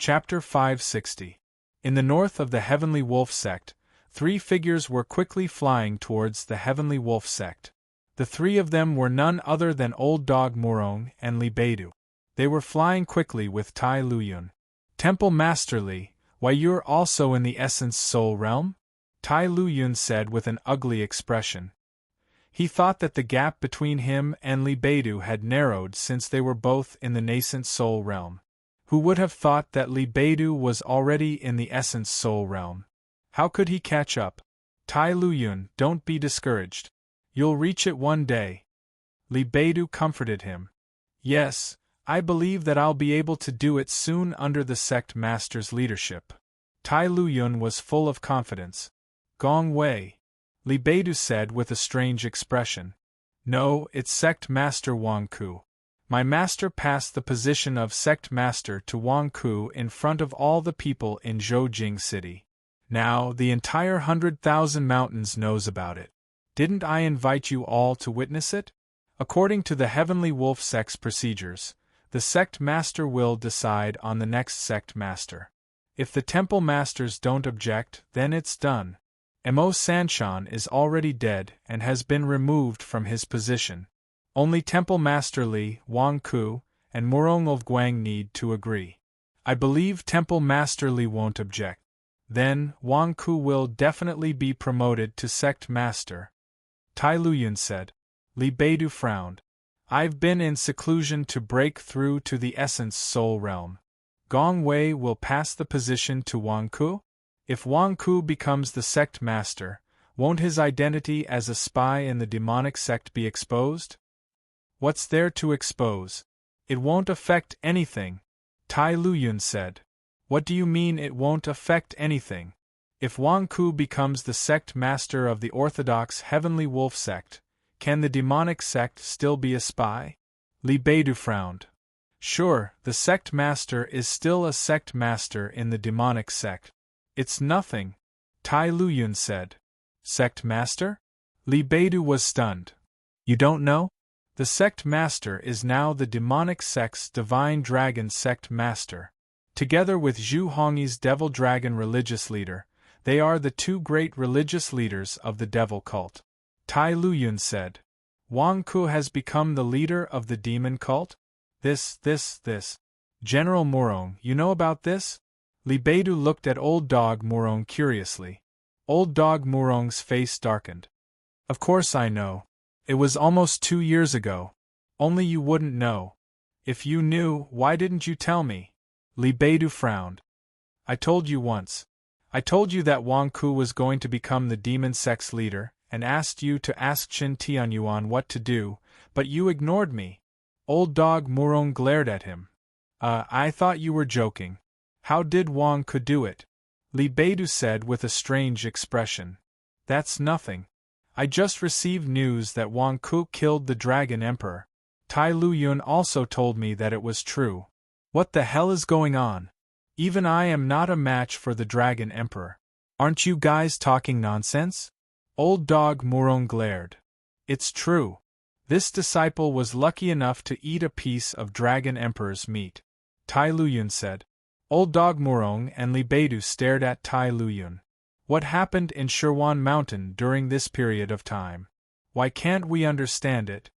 Chapter 560. In the north of the Heavenly Wolf sect, 3 figures were quickly flying towards the Heavenly Wolf sect. The 3 of them were none other than Old Dog Murong and Li Beidou. They were flying quickly with Tai Luyun. Temple Master Li, why you're also in the Essence Soul realm? Tai Luyun said with an ugly expression. He thought that the gap between him and Li Beidou had narrowed since they were both in the nascent soul realm. Who would have thought that Li Beidou was already in the Essence Soul realm? How could he catch up? Tai Luyun, don't be discouraged. You'll reach it one day. Li Beidou comforted him. Yes, I believe that I'll be able to do it soon under the sect master's leadership. Tai Luyun was full of confidence. Gong Wei, Li Beidou said with a strange expression. No, it's sect master Wang Ku. My master passed the position of sect master to Wang Ku in front of all the people in Zhoujing City. Now, the entire 100,000 mountains knows about it. Didn't I invite you all to witness it? According to the Heavenly Wolf sect's procedures, the sect master will decide on the next sect master. If the temple masters don't object, then it's done. Mo Sanshan is already dead and has been removed from his position. Only Temple Master Li, Wang Ku, and Murong of Guang need to agree. I believe Temple Master Li won't object. Then, Wang Ku will definitely be promoted to sect master. Tai Luyun said. Li Beidou frowned. I've been in seclusion to break through to the Essence Soul realm. Gong Wei will pass the position to Wang Ku? If Wang Ku becomes the sect master, won't his identity as a spy in the demonic sect be exposed? What's there to expose? It won't affect anything, Tai Luyun said. What do you mean it won't affect anything? If Wang Ku becomes the sect master of the orthodox Heavenly Wolf sect, can the demonic sect still be a spy? Li Beidou frowned. Sure, the sect master is still a sect master in the demonic sect. It's nothing, Tai Luyun said. Sect master? Li Beidou was stunned. You don't know? The sect master is now the demonic sect's divine dragon sect master. Together with Zhu Hongyi's devil dragon religious leader, they are the 2 great religious leaders of the devil cult. Tai Luyun said. Wang Ku has become the leader of the demon cult? This. General Murong, you know about this? Li Beidou looked at Old Dog Murong curiously. Old Dog Murong's face darkened. Of course I know. It was almost 2 years ago. Only you wouldn't know. If you knew, why didn't you tell me? Li Beidou frowned. I told you once. I told you that Wang Ku was going to become the demon sect's leader, and asked you to ask Qin Tianyuan what to do, but you ignored me. Old Dog Murong glared at him. I thought you were joking. How did Wang Ku do it? Li Beidou said with a strange expression. That's nothing. I just received news that Wang Ku killed the Dragon Emperor. Tai Luyun also told me that it was true. What the hell is going on? Even I am not a match for the Dragon Emperor. Aren't you guys talking nonsense? Old Dog Murong glared. It's true. This disciple was lucky enough to eat a piece of Dragon Emperor's meat. Tai Luyun said. Old Dog Murong and Li Beidou stared at Tai Luyun. What happened in Shirwan Mountain during this period of time? Why can't we understand it?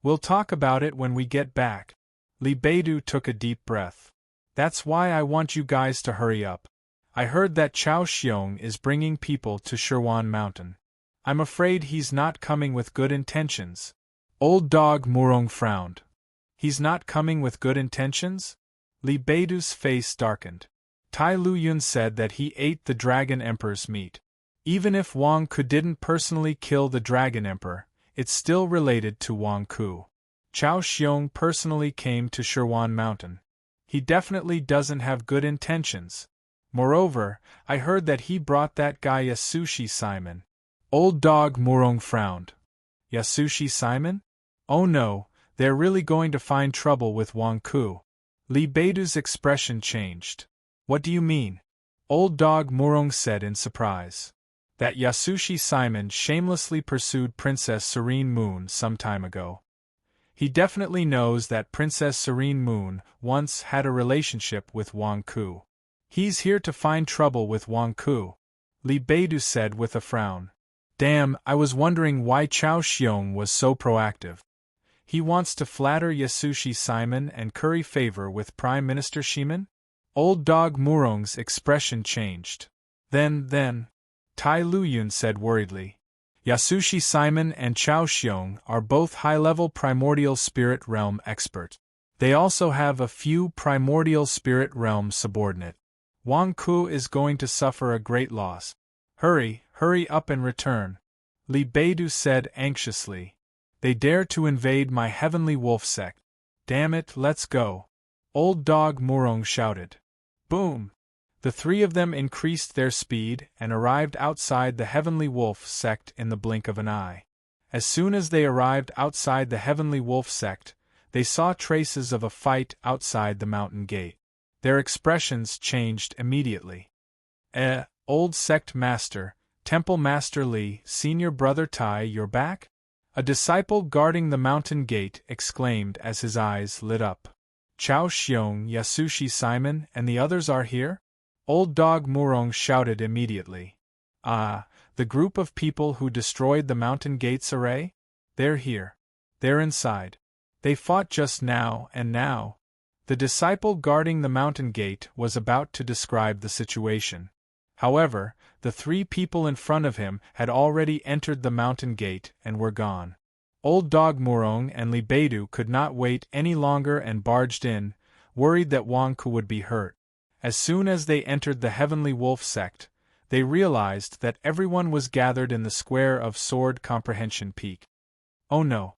We'll talk about it when we get back. Li Beidou took a deep breath. That's why I want you guys to hurry up. I heard that Chao Xiong is bringing people to Shirwan Mountain. I'm afraid he's not coming with good intentions. Old Dog Murong frowned. He's not coming with good intentions? Li Beidou's face darkened. Tai Luyun said that he ate the Dragon Emperor's meat. Even if Wang Ku didn't personally kill the Dragon Emperor, it's still related to Wang Ku. Chao Xiong personally came to Shirwan Mountain. He definitely doesn't have good intentions. Moreover, I heard that he brought that guy Yasushi Simon. Old Dog Murong frowned. Yasushi Simon? Oh no, they're really going to find trouble with Wang Ku. Li Beidou's expression changed. What do you mean? Old Dog Murong said in surprise. That Yasushi Simon shamelessly pursued Princess Serene Moon some time ago. He definitely knows that Princess Serene Moon once had a relationship with Wang Ku. He's here to find trouble with Wang Ku, Li Beidou said with a frown. Damn, I was wondering why Chao Xiong was so proactive. He wants to flatter Yasushi Simon and curry favor with Prime Minister Shiman? Old Dog Murong's expression changed. Then, Tai Luyun said worriedly. Yasushi Simon and Chao Xiong are both high-level primordial spirit realm experts. They also have a few primordial spirit realm subordinate. Wang Ku is going to suffer a great loss. Hurry up and return, Li Beidou said anxiously. They dare to invade my heavenly wolf sect. Damn it, let's go. Old Dog Murong shouted. Boom! The three of them increased their speed and arrived outside the Heavenly Wolf sect in the blink of an eye. As soon as they arrived outside the Heavenly Wolf sect, they saw traces of a fight outside the mountain gate. Their expressions changed immediately. Old sect master, Temple Master Li, Senior Brother Tai, you're back? A disciple guarding the mountain gate exclaimed as his eyes lit up. Chao Xiong, Yasushi Simon, and the others are here? Old Dog Murong shouted immediately. Ah, the group of people who destroyed the mountain gate's array? They're here. They're inside. They fought just now and now. The disciple guarding the mountain gate was about to describe the situation. However, the three people in front of him had already entered the mountain gate and were gone. Old Dog Murong and Li Beidou could not wait any longer and barged in, worried that Wang Ku would be hurt. As soon as they entered the Heavenly Wolf sect, they realized that everyone was gathered in the square of Sword Comprehension Peak. Oh no!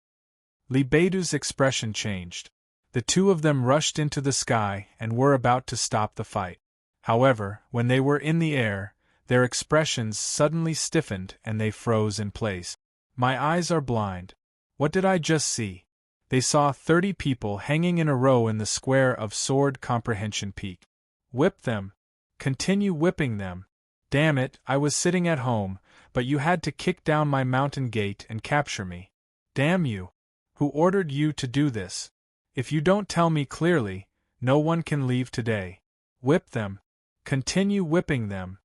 Li Beidou's expression changed. The two of them rushed into the sky and were about to stop the fight. However, when they were in the air, their expressions suddenly stiffened and they froze in place. My eyes are blind. What did I just see? They saw 30 people hanging in a row in the square of Sword Comprehension Peak. Whip them. Continue whipping them. Damn it, I was sitting at home, but you had to kick down my mountain gate and capture me. Damn you. Who ordered you to do this? If you don't tell me clearly, no one can leave today. Whip them. Continue whipping them.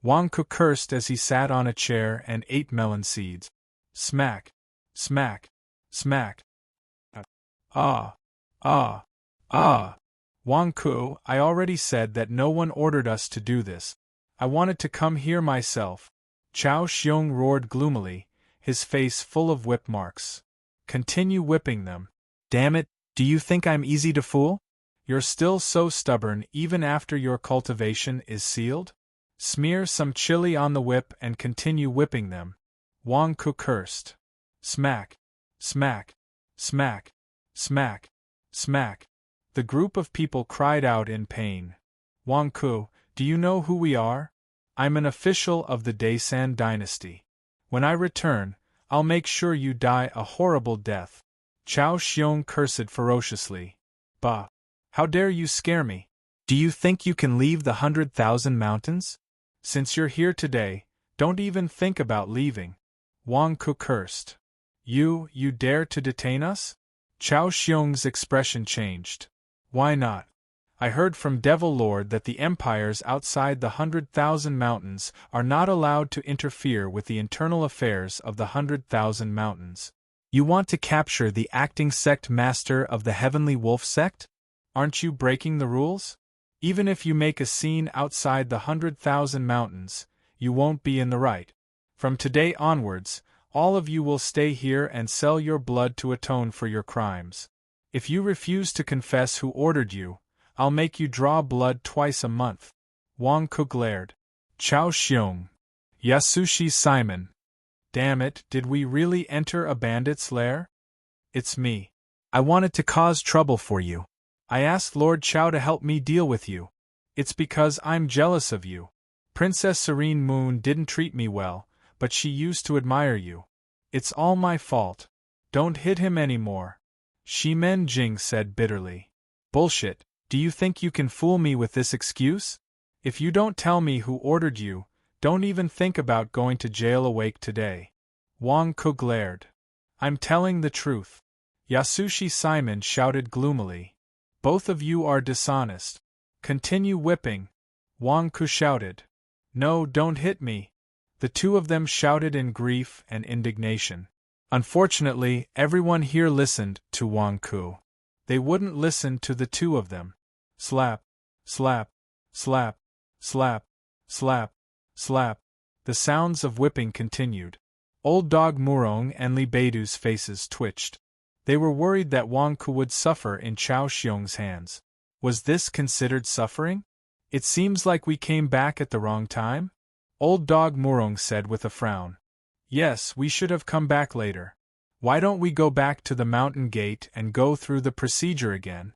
Wang Ku cursed as he sat on a chair and ate melon seeds. Smack. Smack. Smack. Ah. Ah. Ah. Wang Ku, I already said that no one ordered us to do this. I wanted to come here myself. Chao Xiong roared gloomily, his face full of whip marks. Continue whipping them. Damn it, do you think I'm easy to fool? You're still so stubborn even after your cultivation is sealed? Smear some chili on the whip and continue whipping them. Wang Ku cursed. Smack. Smack. Smack. Smack. Smack. The group of people cried out in pain. Wang Ku, do you know who we are? I'm an official of the Daisan dynasty. When I return, I'll make sure you die a horrible death. Chao Xiong cursed ferociously. Bah! How dare you scare me? Do you think you can leave the 100,000 mountains? Since you're here today, don't even think about leaving. Wang Ku cursed. You dare to detain us? Chao Xiong's expression changed. Why not? I heard from Devil Lord that the empires outside the 100,000 mountains are not allowed to interfere with the internal affairs of the 100,000 mountains. You want to capture the acting sect master of the Heavenly Wolf sect? Aren't you breaking the rules? Even if you make a scene outside the 100,000 mountains, you won't be in the right. From today onwards, all of you will stay here and sell your blood to atone for your crimes. If you refuse to confess who ordered you, I'll make you draw blood twice a month. Wang Ku glared. Chao Xiong. Yasushi Simon. Damn it, did we really enter a bandit's lair? It's me. I wanted to cause trouble for you. I asked Lord Chao to help me deal with you. It's because I'm jealous of you. Princess Serene Moon didn't treat me well, but she used to admire you. It's all my fault. Don't hit him anymore. Shimen Jing said bitterly. Bullshit, do you think you can fool me with this excuse? If you don't tell me who ordered you, don't even think about going to jail awake today. Wang Ku glared. I'm telling the truth. Yasushi Simon shouted gloomily. Both of you are dishonest. Continue whipping. Wang Ku shouted. No, don't hit me. The two of them shouted in grief and indignation. Unfortunately, everyone here listened to Wang Ku. They wouldn't listen to the two of them. Slap, slap, slap, slap, slap, slap. The sounds of whipping continued. Old Dog Murong and Li Beidu's faces twitched. They were worried that Wang Ku would suffer in Chao Xiong's hands. Was this considered suffering? It seems like we came back at the wrong time? Old Dog Murong said with a frown. Yes, we should have come back later. Why don't we go back to the mountain gate and go through the procedure again?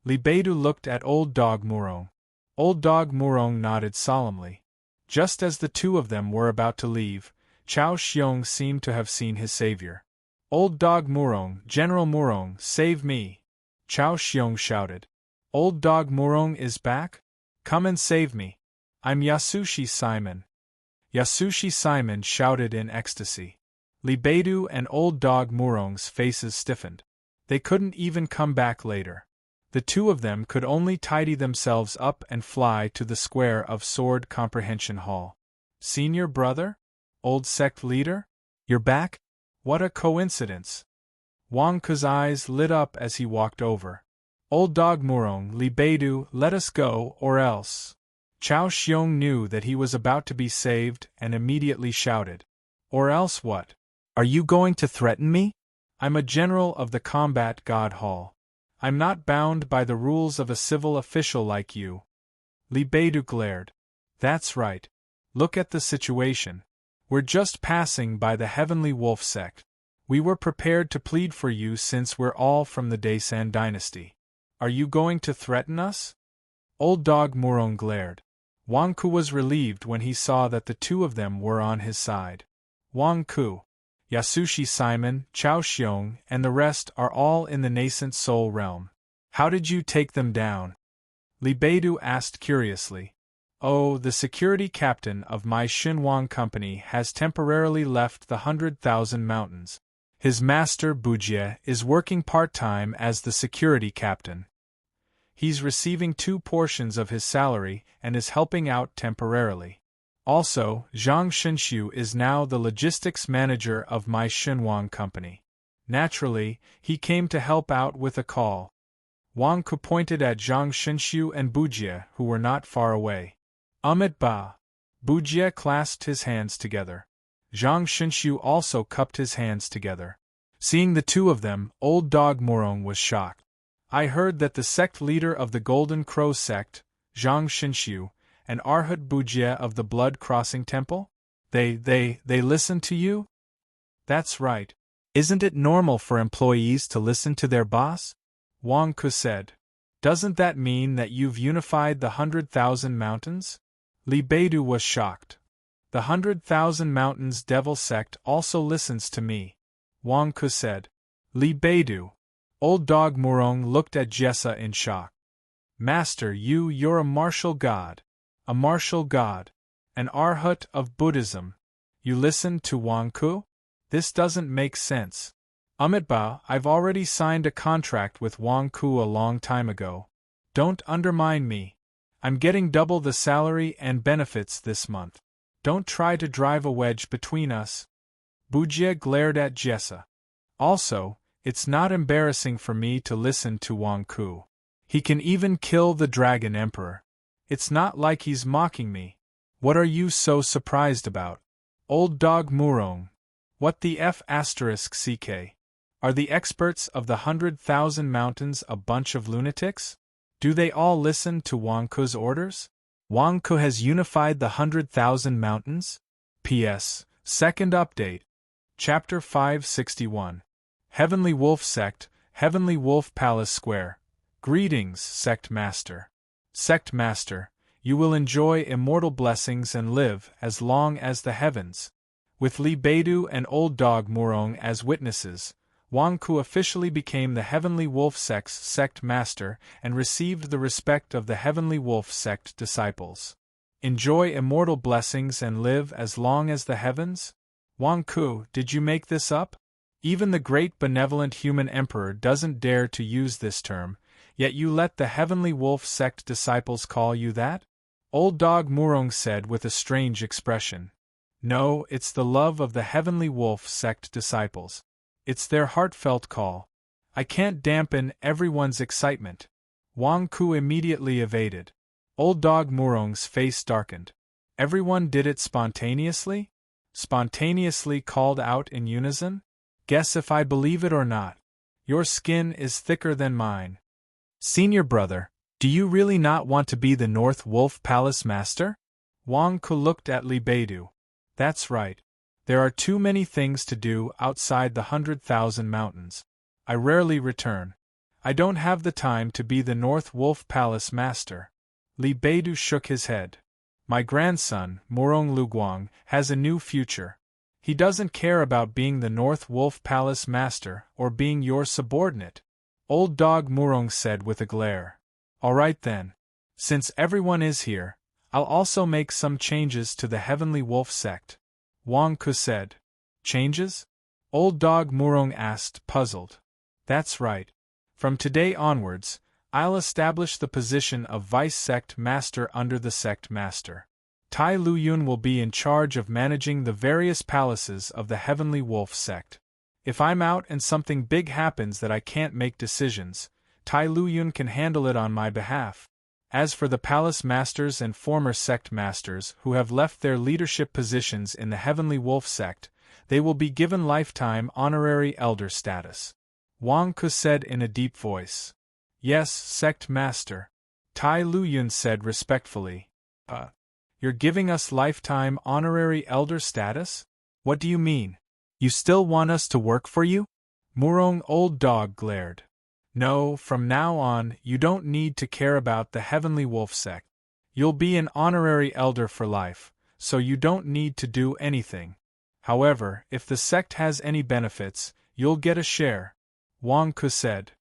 Li Beidu looked at Old Dog Murong. Old Dog Murong nodded solemnly. Just as the two of them were about to leave, Chao Xiong seemed to have seen his savior. Old Dog Murong, General Murong, save me! Chao Xiong shouted. Old Dog Murong is back? Come and save me. I'm Yasushi Simon. Yasushi Simon shouted in ecstasy. Li Beidu and Old Dog Murong's faces stiffened. They couldn't even come back later. The two of them could only tidy themselves up and fly to the square of Sword Comprehension Hall. Senior brother? Old sect leader? You're back? What a coincidence! Wang Ku's eyes lit up as he walked over. Old Dog Murong, Li Beidu, let us go, or else. Chao Xiong knew that he was about to be saved and immediately shouted. Or else what? Are you going to threaten me? I'm a general of the Combat God Hall. I'm not bound by the rules of a civil official like you. Li Beidu glared. That's right. Look at the situation. We're just passing by the Heavenly Wolf sect. We were prepared to plead for you since we're all from the Daisan dynasty. Are you going to threaten us? Old Dog Murong glared. Wang Ku was relieved when he saw that the two of them were on his side. Wang Ku, Yasushi Simon, Chao Xiong, and the rest are all in the nascent soul realm. How did you take them down? Li Beidu asked curiously. Oh, the security captain of my Xinhuang company has temporarily left the 100,000 Mountains. His master, Bujie, is working part-time as the security captain. He's receiving 2 portions of his salary and is helping out temporarily. Also, Zhang Shenxiu is now the logistics manager of my Xinhuang company. Naturally, he came to help out with a call. Wang Ku pointed at Zhang Shenxiu and Bujie, who were not far away. Ba. Bujie clasped his hands together. Zhang Shenxiu also cupped his hands together. Seeing the two of them, Old Dog Murong was shocked. I heard that the sect leader of the Golden Crow sect, Zhang Shenxiu, and Arhat Bujie of the Blood Crossing Temple? They listen to you? That's right. Isn't it normal for employees to listen to their boss? Wang Ku said. Doesn't that mean that you've unified the 100,000 Mountains? Li Beidu was shocked. The 100,000 Mountains Devil sect also listens to me. Wang Ku said. Li Beidu. Old Dog Murong looked at Jessa in shock. Master, you're a martial god. A martial god. An arhat of Buddhism. You listen to Wang Ku? This doesn't make sense. Ba, I've already signed a contract with Wang Ku a long time ago. Don't undermine me. I'm getting double the salary and benefits this month. Don't try to drive a wedge between us. Bujie glared at Jessa. Also, it's not embarrassing for me to listen to Wang Ku. He can even kill the Dragon Emperor. It's not like he's mocking me. What are you so surprised about? Old Dog Murong. What the F***ck? Are the experts of the 100,000 Mountains a bunch of lunatics? Do they all listen to Wang Ku's orders? Wang Ku has unified the 100,000 Mountains? P.S. Second update. Chapter 561. Heavenly Wolf Sect, Heavenly Wolf Palace Square. Greetings, Sect Master. Sect Master, you will enjoy immortal blessings and live as long as the heavens. With Li Beidu and Old Dog Murong as witnesses, Wang Ku officially became the Heavenly Wolf Sect's Sect Master and received the respect of the Heavenly Wolf Sect disciples. Enjoy immortal blessings and live as long as the heavens? Wang Ku, did you make this up? Even the great benevolent human emperor doesn't dare to use this term, yet you let the heavenly wolf sect disciples call you that? Old dog Murong said with a strange expression. No, it's the love of the heavenly wolf sect disciples. It's their heartfelt call. I can't dampen everyone's excitement. Wang Ku immediately evaded. Old dog Murong's face darkened. Everyone did it spontaneously? Spontaneously called out in unison? Guess if I believe it or not. Your skin is thicker than mine. Senior brother, do you really not want to be the North Wolf Palace Master? Wang Ku looked at Li Beidou. That's right. There are too many things to do outside the 100,000 mountains. I rarely return. I don't have the time to be the North Wolf Palace Master. Li Beidou shook his head. My grandson, Murong Luguang, has a new future. He doesn't care about being the North Wolf Palace Master or being your subordinate. Old dog Murong said with a glare. All right then. Since everyone is here, I'll also make some changes to the Heavenly Wolf sect. Wang Ku said. Changes? Old dog Murong asked, puzzled. That's right. From today onwards, I'll establish the position of Vice Sect Master under the Sect Master. Tai Luyun will be in charge of managing the various palaces of the Heavenly Wolf sect. If I'm out and something big happens that I can't make decisions, Tai Luyun can handle it on my behalf. As for the palace masters and former sect masters who have left their leadership positions in the Heavenly Wolf sect, they will be given lifetime honorary elder status. Wang Ku said in a deep voice. Yes, sect master. Tai Luyun said respectfully. You're giving us lifetime honorary elder status? What do you mean? You still want us to work for you? Murong old dog glared. No, from now on, you don't need to care about the Heavenly Wolf sect. You'll be an honorary elder for life, so you don't need to do anything. However, if the sect has any benefits, you'll get a share. Wang Ku said.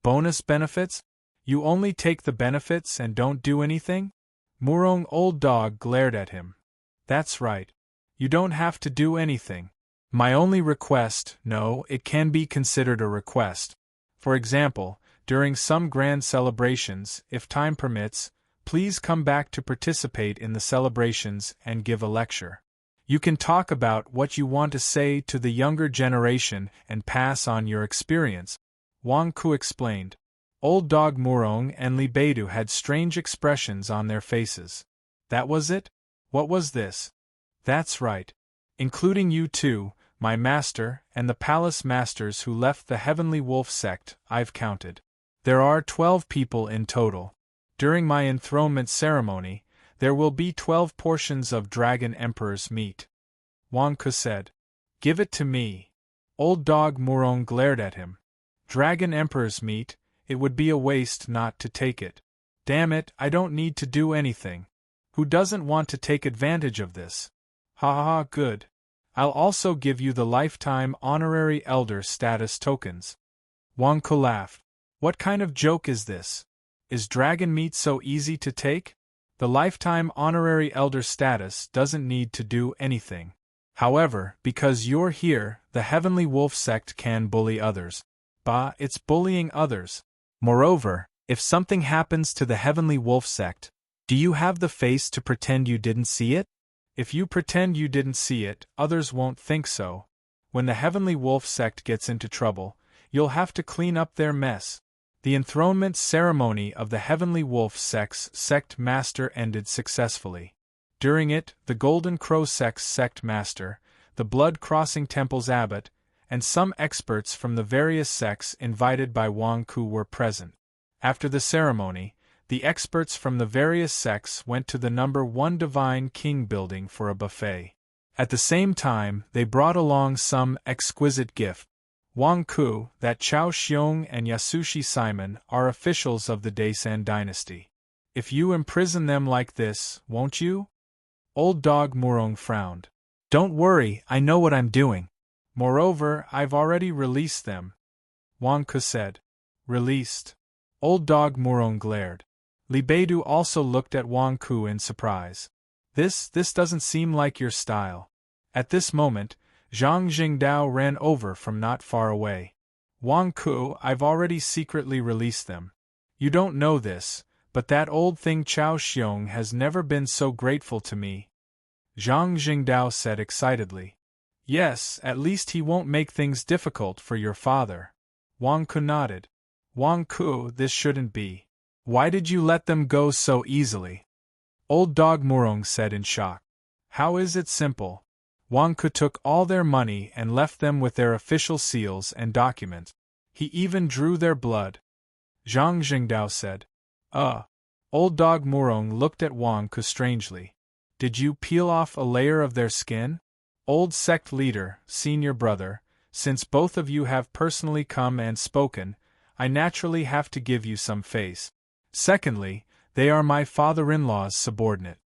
Bonus benefits? You only take the benefits and don't do anything? Murong old dog glared at him. That's right. You don't have to do anything. My only request, no, it can be considered a request. For example, during some grand celebrations, if time permits, please come back to participate in the celebrations and give a lecture. You can talk about what you want to say to the younger generation and pass on your experience. Wang Ku explained. Old dog Murong and Li Beidou had strange expressions on their faces. That was it? What was this? That's right. Including you too, my master, and the palace masters who left the Heavenly Wolf sect, I've counted. There are 12 people in total. During my enthronement ceremony, there will be 12 portions of Dragon Emperor's meat. Wang Ku said. Give it to me. Old dog Murong glared at him. Dragon Emperor's meat? It would be a waste not to take it. Damn it, I don't need to do anything. Who doesn't want to take advantage of this? Ha ha ha, good. I'll also give you the lifetime honorary elder status tokens. Wang Ku laughed. What kind of joke is this? Is dragon meat so easy to take? The lifetime honorary elder status doesn't need to do anything. However, because you're here, the Heavenly Wolf sect can bully others. Bah, it's bullying others. Moreover, if something happens to the Heavenly Wolf sect, do you have the face to pretend you didn't see it? If you pretend you didn't see it, others won't think so. When the Heavenly Wolf sect gets into trouble, you'll have to clean up their mess. The enthronement ceremony of the Heavenly Wolf sect's sect master ended successfully. During it, the Golden Crow sect's sect master, the Blood Crossing Temple's abbot, and some experts from the various sects invited by Wang Ku were present. After the ceremony, the experts from the various sects went to the number 1 Divine King building for a buffet. At the same time, they brought along some exquisite gift. Wang Ku, that Chao Xiong and Yasushi Simon are officials of the Daisan dynasty. If you imprison them like this, won't you? Old dog Murong frowned. Don't worry, I know what I'm doing. Moreover, I've already released them. Wang Ku said. Released? Old dog Murong glared. Li Beidou also looked at Wang Ku in surprise. This doesn't seem like your style. At this moment, Zhang Jingdao ran over from not far away. Wang Ku, I've already secretly released them. You don't know this, but that old thing Chao Xiong has never been so grateful to me. Zhang Jingdao said excitedly. Yes, at least he won't make things difficult for your father. Wang Ku nodded. Wang Ku, this shouldn't be. Why did you let them go so easily? Old Dog Murong said in shock. How is it simple? Wang Ku took all their money and left them with their official seals and documents. He even drew their blood. Zhang Jingdao said. Old Dog Murong looked at Wang Ku strangely. Did you peel off a layer of their skin? Old sect leader, senior brother, since both of you have personally come and spoken, I naturally have to give you some face. Secondly, they are my father-in-law's subordinate.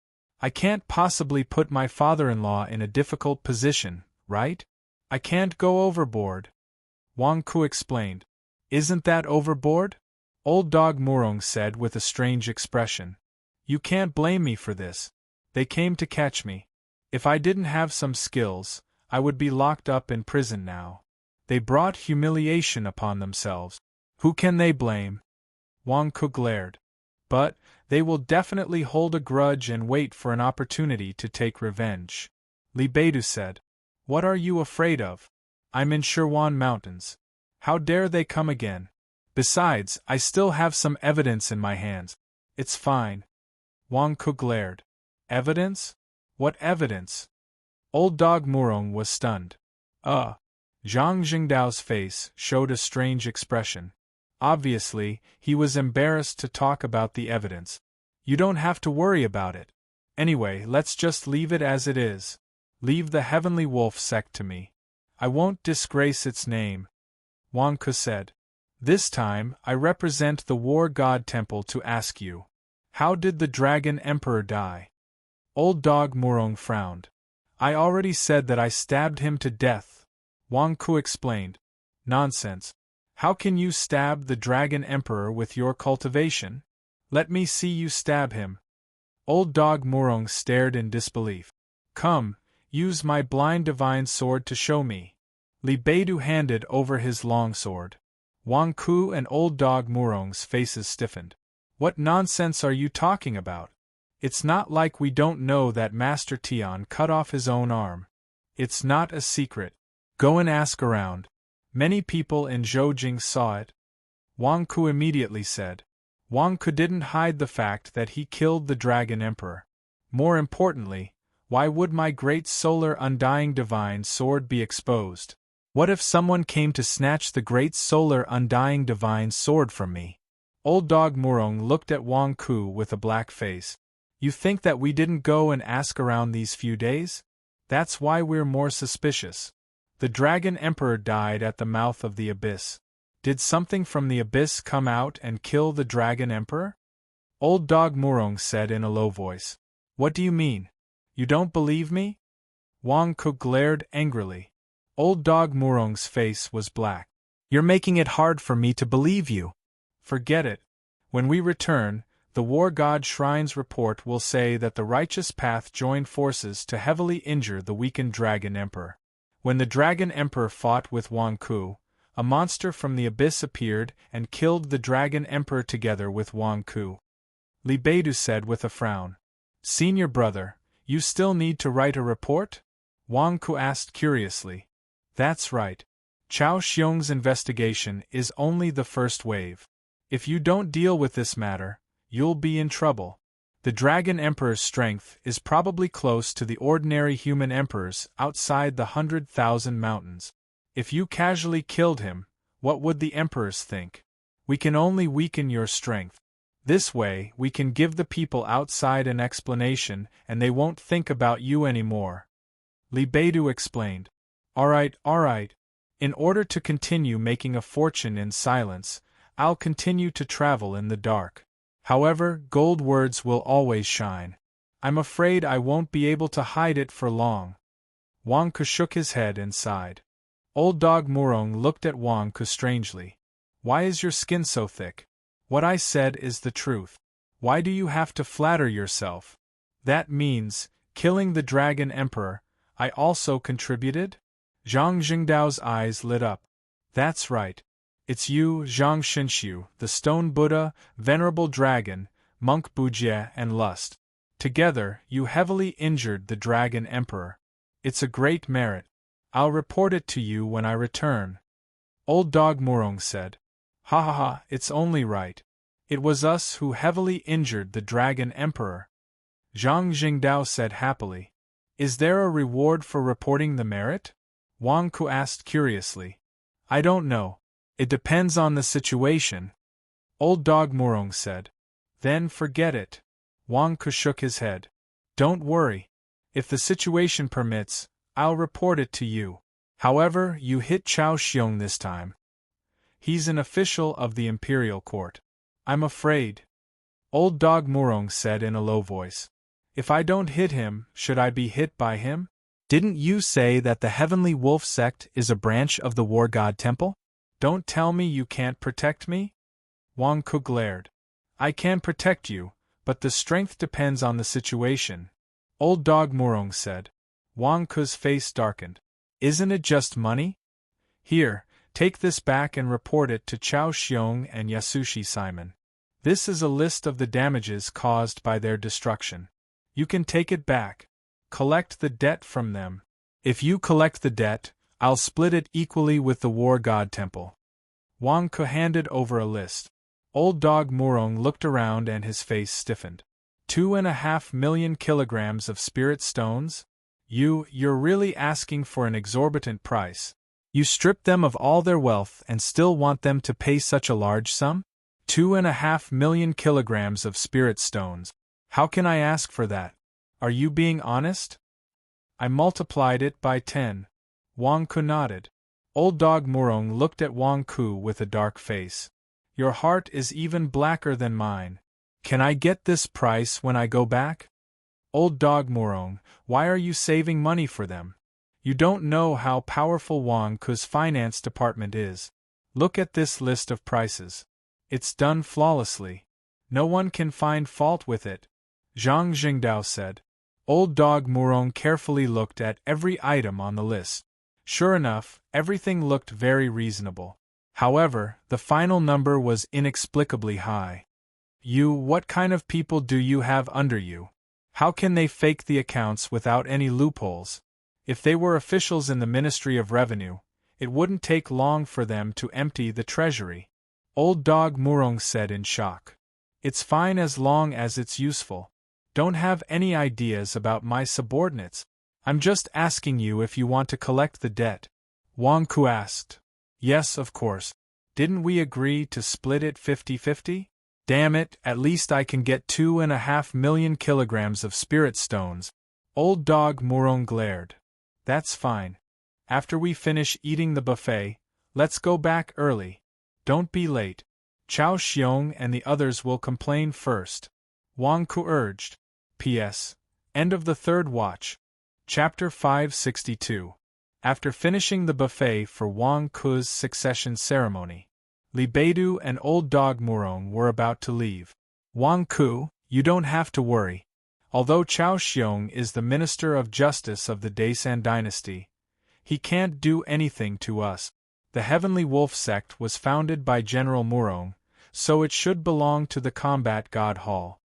I can't possibly put my father-in-law in a difficult position, right? I can't go overboard. Wang Ku explained. Isn't that overboard? Old Dog Murong said with a strange expression. You can't blame me for this. They came to catch me. If I didn't have some skills, I would be locked up in prison now. They brought humiliation upon themselves. Who can they blame? Wang Ku glared. But they will definitely hold a grudge and wait for an opportunity to take revenge. Li Beidu said. What are you afraid of? I'm in Shirwan Mountains. How dare they come again? Besides, I still have some evidence in my hands. It's fine. Wang Ku glared. Evidence? What evidence? Old Dog Murong was stunned. Zhang Jingdao's face showed a strange expression. Obviously, he was embarrassed to talk about the evidence. You don't have to worry about it. Anyway, let's just leave it as it is. Leave the Heavenly Wolf sect to me. I won't disgrace its name. Wang Ku said. This time, I represent the War God Temple to ask you. How did the Dragon Emperor die? Old Dog Murong frowned. I already said that I stabbed him to death. Wang Ku explained. Nonsense. How can you stab the Dragon Emperor with your cultivation? Let me see you stab him. Old Dog Murong stared in disbelief. Come, use my blind divine sword to show me. Li Beidu handed over his long sword. Wang Ku and Old Dog Murong's faces stiffened. What nonsense are you talking about? It's not like we don't know that Master Tian cut off his own arm. It's not a secret. Go and ask around. Many people in Zhoujing saw it. Wang Ku immediately said. Wang Ku didn't hide the fact that he killed the Dragon Emperor. More importantly, why would my great solar undying divine sword be exposed? What if someone came to snatch the great solar undying divine sword from me? Old Dog Murong looked at Wang Ku with a black face. You think that we didn't go and ask around these few days? That's why we're more suspicious. The Dragon Emperor died at the mouth of the abyss. Did something from the abyss come out and kill the Dragon Emperor? Old Dog Murong said in a low voice. What do you mean? You don't believe me? Wang Ku glared angrily. Old Dog Murong's face was black. You're making it hard for me to believe you. Forget it. When we return, the War God Shrine's report will say that the Righteous Path joined forces to heavily injure the weakened Dragon Emperor. When the Dragon Emperor fought with Wang Ku, a monster from the abyss appeared and killed the Dragon Emperor together with Wang Ku. Li Beidu said with a frown. Senior brother, you still need to write a report? Wang Ku asked curiously. That's right. Chao Xiong's investigation is only the first wave. If you don't deal with this matter, you'll be in trouble. The Dragon Emperor's strength is probably close to the ordinary human emperors outside the 100,000 mountains. If you casually killed him, what would the emperors think? We can only weaken your strength. This way, we can give the people outside an explanation and they won't think about you anymore. Li Beidu explained. All right. In order to continue making a fortune in silence, I'll continue to travel in the dark. However, gold words will always shine. I'm afraid I won't be able to hide it for long. Wang Ku shook his head and sighed. Old Dog Murong looked at Wang Ku strangely. Why is your skin so thick? What I said is the truth. Why do you have to flatter yourself? That means, killing the Dragon Emperor, I also contributed? Zhang Jingdao's eyes lit up. That's right. It's you, Zhang Shinxiu, the Stone Buddha, Venerable Dragon, Monk Bujie, and Lust. Together, you heavily injured the Dragon Emperor. It's a great merit. I'll report it to you when I return. Old Dog Murong said. Ha ha ha, it's only right. It was us who heavily injured the Dragon Emperor. Zhang Jingdao said happily. Is there a reward for reporting the merit? Wang Ku asked curiously. I don't know. It depends on the situation. Old Dog Murong said. Then forget it. Wang Ku shook his head. Don't worry. If the situation permits, I'll report it to you. However, you hit Chao Xiong this time. He's an official of the imperial court. I'm afraid. Old Dog Murong said in a low voice. If I don't hit him, should I be hit by him? Didn't you say that the Heavenly Wolf sect is a branch of the War God Temple? Don't tell me you can't protect me? Wang Ku glared. I can protect you, but the strength depends on the situation. Old Dog Murong said. Wang Ku's face darkened. Isn't it just money? Here, take this back and report it to Chao Xiong and Yasushi Simon. This is a list of the damages caused by their destruction. You can take it back. Collect the debt from them. If you collect the debt, I'll split it equally with the War God Temple. Wang Ku handed over a list. Old Dog Murong looked around and his face stiffened. 2.5 million kilograms of spirit stones? You're really asking for an exorbitant price. You strip them of all their wealth and still want them to pay such a large sum? 2.5 million kilograms of spirit stones. How can I ask for that? Are you being honest? I multiplied it by 10. Wang Ku nodded. Old Dog Murong looked at Wang Ku with a dark face. Your heart is even blacker than mine. Can I get this price when I go back? Old Dog Murong, why are you saving money for them? You don't know how powerful Wang Ku's finance department is. Look at this list of prices. It's done flawlessly. No one can find fault with it. Zhang Jingdao said. Old Dog Murong carefully looked at every item on the list. Sure enough, everything looked very reasonable. However, the final number was inexplicably high. What kind of people do you have under you? How can they fake the accounts without any loopholes? If they were officials in the Ministry of Revenue, it wouldn't take long for them to empty the treasury. Old Dog Murong said in shock. It's fine as long as it's useful. Don't have any ideas about my subordinates. I'm just asking you if you want to collect the debt. Wang Ku asked. Yes, of course. Didn't we agree to split it 50-50? Damn it, at least I can get 2.5 million kilograms of spirit stones. Old Dog Murong glared. That's fine. After we finish eating the buffet, let's go back early. Don't be late. Chao Xiong and the others will complain first. Wang Ku urged. P.S. End of the third watch. Chapter 562. After finishing the buffet for Wang Ku's succession ceremony, Li Beidu and Old Dog Murong were about to leave. Wang Ku, you don't have to worry. Although Chao Xiong is the Minister of Justice of the Daisan dynasty, he can't do anything to us. The Heavenly Wolf sect was founded by General Murong, so it should belong to the Combat God Hall.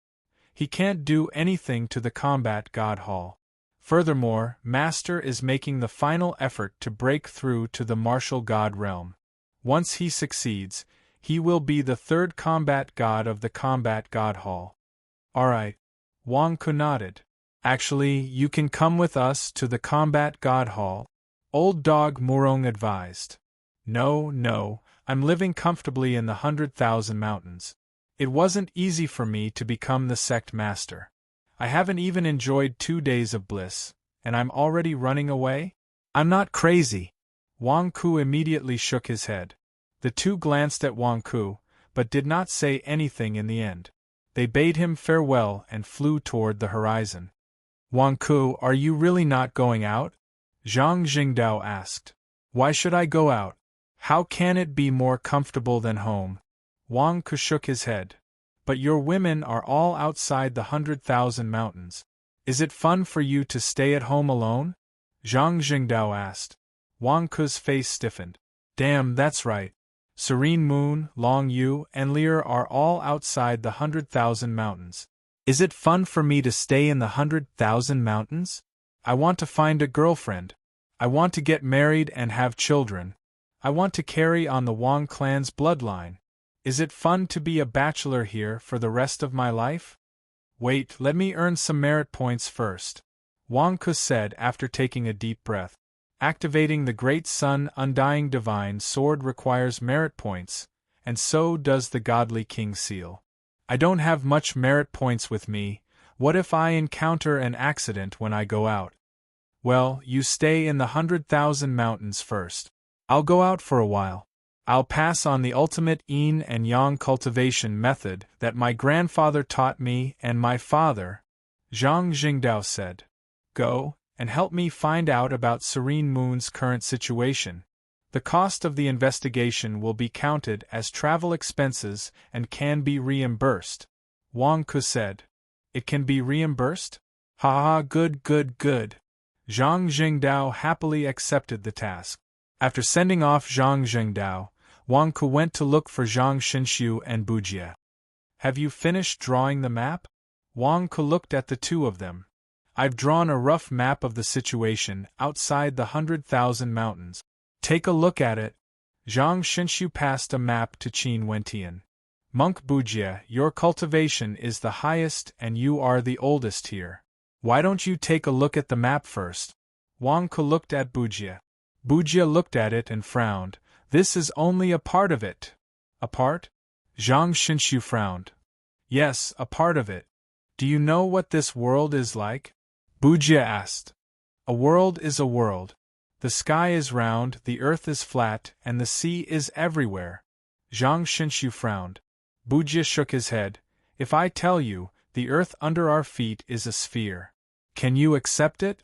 He can't do anything to the Combat God Hall. Furthermore, Master is making the final effort to break through to the Martial God realm. Once he succeeds, he will be the third Combat God of the Combat God Hall. Alright. Wang Ku nodded. Actually, you can come with us to the Combat God Hall. Old Dog Murong advised. No, I'm living comfortably in the 100,000 mountains. It wasn't easy for me to become the sect master. I haven't even enjoyed 2 days of bliss, and I'm already running away? I'm not crazy. Wang Ku immediately shook his head. The two glanced at Wang Ku, but did not say anything in the end. They bade him farewell and flew toward the horizon. Wang Ku, are you really not going out? Zhang Jingdao asked. Why should I go out? How can it be more comfortable than home? Wang Ku shook his head. But your women are all outside the 100,000 mountains. Is it fun for you to stay at home alone? Zhang Jingdao asked. Wang Ku's face stiffened. Damn, that's right. Serene Moon, Long Yu, and Lear are all outside the 100,000 mountains. Is it fun for me to stay in the 100,000 mountains? I want to find a girlfriend. I want to get married and have children. I want to carry on the Wang clan's bloodline. Is it fun to be a bachelor here for the rest of my life? Wait, let me earn some merit points first, Wang Ku said after taking a deep breath. Activating the Great Sun Undying Divine Sword requires merit points, and so does the Godly King Seal. I don't have much merit points with me. What if I encounter an accident when I go out? Well, you stay in the 100,000 mountains first. I'll go out for a while. I'll pass on the ultimate yin and yang cultivation method that my grandfather taught me and my father, Zhang Jingdao said. Go, and help me find out about Serene Moon's current situation. The cost of the investigation will be counted as travel expenses and can be reimbursed, Wang Ku said. It can be reimbursed? Ha ha, good. Zhang Jingdao happily accepted the task. After sending off Zhang Jingdao, Wang Ku went to look for Zhang Xinshu and Bujie. Have you finished drawing the map? Wang Ku looked at the two of them. I've drawn a rough map of the situation outside the 100,000 mountains. Take a look at it. Zhang Xinshu passed a map to Qin Wentian. Monk Bujie, your cultivation is the highest and you are the oldest here. Why don't you take a look at the map first? Wang Ku looked at Bujie. Bujie looked at it and frowned. This is only a part of it. A part? Zhang Xinshu frowned. Yes, a part of it. Do you know what this world is like? Bujie asked. A world is a world. The sky is round, the earth is flat, and the sea is everywhere. Zhang Xinshu frowned. Bujie shook his head. If I tell you, the earth under our feet is a sphere. Can you accept it?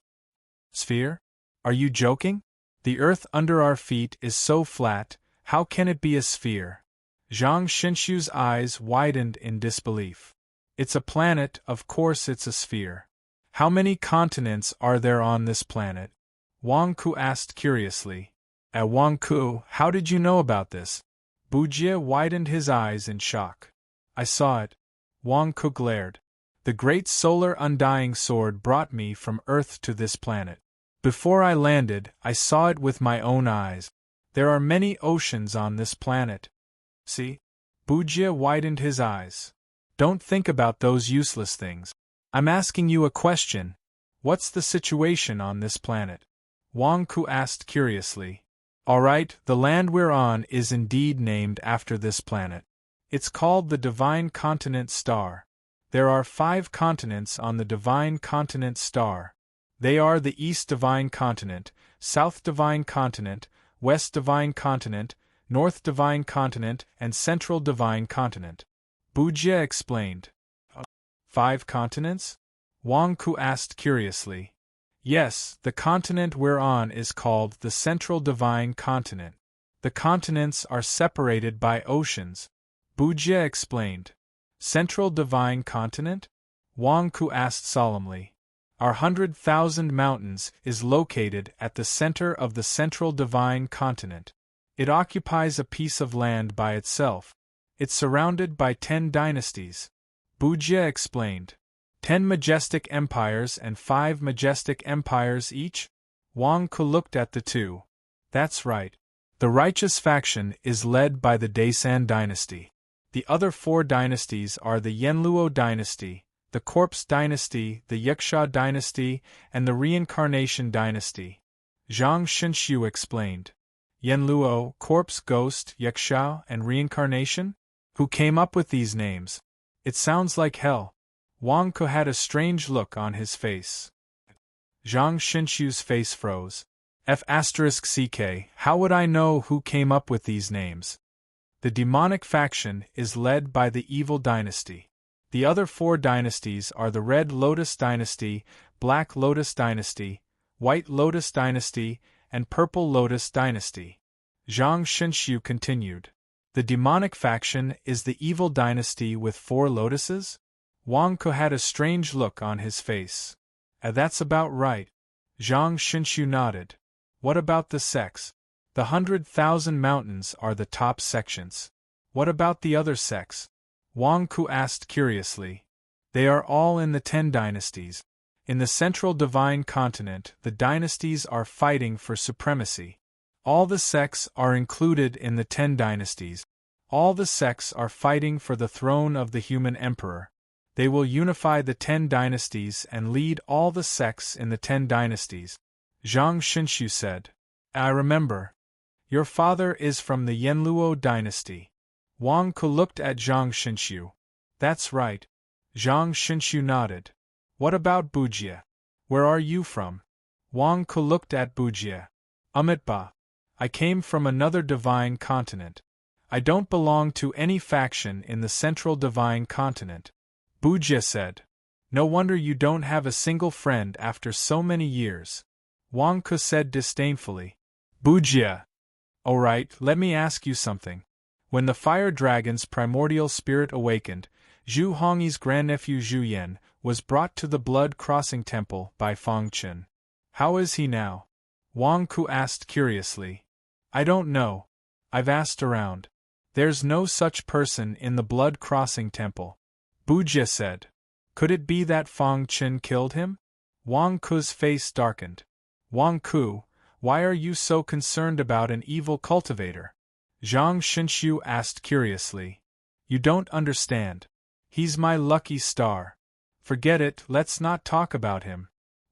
Sphere? Are you joking? The earth under our feet is so flat, how can it be a sphere? Zhang Xinshu's eyes widened in disbelief. It's a planet, of course it's a sphere. How many continents are there on this planet? Wang Ku asked curiously. Wang Ku, how did you know about this? Bujie widened his eyes in shock. I saw it. Wang Ku glared. The great solar undying sword brought me from Earth to this planet. Before I landed, I saw it with my own eyes. There are many oceans on this planet. See? Bujie widened his eyes. Don't think about those useless things. I'm asking you a question. What's the situation on this planet? Wang Ku asked curiously. All right, the land we're on is indeed named after this planet. It's called the Divine Continent Star. There are 5 continents on the Divine Continent Star. They are the East Divine Continent, South Divine Continent, West Divine Continent, North Divine Continent, and Central Divine Continent. Bujie explained. 5 continents? Wang Ku asked curiously. Yes, the continent we're on is called the Central Divine Continent. The continents are separated by oceans. Bujie explained. Central Divine Continent? Wang Ku asked solemnly. Our 100,000 mountains is located at the center of the Central Divine Continent. It occupies a piece of land by itself. It's surrounded by 10 dynasties. Bujie explained. 10 majestic empires and 5 majestic empires each? Wang Ku looked at the two. That's right. The righteous faction is led by the Daisan dynasty. The other 4 dynasties are the Yanluo dynasty, the Corpse dynasty, the Yaksha dynasty, and the Reincarnation dynasty. Zhang Xinshu explained. Yanluo, Corpse, Ghost, Yaksha, and Reincarnation? Who came up with these names? It sounds like hell. Wang Ku had a strange look on his face. Zhang Xinshu's face froze. F***ck, how would I know who came up with these names? The demonic faction is led by the evil dynasty. The other 4 dynasties are the Red Lotus dynasty, Black Lotus dynasty, White Lotus dynasty, and Purple Lotus dynasty. Zhang Xinshu continued. The demonic faction is the evil dynasty with 4 lotuses? Wang Ku had a strange look on his face. That's about right. Zhang Xinshu nodded. What about the sects? The 100,000 mountains are the top sections. What about the other sects? Wang Ku asked curiously. They are all in the 10 dynasties. In the central divine continent, the dynasties are fighting for supremacy. All the sects are included in the 10 dynasties. All the sects are fighting for the throne of the human emperor. They will unify the 10 dynasties and lead all the sects in the 10 dynasties. Zhang Xinshu said. I remember. Your father is from the Yanluo dynasty. Wang Ku looked at Zhang Xinshu. That's right. Zhang Xinshu nodded. What about Bujia? Where are you from? Wang Ku looked at Bujia. Amitba. I came from another divine continent. I don't belong to any faction in the central divine continent. Bujia said. No wonder you don't have a single friend after so many years. Wang Ku said disdainfully. Bujia. Alright, let me ask you something. When the fire dragon's primordial spirit awakened, Zhu Hongyi's grandnephew Zhu Yan was brought to the Blood Crossing Temple by Fang Chen. How is he now? Wang Ku asked curiously. I don't know. I've asked around. There's no such person in the Blood Crossing Temple. Bujia said. Could it be that Fang Chen killed him? Wang Ku's face darkened. Wang Ku, why are you so concerned about an evil cultivator? Zhang Xinshu asked curiously. You don't understand. He's my lucky star. Forget it, let's not talk about him.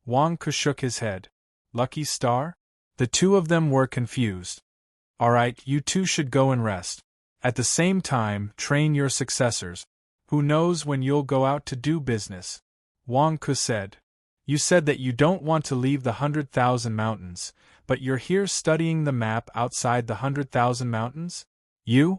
Wang Ku shook his head. Lucky star? The two of them were confused. Alright, you two should go and rest. At the same time, train your successors. Who knows when you'll go out to do business? Wang Ku said. You said that you don't want to leave the 100,000 mountains, but you're here studying the map outside the 100,000 mountains? You?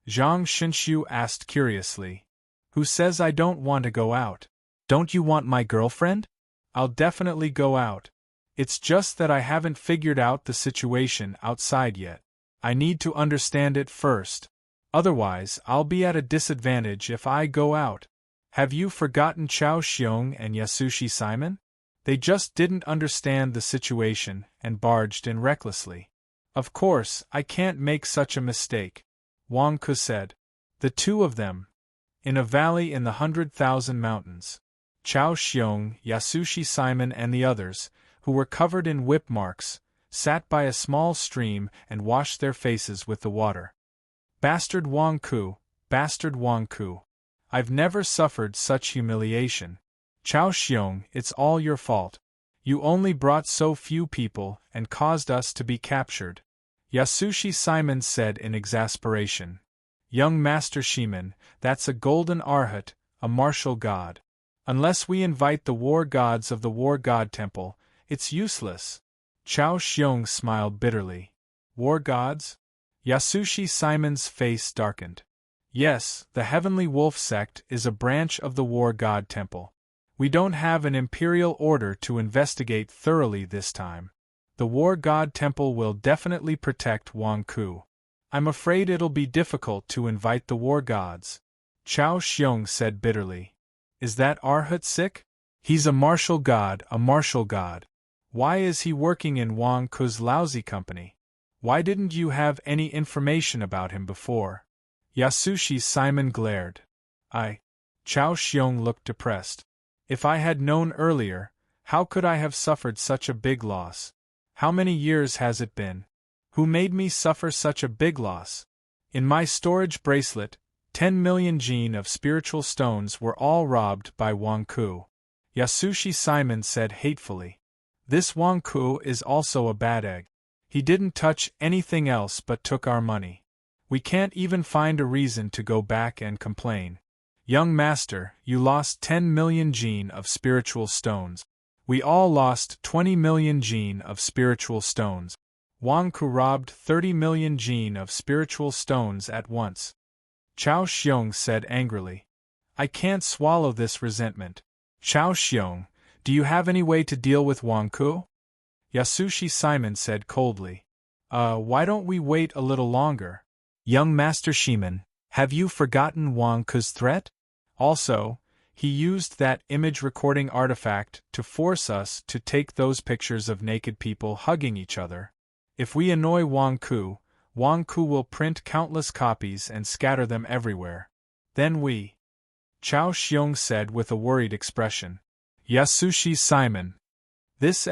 Zhang Xinshu asked curiously. Who says I don't want to go out? Don't you want my girlfriend? I'll definitely go out. It's just that I haven't figured out the situation outside yet. I need to understand it first. Otherwise, I'll be at a disadvantage if I go out. Have you forgotten Chao Xiong and Yasushi Simon? They just didn't understand the situation and barged in recklessly. Of course, I can't make such a mistake, Wang Ku said. The two of them. In a valley in the 100,000 mountains. Chao Xiong, Yasushi Simon and the others, who were covered in whip marks, sat by a small stream and washed their faces with the water. Bastard Wang Ku, bastard Wang Ku. I've never suffered such humiliation. Chao Xiong, it's all your fault. You only brought so few people and caused us to be captured. Yasushi Simon said in exasperation. Young Master Shiman, that's a golden arhat, a martial god. Unless we invite the war gods of the War God Temple, it's useless. Chao Xiong smiled bitterly. War gods? Yasushi Simon's face darkened. Yes, the Heavenly Wolf sect is a branch of the War God Temple. We don't have an imperial order to investigate thoroughly this time. The War God Temple will definitely protect Wang Ku. I'm afraid it'll be difficult to invite the war gods. Chao Xiong said bitterly. Is that Arhat sick? He's a martial god, a martial god. Why is he working in Wang Ku's lousy company? Why didn't you have any information about him before? Yasushi Simon glared. Chao Xiong looked depressed. If I had known earlier, how could I have suffered such a big loss? How many years has it been? Who made me suffer such a big loss? In my storage bracelet, 10 million jin of spiritual stones were all robbed by Wang Ku. Yasushi Simon said hatefully. This Wang Ku is also a bad egg. He didn't touch anything else but took our money. We can't even find a reason to go back and complain. Young master, you lost 10 million jin of spiritual stones. We all lost 20 million jin of spiritual stones. Wang Ku robbed 30 million jin of spiritual stones at once. Chao Xiong said angrily. I can't swallow this resentment. Chao Xiong, do you have any way to deal with Wang Ku? Yasushi Simon said coldly. Why don't we wait a little longer? Young Master Shiman, have you forgotten Wang Ku's threat? Also, he used that image recording artifact to force us to take those pictures of naked people hugging each other. If we annoy Wang Ku will print countless copies and scatter them everywhere. Then we. Chao Xiong said with a worried expression. Yasushi Simon. This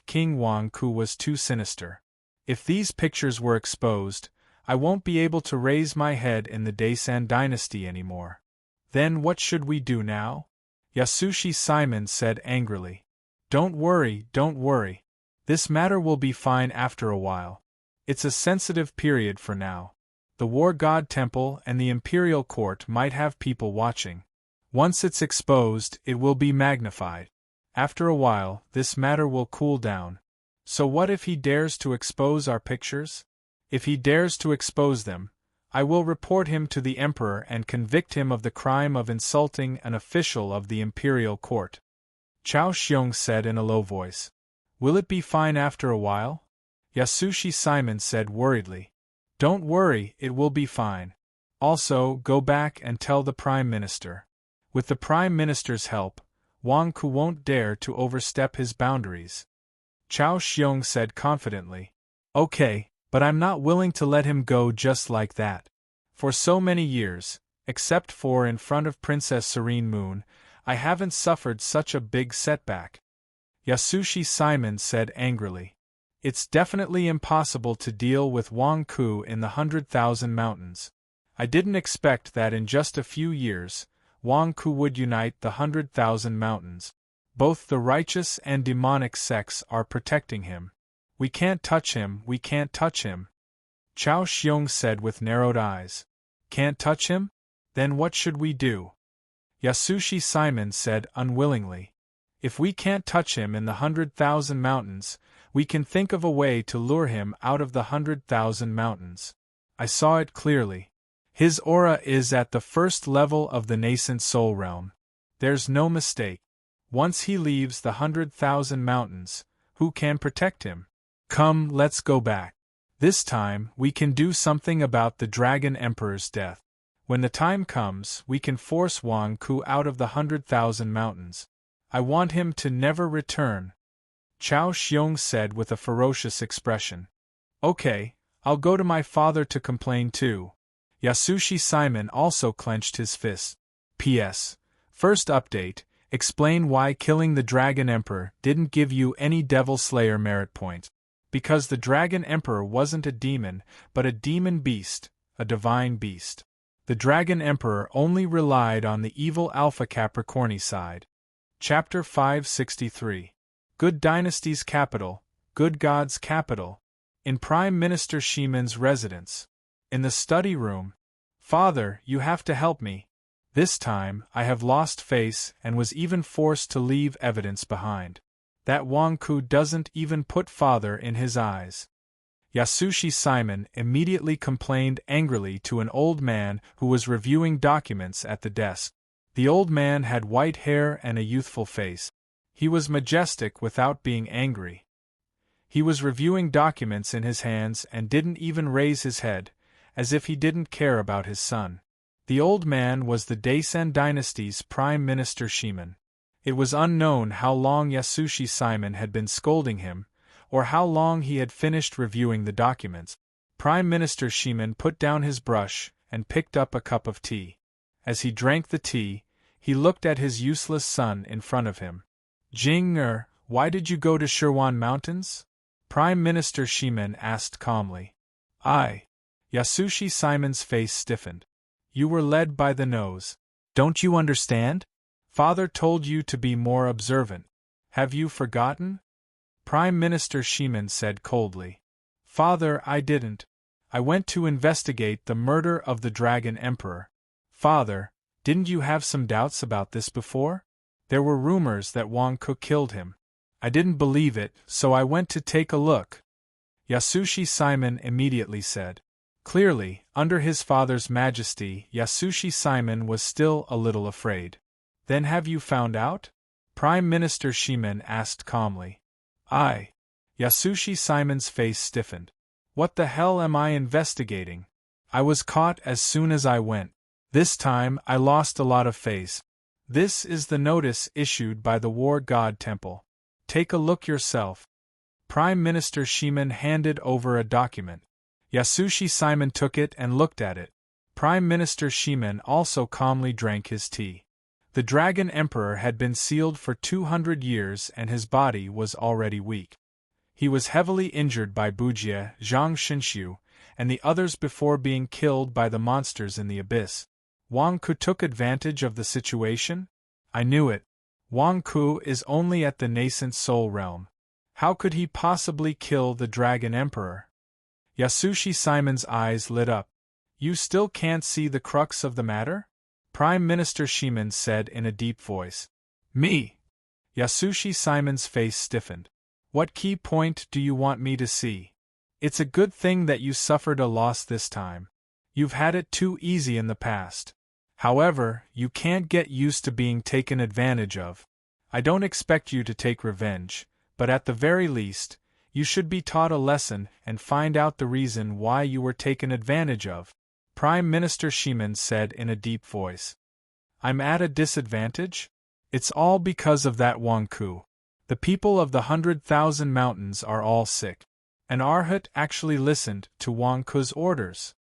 King Wang Ku was too sinister. If these pictures were exposed, I won't be able to raise my head in the Daisan dynasty anymore. Then what should we do now? Yasushi Simon said angrily. Don't worry. This matter will be fine after a while. It's a sensitive period for now. The War God Temple and the Imperial Court might have people watching. Once it's exposed, it will be magnified. After a while, this matter will cool down. So what if he dares to expose our pictures? If he dares to expose them, I will report him to the Emperor and convict him of the crime of insulting an official of the Imperial Court. Chao Xiong said in a low voice. Will it be fine after a while? Yasushi Simon said worriedly. Don't worry, it will be fine. Also, go back and tell the Prime Minister. With the Prime Minister's help, Wang Ku won't dare to overstep his boundaries. Chao Xiong said confidently. Okay, but I'm not willing to let him go just like that. For so many years, except for in front of Princess Serene Moon, I haven't suffered such a big setback. Yasushi Simon said angrily. It's definitely impossible to deal with Wang Ku in the 100,000 mountains. I didn't expect that in just a few years, Wang Ku would unite the 100,000 mountains. Both the righteous and demonic sects are protecting him. We can't touch him. Chao Xiong said with narrowed eyes. Can't touch him? Then what should we do? Yasushi Simon said unwillingly. If we can't touch him in the 100,000 mountains, we can think of a way to lure him out of the 100,000 mountains. I saw it clearly. His aura is at the first level of the nascent soul realm. There's no mistake. Once he leaves the 100,000 mountains, who can protect him? Come, let's go back. This time, we can do something about the Dragon Emperor's death. When the time comes, we can force Wang Ku out of the 100,000 mountains. I want him to never return. Chao Xiong said with a ferocious expression. Okay, I'll go to my father to complain too. Yasushi Simon also clenched his fist. P.S. First update, explain why killing the Dragon Emperor didn't give you any Devil Slayer merit points. Because the Dragon Emperor wasn't a demon, but a demon beast, a divine beast. The Dragon Emperor only relied on the evil Alpha Capricorni side. Chapter 563. Good Dynasty's capital, Good God's capital. In Prime Minister Shiman's residence. In the study room. Father, you have to help me. This time, I have lost face and was even forced to leave evidence behind. That Wang Ku doesn't even put father in his eyes. Yasushi Simon immediately complained angrily to an old man who was reviewing documents at the desk. The old man had white hair and a youthful face. He was majestic without being angry. He was reviewing documents in his hands and didn't even raise his head, as if he didn't care about his son. The old man was the Daisan dynasty's Prime Minister Shiman. It was unknown how long Yasushi Simon had been scolding him, or how long he had finished reviewing the documents. Prime Minister Shiman put down his brush and picked up a cup of tea. As he drank the tea, he looked at his useless son in front of him. Jing why did you go to Shirwan Mountains? Prime Minister Shiman asked calmly. Yasushi Simon's face stiffened. You were led by the nose. Don't you understand? Father told you to be more observant. Have you forgotten? Prime Minister Shiman said coldly. Father, I didn't. I went to investigate the murder of the Dragon Emperor. Father, didn't you have some doubts about this before? There were rumors that Wang Ku killed him. I didn't believe it, so I went to take a look. Yasushi Simon immediately said. Clearly, under his father's majesty, Yasushi Simon was still a little afraid. Then have you found out? Prime Minister Shiman asked calmly. Yasushi Simon's face stiffened. What the hell am I investigating? I was caught as soon as I went. This time I lost a lot of face. This is the notice issued by the War God Temple. Take a look yourself. Prime Minister Shimen handed over a document. Yasushi Simon took it and looked at it. Prime Minister Shimen also calmly drank his tea. The Dragon Emperor had been sealed for 200 years and his body was already weak. He was heavily injured by Bujie, Zhang Xinshu, and the others before being killed by the monsters in the abyss. Wang Ku took advantage of the situation? I knew it. Wang Ku is only at the nascent soul realm. How could he possibly kill the Dragon Emperor? Yasushi Simon's eyes lit up. You still can't see the crux of the matter? Prime Minister Shimen said in a deep voice. Me? Yasushi Simon's face stiffened. What key point do you want me to see? It's a good thing that you suffered a loss this time. You've had it too easy in the past. However, you can't get used to being taken advantage of. I don't expect you to take revenge, but at the very least, you should be taught a lesson and find out the reason why you were taken advantage of. Prime Minister Shimen said in a deep voice. I'm at a disadvantage? It's all because of that Wang Ku. The people of the 100,000 mountains are all sick. And Arhat actually listened to Wang Ku's orders.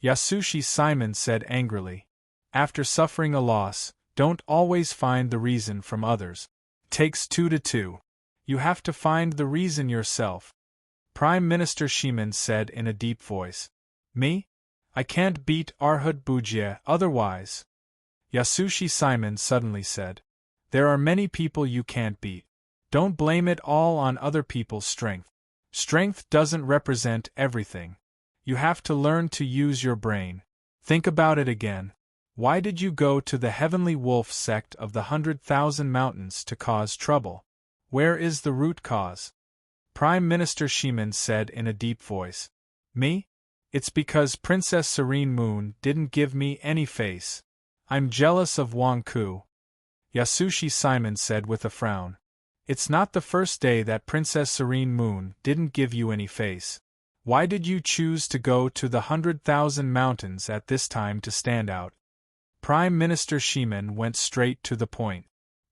Yasushi Simon said angrily. After suffering a loss, don't always find the reason from others. Takes 2 to 2. You have to find the reason yourself. Prime Minister Shimen said in a deep voice. Me? I can't beat Arhat Bujie otherwise. Yasushi Simon suddenly said. There are many people you can't beat. Don't blame it all on other people's strength. Strength doesn't represent everything. You have to learn to use your brain. Think about it again. Why did you go to the Heavenly Wolf sect of the 100,000 mountains to cause trouble? Where is the root cause? Prime Minister Shimen said in a deep voice. Me? It's because Princess Serene Moon didn't give me any face. I'm jealous of Wang Ku. Yasushi Simon said with a frown. It's not the first day that Princess Serene Moon didn't give you any face. Why did you choose to go to the 100,000 mountains at this time to stand out? Prime Minister Shimen went straight to the point.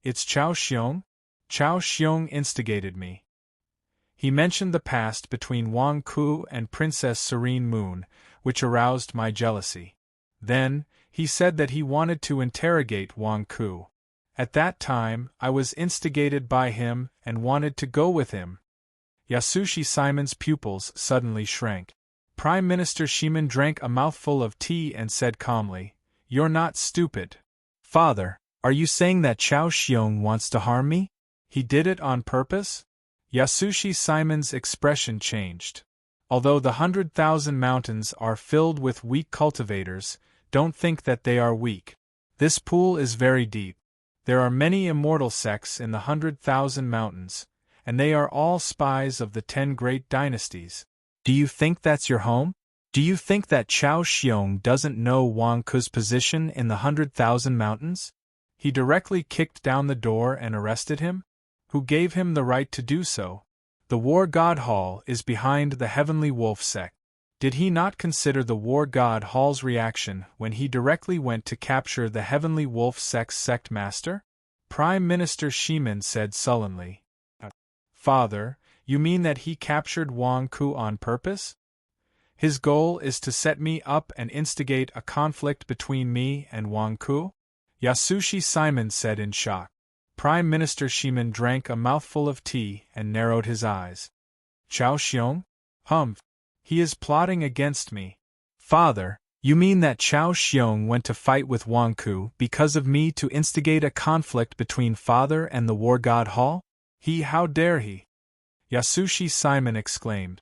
It's Chao Xiong? Chao Xiong instigated me. He mentioned the past between Wang Ku and Princess Serene Moon, which aroused my jealousy. Then, he said that he wanted to interrogate Wang Ku. At that time, I was instigated by him and wanted to go with him. Yasushi Simon's pupils suddenly shrank. Prime Minister Shimen drank a mouthful of tea and said calmly, You're not stupid. Father, are you saying that Chao Xiong wants to harm me? He did it on purpose? Yasushi Simon's expression changed. Although the 100,000 mountains are filled with weak cultivators, don't think that they are weak. This pool is very deep. There are many immortal sects in the 100,000 mountains, and they are all spies of the 10 great dynasties. Do you think that's your home? Do you think that Chao Xiong doesn't know Wang Ku's position in the 100,000 mountains? He directly kicked down the door and arrested him? Who gave him the right to do so? The War God Hall is behind the Heavenly Wolf sect. Did he not consider the War God Hall's reaction when he directly went to capture the Heavenly Wolf sect's sect master? Prime Minister Shimen said sullenly. Father, you mean that he captured Wang Ku on purpose? His goal is to set me up and instigate a conflict between me and Wang Ku? Yasushi Simon said in shock. Prime Minister Shimen drank a mouthful of tea and narrowed his eyes. Chao Xiong? Humph. He is plotting against me. Father, you mean that Chao Xiong went to fight with Wang Ku because of me to instigate a conflict between father and the War God Hall? How dare he? Yasushi Simon exclaimed.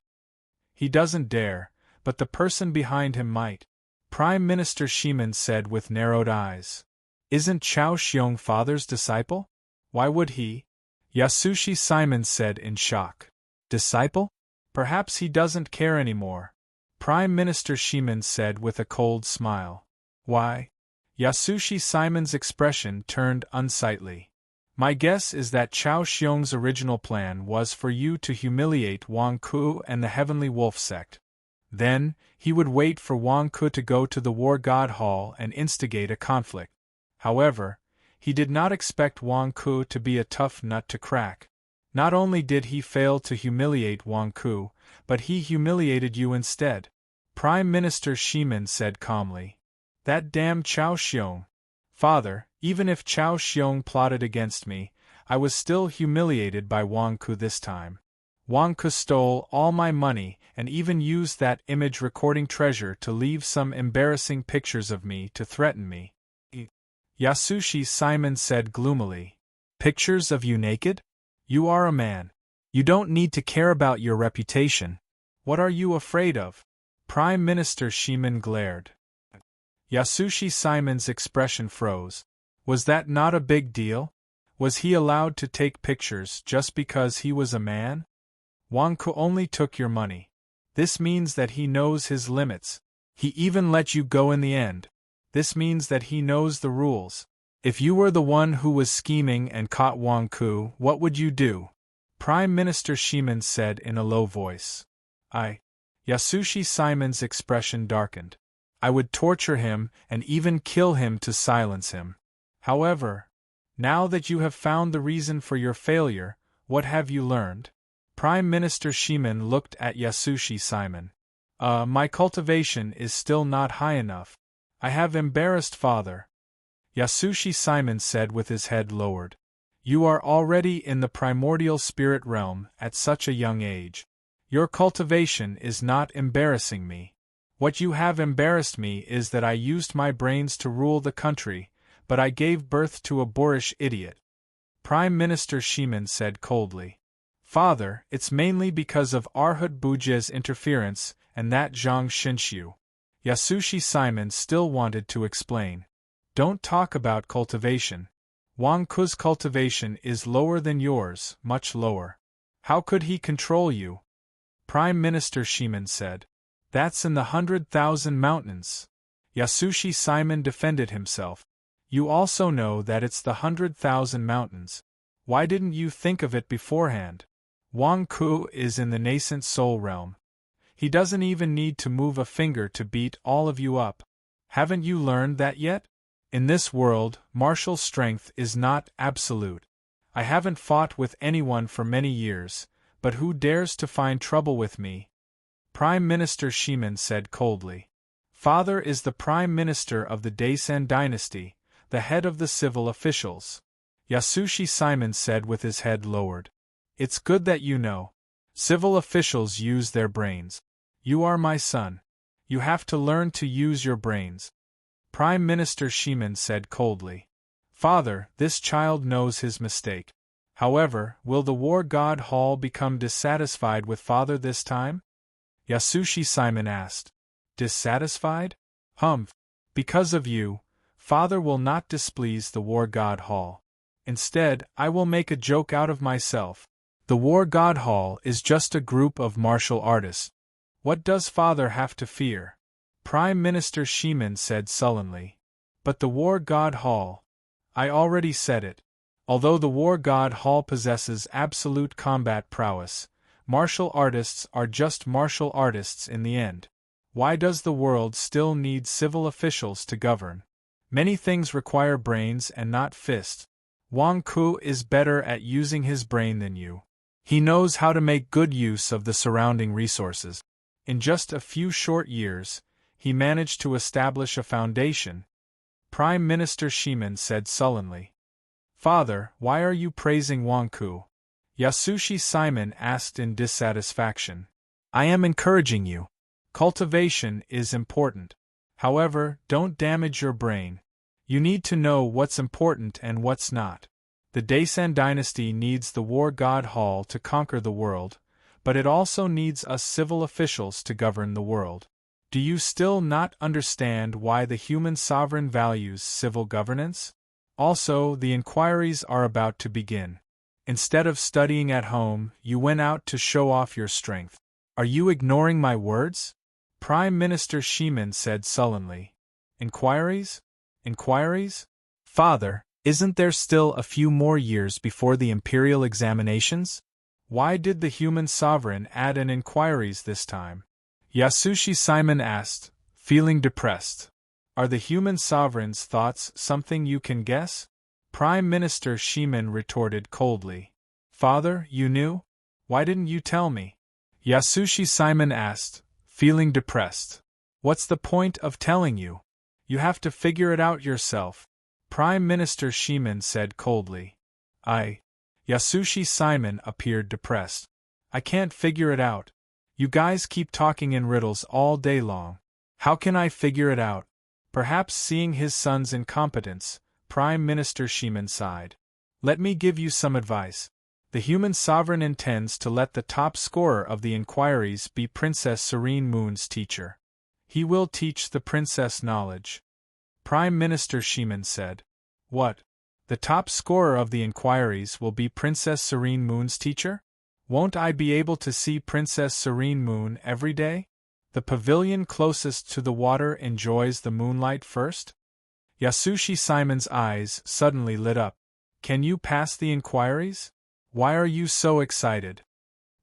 He doesn't dare, but the person behind him might. Prime Minister Shimen said with narrowed eyes. Isn't Chao Xiong father's disciple? Why would he? Yasushi Simon said in shock. Disciple? Perhaps he doesn't care anymore. Prime Minister Shimen said with a cold smile. Why? Yasushi Simon's expression turned unsightly. My guess is that Chao Xiong's original plan was for you to humiliate Wang Ku and the Heavenly Wolf sect. Then, he would wait for Wang Ku to go to the War God Hall and instigate a conflict. However, he did not expect Wang Ku to be a tough nut to crack. Not only did he fail to humiliate Wang Ku, but he humiliated you instead. Prime Minister Shimin said calmly. That damn Chao Xiong. Father, even if Chao Xiong plotted against me, I was still humiliated by Wang Ku this time. Wang Ku stole all my money and even used that image recording treasure to leave some embarrassing pictures of me to threaten me. Yasushi Simon said gloomily. Pictures of you naked? You are a man. You don't need to care about your reputation. What are you afraid of? Prime Minister Shimin glared. Yasushi Simon's expression froze. Was that not a big deal? Was he allowed to take pictures just because he was a man? Wang Ku only took your money. This means that he knows his limits. He even let you go in the end. This means that he knows the rules. If you were the one who was scheming and caught Wang Ku, what would you do? Prime Minister Shimin said in a low voice. Yasushi Simon's expression darkened. I would torture him and even kill him to silence him. However, now that you have found the reason for your failure, what have you learned? Prime Minister Shimin looked at Yasushi Simon. My cultivation is still not high enough. I have embarrassed father. Yasushi Simon said with his head lowered. You are already in the primordial spirit realm at such a young age. Your cultivation is not embarrassing me. What you have embarrassed me is that I used my brains to rule the country, but I gave birth to a boorish idiot. Prime Minister Shimin said coldly. Father, it's mainly because of Arhut Buje's interference and that Zhang Xinxiu. Yasushi Simon still wanted to explain. Don't talk about cultivation. Wang Ku's cultivation is lower than yours, much lower. How could he control you? Prime Minister Shimin said. That's in the 100,000 mountains. Yasushi Simon defended himself. You also know that it's the 100,000 mountains. Why didn't you think of it beforehand? Wang Ku is in the nascent soul realm. He doesn't even need to move a finger to beat all of you up. Haven't you learned that yet? In this world, martial strength is not absolute. I haven't fought with anyone for many years, but who dares to find trouble with me? Prime Minister Shimin said coldly. Father is the Prime Minister of the Daisen dynasty, the head of the civil officials. Yasushi Simon said with his head lowered. It's good that you know. Civil officials use their brains. You are my son. You have to learn to use your brains. Prime Minister Shimin said coldly. Father, this child knows his mistake. However, will the war god Hall become dissatisfied with father this time? Yasushi Simon asked. Dissatisfied? Humph. Because of you, father will not displease the war god Hall. Instead, I will make a joke out of myself. The war god Hall is just a group of martial artists. What does father have to fear? Prime Minister Shimin said sullenly. But the war god Hall. I already said it. Although the war god Hall possesses absolute combat prowess, martial artists are just martial artists in the end. Why does the world still need civil officials to govern? Many things require brains and not fists. Wang Ku is better at using his brain than you. He knows how to make good use of the surrounding resources. In just a few short years, he managed to establish a foundation. Prime Minister Shimin said sullenly. Father, why are you praising Wang Ku? Yasushi Simon asked in dissatisfaction. I am encouraging you. Cultivation is important. However, don't damage your brain. You need to know what's important and what's not. The Daisen dynasty needs the war god Hall to conquer the world, but it also needs us civil officials to govern the world. Do you still not understand why the human sovereign values civil governance? Also, the inquiries are about to begin. Instead of studying at home, you went out to show off your strength. Are you ignoring my words? Prime Minister Shimin said sullenly. Inquiries? Inquiries? Father, isn't there still a few more years before the imperial examinations? Why did the human sovereign add an inquiries this time? Yasushi Simon asked, feeling depressed. Are the human sovereign's thoughts something you can guess? Prime Minister Shimin retorted coldly. Father, you knew? Why didn't you tell me? Yasushi Simon asked, feeling depressed. What's the point of telling you? You have to figure it out yourself, Prime Minister Shimen said coldly. Yasushi Simon appeared depressed. I can't figure it out. You guys keep talking in riddles all day long. How can I figure it out? Perhaps seeing his son's incompetence, Prime Minister Shimen sighed. Let me give you some advice. The human sovereign intends to let the top scorer of the inquiries be Princess Serene Moon's teacher. He will teach the princess knowledge. Prime Minister Shimen said. What? The top scorer of the inquiries will be Princess Serene Moon's teacher? Won't I be able to see Princess Serene Moon every day? The pavilion closest to the water enjoys the moonlight first? Yasushi Simon's eyes suddenly lit up. Can you pass the inquiries? Why are you so excited?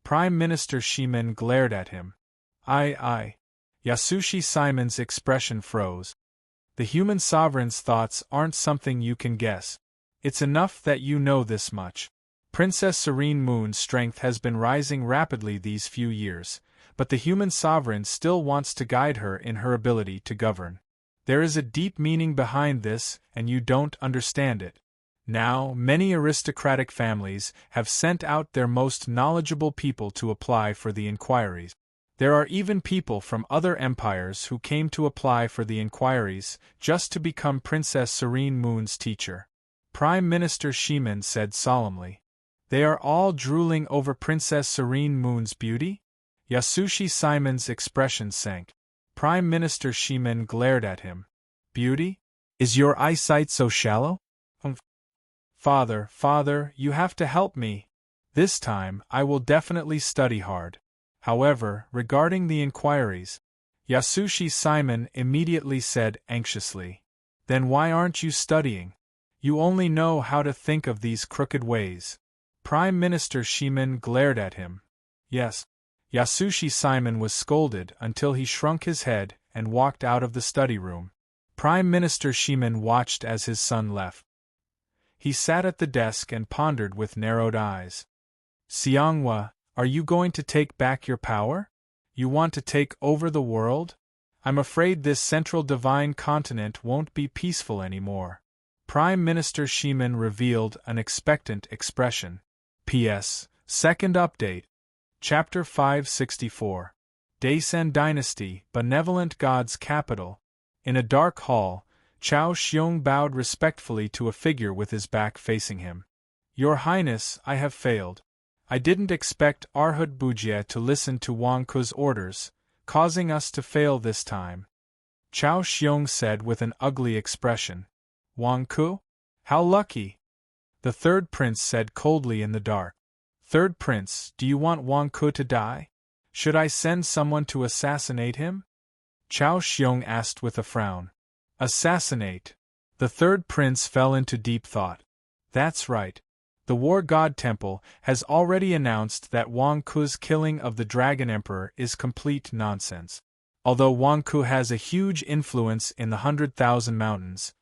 Prime Minister Shimen glared at him. Yasushi Simon's expression froze. The human sovereign's thoughts aren't something you can guess. It's enough that you know this much. Princess Serene Moon's strength has been rising rapidly these few years, but the human sovereign still wants to guide her in her ability to govern. There is a deep meaning behind this, and you don't understand it. Now, many aristocratic families have sent out their most knowledgeable people to apply for the inquiries. There are even people from other empires who came to apply for the inquiries just to become Princess Serene Moon's teacher. Prime Minister Shimen said solemnly. They are all drooling over Princess Serene Moon's beauty? Yasushi Simon's expression sank. Prime Minister Shimen glared at him. Beauty? Is your eyesight so shallow? Father, you have to help me. This time, I will definitely study hard. However, regarding the inquiries, Yasushi Simon immediately said anxiously. Then why aren't you studying? You only know how to think of these crooked ways. Prime Minister Shimen glared at him. Yes. Yasushi Simon was scolded until he shrunk his head and walked out of the study room. Prime Minister Shimen watched as his son left. He sat at the desk and pondered with narrowed eyes. Xianghua, are you going to take back your power? You want to take over the world? I'm afraid this central divine continent won't be peaceful anymore. Prime Minister Shimen revealed an expectant expression. P.S. Second update. Chapter 564. Daisen Dynasty, Benevolent God's Capital. In a dark hall, Chao Xiong bowed respectfully to a figure with his back facing him. Your Highness, I have failed. I didn't expect Arhut Bujie to listen to Wang Ku's orders, causing us to fail this time. Chao Xiong said with an ugly expression. Wang Ku? How lucky! The third prince said coldly in the dark. Third prince, do you want Wang Ku to die? Should I send someone to assassinate him? Chao Xiong asked with a frown. Assassinate. The third prince fell into deep thought. That's right. The War God Temple has already announced that Wang Ku's killing of the Dragon Emperor is complete nonsense. Although Wang Ku has a huge influence in the 100,000 mountains,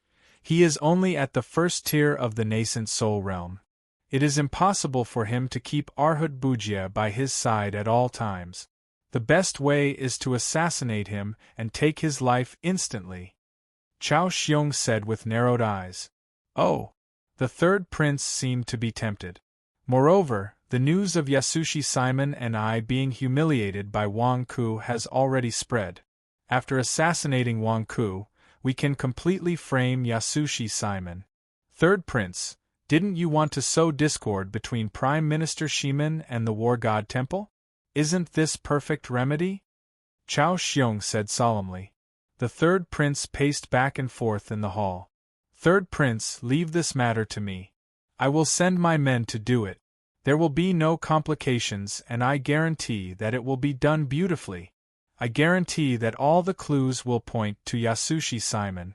he is only at the first tier of the nascent soul realm. It is impossible for him to keep Arhut Bujie by his side at all times. The best way is to assassinate him and take his life instantly. Chao Xiong said with narrowed eyes. Oh! The third prince seemed to be tempted. Moreover, the news of Yasushi Simon and I being humiliated by Wang Ku has already spread. After assassinating Wang Ku, we can completely frame Yasushi Simon. Third prince, didn't you want to sow discord between Prime Minister Shimen and the War God Temple? Isn't this perfect remedy? Chao Xiong said solemnly. The third prince paced back and forth in the hall. Third prince, leave this matter to me. I will send my men to do it. There will be no complications and I guarantee that it will be done beautifully. I guarantee that all the clues will point to Yasushi Simon.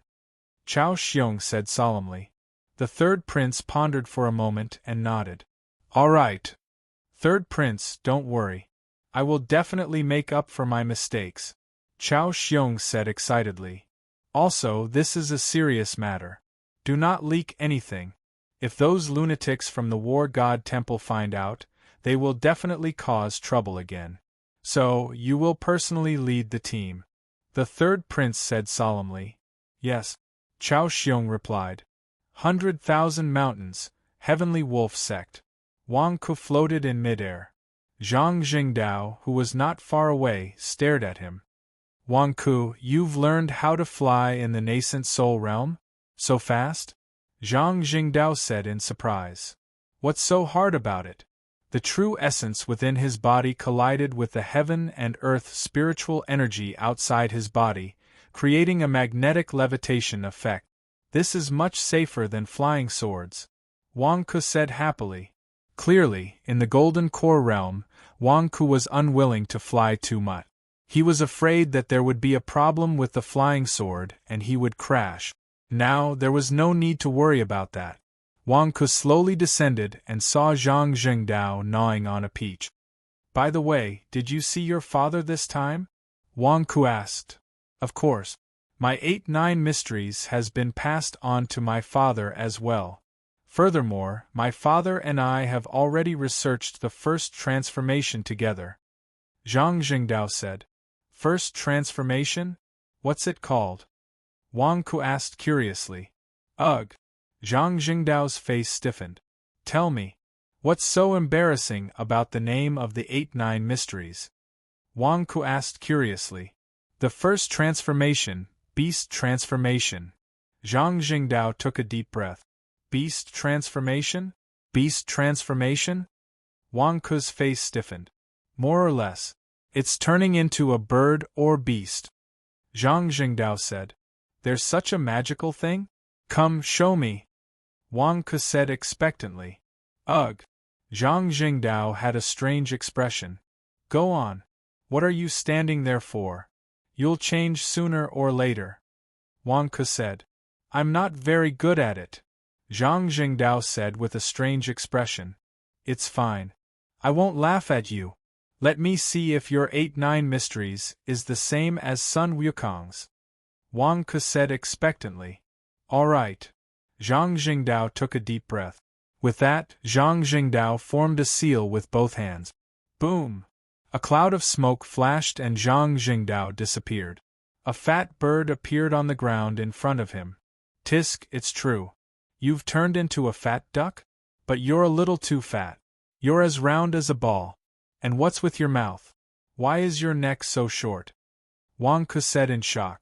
Chao Xiong said solemnly. The third prince pondered for a moment and nodded. All right. Third prince, don't worry. I will definitely make up for my mistakes. Chao Xiong said excitedly. Also, this is a serious matter. Do not leak anything. If those lunatics from the War God Temple find out, they will definitely cause trouble again. So, you will personally lead the team. The third prince said solemnly. Yes, Chao Xiong replied. 100,000 mountains, heavenly wolf sect. Wang Ku floated in midair. Zhang Jingdao, who was not far away, stared at him. Wang Ku, you've learned how to fly in the nascent soul realm? So fast? Zhang Jingdao said in surprise. What's so hard about it? The true essence within his body collided with the heaven and earth spiritual energy outside his body, creating a magnetic levitation effect. This is much safer than flying swords. Wang Ku said happily. Clearly, in the Golden Core realm, Wang Ku was unwilling to fly too much. He was afraid that there would be a problem with the flying sword and he would crash. Now, there was no need to worry about that. Wang Ku slowly descended and saw Zhang Jingdao gnawing on a peach. By the way, did you see your father this time? Wang Ku asked. Of course. My 8-9 mysteries has been passed on to my father as well. Furthermore, my father and I have already researched the first transformation together. Zhang Jingdao said. First transformation? What's it called? Wang Ku asked curiously. Ugh. Zhang Jingdao's face stiffened. Tell me. What's so embarrassing about the name of the 8-9 mysteries? Wang Ku asked curiously. The first transformation, beast transformation. Zhang Jingdao took a deep breath. Beast transformation? Beast transformation? Wang Ku's face stiffened. More or less. It's turning into a bird or beast. Zhang Jingdao said. There's such a magical thing? Come, show me. Wang Ku said expectantly. Ugh. Zhang Jingdao had a strange expression. Go on. What are you standing there for? You'll change sooner or later. Wang Ku said. I'm not very good at it. Zhang Jingdao said with a strange expression. It's fine. I won't laugh at you. Let me see if your 8-9 mysteries is the same as Sun Wukong's. Wang Ku said expectantly. All right. Zhang Jingdao took a deep breath. With that, Zhang Jingdao formed a seal with both hands. Boom! A cloud of smoke flashed and Zhang Jingdao disappeared. A fat bird appeared on the ground in front of him. Tisk, it's true. You've turned into a fat duck? But you're a little too fat. You're as round as a ball. And what's with your mouth? Why is your neck so short? Wang Ku said in shock.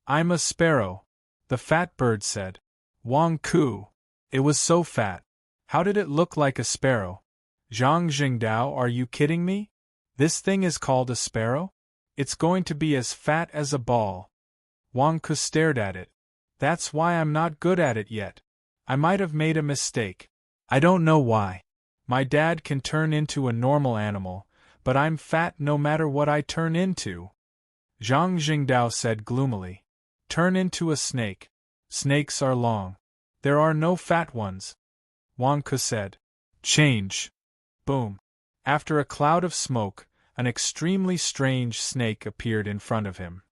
I'm a sparrow. The fat bird said. Wang Ku. It was so fat. How did it look like a sparrow? Zhang Jingdao, are you kidding me? This thing is called a sparrow? It's going to be as fat as a ball. Wang Ku stared at it. That's why I'm not good at it yet. I might have made a mistake. I don't know why. My dad can turn into a normal animal, but I'm fat no matter what I turn into. Zhang Jingdao said gloomily. Turn into a snake. Snakes are long. There are no fat ones. Wang Ku said. Change. Boom. After a cloud of smoke, an extremely strange snake appeared in front of him.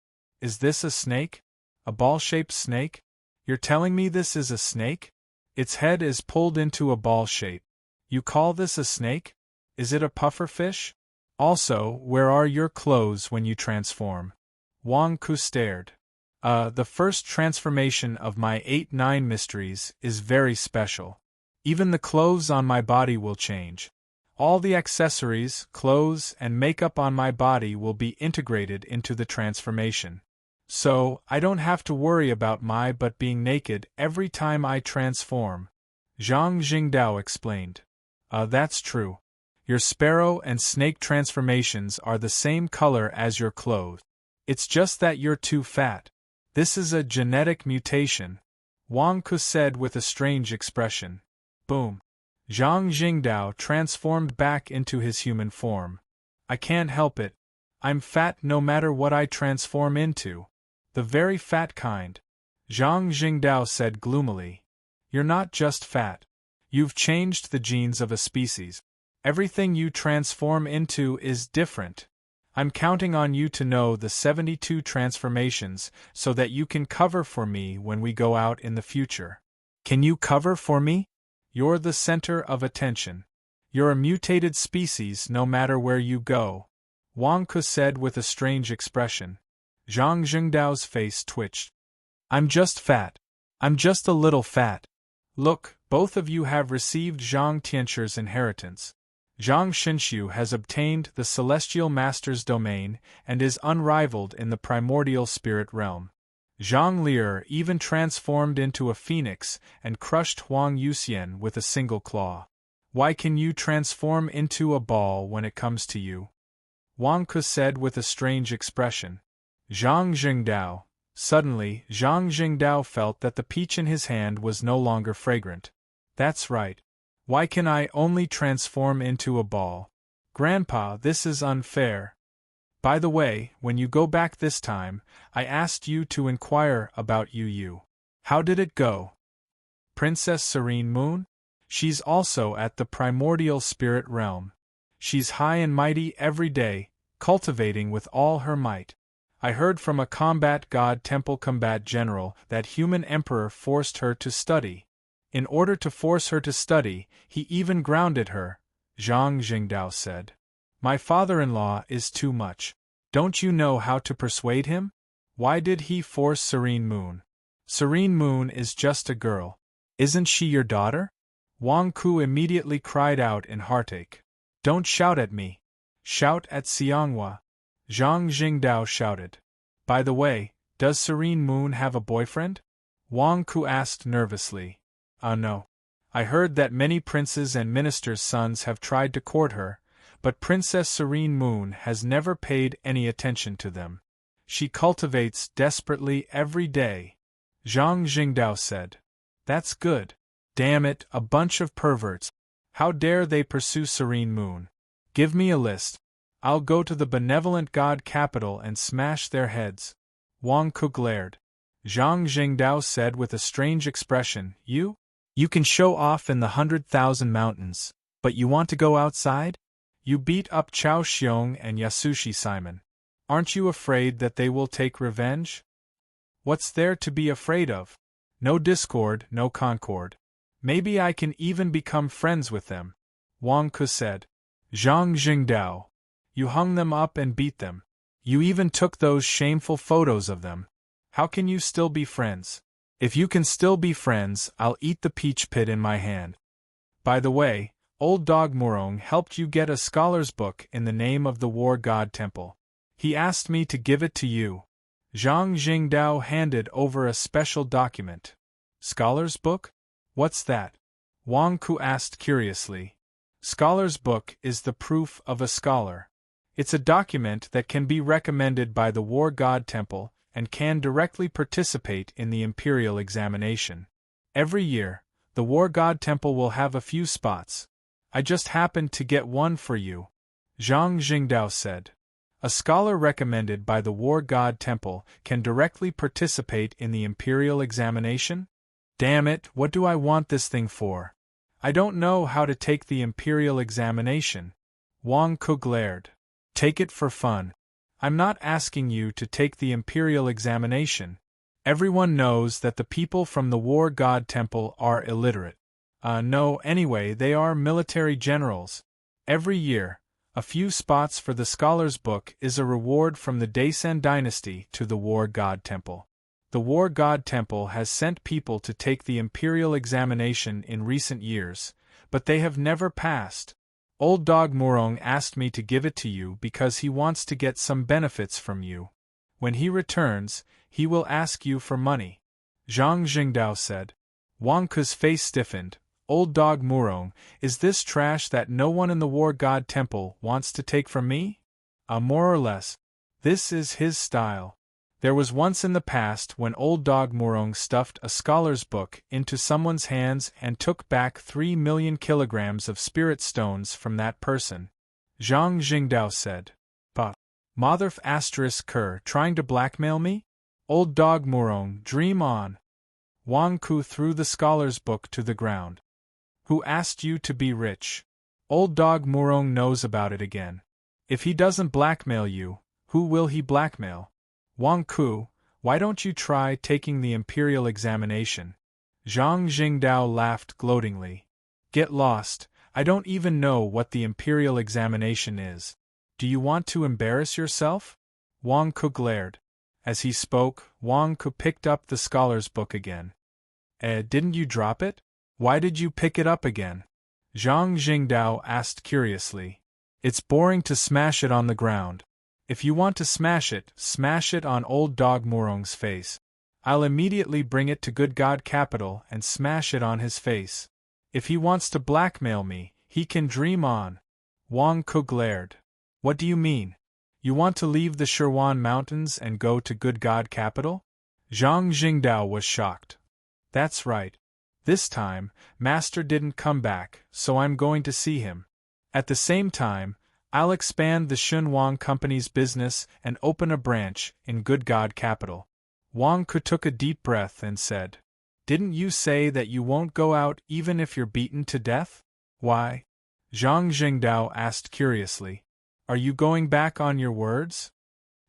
Is this a snake? A ball-shaped snake? You're telling me this is a snake? Its head is pulled into a ball shape. You call this a snake? Is it a pufferfish? Also, where are your clothes when you transform? Wang Ku stared. The first transformation of my 8-9 mysteries is very special. Even the clothes on my body will change. All the accessories, clothes, and makeup on my body will be integrated into the transformation. So, I don't have to worry about my butt being naked every time I transform. Zhang Jingdao explained. That's true. Your sparrow and snake transformations are the same color as your clothes. It's just that you're too fat. This is a genetic mutation. Wang Ku said with a strange expression. Boom. Zhang Jingdao transformed back into his human form. I can't help it. I'm fat no matter what I transform into. The very fat kind. Zhang Jingdao said gloomily. You're not just fat. You've changed the genes of a species. Everything you transform into is different. I'm counting on you to know the 72 transformations so that you can cover for me when we go out in the future. Can you cover for me? You're the center of attention. You're a mutated species no matter where you go, Wang Ke said with a strange expression. Zhang Jingdao's face twitched. I'm just fat. I'm just a little fat. Look, both of you have received Zhang Tianqi's inheritance. Zhang Xinxiu has obtained the Celestial Master's domain and is unrivaled in the primordial spirit realm. Zhang Lier even transformed into a phoenix and crushed Huang Yuxian with a single claw. Why can you transform into a ball when it comes to you? Wang Ke said with a strange expression. Zhang Jingdao. Suddenly, Zhang Jingdao felt that the peach in his hand was no longer fragrant. That's right. Why can I only transform into a ball? Grandpa, this is unfair. By the way, when you go back this time, I asked you to inquire about Yu. How did it go? Princess Serene Moon? She's also at the primordial spirit realm. She's high and mighty every day, cultivating with all her might. I heard from a combat god temple combat general that human emperor forced her to study. In order to force her to study, he even grounded her, Zhang Jingdao said. My father-in-law is too much. Don't you know how to persuade him? Why did he force Serene Moon? Serene Moon is just a girl. Isn't she your daughter? Wang Ku immediately cried out in heartache. Don't shout at me. Shout at Xianghua. Zhang Jingdao shouted. By the way, does Serene Moon have a boyfriend? Wang Ku asked nervously. No. I heard that many princes and ministers' sons have tried to court her, but Princess Serene Moon has never paid any attention to them. She cultivates desperately every day. Zhang Jingdao said. That's good. Damn it, a bunch of perverts. How dare they pursue Serene Moon? Give me a list. I'll go to the benevolent god capital and smash their heads. Wang Ku glared. Zhang Jingdao said with a strange expression, You can show off in the 100,000 mountains, but you want to go outside? You beat up Chao Xiong and Yasushi Simon. Aren't you afraid that they will take revenge? What's there to be afraid of? No discord, no concord. Maybe I can even become friends with them, Wang Ke said. Zhang Jingdao. You hung them up and beat them. You even took those shameful photos of them. How can you still be friends? If you can still be friends, I'll eat the peach pit in my hand. By the way, old dog Murong helped you get a scholar's book in the name of the war god temple. He asked me to give it to you. Zhang Jingdao handed over a special document. Scholar's book? What's that? Wang Ku asked curiously. Scholar's book is the proof of a scholar. It's a document that can be recommended by the war god temple and can directly participate in the imperial examination. Every year, the war god temple will have a few spots. I just happened to get one for you, Zhang Jingdao said. A scholar recommended by the war god temple can directly participate in the imperial examination? Damn it, what do I want this thing for? I don't know how to take the imperial examination. Wang Ku glared. Take it for fun. I'm not asking you to take the imperial examination. Everyone knows that the people from the war god temple are illiterate. No, anyway, they are military generals. Every year, a few spots for the scholar's book is a reward from the Daisen dynasty to the war god temple. The war god temple has sent people to take the imperial examination in recent years, but they have never passed. Old dog Murong asked me to give it to you because he wants to get some benefits from you. When he returns, he will ask you for money. Zhang Jingdao said. Wang Ke's face stiffened. Old dog Murong, is this trash that no one in the war god temple wants to take from me? More or less. This is his style. There was once in the past when old dog Murong stuffed a scholar's book into someone's hands and took back 3 million kilograms of spirit stones from that person. Zhang Jingdao said. Bah. Motherf asterisk Kerr trying to blackmail me? Old dog Murong, dream on. Wang Ku threw the scholar's book to the ground. Who asked you to be rich? Old dog Murong knows about it again. If he doesn't blackmail you, who will he blackmail? Wang Ku, why don't you try taking the imperial examination? Zhang Jingdao laughed gloatingly. Get lost, I don't even know what the imperial examination is. Do you want to embarrass yourself? Wang Ku glared. As he spoke, Wang Ku picked up the scholar's book again. Didn't you drop it? Why did you pick it up again? Zhang Jingdao asked curiously. It's boring to smash it on the ground. If you want to smash it on old dog Murong's face. I'll immediately bring it to good God Capital and smash it on his face. If he wants to blackmail me, he can dream on. Wang Ku glared. What do you mean? You want to leave the Shirwan Mountains and go to good God Capital? Zhang Jingdao was shocked. That's right. This time, Master didn't come back, so I'm going to see him. At the same time, I'll expand the Xunhuang Company's business and open a branch in good God Capital. Wang Ku took a deep breath and said, Didn't you say that you won't go out even if you're beaten to death? Why? Zhang Jingdao asked curiously. Are you going back on your words?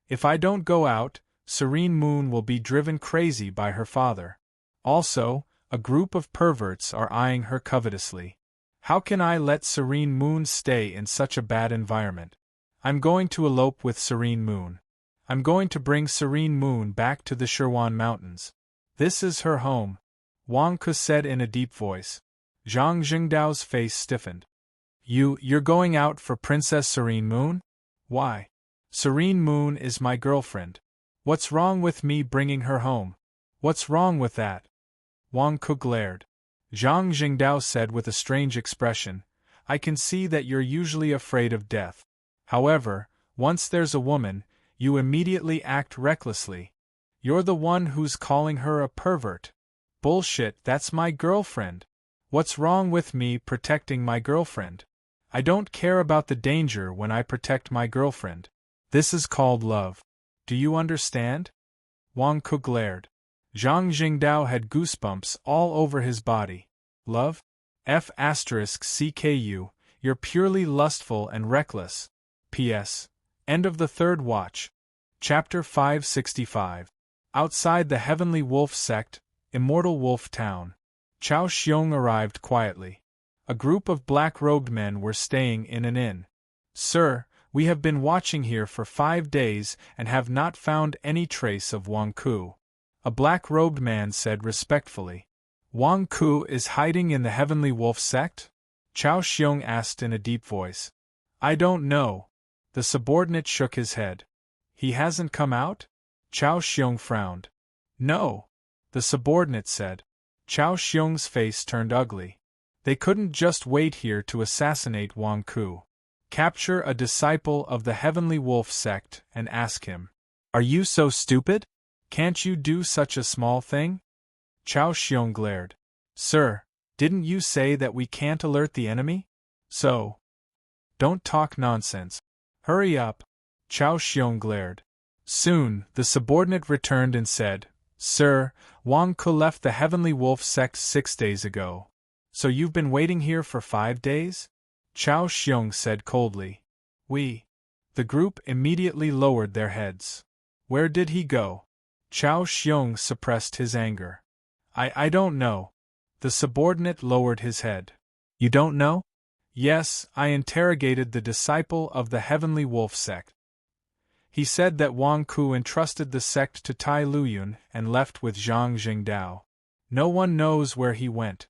If I don't go out, Serene Moon will be driven crazy by her father. Also, a group of perverts are eyeing her covetously. How can I let Serene Moon stay in such a bad environment? I'm going to elope with Serene Moon. I'm going to bring Serene Moon back to the Shirwan Mountains. This is her home, Wang Ku said in a deep voice. Zhang Jingdao's face stiffened. You're going out for Princess Serene Moon? Why? Serene Moon is my girlfriend. What's wrong with me bringing her home? What's wrong with that? Wang Ku glared. Zhang Jingdao said with a strange expression, I can see that you're usually afraid of death. However, once there's a woman, you immediately act recklessly. You're the one who's calling her a pervert. Bullshit, that's my girlfriend. What's wrong with me protecting my girlfriend? I don't care about the danger when I protect my girlfriend. This is called love. Do you understand? Wang Ku glared. Zhang Jingdao had goosebumps all over his body. Love? F***CKU, you're purely lustful and reckless. P.S. End of the third watch. Chapter 565. Outside the Heavenly Wolf Sect, Immortal Wolf Town. Chao Xiong arrived quietly. A group of black-robed men were staying in an inn. Sir, we have been watching here for 5 days and have not found any trace of Wang Ku. A black-robed man said respectfully. Wang Ku is hiding in the Heavenly Wolf Sect? Chao Xiong asked in a deep voice. I don't know. The subordinate shook his head. He hasn't come out? Chao Xiong frowned. No. The subordinate said. Chao Xiong's face turned ugly. They couldn't just wait here to assassinate Wang Ku. Capture a disciple of the Heavenly Wolf Sect and ask him. Are you so stupid? Can't you do such a small thing? Chao Xiong glared. Sir, didn't you say that we can't alert the enemy? So. Don't talk nonsense. Hurry up. Chao Xiong glared. Soon, the subordinate returned and said, Sir, Wang Ku left the Heavenly Wolf Sect 6 days ago. So you've been waiting here for 5 days? Chao Xiong said coldly. We. The group immediately lowered their heads. Where did he go? Chao Xiong suppressed his anger. I don't know. The subordinate lowered his head. You don't know? Yes, I interrogated the disciple of the Heavenly Wolf Sect. He said that Wang Ku entrusted the sect to Tai Luyun and left with Zhang Jingdao. No one knows where he went.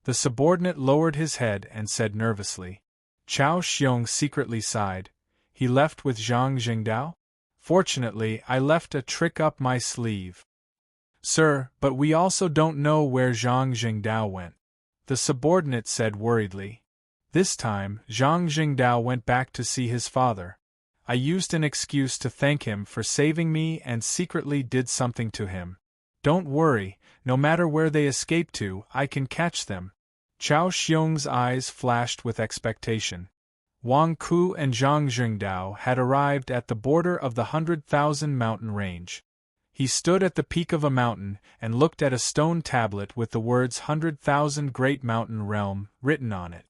The subordinate lowered his head and said nervously. Chao Xiong secretly sighed. He left with Zhang Jingdao? Fortunately, I left a trick up my sleeve. Sir, but we also don't know where Zhang Jingdao went. The subordinate said worriedly. This time, Zhang Jingdao went back to see his father. I used an excuse to thank him for saving me and secretly did something to him. Don't worry, no matter where they escape to, I can catch them. Chao Xiong's eyes flashed with expectation. Wang Ku and Zhang Jingdao had arrived at the border of the 100,000 mountain range. He stood at the peak of a mountain and looked at a stone tablet with the words 100,000 Great Mountain Realm written on it.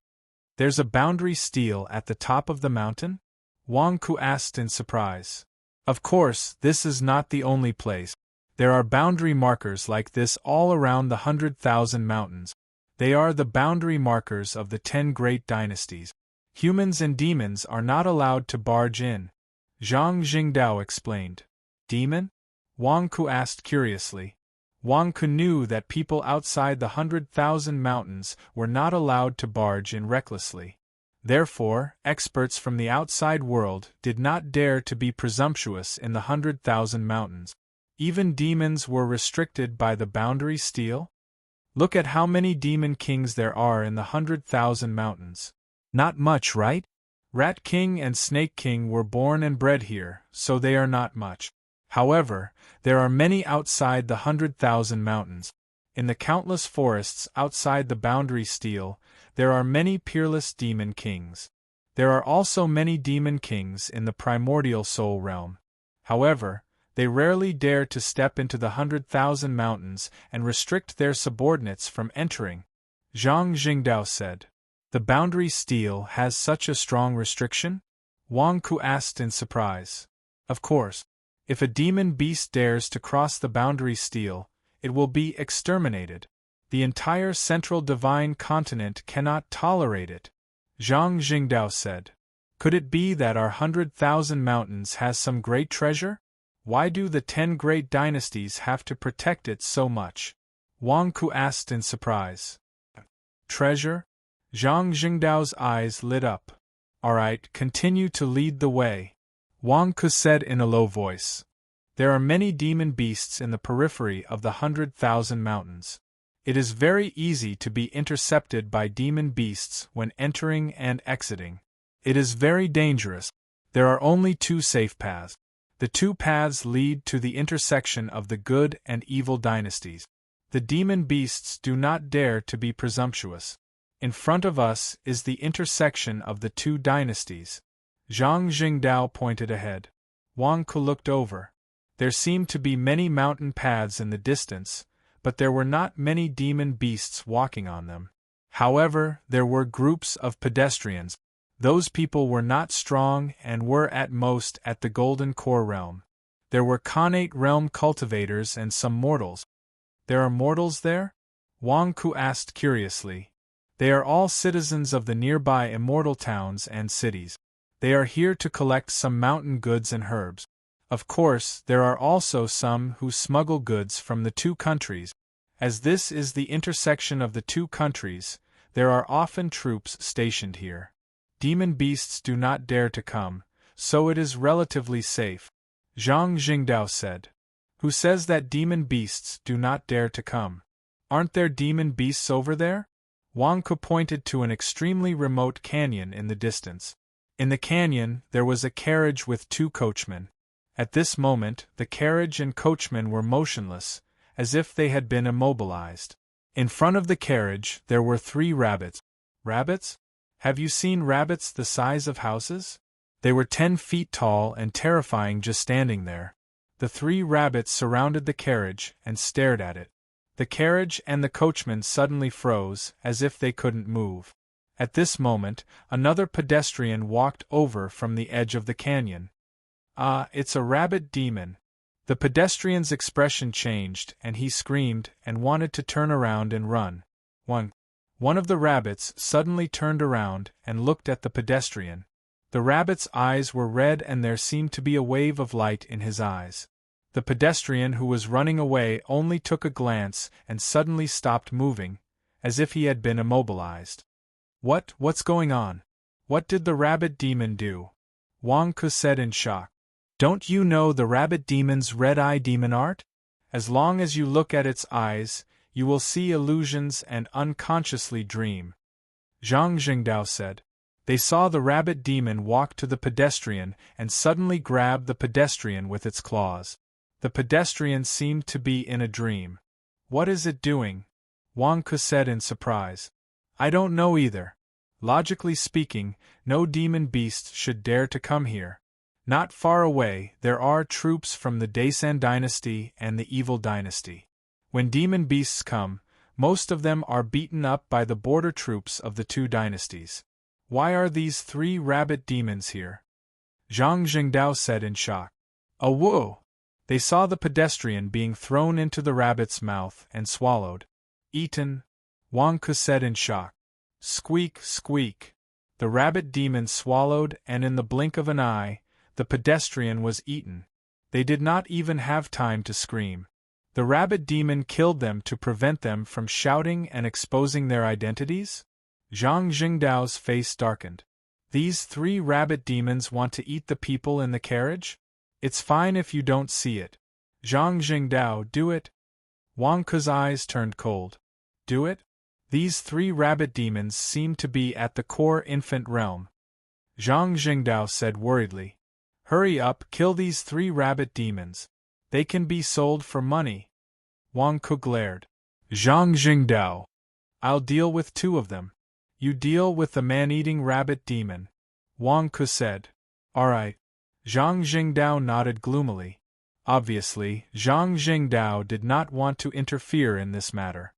There's a boundary stele at the top of the mountain? Wang Ku asked in surprise. Of course, this is not the only place. There are boundary markers like this all around the 100,000 mountains. They are the boundary markers of the 10 great dynasties. Humans and demons are not allowed to barge in, Zhang Jingdao explained. Demon? Wang Ku asked curiously. Wang Ku knew that people outside the 100,000 mountains were not allowed to barge in recklessly. Therefore, experts from the outside world did not dare to be presumptuous in the 100,000 mountains. Even demons were restricted by the boundary steel? Look at how many demon kings there are in the 100,000 mountains. Not much, right? Rat King and Snake King were born and bred here, so they are not much. However, there are many outside the 100,000 mountains. In the countless forests outside the boundary steel, there are many peerless demon kings. There are also many demon kings in the primordial soul realm. However, they rarely dare to step into the 100,000 mountains and restrict their subordinates from entering, Zhang Jingdao said. The boundary steel has such a strong restriction? Wang Ku asked in surprise. Of course. If a demon beast dares to cross the boundary steel, it will be exterminated. The entire central divine continent cannot tolerate it, Zhang Jingdao said. Could it be that our 100,000 mountains has some great treasure? Why do the 10 great dynasties have to protect it so much? Wang Ku asked in surprise. Treasure? Zhang Jingdao's eyes lit up. All right, continue to lead the way, Wang Ku said in a low voice. There are many demon beasts in the periphery of the 100,000 mountains. It is very easy to be intercepted by demon beasts when entering and exiting. It is very dangerous. There are only 2 safe paths. The 2 paths lead to the intersection of the good and evil dynasties. The demon beasts do not dare to be presumptuous. In front of us is the intersection of the 2 dynasties. Zhang Jingdao pointed ahead. Wang Ku looked over. There seemed to be many mountain paths in the distance, but there were not many demon beasts walking on them. However, there were groups of pedestrians. Those people were not strong and were at most at the Golden Core realm. There were Khanate realm cultivators and some mortals. There are mortals there? Wang Ku asked curiously. They are all citizens of the nearby immortal towns and cities. They are here to collect some mountain goods and herbs. Of course, there are also some who smuggle goods from the 2 countries. As this is the intersection of the 2 countries, there are often troops stationed here. Demon beasts do not dare to come, so it is relatively safe, Zhang Jingdao said. Who says that demon beasts do not dare to come? Aren't there demon beasts over there? Wang Ku pointed to an extremely remote canyon in the distance. In the canyon, there was a carriage with 2 coachmen. At this moment, the carriage and coachmen were motionless, as if they had been immobilized. In front of the carriage, there were 3 rabbits. Rabbits? Have you seen rabbits the size of houses? They were 10 feet tall and terrifying just standing there. The 3 rabbits surrounded the carriage and stared at it. The carriage and the coachman suddenly froze, as if they couldn't move. At this moment, another pedestrian walked over from the edge of the canyon. Ah, it's a rabbit demon. The pedestrian's expression changed, and he screamed and wanted to turn around and run. One of the rabbits suddenly turned around and looked at the pedestrian. The rabbit's eyes were red and there seemed to be a wave of light in his eyes. The pedestrian who was running away only took a glance and suddenly stopped moving, as if he had been immobilized. What's going on? What did the rabbit demon do? Wang Ku said in shock. Don't you know the rabbit demon's red-eye demon art? As long as you look at its eyes, you will see illusions and unconsciously dream, Zhang Jingdao said. They saw the rabbit demon walk to the pedestrian and suddenly grab the pedestrian with its claws. The pedestrian seemed to be in a dream. What is it doing? Wang Ku said in surprise. I don't know either. Logically speaking, no demon beast should dare to come here. Not far away, there are troops from the Daesan dynasty and the Evil dynasty. When demon beasts come, most of them are beaten up by the border troops of the 2 dynasties. Why are these 3 rabbit demons here? Zhang Jingdao said in shock. Oh whoa! They saw the pedestrian being thrown into the rabbit's mouth and swallowed. Eaten? Wang Ke said in shock. Squeak, squeak. The rabbit demon swallowed, and in the blink of an eye, the pedestrian was eaten. They did not even have time to scream. The rabbit demon killed them to prevent them from shouting and exposing their identities? Zhang Jingdao's face darkened. These 3 rabbit demons want to eat the people in the carriage? It's fine if you don't see it. Zhang Jingdao, do it? Wang Ke's eyes turned cold. Do it? These 3 rabbit demons seem to be at the core infant realm. Zhang Jingdao said worriedly. Hurry up, kill these 3 rabbit demons. They can be sold for money. Wang Ke glared. Zhang Jingdao. I'll deal with 2 of them. You deal with the man-eating rabbit demon. Wang Ke said. All right. Zhang Jingdao nodded gloomily. Obviously, Zhang Jingdao did not want to interfere in this matter.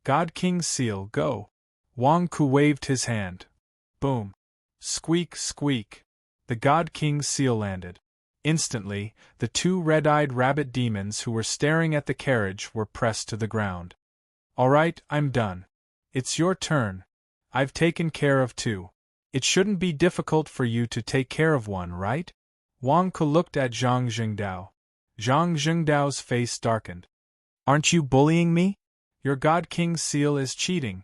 God King's seal, go. Wang Ke waved his hand. Boom. Squeak, squeak. The God King's seal landed. Instantly, the 2 red-eyed rabbit demons who were staring at the carriage were pressed to the ground. All right, I'm done. It's your turn. I've taken care of 2. It shouldn't be difficult for you to take care of 1, right? Wang Ke looked at Zhang Jingdao. Zhang Jingdao's face darkened. Aren't you bullying me? Your God King's seal is cheating.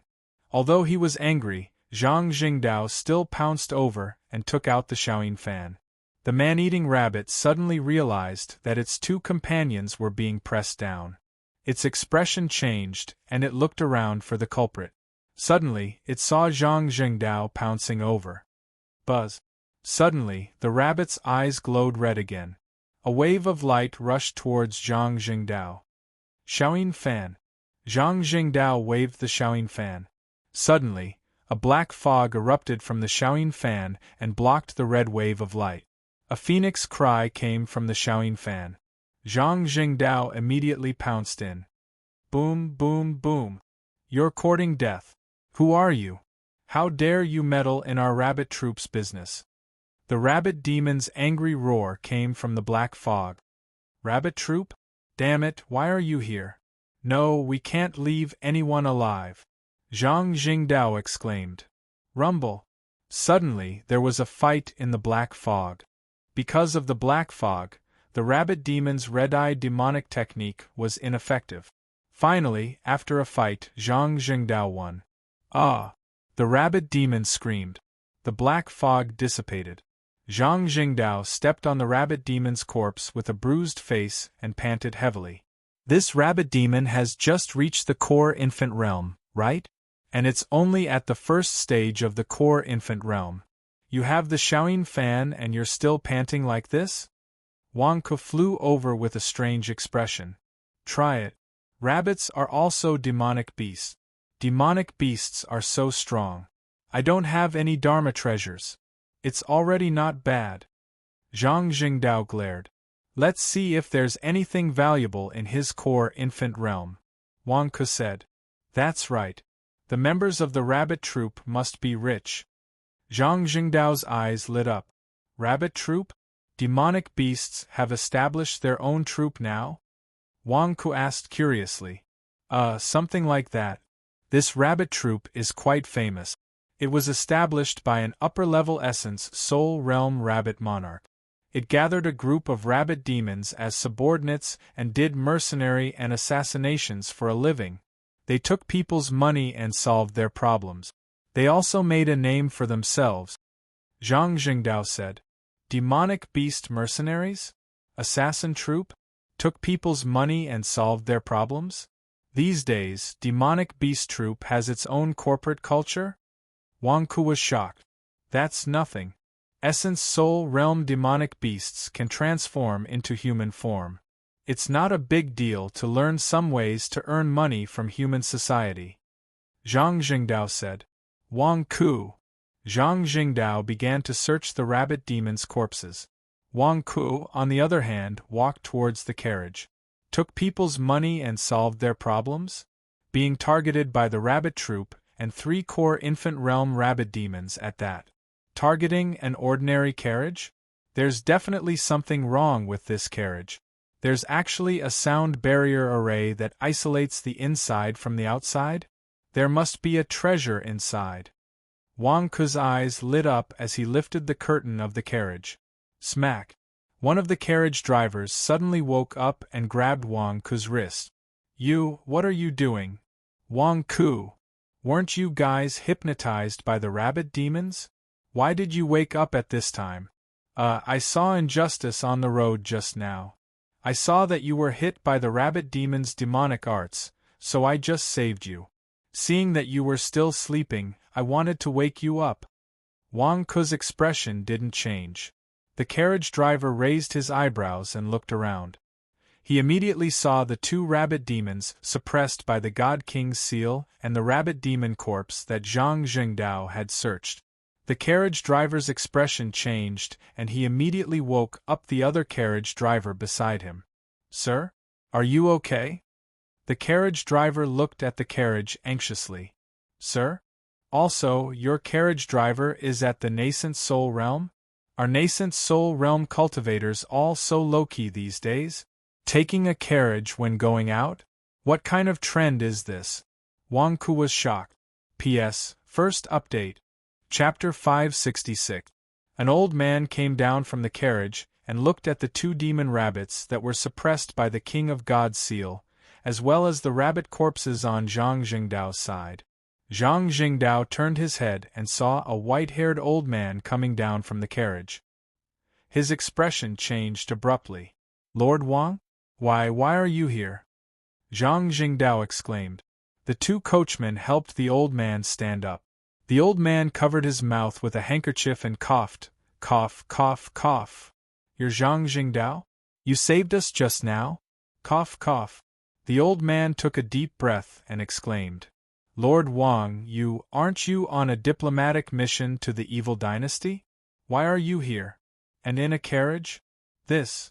Although he was angry, Zhang Jingdao still pounced over and took out the Xiaoyin fan. The man-eating rabbit suddenly realized that its 2 companions were being pressed down. Its expression changed, and it looked around for the culprit. Suddenly, it saw Zhang Jingdao pouncing over. Buzz. Suddenly, the rabbit's eyes glowed red again. A wave of light rushed towards Zhang Jingdao. Xiaoyin fan. Zhang Jingdao waved the Xiaoyin fan. Suddenly, a black fog erupted from the Xiaoyin fan and blocked the red wave of light. A phoenix cry came from the Xiaoyin fan. Zhang Jingdao immediately pounced in. Boom, boom, boom. You're courting death. Who are you? How dare you meddle in our rabbit troop's business? The rabbit demon's angry roar came from the black fog. Rabbit troop? Damn it, why are you here? No, we can't leave anyone alive. Zhang Jingdao exclaimed. Rumble. Suddenly, there was a fight in the black fog. Because of the black fog, the rabbit demon's red-eye demonic technique was ineffective. Finally, after a fight, Zhang Jingdao won. Ah! The rabbit demon screamed. The black fog dissipated. Zhang Jingdao stepped on the rabbit demon's corpse with a bruised face and panted heavily. This rabbit demon has just reached the core infant realm, right? And it's only at the first stage of the core infant realm. You have the Xiaoyin fan and you're still panting like this? Wang Ke flew over with a strange expression. Try it. Rabbits are also demonic beasts. Demonic beasts are so strong. I don't have any Dharma treasures. It's already not bad. Zhang Jingdao glared. Let's see if there's anything valuable in his core infant realm. Wang Ke said. That's right. The members of the rabbit troop must be rich. Zhang Jingdao's eyes lit up. Rabbit troop? Demonic beasts have established their own troop now? Wang Ke asked curiously. Something like that. This rabbit troop is quite famous. It was established by an upper-level essence soul realm rabbit monarch. It gathered a group of rabbit demons as subordinates and did mercenary and assassinations for a living. They took people's money and solved their problems. They also made a name for themselves. Zhang Jingdao said. Demonic beast mercenaries? Assassin troop? Took people's money and solved their problems? These days, demonic beast troop has its own corporate culture? Wang Ke was shocked. That's nothing. Essence soul realm demonic beasts can transform into human form. It's not a big deal to learn some ways to earn money from human society. Zhang Jingdao said. Wang Ke. Zhang Jingdao began to search the rabbit demon's corpses. Wang Ke, on the other hand, walked towards the carriage. Took people's money and solved their problems? Being targeted by the rabbit troop and 3 core infant realm rabbit demons at that. Targeting an ordinary carriage? There's definitely something wrong with this carriage. There's actually a sound barrier array that isolates the inside from the outside? There must be a treasure inside. Wang Ku's eyes lit up as he lifted the curtain of the carriage. Smack! One of the carriage drivers suddenly woke up and grabbed Wang Ku's wrist. What are you doing? Wang Ku! Weren't you guys hypnotized by the rabbit demons? Why did you wake up at this time? I saw injustice on the road just now. I saw that you were hit by the rabbit demon's demonic arts, so I just saved you. Seeing that you were still sleeping, I wanted to wake you up. Wang Ku's expression didn't change. The carriage driver raised his eyebrows and looked around. He immediately saw the two rabbit demons suppressed by the God King's seal and the rabbit demon corpse that Zhang Jingdao had searched. The carriage driver's expression changed, and he immediately woke up the other carriage driver beside him. Sir? Are you okay? The carriage driver looked at the carriage anxiously. Sir? Also, your carriage driver is at the nascent soul realm? Are nascent soul realm cultivators all so low-key these days? Taking a carriage when going out? What kind of trend is this? Wang Ku was shocked. P.S. First update. Chapter 566. An old man came down from the carriage and looked at the two demon rabbits that were suppressed by the King of God's seal, as well as the rabbit corpses on Zhang Jingdao's side. Zhang Jingdao turned his head and saw a white-haired old man coming down from the carriage. His expression changed abruptly. Lord Wang? Why are you here? Zhang Jingdao exclaimed. The two coachmen helped the old man stand up. The old man covered his mouth with a handkerchief and coughed. Cough, cough, cough. You're Zhang Jingdao? You saved us just now? Cough, cough. The old man took a deep breath and exclaimed. Lord Wang, aren't you on a diplomatic mission to the evil dynasty? Why are you here? And in a carriage? This?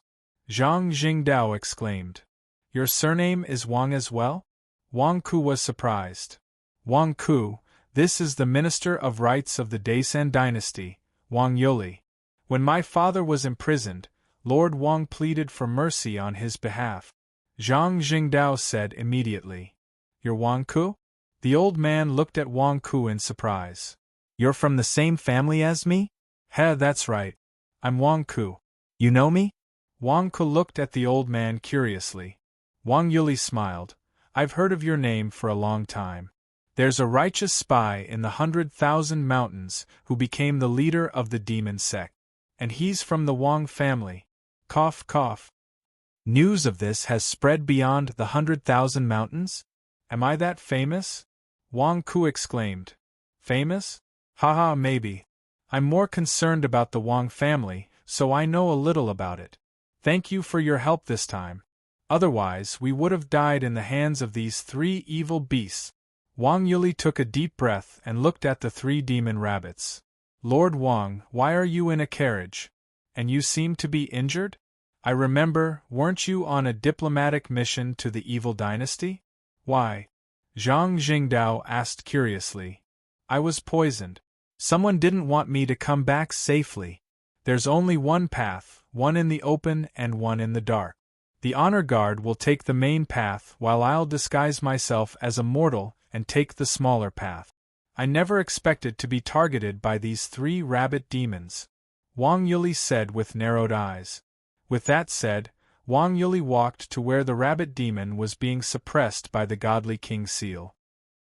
Zhang Jingdao exclaimed. Your surname is Wang as well? Wang Ku was surprised. Wang Ku, this is the Minister of Rights of the Daisan dynasty, Wang Yuli. When my father was imprisoned, Lord Wang pleaded for mercy on his behalf. Zhang Jingdao said immediately. You're Wang Ku? The old man looked at Wang Ku in surprise. You're from the same family as me? That's right. I'm Wang Ku. You know me? Wang Ku looked at the old man curiously. Wang Yuli smiled. I've heard of your name for a long time. There's a righteous spy in the 100,000 mountains who became the leader of the demon sect. And he's from the Wang family. Cough, cough. News of this has spread beyond the 100,000 mountains? Am I that famous? Wang Ku exclaimed. Famous? Haha, maybe. I'm more concerned about the Wang family, so I know a little about it. Thank you for your help this time. Otherwise, we would have died in the hands of these three evil beasts. Wang Yuli took a deep breath and looked at the three demon rabbits. Lord Wang, why are you in a carriage? And you seem to be injured? I remember, weren't you on a diplomatic mission to the evil dynasty? Why? Zhang Jingdao asked curiously. I was poisoned. Someone didn't want me to come back safely. There's only one path, one in the open and one in the dark. The honor guard will take the main path while I'll disguise myself as a mortal and take the smaller path. I never expected to be targeted by these three rabbit demons. Wang Yuli said with narrowed eyes. With that said, Wang Yuli walked to where the rabbit demon was being suppressed by the godly king's seal.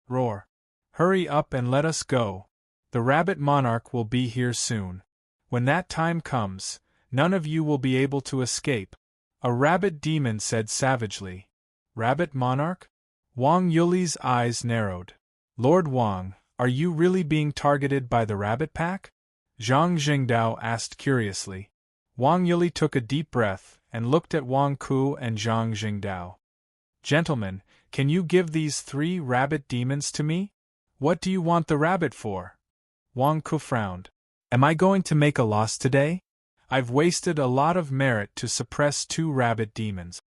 Roar! Hurry up and let us go. The rabbit monarch will be here soon. When that time comes, none of you will be able to escape. A rabbit demon said savagely. Rabbit monarch? Wang Yuli's eyes narrowed. Lord Wang, are you really being targeted by the rabbit pack? Zhang Jingdao asked curiously. Wang Yuli took a deep breath and looked at Wang Ku and Zhang Jingdao. Gentlemen, can you give these three rabbit demons to me? What do you want the rabbit for? Wang Ku frowned. Am I going to make a loss today? I've wasted a lot of merit to suppress two rabbit demons.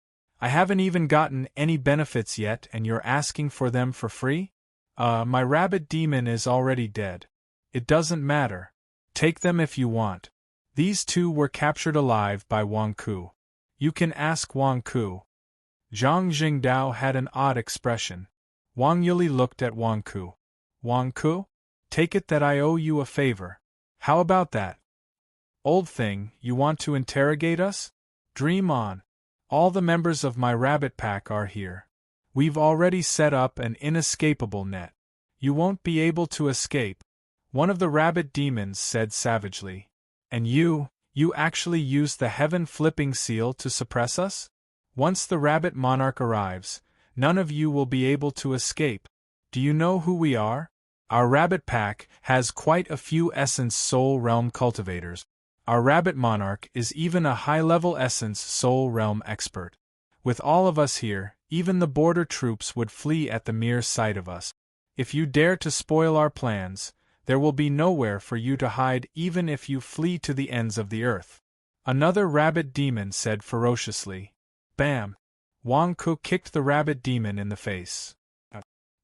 I haven't even gotten any benefits yet and you're asking for them for free? My rabbit demon is already dead. It doesn't matter. Take them if you want. These two were captured alive by Wang Ku. You can ask Wang Ku. Zhang Jingdao had an odd expression. Wang Yuli looked at Wang Ku. Wang Ku? Take it that I owe you a favor. How about that? Old thing, you want to interrogate us? Dream on. All the members of my rabbit pack are here. We've already set up an inescapable net. You won't be able to escape, one of the rabbit demons said savagely. And you actually used the heaven-flipping seal to suppress us? Once the rabbit monarch arrives, none of you will be able to escape. Do you know who we are? Our rabbit pack has quite a few essence soul realm cultivators. Our rabbit monarch is even a high-level essence soul realm expert. With all of us here, even the border troops would flee at the mere sight of us. If you dare to spoil our plans, there will be nowhere for you to hide even if you flee to the ends of the earth. Another rabbit demon said ferociously. Bam! Wang Ku kicked the rabbit demon in the face.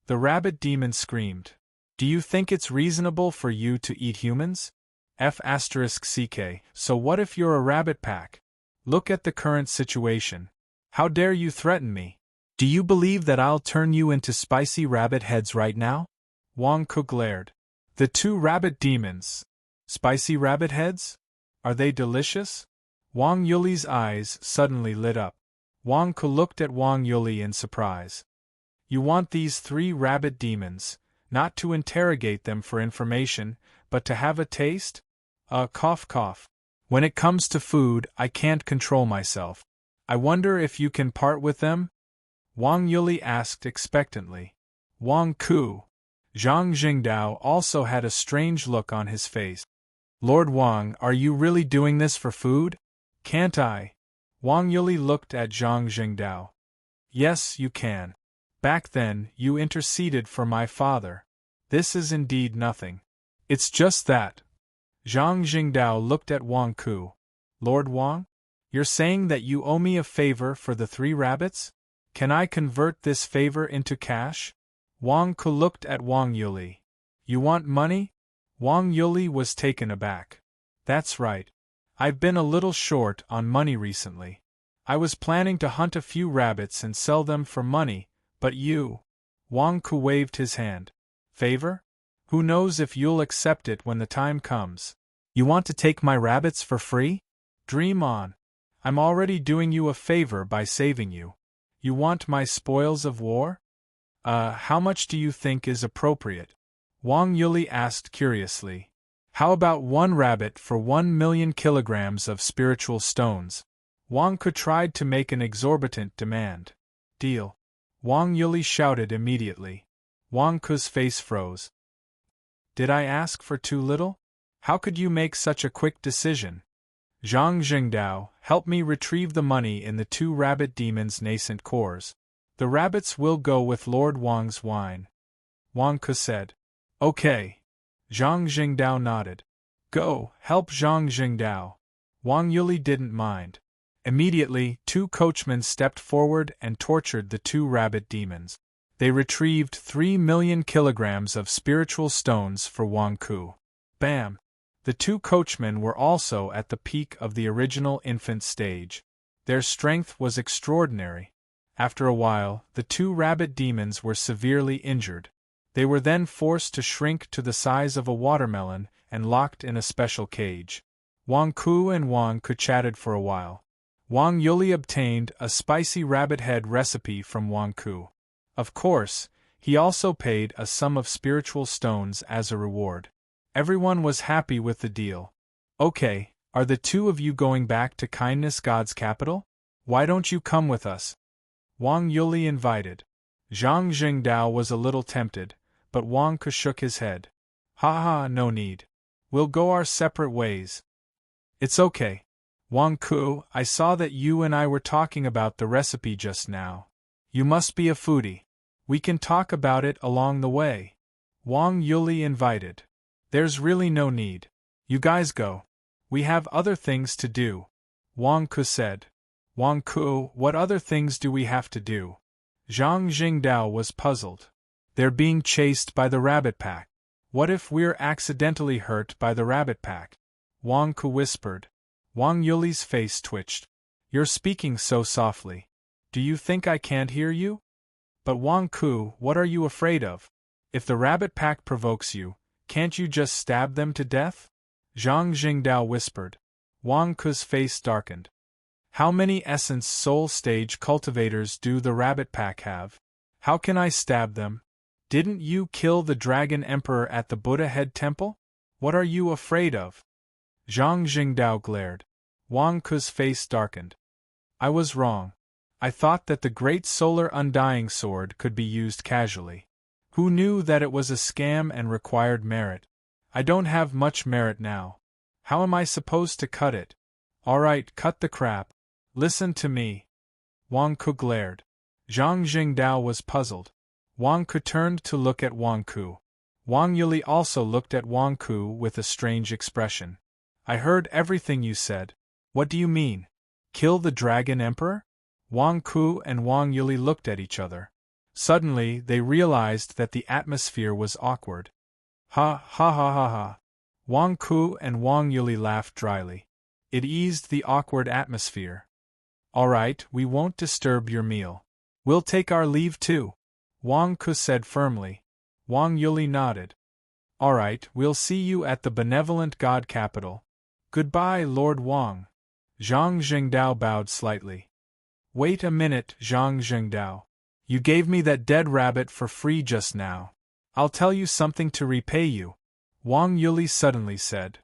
The rabbit demon screamed. Do you think it's reasonable for you to eat humans? F***ck, so what if you're a rabbit pack? Look at the current situation. How dare you threaten me? Do you believe that I'll turn you into spicy rabbit heads right now? Wang Ku glared. The two rabbit demons. Spicy rabbit heads? Are they delicious? Wang Yuli's eyes suddenly lit up. Wang Ku looked at Wang Yuli in surprise. You want these three rabbit demons, not to interrogate them for information, but to have a taste? Cough cough. When it comes to food, I can't control myself. I wonder if you can part with them? Wang Yuli asked expectantly. Wang Ku. Zhang Jingdao also had a strange look on his face. Lord Wang, are you really doing this for food? Can't I? Wang Yuli looked at Zhang Jingdao. Yes, you can. Back then, you interceded for my father. This is indeed nothing. It's just that. Zhang Jingdao looked at Wang Ku. Lord Wang? You're saying that you owe me a favor for the three rabbits? Can I convert this favor into cash? Wang Ku looked at Wang Yuli. You want money? Wang Yuli was taken aback. That's right. I've been a little short on money recently. I was planning to hunt a few rabbits and sell them for money, but you… Wang Ku waved his hand. Favor? Who knows if you'll accept it when the time comes. You want to take my rabbits for free? Dream on. I'm already doing you a favor by saving you. You want my spoils of war? How much do you think is appropriate? Wang Yuli asked curiously. How about one rabbit for 1,000,000 kilograms of spiritual stones? Wang Ku tried to make an exorbitant demand. Deal. Wang Yuli shouted immediately. Wang Ku's face froze. Did I ask for too little? How could you make such a quick decision? Zhang Jingdao, help me retrieve the money in the two rabbit demons' nascent cores. The rabbits will go with Lord Wang's wine. Wang Ku said. Okay. Zhang Jingdao nodded. Go, help Zhang Jingdao. Wang Yuli didn't mind. Immediately, two coachmen stepped forward and tortured the two rabbit demons. They retrieved 3,000,000 kilograms of spiritual stones for Wang Ku. Bam! The two coachmen were also at the peak of the original infant stage. Their strength was extraordinary. After a while, the two rabbit demons were severely injured. They were then forced to shrink to the size of a watermelon and locked in a special cage. Wang Ku and Wang Ku chatted for a while. Wang Yuli obtained a spicy rabbit head recipe from Wang Ku. Of course, he also paid a sum of spiritual stones as a reward. Everyone was happy with the deal. Okay, are the two of you going back to Kindness God's capital? Why don't you come with us? Wang Yuli invited. Zhang Jingdao was a little tempted, but Wang Ku shook his head. Ha, no need. We'll go our separate ways. It's okay. Wang Ku, I saw that you and I were talking about the recipe just now. You must be a foodie. We can talk about it along the way. Wang Yuli invited. There's really no need. You guys go. We have other things to do. Wang Ku said. Wang Ku, what other things do we have to do? Zhang Jingdao was puzzled. They're being chased by the rabbit pack. What if we're accidentally hurt by the rabbit pack? Wang Ku whispered. Wang Yuli's face twitched. You're speaking so softly. Do you think I can't hear you? But Wang Ku, what are you afraid of? If the rabbit pack provokes you, can't you just stab them to death? Zhang Jingdao whispered. Wang Ku's face darkened. How many essence soul stage cultivators do the rabbit pack have? How can I stab them? Didn't you kill the dragon emperor at the Buddha Head Temple? What are you afraid of? Zhang Jingdao glared. Wang Ku's face darkened. I was wrong. I thought that the great solar undying sword could be used casually. Who knew that it was a scam and required merit? I don't have much merit now. How am I supposed to cut it? Alright, cut the crap. Listen to me. Wang Ku glared. Zhang Jingdao was puzzled. Wang Ku turned to look at Wang Ku. Wang Yuli also looked at Wang Ku with a strange expression. I heard everything you said. What do you mean? Kill the Dragon Emperor? Wang Ku and Wang Yuli looked at each other. Suddenly, they realized that the atmosphere was awkward. Ha ha ha ha ha. Wang Ku and Wang Yuli laughed dryly. It eased the awkward atmosphere. All right, we won't disturb your meal. We'll take our leave too, Wang Ku said firmly. Wang Yuli nodded. All right, we'll see you at the benevolent god capital. Goodbye, Lord Wang. Zhang Jingdao bowed slightly. Wait a minute, Zhang Jingdao. You gave me that dead rabbit for free just now. I'll tell you something to repay you, Wang Yuli suddenly said.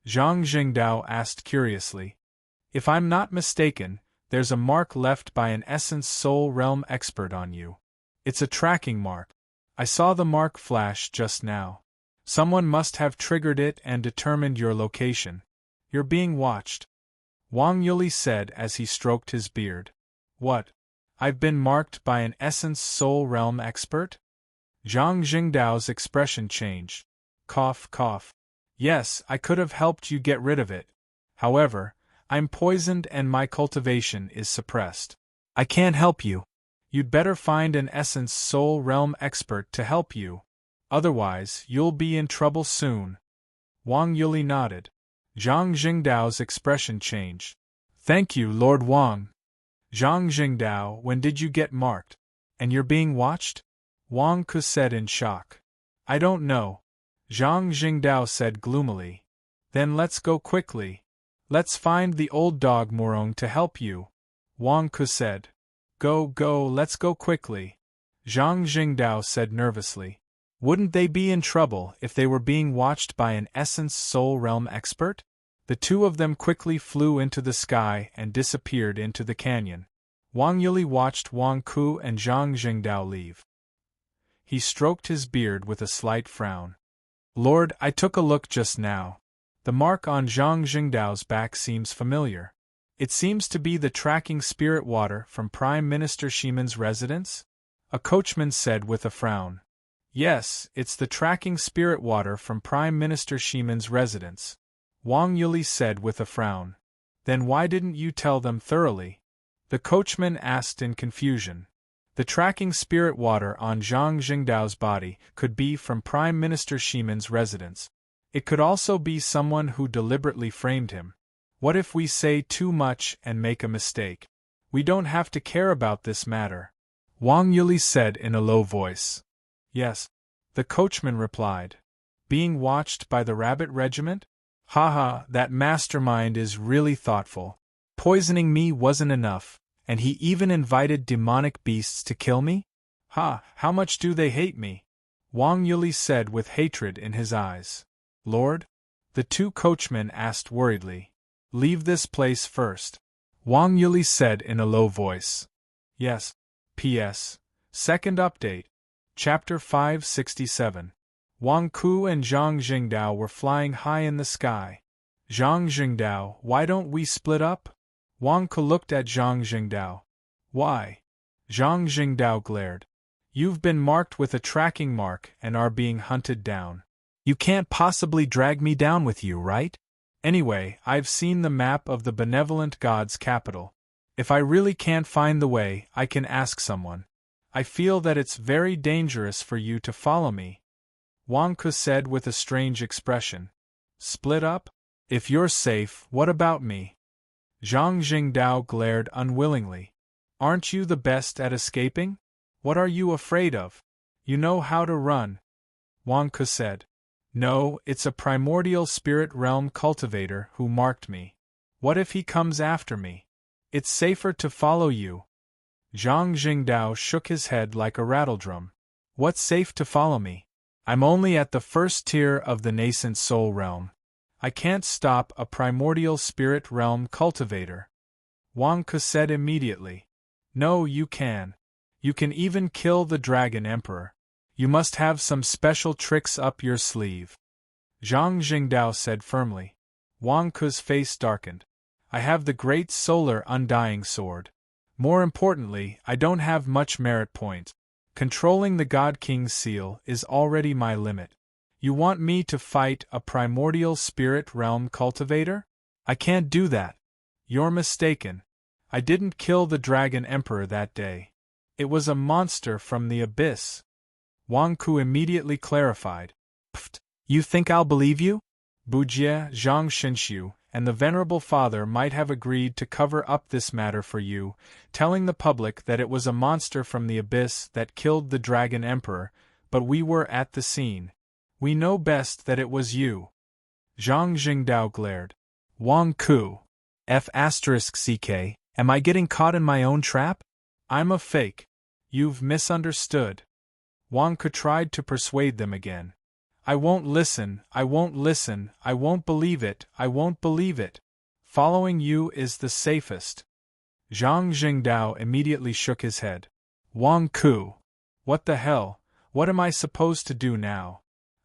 Zhang Jingdao asked curiously. If I'm not mistaken, there's a mark left by an Essence Soul Realm expert on you. It's a tracking mark. I saw the mark flash just now. Someone must have triggered it and determined your location. You're being watched, Wang Yuli said as he stroked his beard. What? I've been marked by an Essence Soul Realm expert? Zhang Jingdao's expression changed. Cough, cough. Yes, I could have helped you get rid of it. However, I'm poisoned and my cultivation is suppressed. I can't help you. You'd better find an Essence Soul Realm expert to help you. Otherwise, you'll be in trouble soon. Wang Yuli nodded. Zhang Jingdao's expression changed. Thank you, Lord Wang. Zhang Jingdao, when did you get marked? And you're being watched? Wang Ku said in shock. I don't know. Zhang Jingdao said gloomily. Then let's go quickly. Let's find the old dog Morong to help you. Wang Ku said. Go, let's go quickly. Zhang Jingdao said nervously. Wouldn't they be in trouble if they were being watched by an Essence Soul Realm expert? The two of them quickly flew into the sky and disappeared into the canyon. Wang Yuli watched Wang Ku and Zhang Jingdao leave. He stroked his beard with a slight frown. Lord, I took a look just now. The mark on Zhang Jingdao's back seems familiar. It seems to be the tracking spirit water from Prime Minister Shiman's residence? A coachman said with a frown. Yes, it's the tracking spirit water from Prime Minister Shiman's residence, Wang Yuli said with a frown. Then why didn't you tell them thoroughly? The coachman asked in confusion. The tracking spirit water on Zhang Jingdao's body could be from Prime Minister Shiman's residence. It could also be someone who deliberately framed him. What if we say too much and make a mistake? We don't have to care about this matter, Wang Yuli said in a low voice. Yes, the coachman replied. Being watched by the rabbit regiment? Haha, that mastermind is really thoughtful. Poisoning me wasn't enough, and he even invited demonic beasts to kill me? Ha, how much do they hate me? Wang Yuli said with hatred in his eyes. Lord? The two coachmen asked worriedly. Leave this place first, Wang Yuli said in a low voice. Yes. P.S. Second update. Chapter 567. Wang Ku and Zhang Jingdao were flying high in the sky. Zhang Jingdao, why don't we split up? Wang Ku looked at Zhang Jingdao. Why? Zhang Jingdao glared. You've been marked with a tracking mark and are being hunted down. You can't possibly drag me down with you, right? Anyway, I've seen the map of the benevolent god's capital. If I really can't find the way, I can ask someone. I feel that it's very dangerous for you to follow me, Wang Ku said with a strange expression. Split up? If you're safe, what about me? Zhang Jingdao glared unwillingly. Aren't you the best at escaping? What are you afraid of? You know how to run. Wang Ke said. No, it's a primordial spirit realm cultivator who marked me. What if he comes after me? It's safer to follow you. Zhang Jingdao shook his head like a rattledrum. What's safe to follow me? I'm only at the first tier of the nascent soul realm. I can't stop a primordial spirit realm cultivator. Wang Ke said immediately. No, you can. You can even kill the Dragon Emperor. You must have some special tricks up your sleeve. Zhang Jingdao said firmly. Wang Ke's face darkened. I have the great solar undying sword. More importantly, I don't have much merit points. Controlling the God King's seal is already my limit. You want me to fight a primordial spirit realm cultivator? I can't do that. You're mistaken. I didn't kill the Dragon Emperor that day. It was a monster from the abyss. Wang Ke immediately clarified. Pfft, you think I'll believe you? Bujie, Zhang Xinxiu, and the Venerable Father might have agreed to cover up this matter for you, telling the public that it was a monster from the abyss that killed the Dragon Emperor, but we were at the scene. We know best that it was you. Zhang Jingdao glared. Wang Ke. F***ck, am I getting caught in my own trap? I'm a fake. You've misunderstood. Wang Ke tried to persuade them again. I won't listen, I won't listen, I won't believe it, I won't believe it. Following you is the safest. Zhang Jingdao immediately shook his head. Wang Ke. What the hell, what am I supposed to do now?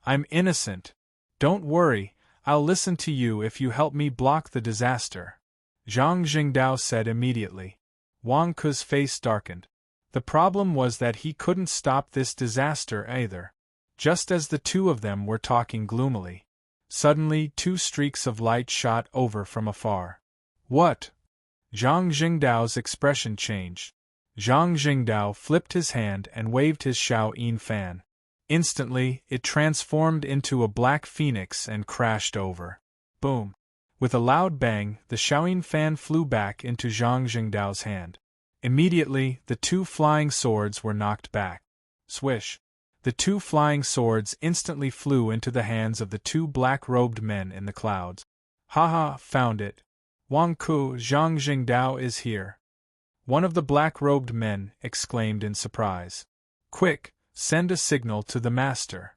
I'm innocent. Don't worry, I'll listen to you if you help me block the disaster. Zhang Jingdao said immediately. Wang Ke's face darkened. The problem was that he couldn't stop this disaster either. Just as the two of them were talking gloomily, suddenly 2 streaks of light shot over from afar. What? Zhang Jingdao's expression changed. Zhang Jingdao flipped his hand and waved his Shao-Yin fan. Instantly, it transformed into a black phoenix and crashed over. Boom! With a loud bang, the Shao-Yin fan flew back into Zhang Jingdao's hand. Immediately, the 2 flying swords were knocked back. Swish! The 2 flying swords instantly flew into the hands of the 2 black-robed men in the clouds. Haha, found it. Wang Ke, Zhang Jingdao is here. One of the black-robed men exclaimed in surprise. Quick, send a signal to the master.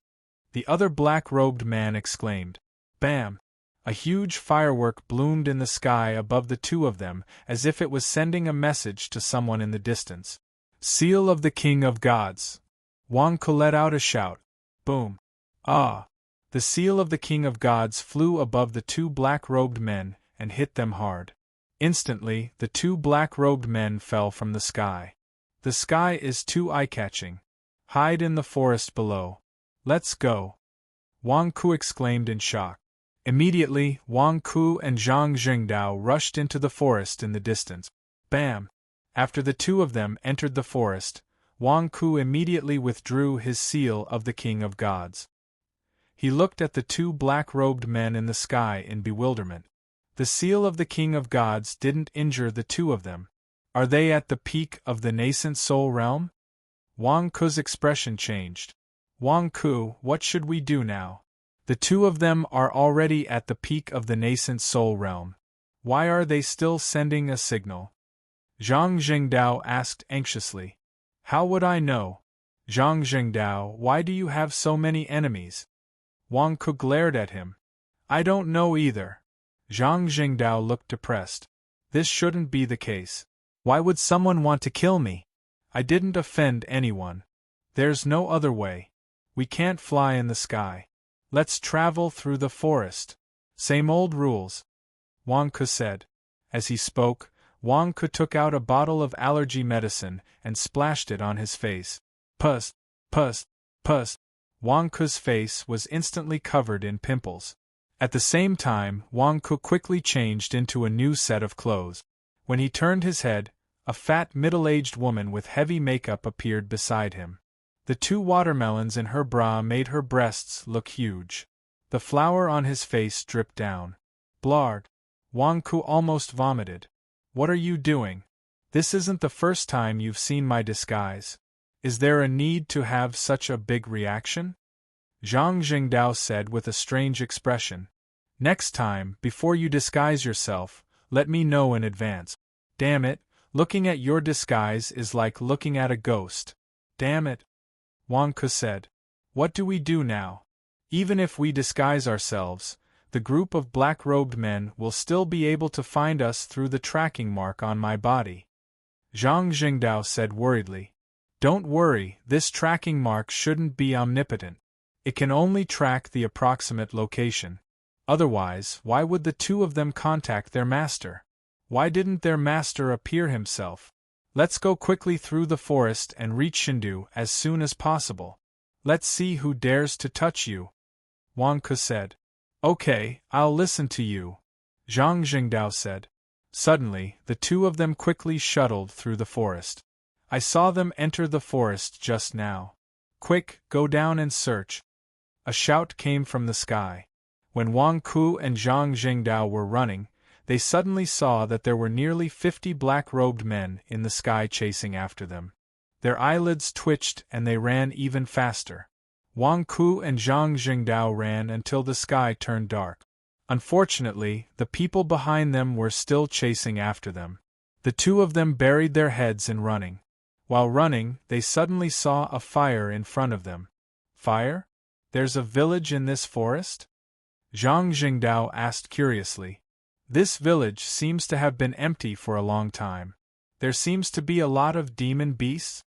The other black-robed man exclaimed. Bam! A huge firework bloomed in the sky above the 2 of them, as if it was sending a message to someone in the distance. Seal of the King of Gods. Wang Ke let out a shout. Boom! Ah! The seal of the King of Gods flew above the 2 black-robed men and hit them hard. Instantly, the 2 black-robed men fell from the sky. The sky is too eye-catching. Hide in the forest below. Let's go. Wang Ke exclaimed in shock. Immediately, Wang Ke and Zhang Jingdao rushed into the forest in the distance. Bam! After the 2 of them entered the forest, Wang Ke immediately withdrew his seal of the King of Gods. He looked at the 2 black-robed men in the sky in bewilderment. The seal of the King of Gods didn't injure the 2 of them. Are they at the peak of the nascent soul realm? Wang Ke's expression changed. Wang Ke, what should we do now? The 2 of them are already at the peak of the nascent soul realm. Why are they still sending a signal? Zhang Jingdao asked anxiously. How would I know? Zhang Jingdao, why do you have so many enemies? Wang Ke glared at him. I don't know either. Zhang Jingdao looked depressed. This shouldn't be the case. Why would someone want to kill me? I didn't offend anyone. There's no other way. We can't fly in the sky. Let's travel through the forest. Same old rules. Wang Ke said. As he spoke, Wang Ke took out a bottle of allergy medicine and splashed it on his face. Pus, pus, pus. Wang Ke's face was instantly covered in pimples. At the same time, Wang Ke quickly changed into a new set of clothes. When he turned his head, a fat middle-aged woman with heavy makeup appeared beside him. The 2 watermelons in her bra made her breasts look huge. The flour on his face dripped down. Blard. Wang Ke almost vomited. What are you doing? This isn't the first time you've seen my disguise. Is there a need to have such a big reaction? Zhang Jingdao said with a strange expression. Next time, before you disguise yourself, let me know in advance. Damn it, looking at your disguise is like looking at a ghost. Damn it. Wang Ke said. What do we do now? Even if we disguise ourselves, the group of black-robed men will still be able to find us through the tracking mark on my body. Zhang Jingdao said worriedly. Don't worry, this tracking mark shouldn't be omnipotent. It can only track the approximate location. Otherwise, why would the two of them contact their master? Why didn't their master appear himself? Let's go quickly through the forest and reach Shindu as soon as possible. Let's see who dares to touch you. Wang Ke said. Okay, I'll listen to you. Zhang Jingdao said. Suddenly, the two of them quickly shuttled through the forest. I saw them enter the forest just now. Quick, go down and search. A shout came from the sky. When Wang Ke and Zhang Jingdao were running, they suddenly saw that there were nearly 50 black-robed men in the sky chasing after them. Their eyelids twitched and they ran even faster. Wang Ke and Zhang Jingdao ran until the sky turned dark. Unfortunately, the people behind them were still chasing after them. The two of them buried their heads in running. While running, they suddenly saw a fire in front of them. Fire? There's a village in this forest? Zhang Jingdao asked curiously. This village seems to have been empty for a long time. There seems to be a lot of demon beasts?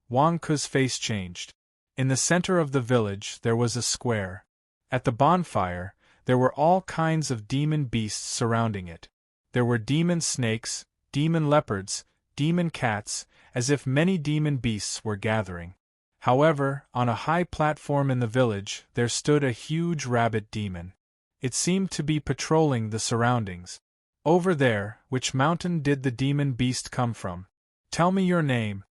Wang Ke's face changed. In the center of the village there was a square. At the bonfire, there were all kinds of demon beasts surrounding it. There were demon snakes, demon leopards, demon cats, as if many demon beasts were gathering. However, on a high platform in the village there stood a huge rabbit demon. It seemed to be patrolling the surroundings. Over there, which mountain did the demon beast come from? Tell me your name.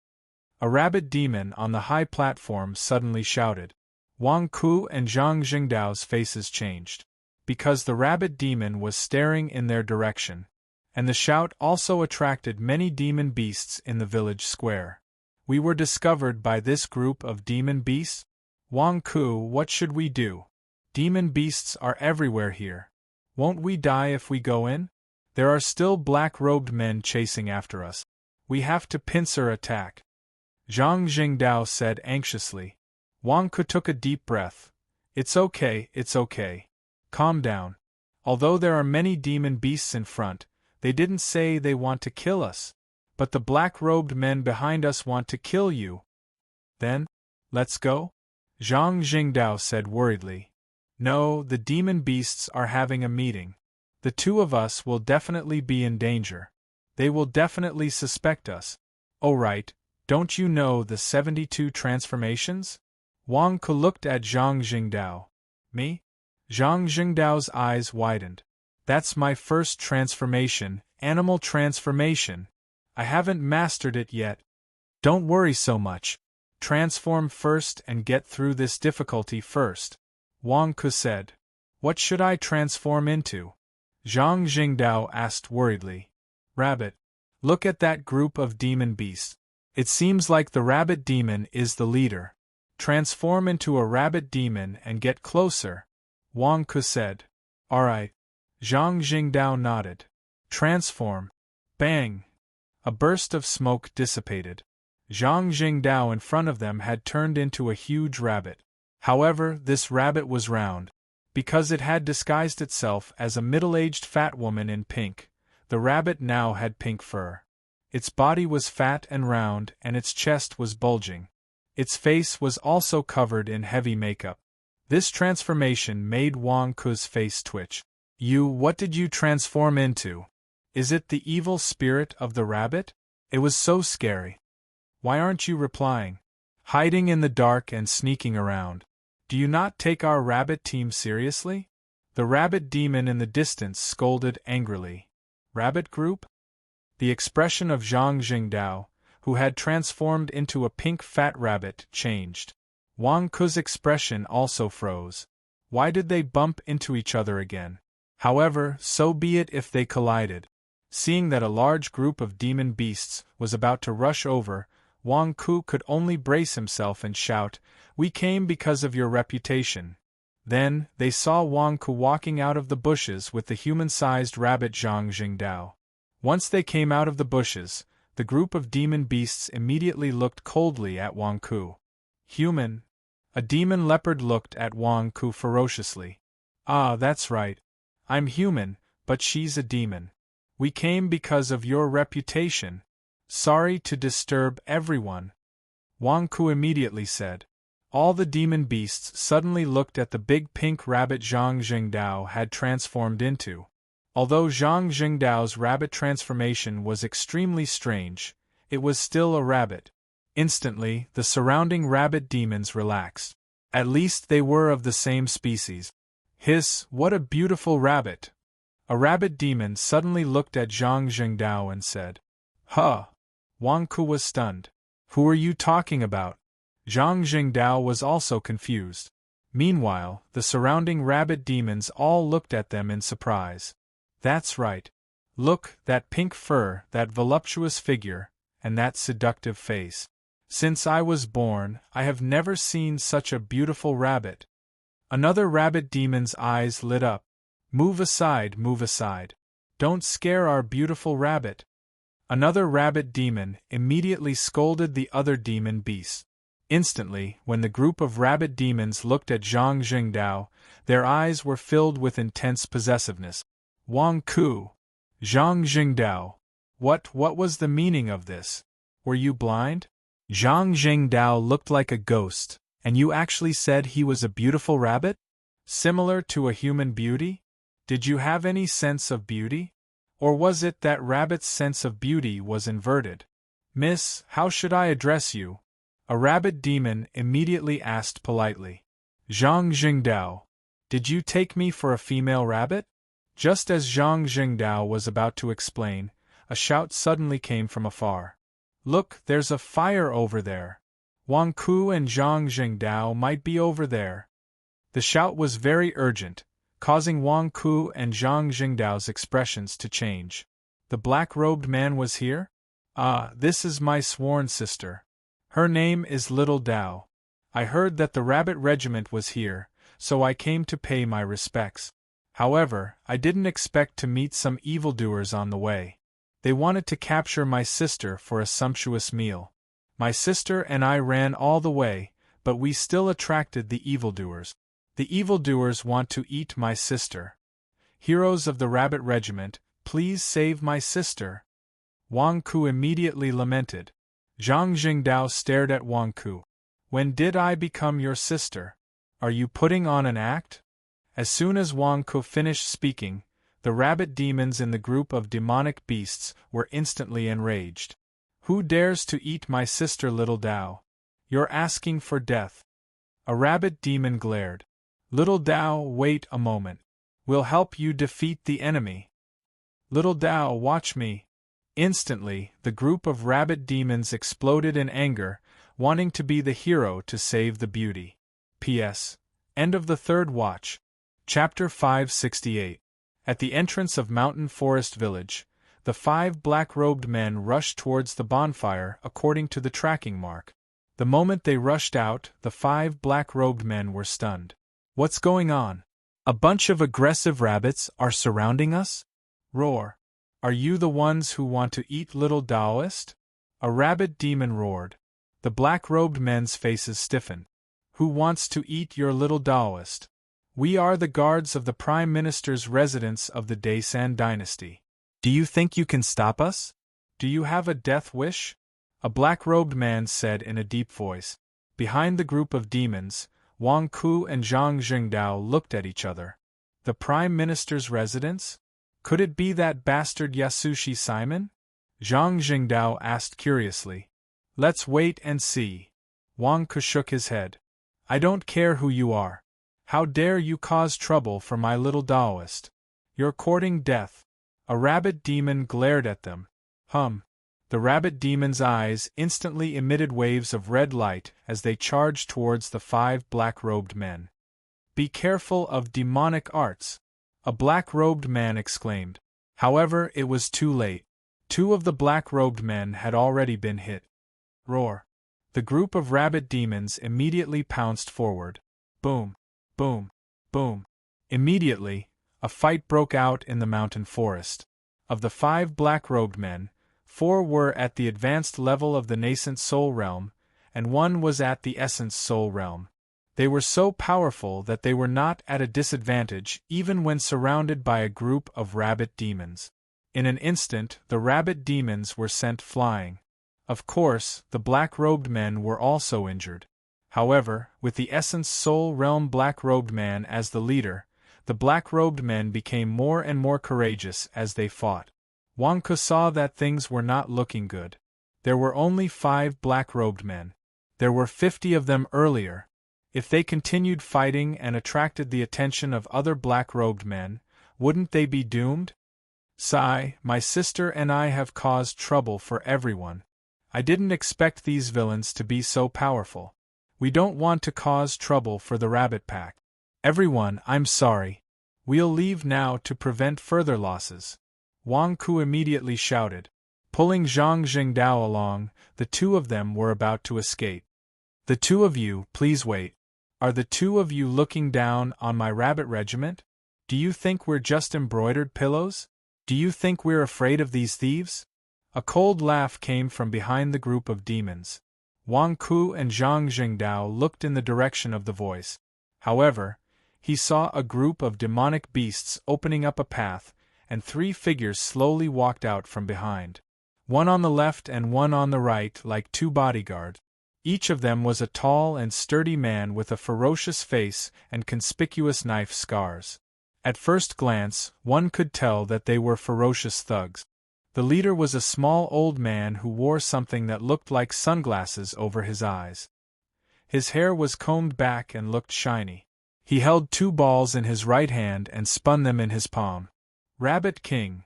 A rabbit demon on the high platform suddenly shouted. Wang Ke and Zhang Jingdao's faces changed. Because the rabbit demon was staring in their direction. And the shout also attracted many demon beasts in the village square. We were discovered by this group of demon beasts? Wang Ke, what should we do? Demon beasts are everywhere here. Won't we die if we go in? There are still black-robed men chasing after us. We have to pincer attack. Zhang Jingdao said anxiously. Wang Ke took a deep breath. It's okay, it's okay. Calm down. Although there are many demon beasts in front, they didn't say they want to kill us. But the black-robed men behind us want to kill you. Then, let's go? Zhang Jingdao said worriedly. No, the demon beasts are having a meeting. The two of us will definitely be in danger. They will definitely suspect us. Oh right, don't you know the 72 transformations? Wang Ke looked at Zhang Jingdao. Me? Zhang Jingdao's eyes widened. That's my first transformation, animal transformation. I haven't mastered it yet. Don't worry so much. Transform first and get through this difficulty first. Wang Ke said. What should I transform into? Zhang Jingdao asked worriedly. Rabbit. Look at that group of demon beasts. It seems like the rabbit demon is the leader. Transform into a rabbit demon and get closer. Wang Ke said. Alright. Zhang Jingdao nodded. Transform. Bang! A burst of smoke dissipated. Zhang Jingdao in front of them had turned into a huge rabbit. However, this rabbit was round. Because it had disguised itself as a middle-aged fat woman in pink, the rabbit now had pink fur. Its body was fat and round and its chest was bulging. Its face was also covered in heavy makeup. This transformation made Wang Ke's face twitch. What did you transform into? Is it the evil spirit of the rabbit? It was so scary. Why aren't you replying? Hiding in the dark and sneaking around. Do you not take our rabbit team seriously? The rabbit demon in the distance scolded angrily. Rabbit group? The expression of Zhang Jingdao, who had transformed into a pink fat rabbit, changed. Wang Ke's expression also froze. Why did they bump into each other again? However, so be it if they collided. Seeing that a large group of demon beasts was about to rush over, Wang Ku could only brace himself and shout, "We came because of your reputation." Then, they saw Wang Ku walking out of the bushes with the human-sized rabbit Zhang Jingdao. Once they came out of the bushes, the group of demon beasts immediately looked coldly at Wang Ku. Human? A demon leopard looked at Wang Ku ferociously. "Ah, that's right. I'm human, but she's a demon. We came because of your reputation. Sorry to disturb everyone," Wang Ku immediately said. All the demon beasts suddenly looked at the big pink rabbit Zhang Jingdao had transformed into. Although Zhang Jingdao's rabbit transformation was extremely strange, it was still a rabbit. Instantly, the surrounding rabbit demons relaxed. At least they were of the same species. "Hiss, what a beautiful rabbit!" A rabbit demon suddenly looked at Zhang Jingdao and said. "Huh!" Wang Ku was stunned. "Who are you talking about?" Zhang Jingdao was also confused. Meanwhile, the surrounding rabbit demons all looked at them in surprise. "That's right. Look, that pink fur, that voluptuous figure, and that seductive face. Since I was born, I have never seen such a beautiful rabbit." Another rabbit demon's eyes lit up. Move aside, move aside. Don't scare our beautiful rabbit." Another rabbit demon immediately scolded the other demon beasts. Instantly, when the group of rabbit demons looked at Zhang Jingdao, their eyes were filled with intense possessiveness. "Wang Ku! Zhang Jingdao! What was the meaning of this? Were you blind? Zhang Jingdao looked like a ghost, and you actually said he was a beautiful rabbit? Similar to a human beauty? Did you have any sense of beauty? Or was it that rabbit's sense of beauty was inverted?" "Miss, how should I address you?" A rabbit demon immediately asked politely. "Zhang Jingdao, did you take me for a female rabbit?" Just as Zhang Jingdao was about to explain, a shout suddenly came from afar. "Look, there's a fire over there. Wang Ku and Zhang Jingdao might be over there." The shout was very urgent, causing Wang Ku and Zhang Jingdao's expressions to change. The black-robed man was here? "Ah, this is my sworn sister. Her name is Little Dao. I heard that the rabbit regiment was here, so I came to pay my respects. However, I didn't expect to meet some evildoers on the way. They wanted to capture my sister for a sumptuous meal. My sister and I ran all the way, but we still attracted the evildoers. The evildoers want to eat my sister. Heroes of the rabbit regiment, please save my sister." Wang Ku immediately lamented. Zhang Jingdao stared at Wang Ku. "When did I become your sister? Are you putting on an act?" As soon as Wang Ku finished speaking, the rabbit demons in the group of demonic beasts were instantly enraged. "Who dares to eat my sister Little Dao? You're asking for death." A rabbit demon glared. "Little Dao, wait a moment. We'll help you defeat the enemy. Little Dao, watch me." Instantly, the group of rabbit demons exploded in anger, wanting to be the hero to save the beauty. P.S. End of the third watch. Chapter 568. At the entrance of Mountain Forest Village, the 5 black-robed men rushed towards the bonfire according to the tracking mark. The moment they rushed out, the 5 black-robed men were stunned. "What's going on? A bunch of aggressive rabbits are surrounding us?" Roar. "Are you the ones who want to eat Little Daoist?" A rabbit demon roared. The black-robed men's faces stiffened. "Who wants to eat your Little Daoist?" "We are the guards of the Prime Minister's residence of the Daisan dynasty. Do you think you can stop us? Do you have a death wish?" A black-robed man said in a deep voice. Behind the group of demons, Wang Ku and Zhang Jingdao looked at each other. The Prime Minister's residence? Could it be that bastard Yasushi Simon? Zhang Jingdao asked curiously. "Let's wait and see." Wang Ku shook his head. "I don't care who you are. How dare you cause trouble for my Little Daoist? You're courting death." A rabbit demon glared at them. The rabbit demon's eyes instantly emitted waves of red light as they charged towards the 5 black-robed men. "Be careful of demonic arts," a black-robed man exclaimed. However, it was too late. 2 of the black-robed men had already been hit. Roar. The group of rabbit demons immediately pounced forward. Boom, boom, boom. Immediately, a fight broke out in the mountain forest. Of the 5 black-robed men, 4 were at the advanced level of the nascent soul realm, and 1 was at the essence soul realm. They were so powerful that they were not at a disadvantage even when surrounded by a group of rabbit demons. In an instant, the rabbit demons were sent flying. Of course, the black-robed men were also injured. However, with the essence soul realm black-robed man as the leader, the black-robed men became more and more courageous as they fought. Wang Ke saw that things were not looking good. There were only 5 black-robed men. There were 50 of them earlier. If they continued fighting and attracted the attention of other black-robed men, wouldn't they be doomed? Sigh, my sister and I have caused trouble for everyone. I didn't expect these villains to be so powerful. We don't want to cause trouble for the rabbit pack. Everyone, I'm sorry. We'll leave now to prevent further losses. Wang Ku immediately shouted. Pulling Zhang Jingdao along, the 2 of them were about to escape. The 2 of you, please wait. Are the 2 of you looking down on my rabbit regiment? Do you think we're just embroidered pillows? Do you think we're afraid of these thieves? A cold laugh came from behind the group of demons. Wang Ku and Zhang Jingdao looked in the direction of the voice. However, he saw a group of demonic beasts opening up a path, and 3 figures slowly walked out from behind. 1 on the left and 1 on the right, like 2 bodyguards. Each of them was a tall and sturdy man with a ferocious face and conspicuous knife scars. At first glance, one could tell that they were ferocious thugs. The leader was a small old man who wore something that looked like sunglasses over his eyes. His hair was combed back and looked shiny. He held 2 balls in his right hand and spun them in his palm. Rabbit King.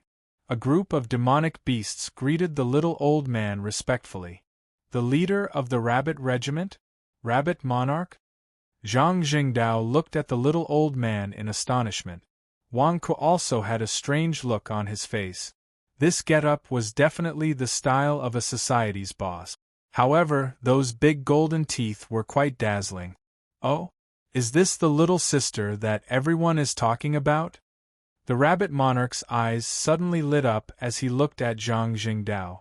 A group of demonic beasts greeted the little old man respectfully. The leader of the rabbit regiment? Rabbit monarch? Zhang Jingdao looked at the little old man in astonishment. Wang Ke also had a strange look on his face. This get-up was definitely the style of a society's boss. However, those big golden teeth were quite dazzling. Oh? Is this the little sister that everyone is talking about? The rabbit monarch's eyes suddenly lit up as he looked at Zhang Jingdao.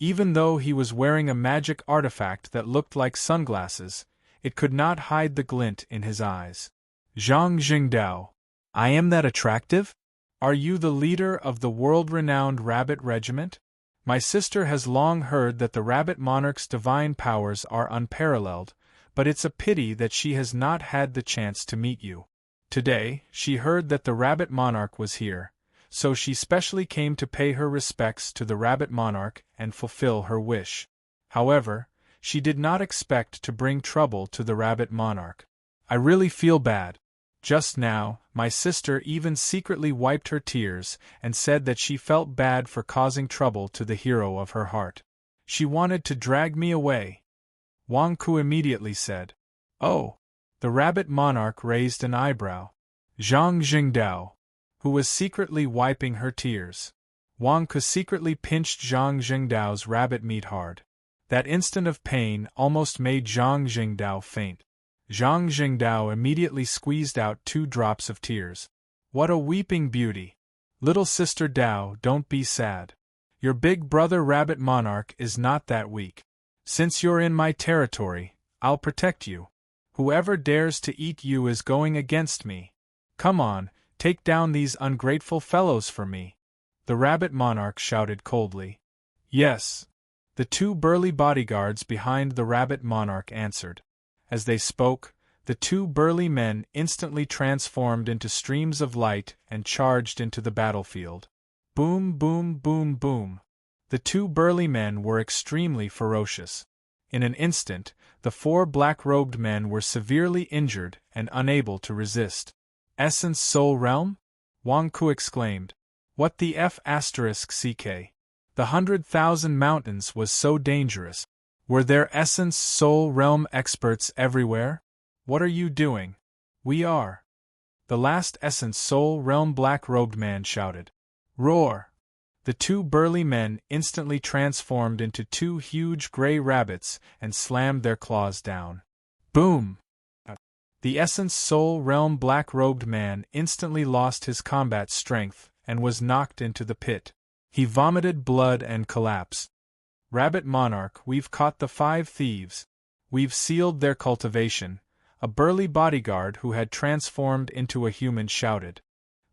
Even though he was wearing a magic artifact that looked like sunglasses, it could not hide the glint in his eyes. Zhang Jingdao. I am that attractive? Are you the leader of the world-renowned rabbit regiment? My sister has long heard that the rabbit monarch's divine powers are unparalleled, but it's a pity that she has not had the chance to meet you. Today, she heard that the rabbit monarch was here, so she specially came to pay her respects to the rabbit monarch and fulfill her wish. However, she did not expect to bring trouble to the rabbit monarch. I really feel bad. Just now, my sister even secretly wiped her tears and said that she felt bad for causing trouble to the hero of her heart. She wanted to drag me away. Wang Ku immediately said. Oh! The rabbit monarch raised an eyebrow. Zhang Jingdao, who was secretly wiping her tears. Wang Ke secretly pinched Zhang Jingdao's rabbit meat hard. That instant of pain almost made Zhang Jingdao faint. Zhang Jingdao immediately squeezed out 2 drops of tears. What a weeping beauty! Little sister Dao, don't be sad. Your big brother rabbit monarch is not that weak. Since you're in my territory, I'll protect you. Whoever dares to eat you is going against me. Come on, take down these ungrateful fellows for me. The rabbit monarch shouted coldly. Yes. The 2 burly bodyguards behind the rabbit monarch answered. As they spoke, the 2 burly men instantly transformed into streams of light and charged into the battlefield. Boom, boom, boom, boom. The 2 burly men were extremely ferocious. In an instant, the 4 black-robed men were severely injured and unable to resist. Essence Soul Realm? Wang Ku exclaimed. What the F***ck? The 100,000 mountains was so dangerous. Were there Essence Soul Realm experts everywhere? What are you doing? We are. The last Essence Soul Realm black-robed man shouted. Roar! The two burly men instantly transformed into two huge gray rabbits and slammed their claws down. Boom! The essence soul realm black-robed man instantly lost his combat strength and was knocked into the pit. He vomited blood and collapsed. Rabbit Monarch, we've caught the 5 thieves. We've sealed their cultivation, a burly bodyguard who had transformed into a human shouted.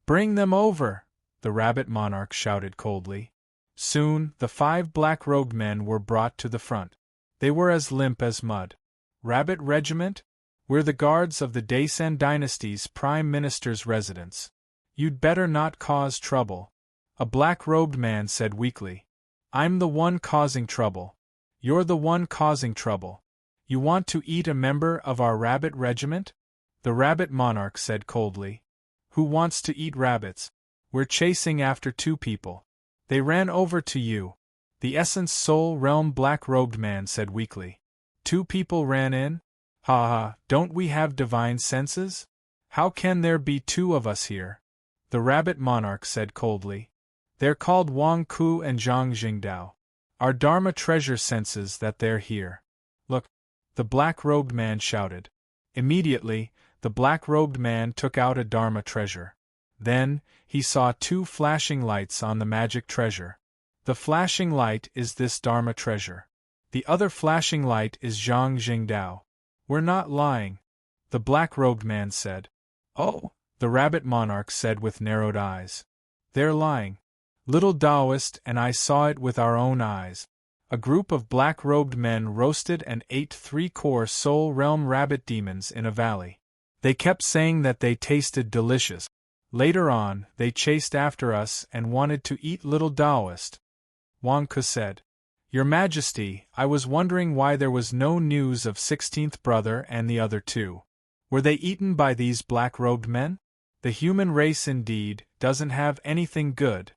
Bring them over! The Rabbit Monarch shouted coldly. Soon, the 5 black-robed men were brought to the front. They were as limp as mud. Rabbit Regiment? We're the guards of the Daesan dynasty's Prime Minister's residence. You'd better not cause trouble. A black-robed man said weakly. I'm the one causing trouble. You're the one causing trouble. You want to eat a member of our rabbit regiment? The Rabbit Monarch said coldly. Who wants to eat rabbits? We're chasing after 2 people. They ran over to you. The Essence Soul Realm black-robed man said weakly. 2 people ran in? Ha ha, don't we have divine senses? How can there be 2 of us here? The Rabbit Monarch said coldly. They're called Wang Ku and Zhang Jingdao. Our Dharma treasure senses that they're here. Look, the black-robed man shouted. Immediately, the black-robed man took out a Dharma treasure. Then, he saw 2 flashing lights on the magic treasure. The flashing light is this Dharma treasure. The other flashing light is Zhang Jingdao. We're not lying, the black-robed man said. Oh, the Rabbit Monarch said with narrowed eyes. They're lying. Little Taoist and I saw it with our own eyes. A group of black-robed men roasted and ate 3-core soul realm rabbit demons in a valley. They kept saying that they tasted delicious. Later on, they chased after us and wanted to eat Little Taoist. Wang Ke said. Your Majesty, I was wondering why there was no news of 16th brother and the other 2. Were they eaten by these black-robed men? The human race indeed doesn't have anything good.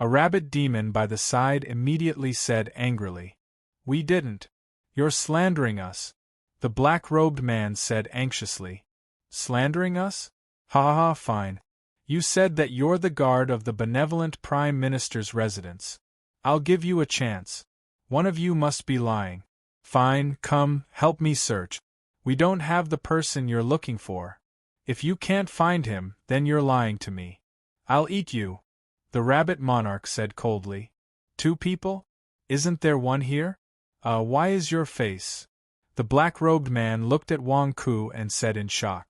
A rabbit demon by the side immediately said angrily. We didn't. You're slandering us. The black-robed man said anxiously. Slandering us? Ha ha, fine. You said that you're the guard of the benevolent Prime Minister's residence. I'll give you a chance. One of you must be lying. Fine, come, help me search. We don't have the person you're looking for. If you can't find him, then you're lying to me. I'll eat you. The Rabbit Monarch said coldly. 2 people? Isn't there one here? Why is your face? The black-robed man looked at Wang Ku and said in shock.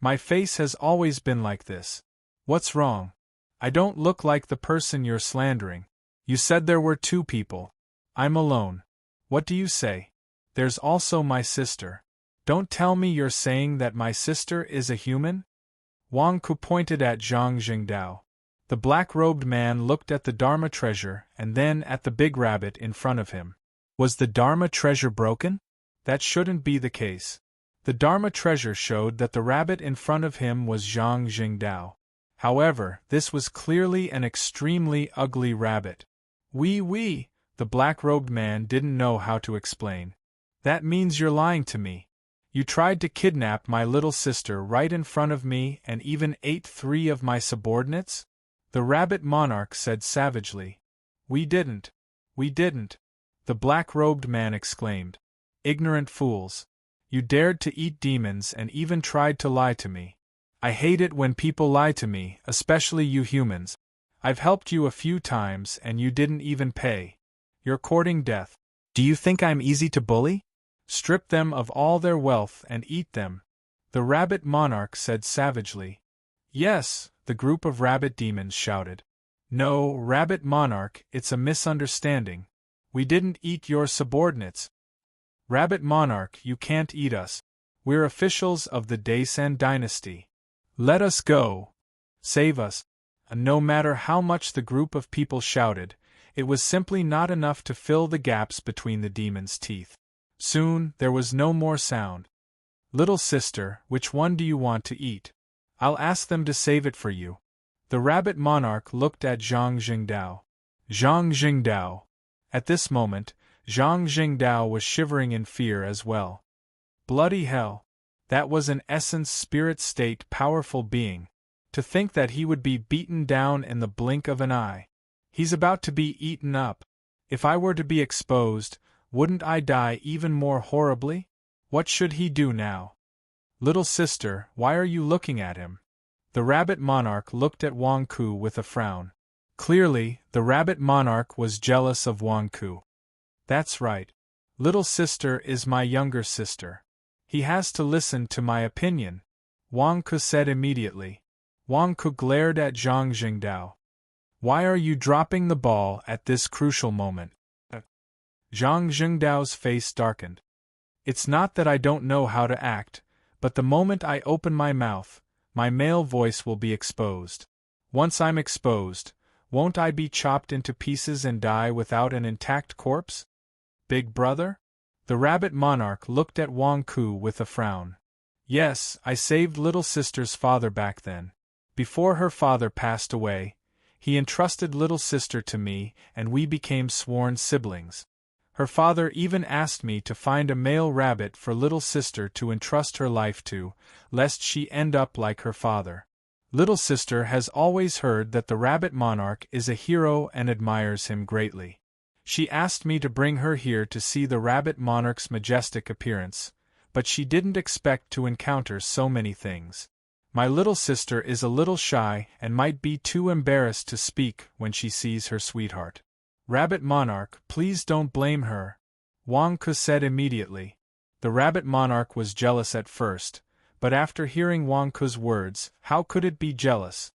My face has always been like this. What's wrong? I don't look like the person you're slandering. You said there were 2 people. I'm alone. What do you say? There's also my sister. Don't tell me you're saying that my sister is a human? Wang Ku pointed at Zhang Jingdao. The black-robed man looked at the Dharma treasure and then at the big rabbit in front of him. Was the Dharma treasure broken? That shouldn't be the case. The Dharma treasure showed that the rabbit in front of him was Zhang Jingdao. However, this was clearly an extremely ugly rabbit. Oui, the black-robed man didn't know how to explain. That means you're lying to me. You tried to kidnap my little sister right in front of me and even ate 3 of my subordinates? The Rabbit Monarch said savagely. We didn't. The black-robed man exclaimed. Ignorant fools. You dared to eat demons and even tried to lie to me. I hate it when people lie to me, especially you humans. I've helped you a few times and you didn't even pay. You're courting death. Do you think I'm easy to bully? Strip them of all their wealth and eat them. The Rabbit Monarch said savagely. Yes, the group of rabbit demons shouted. No, Rabbit Monarch, it's a misunderstanding. We didn't eat your subordinates. Rabbit Monarch, you can't eat us. We're officials of the Daesan dynasty. Let us go. Save us. And no matter how much the group of people shouted, it was simply not enough to fill the gaps between the demon's teeth. Soon, there was no more sound. Little sister, which one do you want to eat? I'll ask them to save it for you. The Rabbit Monarch looked at Zhang Jingdao. Zhang Jingdao. At this moment, Zhang Jingdao was shivering in fear as well. Bloody hell! That was an essence spirit state powerful being. To think that he would be beaten down in the blink of an eye. He's about to be eaten up. If I were to be exposed, wouldn't I die even more horribly? What should he do now? Little sister, why are you looking at him? The rabbit monarch looked at Wang Ku with a frown. Clearly, the rabbit monarch was jealous of Wang Ku. That's right. Little sister is my younger sister. He has to listen to my opinion, Wang Ku said immediately. Wang Ku glared at Zhang Jingdao. Why are you dropping the ball at this crucial moment? Zhang Jingdao's face darkened. It's not that I don't know how to act, but the moment I open my mouth, my male voice will be exposed. Once I'm exposed, won't I be chopped into pieces and die without an intact corpse? Big brother? The rabbit monarch looked at Wang Ku with a frown. Yes, I saved little sister's father back then. Before her father passed away, he entrusted little sister to me and we became sworn siblings. Her father even asked me to find a male rabbit for little sister to entrust her life to, lest she end up like her father. Little sister has always heard that the rabbit monarch is a hero and admires him greatly. She asked me to bring her here to see the rabbit monarch's majestic appearance, but she didn't expect to encounter so many things. My little sister is a little shy and might be too embarrassed to speak when she sees her sweetheart. Rabbit monarch, please don't blame her, Wang Ku said immediately. The rabbit monarch was jealous at first, but after hearing Wang Ku's words, how could it be jealous?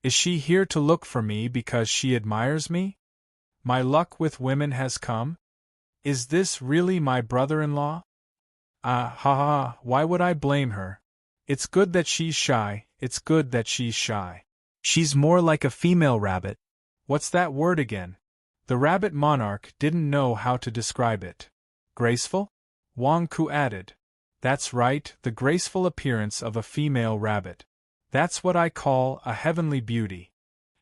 Is she here to look for me because she admires me? My luck with women has come? Is this really my brother-in-law? Ah ha ha, why would I blame her? It's good that she's shy, it's good that she's shy. She's more like a female rabbit. What's that word again? The rabbit monarch didn't know how to describe it. Graceful? Wang Ku added. That's right, the graceful appearance of a female rabbit. That's what I call a heavenly beauty.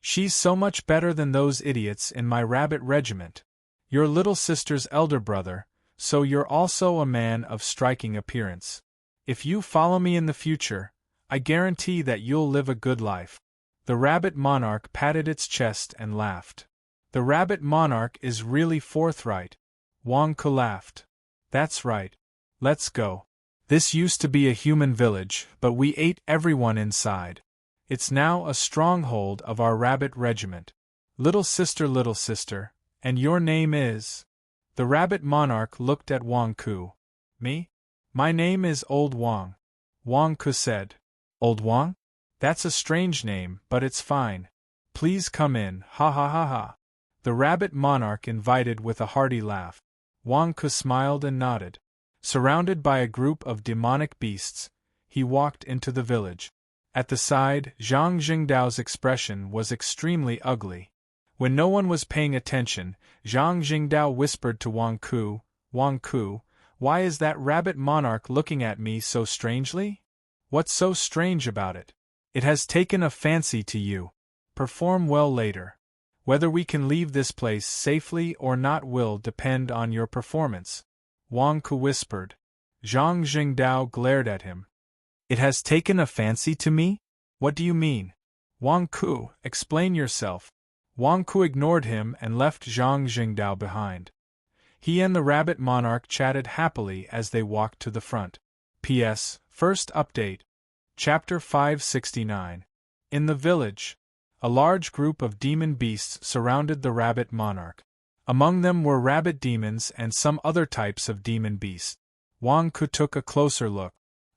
She's so much better than those idiots in my rabbit regiment. Your little sister's elder brother, so you're also a man of striking appearance. If you follow me in the future, I guarantee that you'll live a good life. The rabbit monarch patted its chest and laughed. The rabbit monarch is really forthright. Wang Ku laughed. That's right. Let's go. This used to be a human village, but we ate everyone inside. It's now a stronghold of our rabbit regiment. Little sister, and your name is? The rabbit monarch looked at Wang Ku. Me? My name is Old Wang. Wang Ku said. Old Wang? That's a strange name, but it's fine. Please come in, ha ha ha ha. The rabbit monarch invited with a hearty laugh. Wang Ku smiled and nodded. Surrounded by a group of demonic beasts, he walked into the village. At the side, Zhang Jingdao's expression was extremely ugly. When no one was paying attention, Zhang Jingdao whispered to Wang Ku, Wang Ku, why is that rabbit monarch looking at me so strangely? What's so strange about it? It has taken a fancy to you. Perform well later. Whether we can leave this place safely or not will depend on your performance. Wang Ku whispered. Zhang Jingdao glared at him. It has taken a fancy to me? What do you mean? Wang Ku, explain yourself. Wang Ku ignored him and left Zhang Jingdao behind. He and the rabbit monarch chatted happily as they walked to the front. P.S. First update. Chapter 569. In the village, a large group of demon beasts surrounded the rabbit monarch. Among them were rabbit demons and some other types of demon beasts. Wang Ku took a closer look.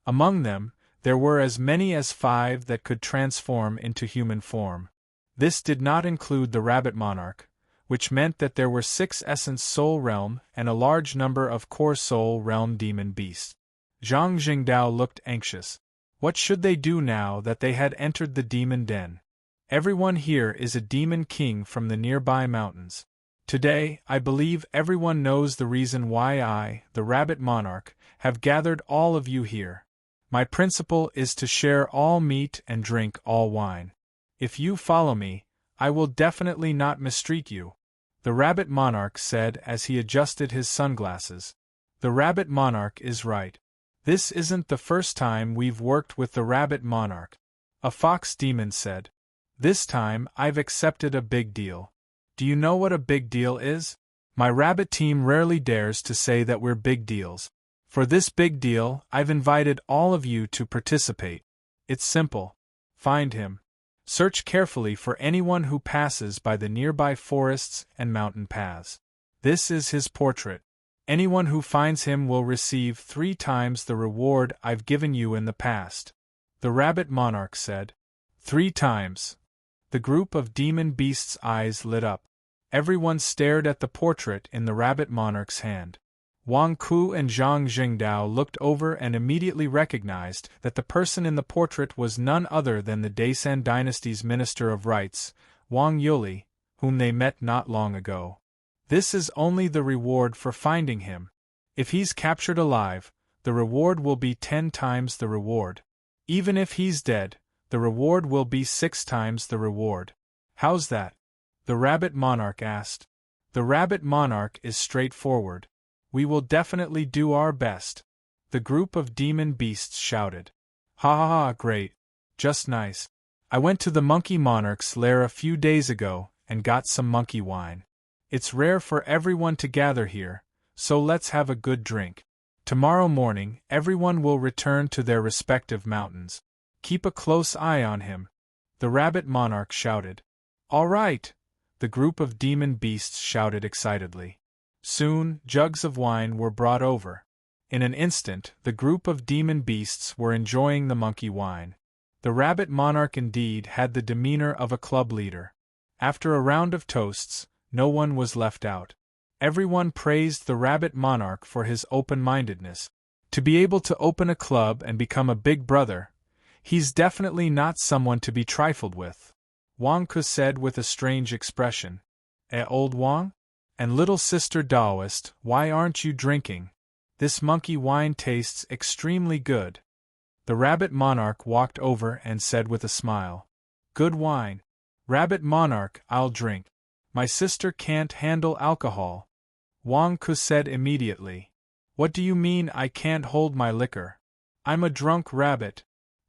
Among them, there were as many as 5 that could transform into human form. This did not include the rabbit monarch, which meant that there were 6 essence soul realm and a large number of core soul realm demon beasts. Zhang Jingdao looked anxious. What should they do now that they had entered the demon den? Everyone here is a demon king from the nearby mountains. Today, I believe everyone knows the reason why I, the rabbit monarch, have gathered all of you here. My principle is to share all meat and drink all wine. If you follow me, I will definitely not mistreat you, the rabbit monarch said as he adjusted his sunglasses. The rabbit monarch is right. This isn't the first time we've worked with the rabbit monarch, a fox demon said. This time I've accepted a big deal. Do you know what a big deal is? My rabbit team rarely dares to say that we're big deals. For this big deal, I've invited all of you to participate. It's simple. Find him. Search carefully for anyone who passes by the nearby forests and mountain paths. This is his portrait. Anyone who finds him will receive 3 times the reward I've given you in the past. The rabbit monarch said. 3 times. The group of demon beasts' eyes lit up. Everyone stared at the portrait in the rabbit monarch's hand. Wang Ku and Zhang Jingdao looked over and immediately recognized that the person in the portrait was none other than the Daisan dynasty's Minister of Rites, Wang Yuli, whom they met not long ago. This is only the reward for finding him. If he's captured alive, the reward will be 10 times the reward. Even if he's dead, the reward will be 6 times the reward. How's that? The rabbit monarch asked. The rabbit monarch is straightforward. We will definitely do our best. The group of demon beasts shouted. Ha ha ha, great. Just nice. I went to the monkey monarch's lair a few days ago and got some monkey wine. It's rare for everyone to gather here, so let's have a good drink. Tomorrow morning, everyone will return to their respective mountains. Keep a close eye on him. The rabbit monarch shouted. All right. The group of demon beasts shouted excitedly. Soon, jugs of wine were brought over. In an instant, the group of demon beasts were enjoying the monkey wine. The rabbit monarch indeed had the demeanor of a club leader. After a round of toasts, no one was left out. Everyone praised the rabbit monarch for his open-mindedness. To be able to open a club and become a big brother, he's definitely not someone to be trifled with. Wang Ku said with a strange expression. Old Wang? And little sister Daoist, why aren't you drinking? This monkey wine tastes extremely good. The rabbit monarch walked over and said with a smile. Good wine. Rabbit monarch, I'll drink. My sister can't handle alcohol. Wang Ku said immediately. What do you mean I can't hold my liquor? I'm a drunk rabbit.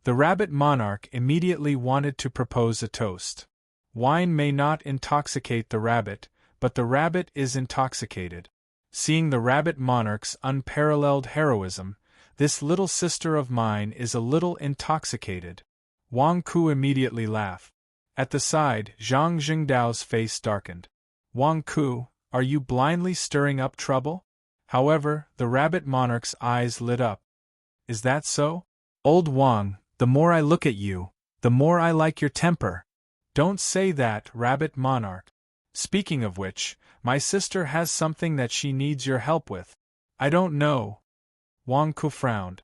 The rabbit monarch immediately wanted to propose a toast. Wine may not intoxicate the rabbit, but the rabbit is intoxicated. Seeing the rabbit monarch's unparalleled heroism, this little sister of mine is a little intoxicated. Wang Ku immediately laughed. At the side, Zhang Jingdao's face darkened. Wang Ku, are you blindly stirring up trouble? However, the rabbit monarch's eyes lit up. Is that so? Old Wang, the more I look at you, the more I like your temper. Don't say that, rabbit monarch. Speaking of which, my sister has something that she needs your help with. I don't know. Wang Ku frowned.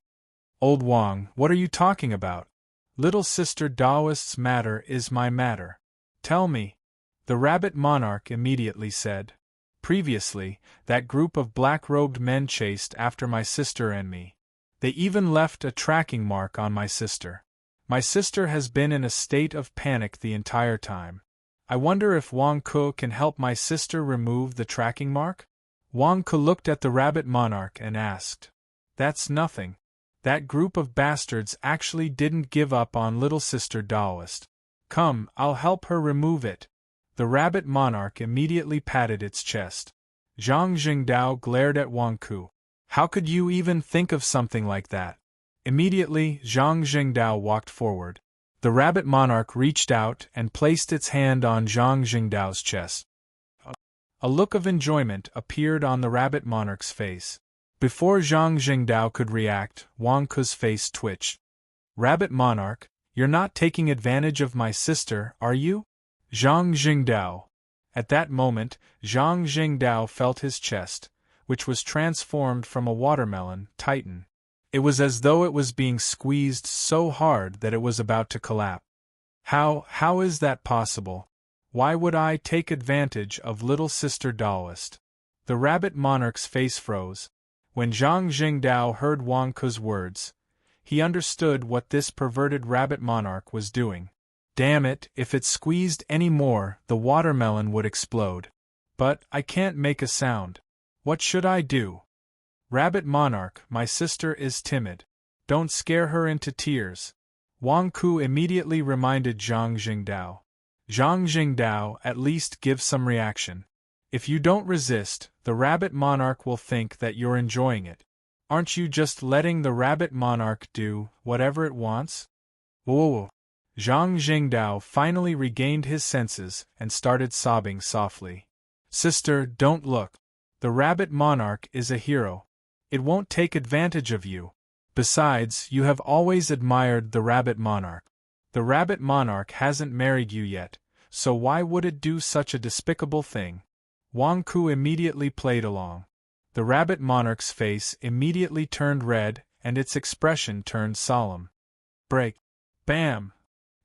Old Wang, what are you talking about? Little sister Daoist's matter is my matter. Tell me. The rabbit monarch immediately said. Previously, that group of black-robed men chased after my sister and me. They even left a tracking mark on my sister. My sister has been in a state of panic the entire time. I wonder if Wang Ku can help my sister remove the tracking mark? Wang Ku looked at the rabbit monarch and asked. That's nothing. That group of bastards actually didn't give up on little sister Daoist. Come, I'll help her remove it. The rabbit monarch immediately patted its chest. Zhang Jingdao glared at Wang Ku. How could you even think of something like that? Immediately, Zhang Jingdao walked forward. The rabbit monarch reached out and placed its hand on Zhang Jingdao's chest. A look of enjoyment appeared on the rabbit monarch's face. Before Zhang Jingdao could react, Wang Ku's face twitched. Rabbit monarch, you're not taking advantage of my sister, are you? Zhang Jingdao. At that moment, Zhang Jingdao felt his chest, which was transformed from a watermelon, tighten. It was as though it was being squeezed so hard that it was about to collapse. How is that possible? Why would I take advantage of little sister Daoist? The rabbit monarch's face froze. When Zhang Jingdao heard Wang Ku's words, he understood what this perverted rabbit monarch was doing. Damn it, if it squeezed any more, the watermelon would explode. But I can't make a sound. What should I do? Rabbit monarch, my sister is timid. Don't scare her into tears. Wang Ku immediately reminded Zhang Jingdao. Zhang Jingdao, at least give some reaction. If you don't resist, the rabbit monarch will think that you're enjoying it. Aren't you just letting the rabbit monarch do whatever it wants? Whoa! Zhang Jingdao finally regained his senses and started sobbing softly. Sister, don't look. The rabbit monarch is a hero. It won't take advantage of you. Besides, you have always admired the rabbit monarch. The rabbit monarch hasn't married you yet, so why would it do such a despicable thing? Wang Ku immediately played along. The rabbit monarch's face immediately turned red, and its expression turned solemn. Break! Bam!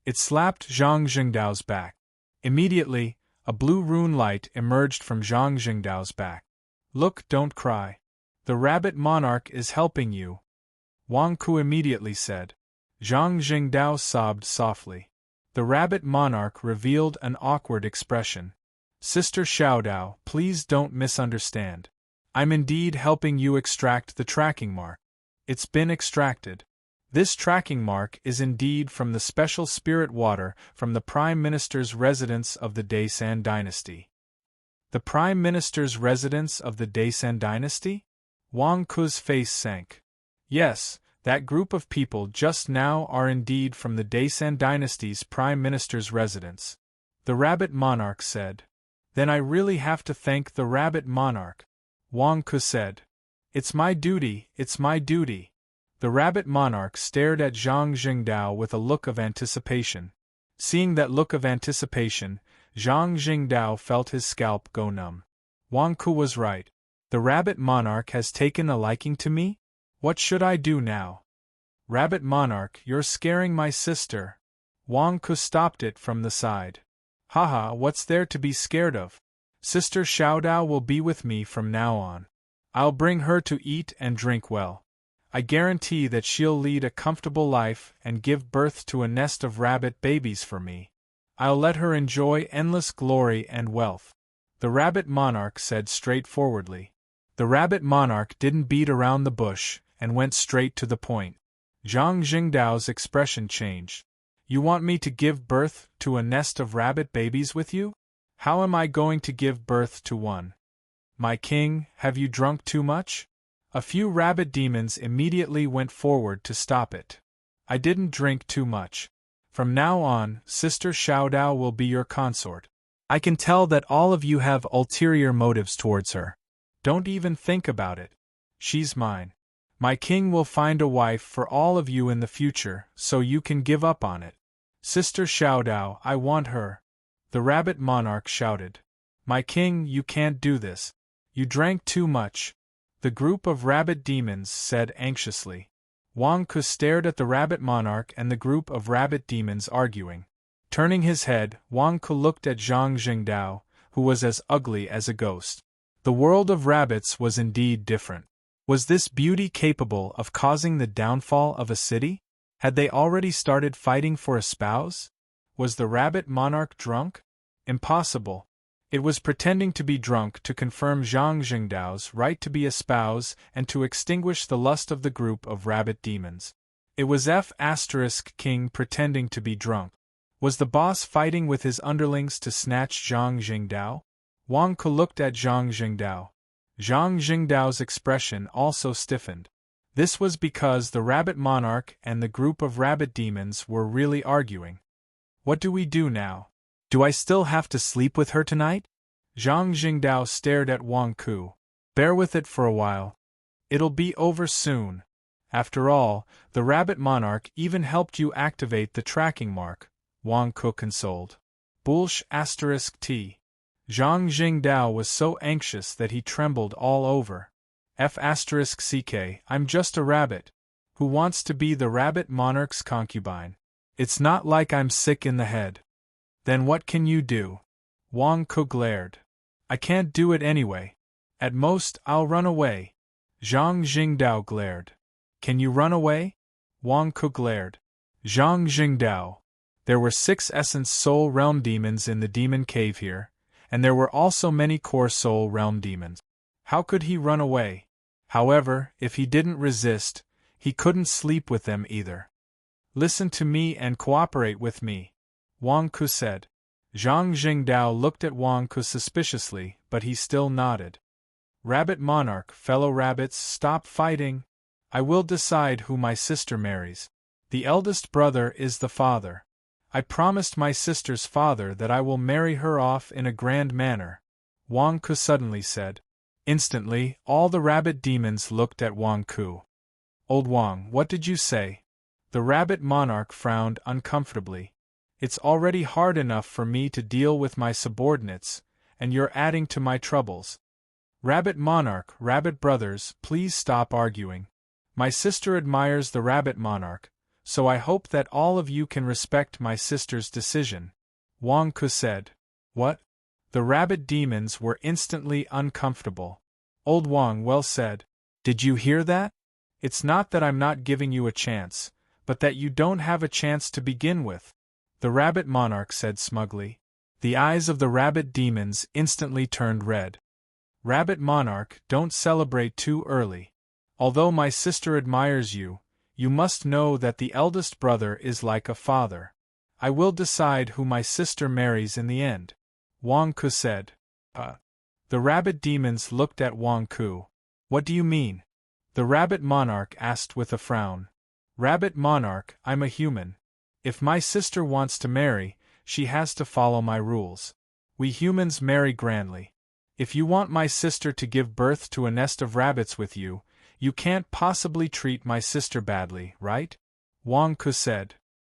It slapped Zhang Jingdao's back. Immediately, a blue rune light emerged from Zhang Jingdao's back. Look, don't cry. The rabbit monarch is helping you, Wang Ku immediately said. Zhang Jingdao sobbed softly. The rabbit monarch revealed an awkward expression. Sister Xiaodao, please don't misunderstand. I'm indeed helping you extract the tracking mark. It's been extracted. This tracking mark is indeed from the special spirit water from the Prime Minister's residence of the Daisan dynasty. The Prime Minister's residence of the Daisan dynasty? Wang Ku's face sank. Yes, that group of people just now are indeed from the Daisan dynasty's Prime Minister's residence. The rabbit monarch said. Then I really have to thank the rabbit monarch, Wang Ku said. It's my duty, it's my duty. The rabbit monarch stared at Zhang Jingdao with a look of anticipation. Seeing that look of anticipation, Zhang Jingdao felt his scalp go numb. Wang Ku was right. The rabbit monarch has taken a liking to me? What should I do now? Rabbit monarch, you're scaring my sister. Wang Ku stopped it from the side. Haha, what's there to be scared of? Sister Xiaodao will be with me from now on. I'll bring her to eat and drink well. I guarantee that she'll lead a comfortable life and give birth to a nest of rabbit babies for me. I'll let her enjoy endless glory and wealth. The rabbit monarch said straightforwardly. The rabbit monarch didn't beat around the bush and went straight to the point. Zhang Jingdao's expression changed. You want me to give birth to a nest of rabbit babies with you? How am I going to give birth to one? My king, have you drunk too much? A few rabbit demons immediately went forward to stop it. I didn't drink too much. From now on, Sister Xiaodao will be your consort. I can tell that all of you have ulterior motives towards her. Don't even think about it. She's mine. My king will find a wife for all of you in the future, so you can give up on it. Sister Xiaodao, I want her. The rabbit monarch shouted. My king, you can't do this. You drank too much. The group of rabbit demons said anxiously. Wang Ku stared at the rabbit monarch and the group of rabbit demons arguing. Turning his head, Wang Ku looked at Zhang Jingdao, who was as ugly as a ghost. The world of rabbits was indeed different. Was this beauty capable of causing the downfall of a city? Had they already started fighting for a spouse? Was the rabbit monarch drunk? Impossible. It was pretending to be drunk to confirm Zhang Jingdao's right to be a spouse and to extinguish the lust of the group of rabbit demons. It was King pretending to be drunk. Was the boss fighting with his underlings to snatch Zhang Jingdao? Wang Ku looked at Zhang Jingdao. Zhang Jingdao's expression also stiffened. This was because the rabbit monarch and the group of rabbit demons were really arguing. What do we do now? Do I still have to sleep with her tonight? Zhang Jingdao stared at Wang Ku. Bear with it for a while. It'll be over soon. After all, the rabbit monarch even helped you activate the tracking mark, Wang Ku consoled. T. Zhang Jingdao was so anxious that he trembled all over. I'm just a rabbit. Who wants to be the rabbit monarch's concubine? It's not like I'm sick in the head. Then what can you do? Wang Ku glared. I can't do it anyway. At most, I'll run away. Zhang Jingdao glared. Can you run away? Wang Ku glared. Zhang Jingdao. There were 6 essence soul realm demons in the demon cave here, and there were also many core soul realm demons. How could he run away? However, if he didn't resist, he couldn't sleep with them either. Listen to me and cooperate with me, Wang Ku said. Zhang Jingdao looked at Wang Ku suspiciously, but he still nodded. Rabbit monarch, fellow rabbits, stop fighting. I will decide who my sister marries. The eldest brother is the father. I promised my sister's father that I will marry her off in a grand manner, Wang Ku suddenly said. Instantly, all the rabbit demons looked at Wang Ku. Old Wang, what did you say? The rabbit monarch frowned uncomfortably. It's already hard enough for me to deal with my subordinates, and you're adding to my troubles. Rabbit monarch, rabbit brothers, please stop arguing. My sister admires the rabbit monarch, so I hope that all of you can respect my sister's decision, Wang Ku said. What? The rabbit demons were instantly uncomfortable. Old Wang, well said. Did you hear that? It's not that I'm not giving you a chance, but that you don't have a chance to begin with, the rabbit monarch said smugly. The eyes of the rabbit demons instantly turned red. Rabbit monarch, don't celebrate too early. Although my sister admires you, you must know that the eldest brother is like a father. I will decide who my sister marries in the end, Wang Ku said. The rabbit demons looked at Wang Ku. What do you mean? The rabbit monarch asked with a frown. Rabbit monarch, I'm a human. If my sister wants to marry, she has to follow my rules. We humans marry grandly. If you want my sister to give birth to a nest of rabbits with you, you can't possibly treat my sister badly, right? Wang Ku said.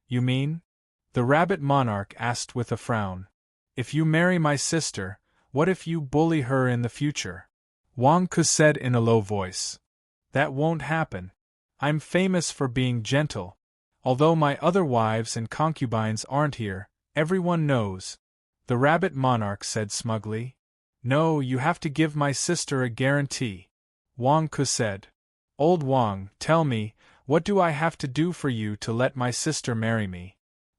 You mean? The rabbit monarch asked with a frown. If you marry my sister, what if you bully her in the future? Wang Ku said in a low voice. That won't happen. I'm famous for being gentle. Although my other wives and concubines aren't here, everyone knows. The rabbit monarch said smugly. No, you have to give my sister a guarantee, Wang Ku said. Old Wang, tell me, what do I have to do for you to let my sister marry me?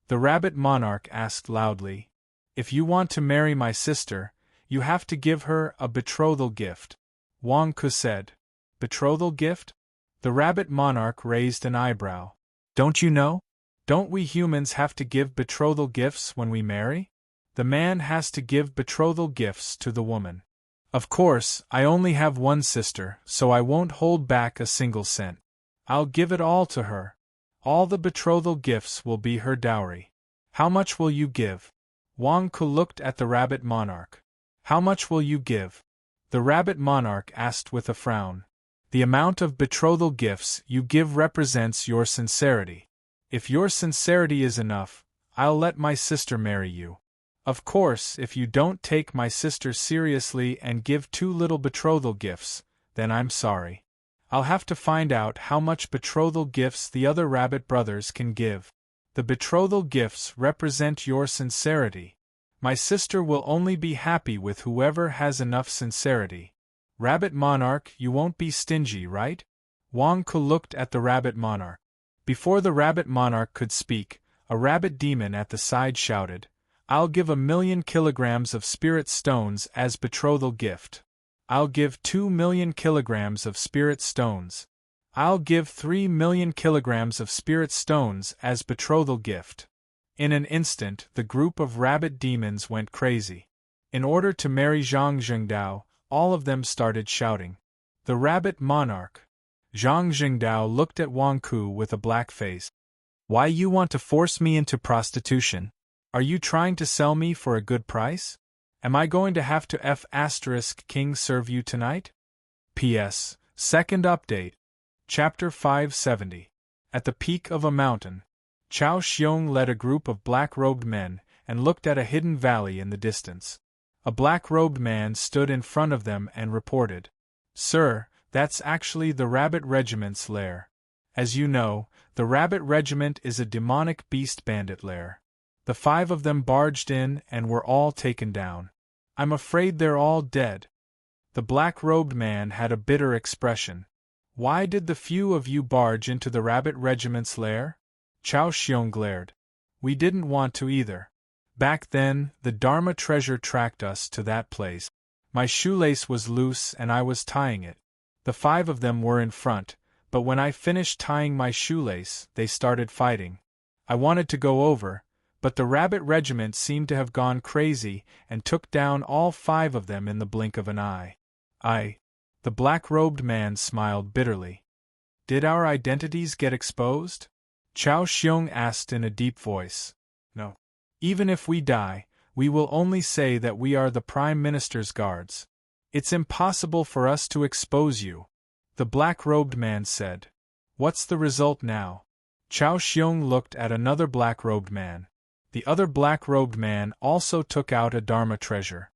The rabbit monarch asked loudly. If you want to marry my sister, you have to give her a betrothal gift, Wang Ku said. Betrothal gift? The rabbit monarch raised an eyebrow. Don't you know? Don't we humans have to give betrothal gifts when we marry? The man has to give betrothal gifts to the woman. Of course, I only have one sister, so I won't hold back a single cent. I'll give it all to her. All the betrothal gifts will be her dowry. How much will you give? Wang Ku looked at the rabbit monarch. How much will you give? The rabbit monarch asked with a frown. The amount of betrothal gifts you give represents your sincerity. If your sincerity is enough, I'll let my sister marry you. Of course, if you don't take my sister seriously and give too little betrothal gifts, then I'm sorry. I'll have to find out how much betrothal gifts the other rabbit brothers can give. The betrothal gifts represent your sincerity. My sister will only be happy with whoever has enough sincerity. Rabbit monarch, you won't be stingy, right? Wang Ku looked at the rabbit monarch. Before the rabbit monarch could speak, a rabbit demon at the side shouted, I'll give 1,000,000 kilograms of spirit stones as betrothal gift. I'll give 2,000,000 kilograms of spirit stones. I'll give 3,000,000 kilograms of spirit stones as betrothal gift. In an instant, the group of rabbit demons went crazy. In order to marry Zhang Jingdao, all of them started shouting. The rabbit monarch. Zhang Jingdao looked at Wang Ku with a black face. Why you want to force me into prostitution? Are you trying to sell me for a good price? Am I going to have to King serve you tonight? P.S. Second update. Chapter 570. At the peak of a mountain, Chao Xiong led a group of black-robed men and looked at a hidden valley in the distance. A black-robed man stood in front of them and reported, Sir, that's actually the Rabbit Regiment's lair. As you know, the Rabbit Regiment is a demonic beast bandit lair. The 5 of them barged in and were all taken down. I'm afraid they're all dead. The black-robed man had a bitter expression. Why did the few of you barge into the Rabbit Regiment's lair? Chao Xiong glared. We didn't want to either. Back then, the Dharma treasure tracked us to that place. My shoelace was loose and I was tying it. The 5 of them were in front, but when I finished tying my shoelace, they started fighting. I wanted to go over, But the rabbit regiment seemed to have gone crazy and took down all 5 of them in the blink of an eye. The black-robed man smiled bitterly. Did our identities get exposed? Chao Xiong asked in a deep voice. No. Even if we die, we will only say that we are the Prime Minister's guards. It's impossible for us to expose you, the black-robed man said. What's the result now? Chao Xiong looked at another black-robed man. The other black-robed man also took out a Dharma treasure.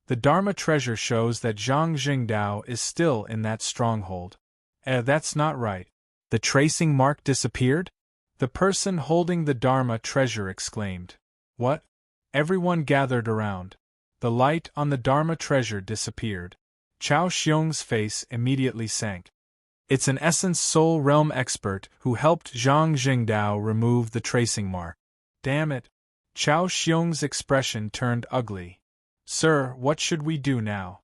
The Dharma treasure shows that Zhang Jingdao is still in that stronghold. That's not right. The tracing mark disappeared? The person holding the Dharma treasure exclaimed. What? Everyone gathered around. The light on the Dharma treasure disappeared. Chao Xiong's face immediately sank. It's an Essence Soul Realm expert who helped Zhang Jingdao remove the tracing mark. Damn it. Chao Xiong's expression turned ugly. Sir, what should we do now?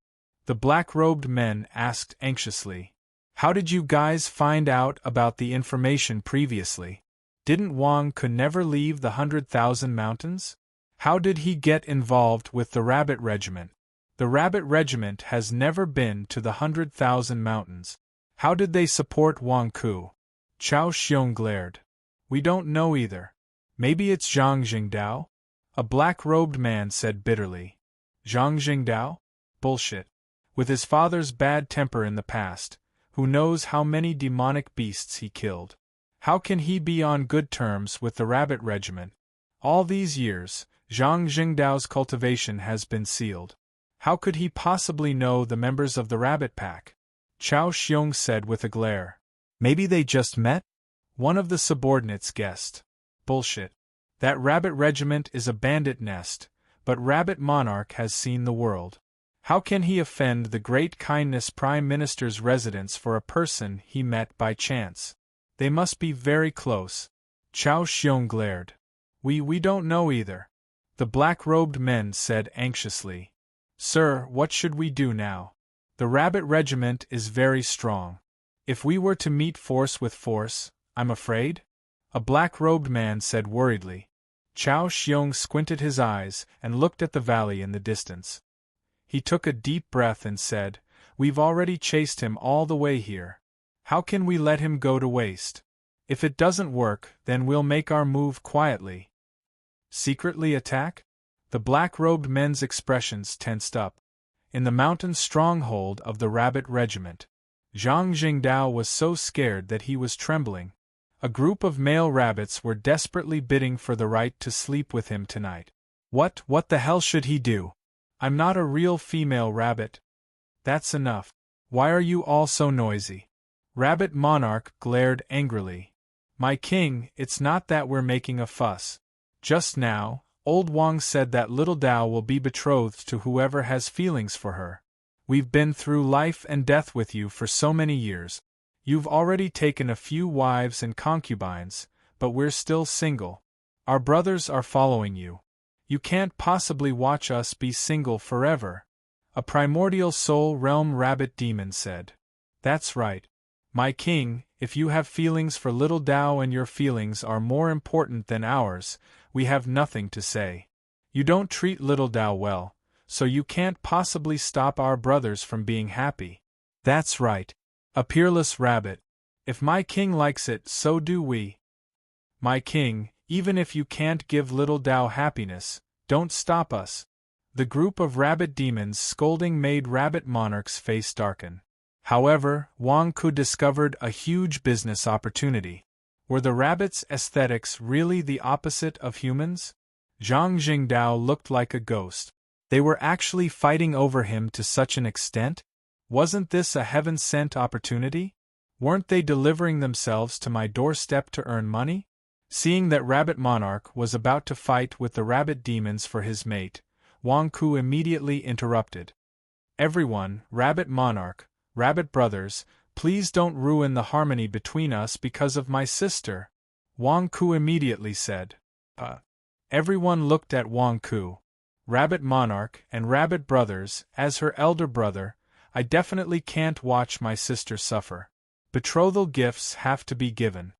The black-robed men asked anxiously. How did you guys find out about the information previously? Didn't Wang could never leave the 100,000 mountains? How did he get involved with the Rabbit Regiment? The Rabbit Regiment has never been to the 100,000 mountains. How did they support Wang Ku? Chao Xiong glared. We don't know either. Maybe it's Zhang Jingdao? A black-robed man said bitterly. Zhang Jingdao? Bullshit. With his father's bad temper in the past, who knows how many demonic beasts he killed? How can he be on good terms with the Rabbit Regiment? All these years, Zhang Jingdao's cultivation has been sealed. How could he possibly know the members of the Rabbit Pack? Chao Xiong said with a glare. Maybe they just met? One of the subordinates guessed. Bullshit. That Rabbit Regiment is a bandit nest, but Rabbit Monarch has seen the world. How can he offend the Great Kindness Prime Minister's residence for a person he met by chance? They must be very close. Chao Xiong glared. We don't know either. The black-robed men said anxiously. Sir, what should we do now? The Rabbit Regiment is very strong. If we were to meet force with force, I'm afraid? A black-robed man said worriedly. Chao Xiong squinted his eyes and looked at the valley in the distance. He took a deep breath and said, We've already chased him all the way here. How can we let him go to waste? If it doesn't work, then we'll make our move quietly. Secretly attack? The black-robed men's expressions tensed up. In the mountain stronghold of the Rabbit Regiment, Zhang Jingdao was so scared that he was trembling. A group of male rabbits were desperately bidding for the right to sleep with him tonight. What the hell should he do? I'm not a real female rabbit. That's enough. Why are you all so noisy? Rabbit Monarch glared angrily. My king, it's not that we're making a fuss. Just now, old Wang said that little Dao will be betrothed to whoever has feelings for her. We've been through life and death with you for so many years. You've already taken a few wives and concubines, but we're still single. Our brothers are following you. You can't possibly watch us be single forever. A primordial soul realm rabbit demon said. That's right. My king, if you have feelings for little Dao and your feelings are more important than ours, we have nothing to say. You don't treat little Dao well, so you can't possibly stop our brothers from being happy. That's right. A peerless rabbit. If my king likes it, so do we. My king, even if you can't give little Dao happiness, don't stop us. The group of rabbit demons scolding made Rabbit Monarch's face darken. However, Wang Ku discovered a huge business opportunity. Were the rabbits' aesthetics really the opposite of humans? Zhang Jingdao looked like a ghost. They were actually fighting over him to such an extent? Wasn't this a heaven-sent opportunity? Weren't they delivering themselves to my doorstep to earn money? Seeing that Rabbit Monarch was about to fight with the rabbit demons for his mate, Wang Ku immediately interrupted. Everyone, Rabbit Monarch, Rabbit brothers, please don't ruin the harmony between us because of my sister, Wang Ku immediately said. Everyone looked at Wang Ku. Rabbit Monarch and Rabbit brothers, as her elder brother, I definitely can't watch my sister suffer. Betrothal gifts have to be given.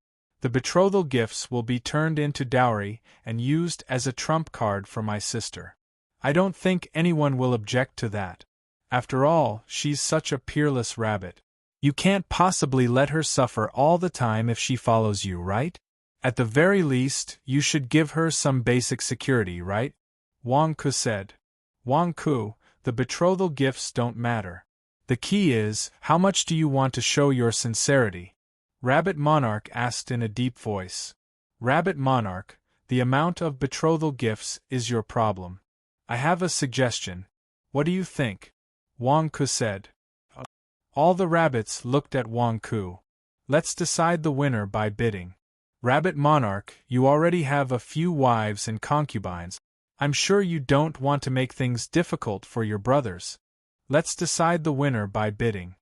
The betrothal gifts will be turned into dowry and used as a trump card for my sister. I don't think anyone will object to that. After all, she's such a peerless rabbit. You can't possibly let her suffer all the time if she follows you, right? At the very least, you should give her some basic security, right? Wang Ku said. Wang Ku, the betrothal gifts don't matter. The key is, how much do you want to show your sincerity? Rabbit Monarch asked in a deep voice. Rabbit Monarch, the amount of betrothal gifts is your problem. I have a suggestion. What do you think? Wang Ku said. All the rabbits looked at Wang Ku. Let's decide the winner by bidding. Rabbit Monarch, you already have a few wives and concubines. I'm sure you don't want to make things difficult for your brothers. Let's decide the winner by bidding.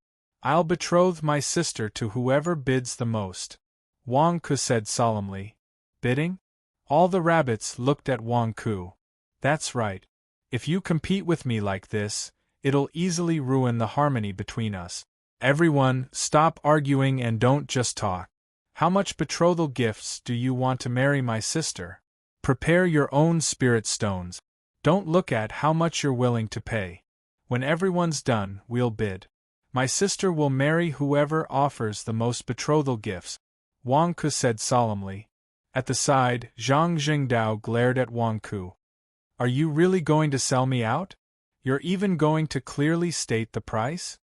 I'll betroth my sister to whoever bids the most. Wang Ku said solemnly. Bidding? All the rabbits looked at Wang Ku. That's right. If you compete with me like this, it'll easily ruin the harmony between us. Everyone, stop arguing and don't just talk. How much betrothal gifts do you want to marry my sister? Prepare your own spirit stones. Don't look at how much you're willing to pay. When everyone's done, we'll bid. My sister will marry whoever offers the most betrothal gifts, Wang Ku said solemnly. At the side, Zhang Jingdao glared at Wang Ku. Are you really going to sell me out? You're even going to clearly state the price?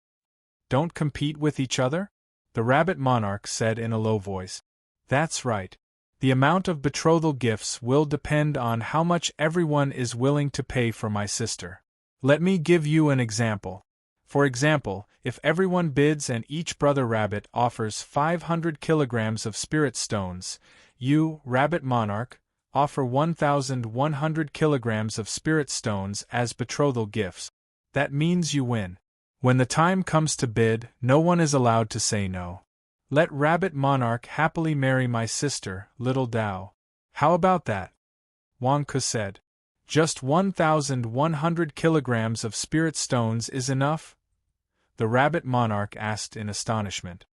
Don't compete with each other? The Rabbit Monarch said in a low voice. That's right. The amount of betrothal gifts will depend on how much everyone is willing to pay for my sister. Let me give you an example. For example, if everyone bids and each brother rabbit offers 500 kilograms of spirit stones, you, Rabbit Monarch, offer 1,100 kilograms of spirit stones as betrothal gifts. That means you win. When the time comes to bid, no one is allowed to say no. Let Rabbit Monarch happily marry my sister, Little Dao. How about that? Wang Ku said. Just 1,100 kilograms of spirit stones is enough? The Rabbit Monarch asked in astonishment.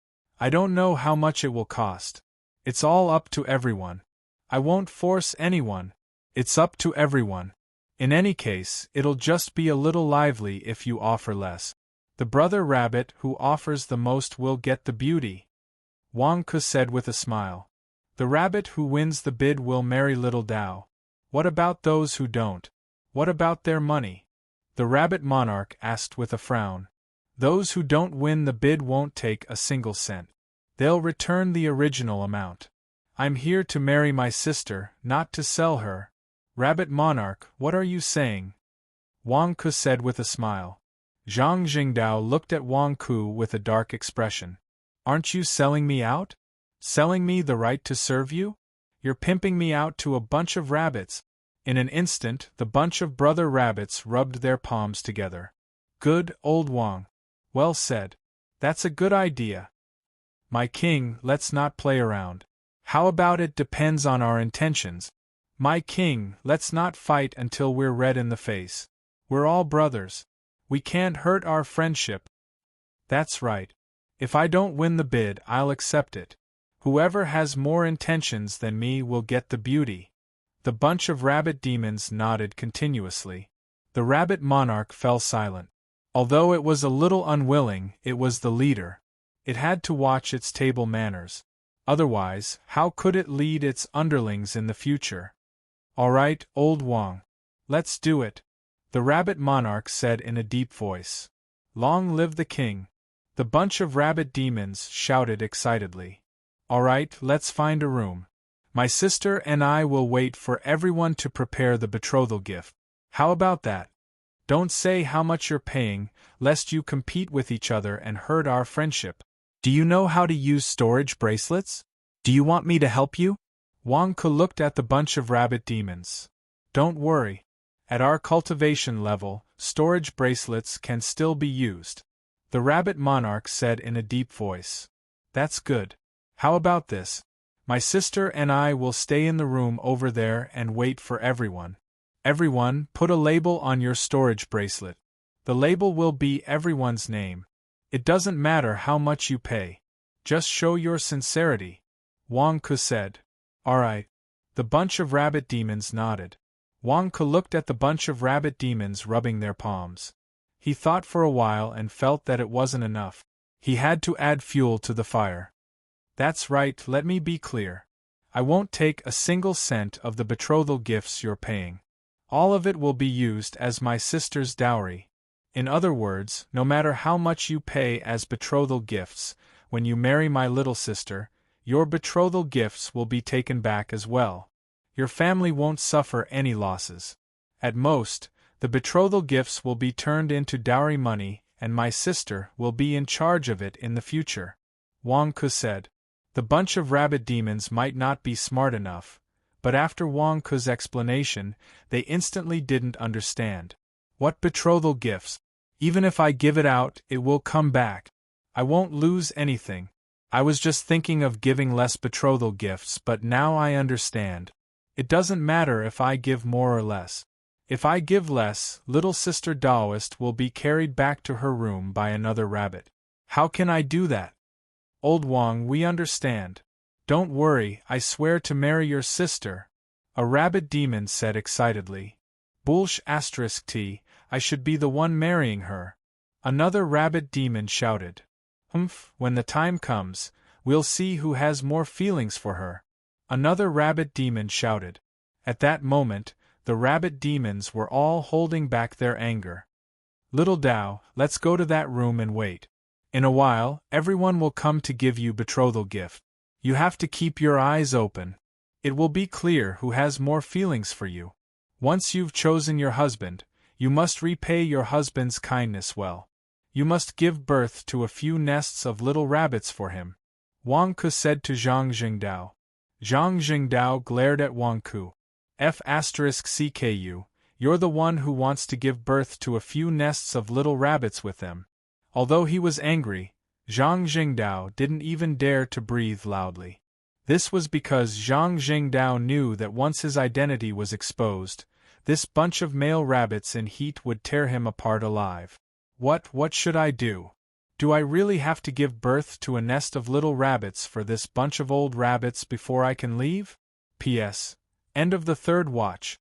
I don't know how much it will cost. It's all up to everyone. I won't force anyone. It's up to everyone. In any case, it'll just be a little lively if you offer less. The brother rabbit who offers the most will get the beauty, Wang Ku said with a smile. The rabbit who wins the bid will marry Little Dao. What about those who don't? What about their money? The Rabbit Monarch asked with a frown. Those who don't win the bid won't take a single cent. They'll return the original amount. I'm here to marry my sister, not to sell her. Rabbit Monarch, what are you saying? Wang Ku said with a smile. Zhang Jingdao looked at Wang Ku with a dark expression. Aren't you selling me out? Selling me the right to serve you? You're pimping me out to a bunch of rabbits. In an instant, the bunch of brother rabbits rubbed their palms together. Good, old Wang. Well said. That's a good idea. My king, let's not play around. How about it depends on our intentions? My king, let's not fight until we're red in the face. We're all brothers. We can't hurt our friendship. That's right. If I don't win the bid, I'll accept it. Whoever has more intentions than me will get the beauty. The bunch of rabbit demons nodded continuously. The Rabbit Monarch fell silent. Although it was a little unwilling, it was the leader. It had to watch its table manners. Otherwise, how could it lead its underlings in the future? All right, old Wang. Let's do it, the Rabbit Monarch said in a deep voice. Long live the king! The bunch of rabbit demons shouted excitedly. All right, let's find a room. My sister and I will wait for everyone to prepare the betrothal gift. How about that? Don't say how much you're paying, lest you compete with each other and hurt our friendship. Do you know how to use storage bracelets? Do you want me to help you? Wang Ku looked at the bunch of rabbit demons. Don't worry. At our cultivation level, storage bracelets can still be used. The Rabbit Monarch said in a deep voice. That's good. How about this? My sister and I will stay in the room over there and wait for everyone. Everyone, put a label on your storage bracelet. The label will be everyone's name. It doesn't matter how much you pay. Just show your sincerity. Wang Ke said. Alright. The bunch of rabbit demons nodded. Wang Ke looked at the bunch of rabbit demons rubbing their palms. He thought for a while and felt that it wasn't enough. He had to add fuel to the fire. That's right, let me be clear. I won't take a single cent of the betrothal gifts you're paying. All of it will be used as my sister's dowry. In other words, no matter how much you pay as betrothal gifts, when you marry my little sister, your betrothal gifts will be taken back as well. Your family won't suffer any losses. At most, the betrothal gifts will be turned into dowry money, and my sister will be in charge of it in the future. Wang Ke said. The bunch of rabbit demons might not be smart enough, but after Wang Ke's explanation, they instantly didn't understand. What betrothal gifts? Even if I give it out, it will come back. I won't lose anything. I was just thinking of giving less betrothal gifts, but now I understand. It doesn't matter if I give more or less. If I give less, little sister Daoist will be carried back to her room by another rabbit. How can I do that? Old Wang, we understand. Don't worry, I swear to marry your sister. A rabbit demon said excitedly. Bullsh *t, I should be the one marrying her. Another rabbit demon shouted. Humph, when the time comes, we'll see who has more feelings for her. Another rabbit demon shouted. At that moment, the rabbit demons were all holding back their anger. Little Dao, let's go to that room and wait. In a while, everyone will come to give you betrothal gift. You have to keep your eyes open. It will be clear who has more feelings for you. Once you've chosen your husband, you must repay your husband's kindness well. You must give birth to a few nests of little rabbits for him. Wang Ke said to Zhang Jingdao. Zhang Jingdao glared at Wang Ke. F***CKU, you're the one who wants to give birth to a few nests of little rabbits with them. Although he was angry, Zhang Jingdao didn't even dare to breathe loudly. This was because Zhang Jingdao knew that once his identity was exposed, this bunch of male rabbits in heat would tear him apart alive. What should I do? Do I really have to give birth to a nest of little rabbits for this bunch of old rabbits before I can leave? P.S. End of the third watch.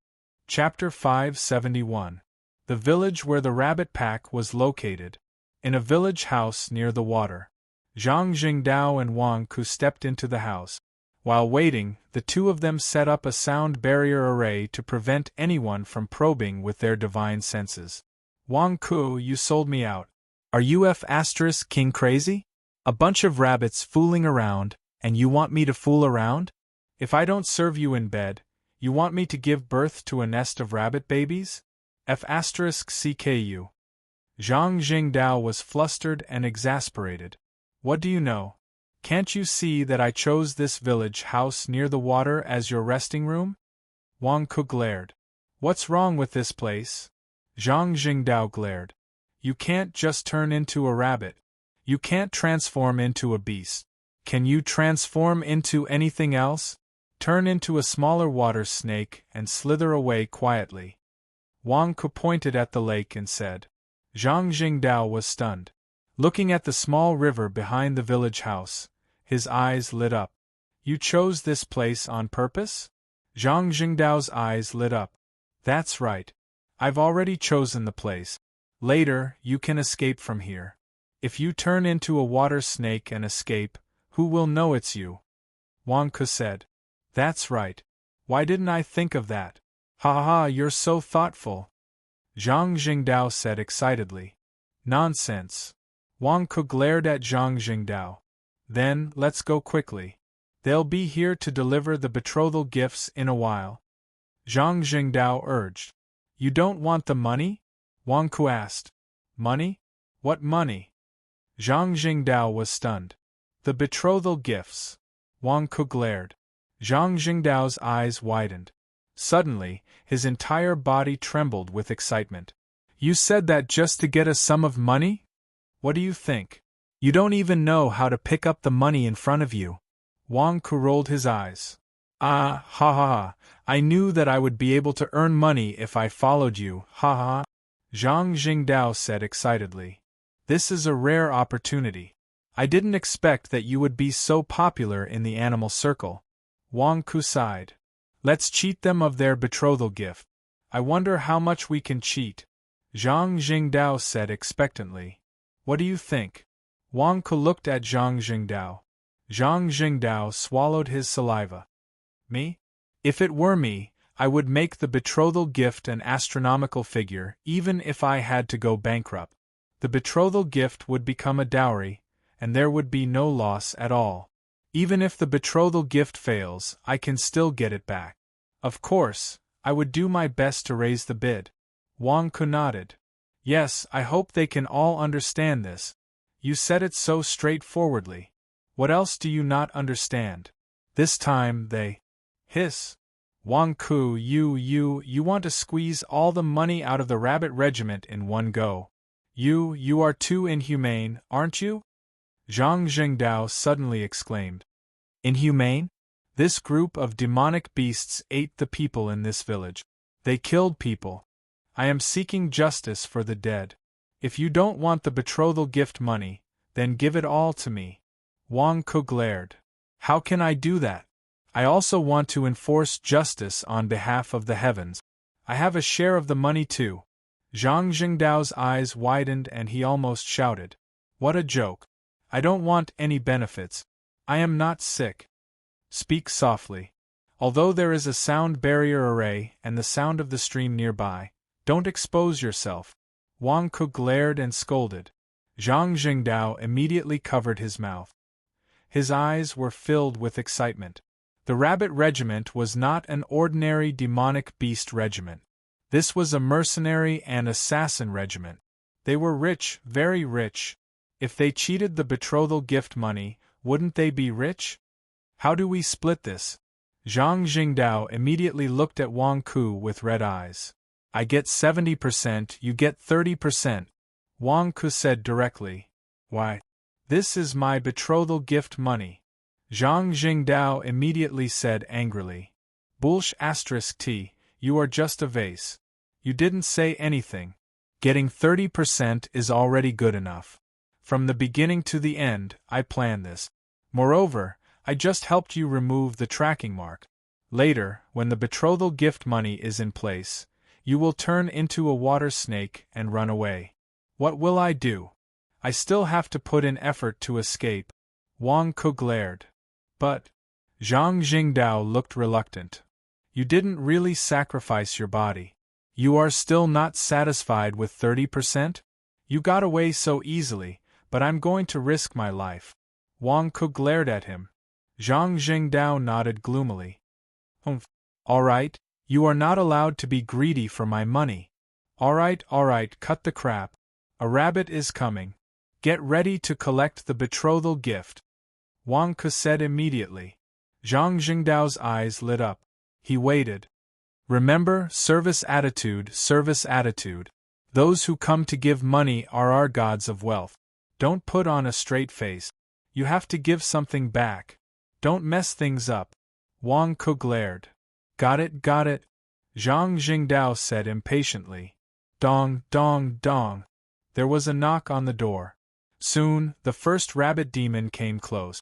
Chapter 571. The village where the rabbit pack was located. In a village house near the water. Zhang Jingdao and Wang Ke stepped into the house. While waiting, the two of them set up a sound barrier array to prevent anyone from probing with their divine senses. Wang Ke, you sold me out. Are you F***king crazy? A bunch of rabbits fooling around, and you want me to fool around? If I don't serve you in bed, you want me to give birth to a nest of rabbit babies? F***CKU. Zhang Jingdao was flustered and exasperated. What do you know? Can't you see that I chose this village house near the water as your resting room? Wang Ke glared. What's wrong with this place? Zhang Jingdao glared. You can't just turn into a rabbit. You can't transform into a beast. Can you transform into anything else? Turn into a smaller water snake and slither away quietly. Wang Ke pointed at the lake and said. Zhang Jingdao was stunned. Looking at the small river behind the village house, his eyes lit up. You chose this place on purpose? Zhang Jingdao's eyes lit up. That's right. I've already chosen the place. Later, you can escape from here. If you turn into a water snake and escape, who will know it's you? Wang Ke said. That's right. Why didn't I think of that? Ha ha, you're so thoughtful. Zhang Jingdao said excitedly. Nonsense. Wang Ke glared at Zhang Jingdao. Then, let's go quickly. They'll be here to deliver the betrothal gifts in a while. Zhang Jingdao urged. You don't want the money? Wang Ke asked. Money? What money? Zhang Jingdao was stunned. The betrothal gifts. Wang Ke glared. Zhang Jingdao's eyes widened. Suddenly, his entire body trembled with excitement. You said that just to get a sum of money? What do you think? You don't even know how to pick up the money in front of you. Wang Ke rolled his eyes. Ah, ha ha ha, I knew that I would be able to earn money if I followed you, ha ha. Zhang Jingdao said excitedly. This is a rare opportunity. I didn't expect that you would be so popular in the animal circle. Wang Ku sighed. Let's cheat them of their betrothal gift. I wonder how much we can cheat. Zhang Jingdao said expectantly. What do you think? Wang Ku looked at Zhang Jingdao. Zhang Jingdao swallowed his saliva. Me? If it were me, I would make the betrothal gift an astronomical figure, even if I had to go bankrupt. The betrothal gift would become a dowry, and there would be no loss at all. Even if the betrothal gift fails, I can still get it back. Of course, I would do my best to raise the bid. Wang Ku nodded. Yes, I hope they can all understand this. You said it so straightforwardly. What else do you not understand? This time they hiss. Wang Ku, you want to squeeze all the money out of the rabbit regiment in one go. You are too inhumane, aren't you? Zhang Jingdao suddenly exclaimed. Inhumane? This group of demonic beasts ate the people in this village. They killed people. I am seeking justice for the dead. If you don't want the betrothal gift money, then give it all to me. Wang Ku glared. How can I do that? I also want to enforce justice on behalf of the heavens. I have a share of the money too. Zhang Jingdao's eyes widened and he almost shouted. What a joke. I don't want any benefits. I am not sick. Speak softly. Although there is a sound barrier array and the sound of the stream nearby, don't expose yourself. Wang Ku glared and scolded. Zhang Jingdao immediately covered his mouth. His eyes were filled with excitement. The rabbit regiment was not an ordinary demonic beast regiment. This was a mercenary and assassin regiment. They were rich, very rich. If they cheated the betrothal gift money, wouldn't they be rich? How do we split this? Zhang Jingdao immediately looked at Wang Ku with red eyes. I get 70%, you get 30%. Wang Ku said directly. Why? This is my betrothal gift money. Zhang Jingdao immediately said angrily. Bullsh *t, you are just a vase. You didn't say anything. Getting 30% is already good enough. From the beginning to the end, I planned this. Moreover, I just helped you remove the tracking mark. Later, when the betrothal gift money is in place, you will turn into a water snake and run away. What will I do? I still have to put in effort to escape. Wang Ku glared. But Zhang Jingdao looked reluctant. You didn't really sacrifice your body. You are still not satisfied with 30%? You got away so easily, but I'm going to risk my life. Wang Ku glared at him. Zhang Jingdao nodded gloomily. All right, you are not allowed to be greedy for my money. All right, cut the crap. A rabbit is coming. Get ready to collect the betrothal gift. Wang Ku said immediately. Zhang Jingdao's eyes lit up. He waited. Remember, service attitude, service attitude. Those who come to give money are our gods of wealth. Don't put on a straight face. You have to give something back. Don't mess things up. Wang Ku glared. Got it. Zhang Jingdao said impatiently. Dong, dong, dong. There was a knock on the door. Soon, the first rabbit demon came close.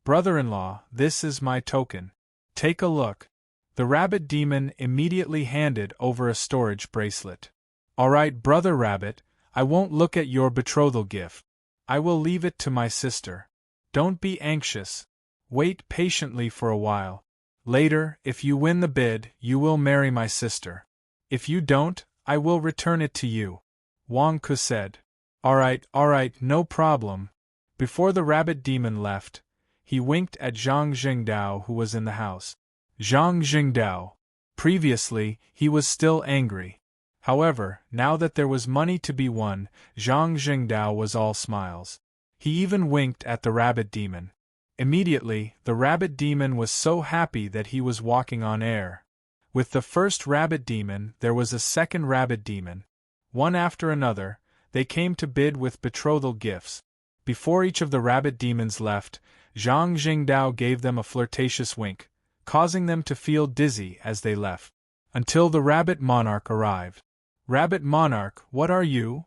Brother-in-law, this is my token. Take a look. The rabbit demon immediately handed over a storage bracelet. All right, brother rabbit, I won't look at your betrothal gift. I will leave it to my sister. Don't be anxious. Wait patiently for a while. Later, if you win the bid, you will marry my sister. If you don't, I will return it to you. Wang Ku said. All right, no problem. Before the rabbit demon left, he winked at Zhang Jingdao who was in the house. Zhang Jingdao. Previously, he was still angry. However, now that there was money to be won, Zhang Jingdao was all smiles. He even winked at the rabbit demon. Immediately, the rabbit demon was so happy that he was walking on air. With the first rabbit demon, there was a second rabbit demon. One after another, they came to bid with betrothal gifts. Before each of the rabbit demons left, Zhang Jingdao gave them a flirtatious wink, causing them to feel dizzy as they left. Until the rabbit monarch arrived. Rabbit monarch, what are you?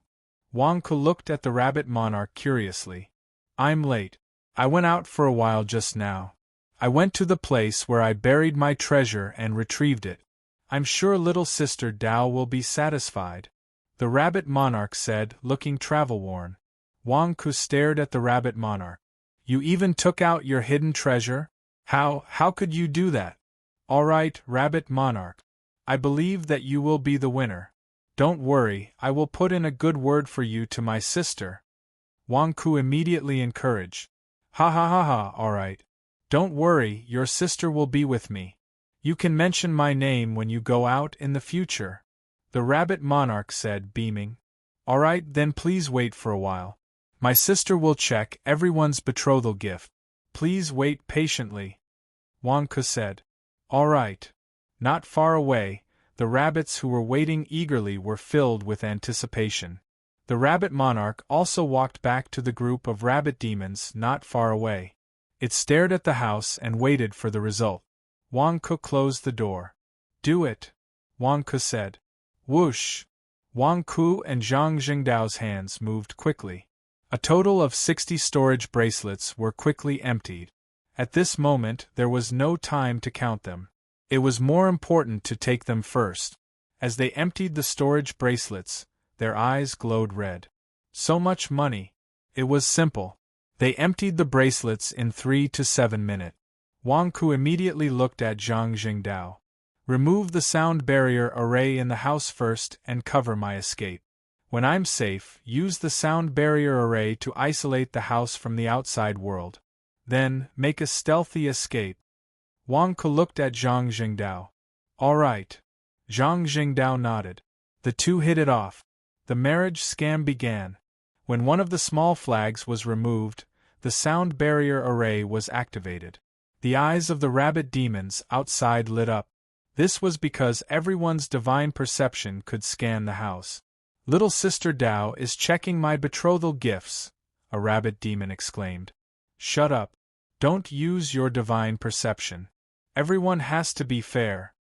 Wang Ku looked at the rabbit monarch curiously. I'm late. I went out for a while just now. I went to the place where I buried my treasure and retrieved it. I'm sure little sister Dao will be satisfied. The rabbit monarch said, looking travel-worn. Wang Ku stared at the rabbit monarch. You even took out your hidden treasure? How could you do that? All right, rabbit monarch. I believe that you will be the winner. Don't worry, I will put in a good word for you to my sister. Wang Ku immediately encouraged. Ha ha ha ha, all right. Don't worry, your sister will be with me. You can mention my name when you go out in the future. The rabbit monarch said, beaming. All right, then please wait for a while. My sister will check everyone's betrothal gift. Please wait patiently. Wang Ku said. All right. Not far away, the rabbits who were waiting eagerly were filled with anticipation. The rabbit monarch also walked back to the group of rabbit demons not far away. It stared at the house and waited for the result. Wang Ku closed the door. Do it, Wang Ku said. Whoosh! Wang Ku and Zhang Jingdao's hands moved quickly. A total of 60 storage bracelets were quickly emptied. At this moment, there was no time to count them. It was more important to take them first. As they emptied the storage bracelets, their eyes glowed red. So much money. It was simple. They emptied the bracelets in 3 to 7 minutes. Wang Ku immediately looked at Zhang Jingdao. Remove the sound barrier array in the house first and cover my escape. When I'm safe, use the sound barrier array to isolate the house from the outside world. Then, make a stealthy escape. Wang Ku looked at Zhang Jingdao. All right. Zhang Jingdao nodded. The two hit it off. The marriage scam began. When one of the small flags was removed, the sound barrier array was activated. The eyes of the rabbit demons outside lit up. This was because everyone's divine perception could scan the house. Little Sister Dao is checking my betrothal gifts, a rabbit demon exclaimed. Shut up. Don't use your divine perception. Everyone has to be fair.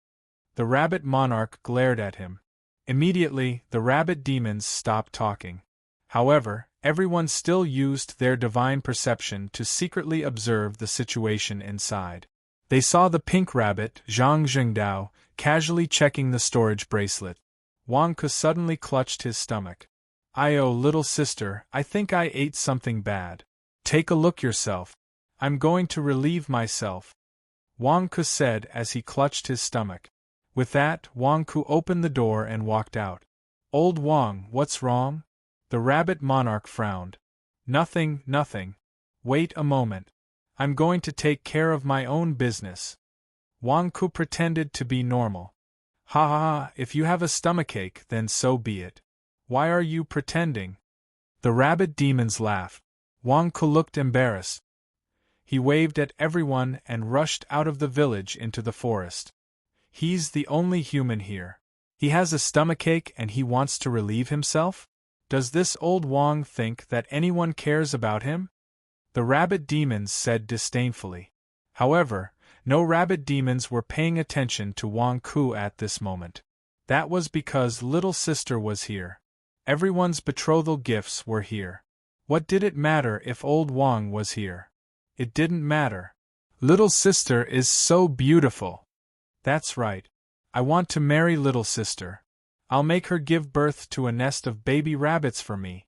The rabbit monarch glared at him. Immediately, the rabbit demons stopped talking. However, everyone still used their divine perception to secretly observe the situation inside. They saw the pink rabbit, Zhang Jingdao, casually checking the storage bracelet. Wang Ku suddenly clutched his stomach. Oh, little sister, I think I ate something bad. Take a look yourself. I'm going to relieve myself. Wang Ku said as he clutched his stomach. With that, Wang Ku opened the door and walked out. Old Wang, what's wrong? The rabbit monarch frowned. Nothing. Wait a moment. I'm going to take care of my own business. Wang Ku pretended to be normal. Ha ha ha, if you have a stomachache, then so be it. Why are you pretending? The rabbit demons laughed. Wang Ku looked embarrassed. He waved at everyone and rushed out of the village into the forest. He's the only human here. He has a stomachache and he wants to relieve himself? Does this old Wang think that anyone cares about him? The rabbit demons said disdainfully. However, no rabbit demons were paying attention to Wang Ku at this moment. That was because little sister was here. Everyone's betrothal gifts were here. What did it matter if old Wang was here? It didn't matter. Little sister is so beautiful. That's right. I want to marry little sister. I'll make her give birth to a nest of baby rabbits for me.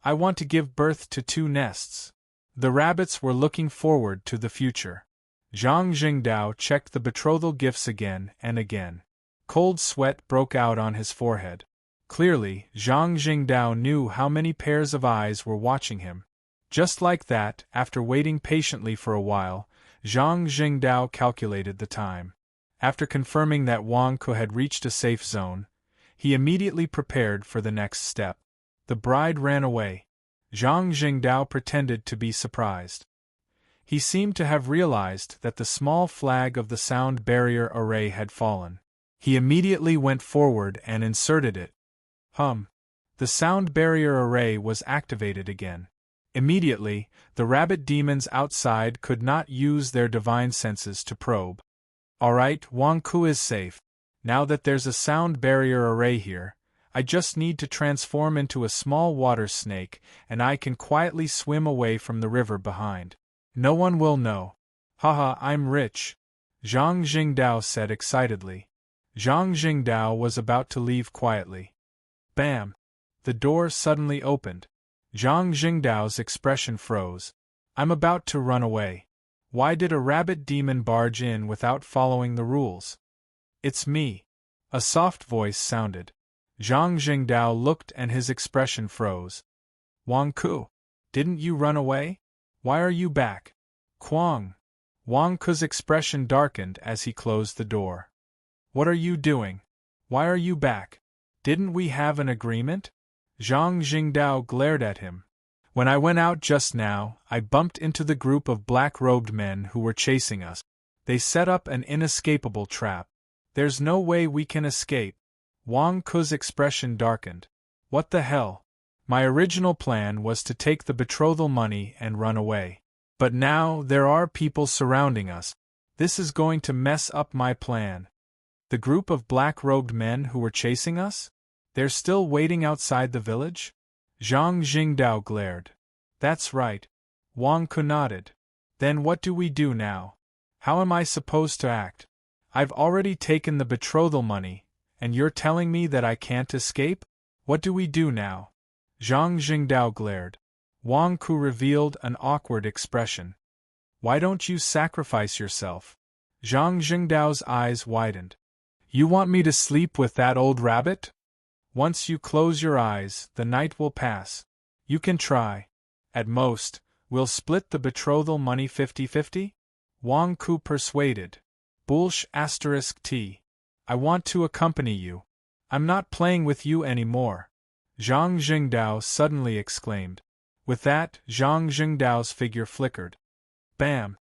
I want to give birth to 2 nests. The rabbits were looking forward to the future. Zhang Jingdao checked the betrothal gifts again and again. Cold sweat broke out on his forehead. Clearly, Zhang Jingdao knew how many pairs of eyes were watching him. Just like that, after waiting patiently for a while, Zhang Jingdao calculated the time. After confirming that Wang Ku had reached a safe zone, he immediately prepared for the next step. The bride ran away. Zhang Jingdao pretended to be surprised. He seemed to have realized that the small flag of the sound barrier array had fallen. He immediately went forward and inserted it. The sound barrier array was activated again. Immediately, the rabbit demons outside could not use their divine senses to probe. Alright, Wang Ku is safe. Now that there's a sound barrier array here, I just need to transform into a small water snake, and I can quietly swim away from the river behind. No one will know. Haha, I'm rich, Zhang Jingdao said excitedly. Zhang Jingdao was about to leave quietly. Bam! The door suddenly opened. Zhang Jingdao's expression froze. I'm about to run away. Why did a rabbit demon barge in without following the rules? It's me. A soft voice sounded. Zhang Jingdao looked and his expression froze. Wang Ku, didn't you run away? Why are you back? Kuang. Wang Ku's expression darkened as he closed the door. What are you doing? Why are you back? Didn't we have an agreement? Zhang Jingdao glared at him. When I went out just now, I bumped into the group of black-robed men who were chasing us. They set up an inescapable trap. There's no way we can escape. Wang Ku's expression darkened. What the hell? My original plan was to take the betrothal money and run away. But now there are people surrounding us. This is going to mess up my plan. The group of black-robed men who were chasing us? They're still waiting outside the village? Zhang Jingdao glared. That's right. Wang Ku nodded. Then what do we do now? How am I supposed to act? I've already taken the betrothal money, and you're telling me that I can't escape? What do we do now? Zhang Jingdao glared. Wang Ku revealed an awkward expression. Why don't you sacrifice yourself? Zhang Jingdao's eyes widened. You want me to sleep with that old rabbit? Once you close your eyes, the night will pass. You can try. At most, we'll split the betrothal money 50-50? Wang Ku persuaded. Bullsh *T. I want to accompany you. I'm not playing with you anymore. Zhang Jingdao suddenly exclaimed. With that, Zhang Jingdao's figure flickered. Bam!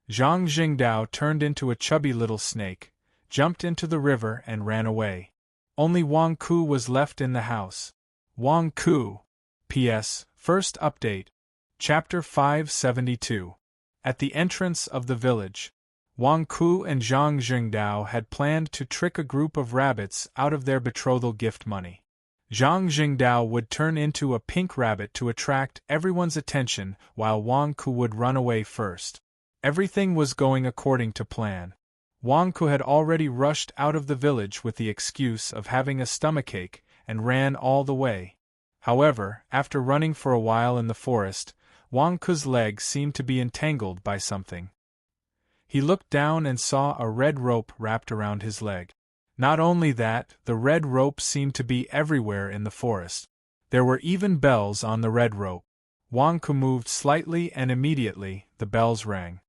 Zhang Jingdao turned into a chubby little snake, jumped into the river and ran away. Only Wang Ku was left in the house. Wang Ku. P.S. First update. Chapter 572. At the entrance of the village, Wang Ku and Zhang Jingdao had planned to trick a group of rabbits out of their betrothal gift money. Zhang Jingdao would turn into a pink rabbit to attract everyone's attention while Wang Ku would run away first. Everything was going according to plan. Wang Ku had already rushed out of the village with the excuse of having a stomachache and ran all the way. However, after running for a while in the forest, Wang Ku's leg seemed to be entangled by something. He looked down and saw a red rope wrapped around his leg. Not only that, the red rope seemed to be everywhere in the forest. There were even bells on the red rope. Wang Ku moved slightly and immediately, the bells rang.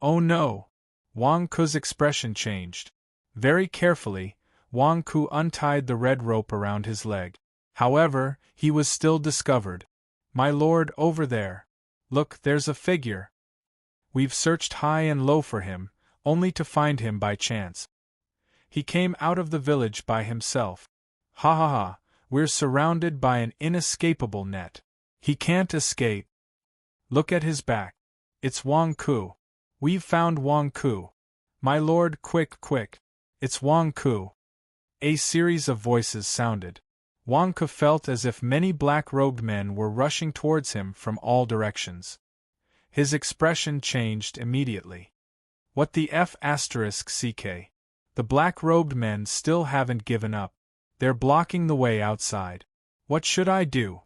Oh no! Wang Ku's expression changed. Very carefully, Wang Ku untied the red rope around his leg. However, he was still discovered. My lord, over there. Look, there's a figure. We've searched high and low for him, only to find him by chance. He came out of the village by himself. Ha ha ha, we're surrounded by an inescapable net. He can't escape. Look at his back. It's Wang Ku. We've found Wang Ku. My lord, quick, quick. It's Wang Ku. A series of voices sounded. Wang Ku felt as if many black-robed men were rushing towards him from all directions. His expression changed immediately. What the F***ck? The black-robed men still haven't given up. They're blocking the way outside. What should I do?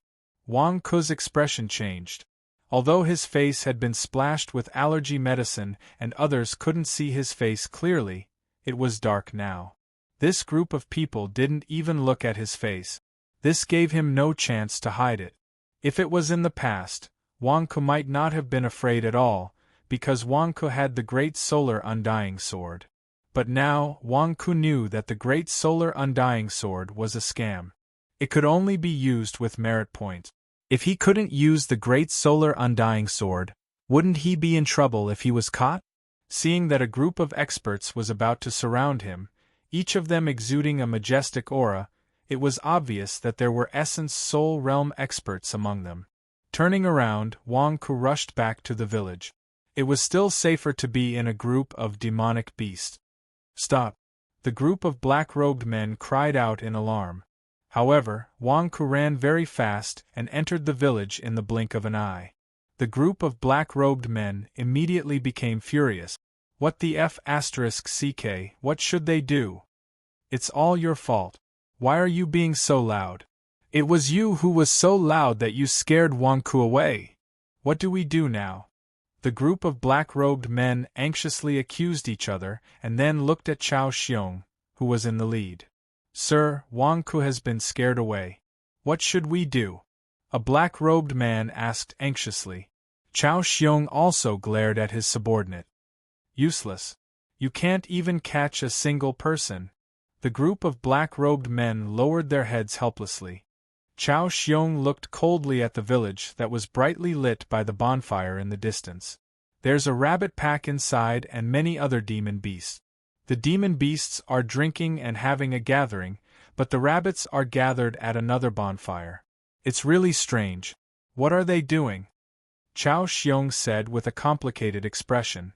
Wang Ku's expression changed. Although his face had been splashed with allergy medicine and others couldn't see his face clearly, it was dark now. This group of people didn't even look at his face. This gave him no chance to hide it. If it was in the past, Wang Ku might not have been afraid at all, because Wang Ku had the Great Solar Undying Sword. But now, Wang Ku knew that the Great Solar Undying Sword was a scam. It could only be used with merit points. If he couldn't use the Great Solar Undying Sword, wouldn't he be in trouble if he was caught? Seeing that a group of experts was about to surround him, each of them exuding a majestic aura, it was obvious that there were Essence Soul Realm experts among them. Turning around, Wang Ku rushed back to the village. It was still safer to be in a group of demonic beasts. Stop! The group of black-robed men cried out in alarm. However, Wang Ku ran very fast and entered the village in the blink of an eye. The group of black-robed men immediately became furious. What the f***ck, what should they do? It's all your fault. Why are you being so loud? It was you who was so loud that you scared Wang Ku away. What do we do now? The group of black-robed men anxiously accused each other and then looked at Chao Xiong, who was in the lead. Sir, Wang Ku has been scared away. What should we do? A black-robed man asked anxiously. Chao Xiong also glared at his subordinate. Useless. You can't even catch a single person. The group of black-robed men lowered their heads helplessly. Chao Xiong looked coldly at the village that was brightly lit by the bonfire in the distance. There's a rabbit pack inside and many other demon beasts. The demon beasts are drinking and having a gathering, but the rabbits are gathered at another bonfire. It's really strange. What are they doing? Chao Xiong said with a complicated expression.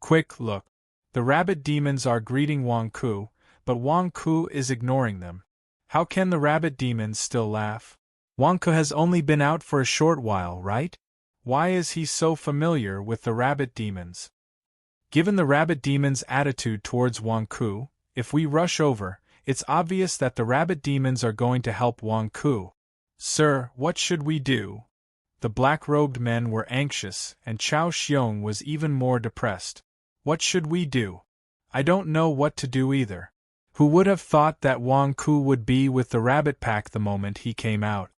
Quick, look. The rabbit demons are greeting Wang Ku, but Wang Ku is ignoring them. How can the rabbit demons still laugh? Wang Ku has only been out for a short while, right? Why is he so familiar with the rabbit demons? Given the rabbit demons' attitude towards Wang Ku, if we rush over, it's obvious that the rabbit demons are going to help Wang Ku. Sir, what should we do? The black-robed men were anxious, and Chao Xiong was even more depressed. What should we do? I don't know what to do either. Who would have thought that Wang Ku would be with the rabbit pack the moment he came out?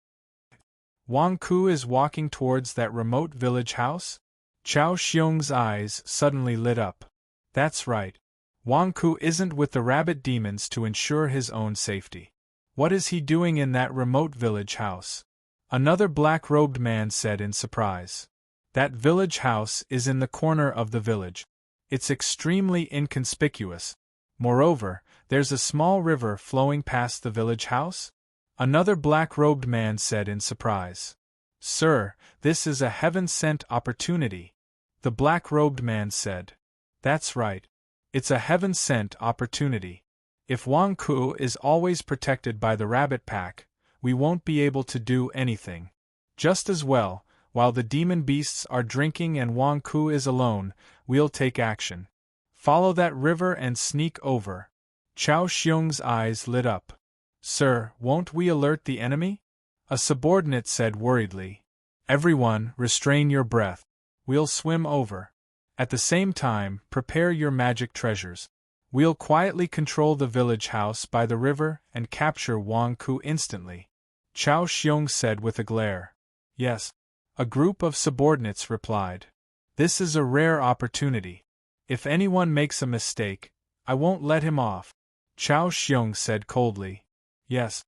Wang Ku is walking towards that remote village house? Chao Xiong's eyes suddenly lit up. That's right. Wang Ku isn't with the rabbit demons to ensure his own safety. What is he doing in that remote village house? Another black-robed man said in surprise. That village house is in the corner of the village. It's extremely inconspicuous. Moreover, there's a small river flowing past the village house? Another black-robed man said in surprise. Sir, this is a heaven-sent opportunity. The black-robed man said. That's right. It's a heaven-sent opportunity. If Wang Ku is always protected by the rabbit pack, we won't be able to do anything. Just as well, while the demon beasts are drinking and Wang Ku is alone, we'll take action. Follow that river and sneak over. Chao Xiong's eyes lit up. Sir, won't we alert the enemy? A subordinate said worriedly. Everyone, restrain your breath. We'll swim over. At the same time, prepare your magic treasures. We'll quietly control the village house by the river and capture Wang Ku instantly. Chao Xiong said with a glare. Yes. A group of subordinates replied. This is a rare opportunity. If anyone makes a mistake, I won't let him off. Chao Xiong said coldly. Yes.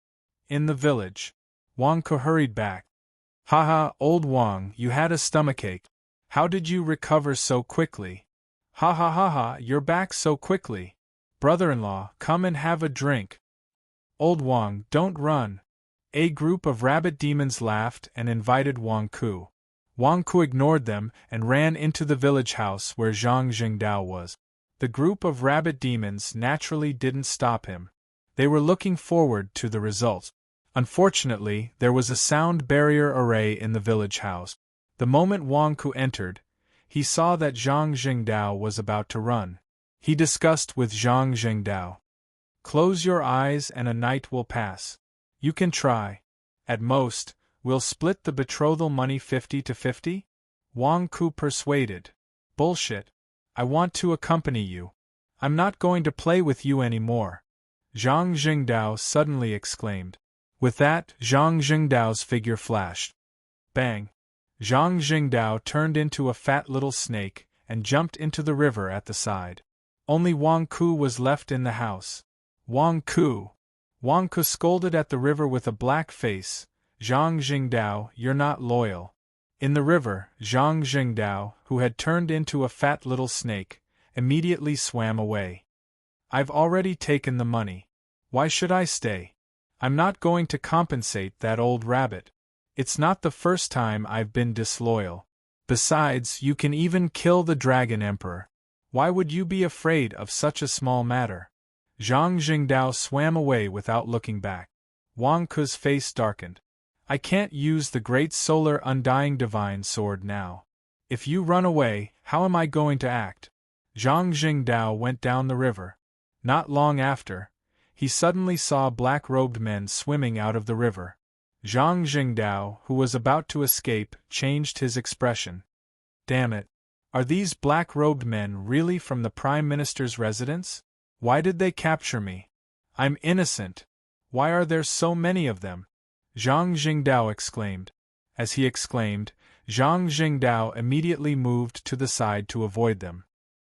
In the village. Wang Ku hurried back. Haha, old Wang, you had a stomachache. How did you recover so quickly? Ha ha ha ha, you're back so quickly. Brother-in-law, come and have a drink. Old Wang, don't run. A group of rabbit demons laughed and invited Wang Ku. Wang Ku ignored them and ran into the village house where Zhang Jingdao was. The group of rabbit demons naturally didn't stop him. They were looking forward to the results. Unfortunately, there was a sound barrier array in the village house. The moment Wang Ku entered, he saw that Zhang Jingdao was about to run. He discussed with Zhang Jingdao. Close your eyes and a night will pass. You can try. At most, we'll split the betrothal money 50-50? Wang Ku persuaded. Bullshit. I want to accompany you. I'm not going to play with you anymore. Zhang Jingdao suddenly exclaimed. With that, Zhang Jingdao's figure flashed. Bang! Zhang Jingdao turned into a fat little snake and jumped into the river at the side. Only Wang Ku was left in the house. Wang Ku! Wang Ku scolded at the river with a black face. Zhang Jingdao, you're not loyal. In the river, Zhang Jingdao, who had turned into a fat little snake, immediately swam away. I've already taken the money. Why should I stay? I'm not going to compensate that old rabbit. It's not the first time I've been disloyal. Besides, you can even kill the Dragon Emperor. Why would you be afraid of such a small matter? Zhang Jingdao swam away without looking back. Wang Ku's face darkened. I can't use the great solar undying divine sword now. If you run away, how am I going to act? Zhang Jingdao went down the river. Not long after, he suddenly saw black-robed men swimming out of the river. Zhang Jingdao, who was about to escape, changed his expression. Damn it! Are these black-robed men really from the Prime Minister's residence? Why did they capture me? I'm innocent. Why are there so many of them? Zhang Jingdao exclaimed. As he exclaimed, Zhang Jingdao immediately moved to the side to avoid them.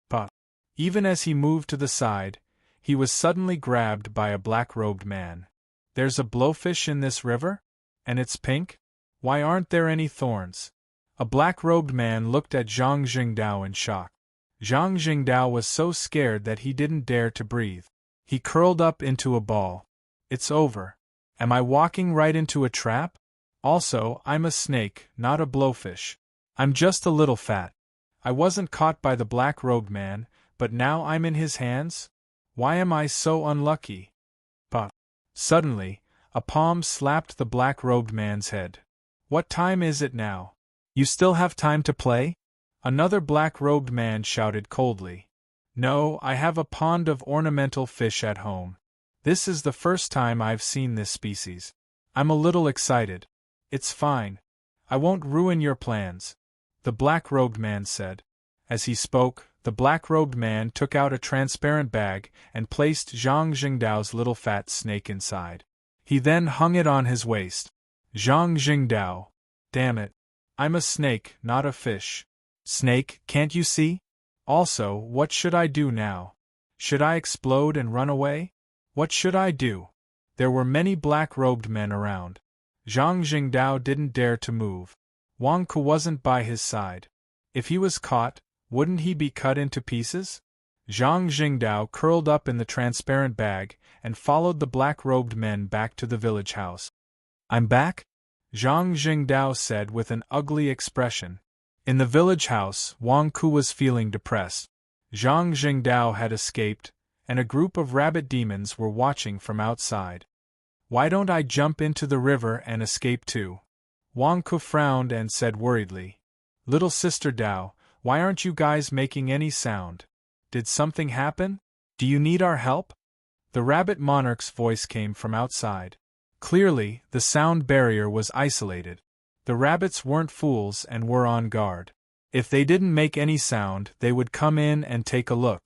But, even as he moved to the side, he was suddenly grabbed by a black-robed man. There's a blowfish in this river? And it's pink? Why aren't there any thorns? A black-robed man looked at Zhang Jingdao in shock. Zhang Jingdao was so scared that he didn't dare to breathe. He curled up into a ball. It's over. Am I walking right into a trap? Also, I'm a snake, not a blowfish. I'm just a little fat. I wasn't caught by the black-robed man, but now I'm in his hands? Why am I so unlucky? But, suddenly, a palm slapped the black-robed man's head. What time is it now? You still have time to play? Another black-robed man shouted coldly. No, I have a pond of ornamental fish at home. This is the first time I've seen this species. I'm a little excited. It's fine. I won't ruin your plans, the black-robed man said. As he spoke, the black-robed man took out a transparent bag and placed Zhang Jingdao's little fat snake inside. He then hung it on his waist. Zhang Jingdao. Damn it. I'm a snake, not a fish. Snake, can't you see? Also, what should I do now? Should I explode and run away? What should I do? There were many black-robed men around. Zhang Jingdao didn't dare to move. Wang Ku wasn't by his side. If he was caught, wouldn't he be cut into pieces? Zhang Jingdao curled up in the transparent bag and followed the black-robed men back to the village house. I'm back? Zhang Jingdao said with an ugly expression. In the village house, Wang Ku was feeling depressed. Zhang Jingdao had escaped, and a group of rabbit demons were watching from outside. Why don't I jump into the river and escape too? Wang Ku frowned and said worriedly. Little sister Dao, why aren't you guys making any sound? Did something happen? Do you need our help? The rabbit monarch's voice came from outside. Clearly, the sound barrier was isolated. The rabbits weren't fools and were on guard. If they didn't make any sound, they would come in and take a look.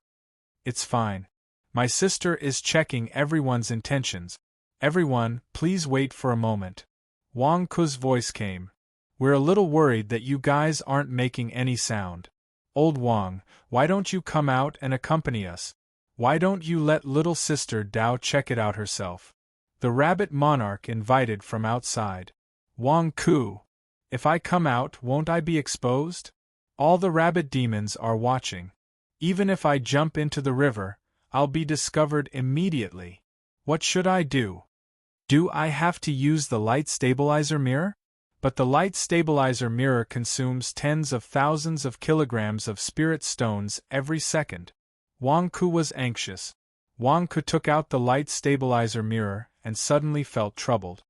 It's fine. My sister is checking everyone's intentions. Everyone, please wait for a moment. Wang Ku's voice came. We're a little worried that you guys aren't making any sound. Old Wang, why don't you come out and accompany us? Why don't you let little sister Dao check it out herself? The rabbit monarch invited from outside. Wang Ku, if I come out, won't I be exposed? All the rabbit demons are watching. Even if I jump into the river, I'll be discovered immediately. What should I do? Do I have to use the light stabilizer mirror? But the light stabilizer mirror consumes tens of thousands of kilograms of spirit stones every second. Wang Ku was anxious. Wang Ku took out the light stabilizer mirror and suddenly felt troubled.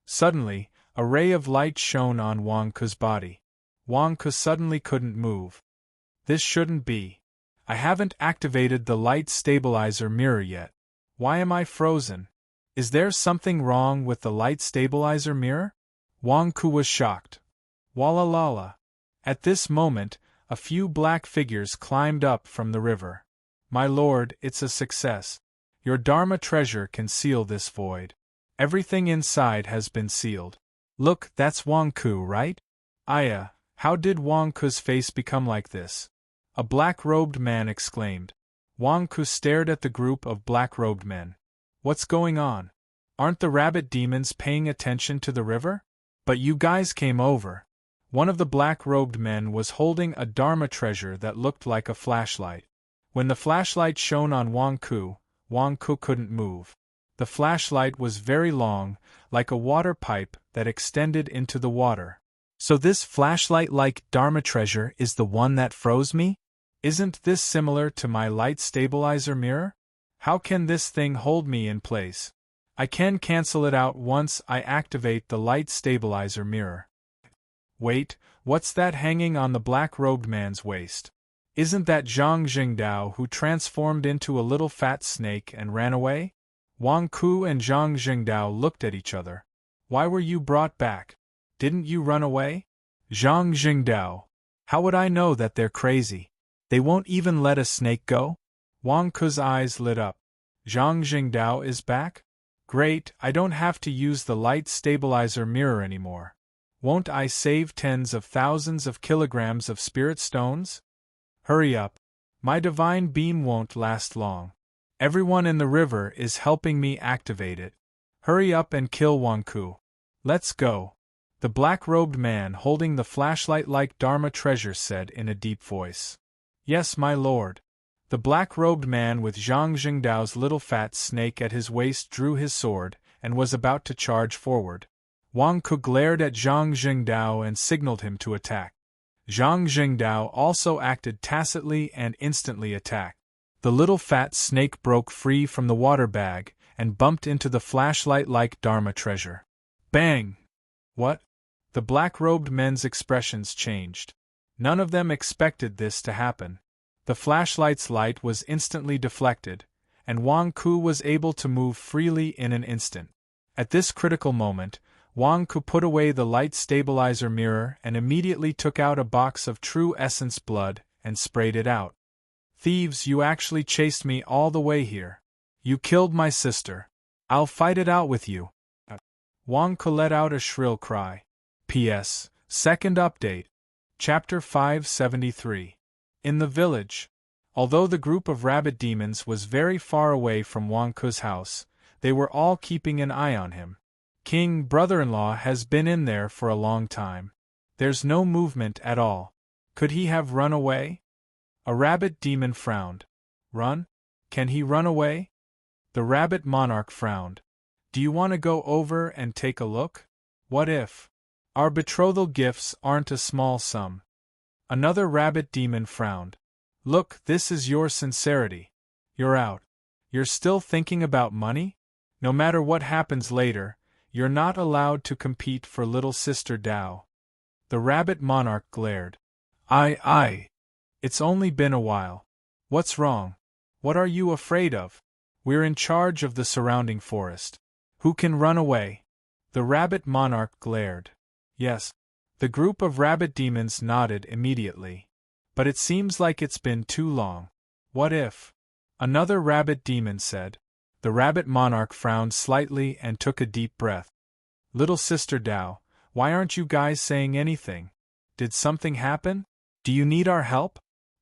Suddenly, a ray of light shone on Wang Ku's body. Wang Ku suddenly couldn't move. This shouldn't be. I haven't activated the light stabilizer mirror yet. Why am I frozen? Is there something wrong with the light stabilizer mirror? Wang Ku was shocked. Walla lala. At this moment, a few black figures climbed up from the river. My lord, it's a success. Your Dharma treasure can seal this void. Everything inside has been sealed. Look, that's Wang Ku, right? Aya, how did Wang Ku's face become like this? A black-robed man exclaimed. Wang Ku stared at the group of black-robed men. What's going on? Aren't the rabbit demons paying attention to the river? But you guys came over. One of the black-robed men was holding a Dharma treasure that looked like a flashlight. When the flashlight shone on Wang Ku couldn't move. The flashlight was very long, like a water pipe that extended into the water. So this flashlight-like Dharma treasure is the one that froze me? Isn't this similar to my light stabilizer mirror? How can this thing hold me in place? I can cancel it out once I activate the light stabilizer mirror. Wait, what's that hanging on the black-robed man's waist? Isn't that Zhang Jingdao who transformed into a little fat snake and ran away? Wang Ku and Zhang Jingdao looked at each other. Why were you brought back? Didn't you run away? Zhang Jingdao. How would I know that they're crazy? They won't even let a snake go? Wang Ku's eyes lit up. Zhang Jingdao is back? Great, I don't have to use the light stabilizer mirror anymore. Won't I save tens of thousands of kilograms of spirit stones? Hurry up. My divine beam won't last long. Everyone in the river is helping me activate it. Hurry up and kill Wang Ku. Let's go. The black-robed man holding the flashlight-like Dharma treasure said in a deep voice. Yes, my lord. The black-robed man with Zhang Jingdao's little fat snake at his waist drew his sword and was about to charge forward. Wang Ku glared at Zhang Jingdao and signaled him to attack. Zhang Jingdao also acted tacitly and instantly attacked. The little fat snake broke free from the water bag and bumped into the flashlight-like Dharma treasure. Bang! What? The black-robed men's expressions changed. None of them expected this to happen. The flashlight's light was instantly deflected, and Wang Ku was able to move freely in an instant. At this critical moment, Wang Ku put away the light stabilizer mirror and immediately took out a box of true essence blood and sprayed it out. Thieves, you actually chased me all the way here. You killed my sister. I'll fight it out with you. Wang Ku let out a shrill cry. P.S. Second update. Chapter 573. In the village. Although the group of rabbit demons was very far away from Wang Ku's house, they were all keeping an eye on him. King brother-in-law has been in there for a long time. There's no movement at all. Could he have run away? A rabbit demon frowned. Run? Can he run away? The rabbit monarch frowned. Do you want to go over and take a look? What if? Our betrothal gifts aren't a small sum. Another rabbit demon frowned. Look, this is your sincerity. You're out. You're still thinking about money? No matter what happens later, you're not allowed to compete for little sister Dao. The rabbit monarch glared. Aye. It's only been a while. What's wrong? What are you afraid of? We're in charge of the surrounding forest. Who can run away? The rabbit monarch glared. Yes. The group of rabbit demons nodded immediately. But it seems like it's been too long. What if? Another rabbit demon said. The rabbit monarch frowned slightly and took a deep breath. Little sister Dao, why aren't you guys saying anything? Did something happen? Do you need our help?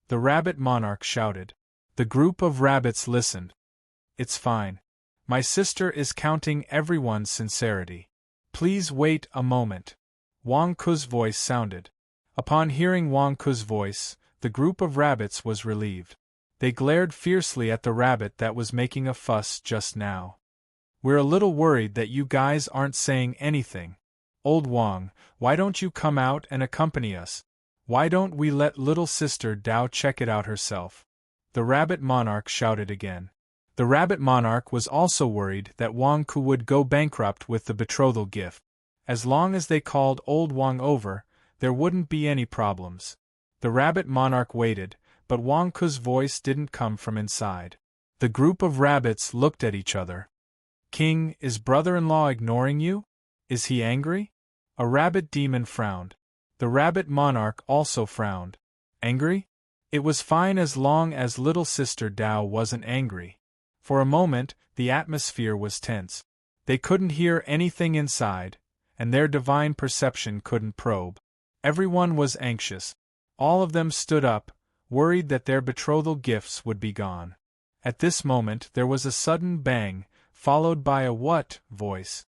The rabbit monarch shouted. The group of rabbits listened. It's fine. My sister is counting everyone's sincerity. Please wait a moment. Wang Ku's voice sounded. Upon hearing Wang Ku's voice, the group of rabbits was relieved. They glared fiercely at the rabbit that was making a fuss just now. We're a little worried that you guys aren't saying anything. Old Wang, why don't you come out and accompany us? Why don't we let little sister Dao check it out herself? The rabbit monarch shouted again. The rabbit monarch was also worried that Wang Ku would go bankrupt with the betrothal gift. As long as they called old Wang over, there wouldn't be any problems. The rabbit monarch waited, but Wang Ku's voice didn't come from inside. The group of rabbits looked at each other. King, is brother-in-law ignoring you? Is he angry? A rabbit demon frowned. The rabbit monarch also frowned. Angry? It was fine as long as little sister Dao wasn't angry. For a moment, the atmosphere was tense. They couldn't hear anything inside, and their divine perception couldn't probe. Everyone was anxious. All of them stood up, worried that their betrothal gifts would be gone. At this moment there was a sudden bang, followed by a "what" voice.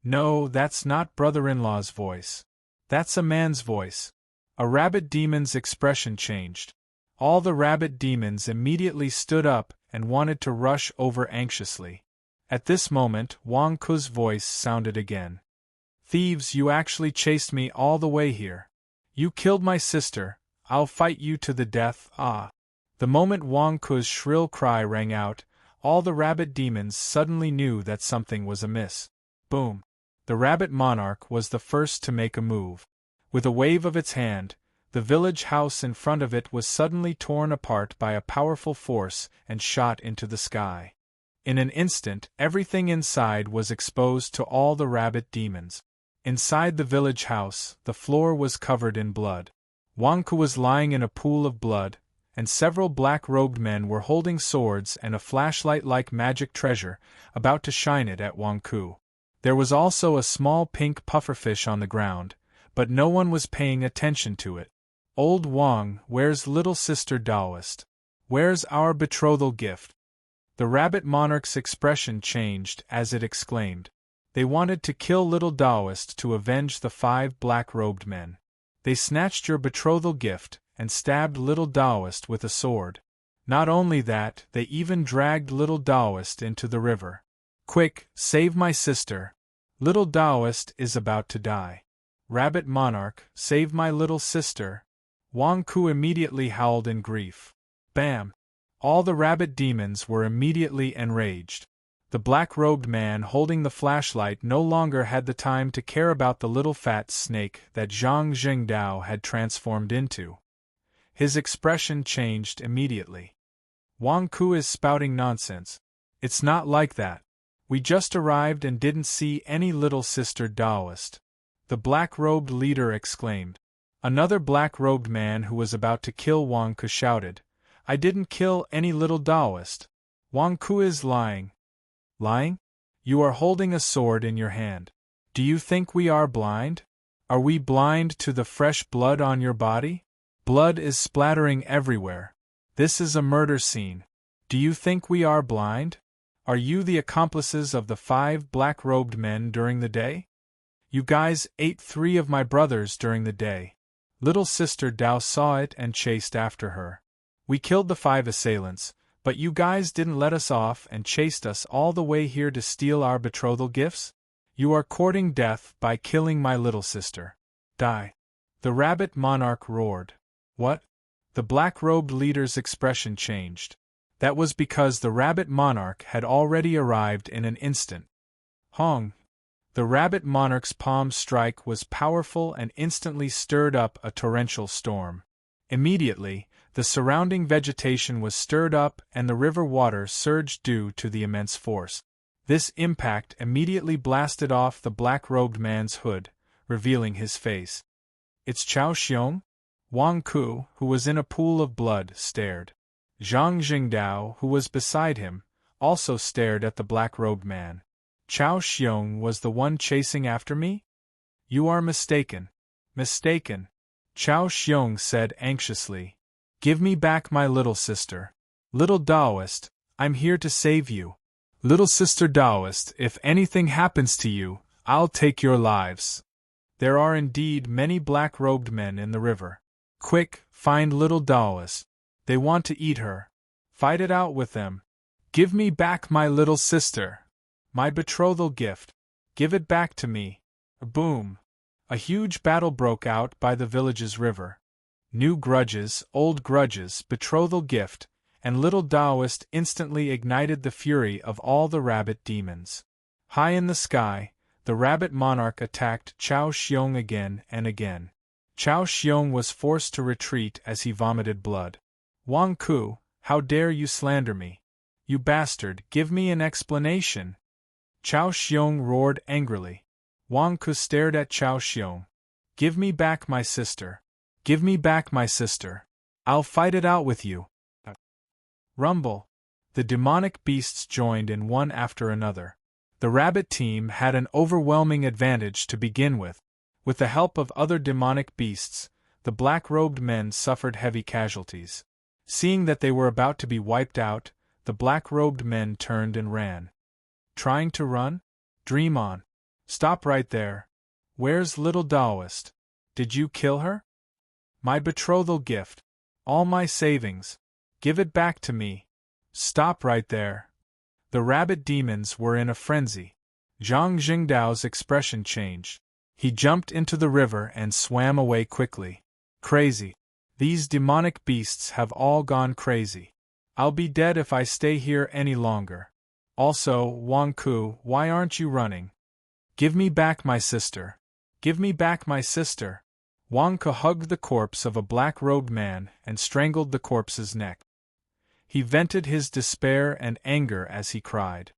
No, that's not brother-in-law's voice. That's a man's voice. A rabbit demon's expression changed. All the rabbit demons immediately stood up and wanted to rush over anxiously. At this moment Wang Ku's voice sounded again. Thieves, you actually chased me all the way here. You killed my sister. I'll fight you to the death. Ah! The moment Wang Ku's shrill cry rang out, all the rabbit demons suddenly knew that something was amiss. Boom! The rabbit monarch was the first to make a move. With a wave of its hand, the village house in front of it was suddenly torn apart by a powerful force and shot into the sky. In an instant, everything inside was exposed to all the rabbit demons. Inside the village house, the floor was covered in blood. Wangku was lying in a pool of blood, and several black-robed men were holding swords and a flashlight-like magic treasure, about to shine it at Wangku. There was also a small pink pufferfish on the ground, but no one was paying attention to it. Old Wang, where's little sister Taoist? Where's our betrothal gift? The rabbit monarch's expression changed as it exclaimed. They wanted to kill little Taoist to avenge the 5 black-robed men. They snatched your betrothal gift and stabbed little Taoist with a sword. Not only that, they even dragged little Taoist into the river. Quick, save my sister. Little Taoist is about to die. Rabbit monarch, save my little sister. Wangku immediately howled in grief. Bam! All the rabbit demons were immediately enraged. The black-robed man holding the flashlight no longer had the time to care about the little fat snake that Zhang Jingdao had transformed into. His expression changed immediately. Wangku is spouting nonsense. It's not like that. We just arrived and didn't see any little sister Taoist. The black-robed leader exclaimed. Another black-robed man who was about to kill Wangku shouted, I didn't kill any little Taoist. Wangku is lying. Lying? You are holding a sword in your hand. Do you think we are blind? Are we blind to the fresh blood on your body? Blood is splattering everywhere. This is a murder scene. Do you think we are blind? Are you the accomplices of the 5 black-robed men during the day? You guys ate 3 of my brothers during the day. Little sister Dao saw it and chased after her. We killed the 5 assailants, but you guys didn't let us off and chased us all the way here to steal our betrothal gifts? You are courting death by killing my little sister. Die. The rabbit monarch roared. What? The black-robed leader's expression changed. That was because the rabbit monarch had already arrived in an instant. Hong! The rabbit monarch's palm strike was powerful and instantly stirred up a torrential storm. Immediately, the surrounding vegetation was stirred up and the river water surged due to the immense force. This impact immediately blasted off the black-robed man's hood, revealing his face. It's Chao Xiong? Wang Ku, who was in a pool of blood, stared. Zhang Jingdao, who was beside him, also stared at the black-robed man. Chao Xiong was the one chasing after me? You are mistaken. Mistaken. Chao Xiong said anxiously. Give me back my little sister. Little Taoist, I'm here to save you. Little sister Taoist, if anything happens to you, I'll take your lives. There are indeed many black-robed men in the river. Quick, find little Taoist. They want to eat her. Fight it out with them. Give me back my little sister. My betrothal gift. Give it back to me. Boom. A huge battle broke out by the village's river. New grudges, old grudges, betrothal gift, and little Taoist instantly ignited the fury of all the rabbit demons. High in the sky, the rabbit monarch attacked Chao Xiong again and again. Chao Xiong was forced to retreat as he vomited blood. Wang Ku, how dare you slander me? You bastard, give me an explanation. Chao Xiong roared angrily. Wang Ku stared at Chao Xiong. Give me back my sister. Give me back my sister. I'll fight it out with you. Rumble. The demonic beasts joined in one after another. The rabbit team had an overwhelming advantage to begin with. With the help of other demonic beasts, the black-robed men suffered heavy casualties. Seeing that they were about to be wiped out, the black-robed men turned and ran. Trying to run? Dream on. Stop right there. Where's little Taoist? Did you kill her? My betrothal gift. All my savings. Give it back to me. Stop right there. The rabbit demons were in a frenzy. Zhang Jingdao's expression changed. He jumped into the river and swam away quickly. Crazy. These demonic beasts have all gone crazy. I'll be dead if I stay here any longer. Also, Wang Ku, why aren't you running? Give me back my sister. Give me back my sister. Wang Ku hugged the corpse of a black-robed man and strangled the corpse's neck. He vented his despair and anger as he cried.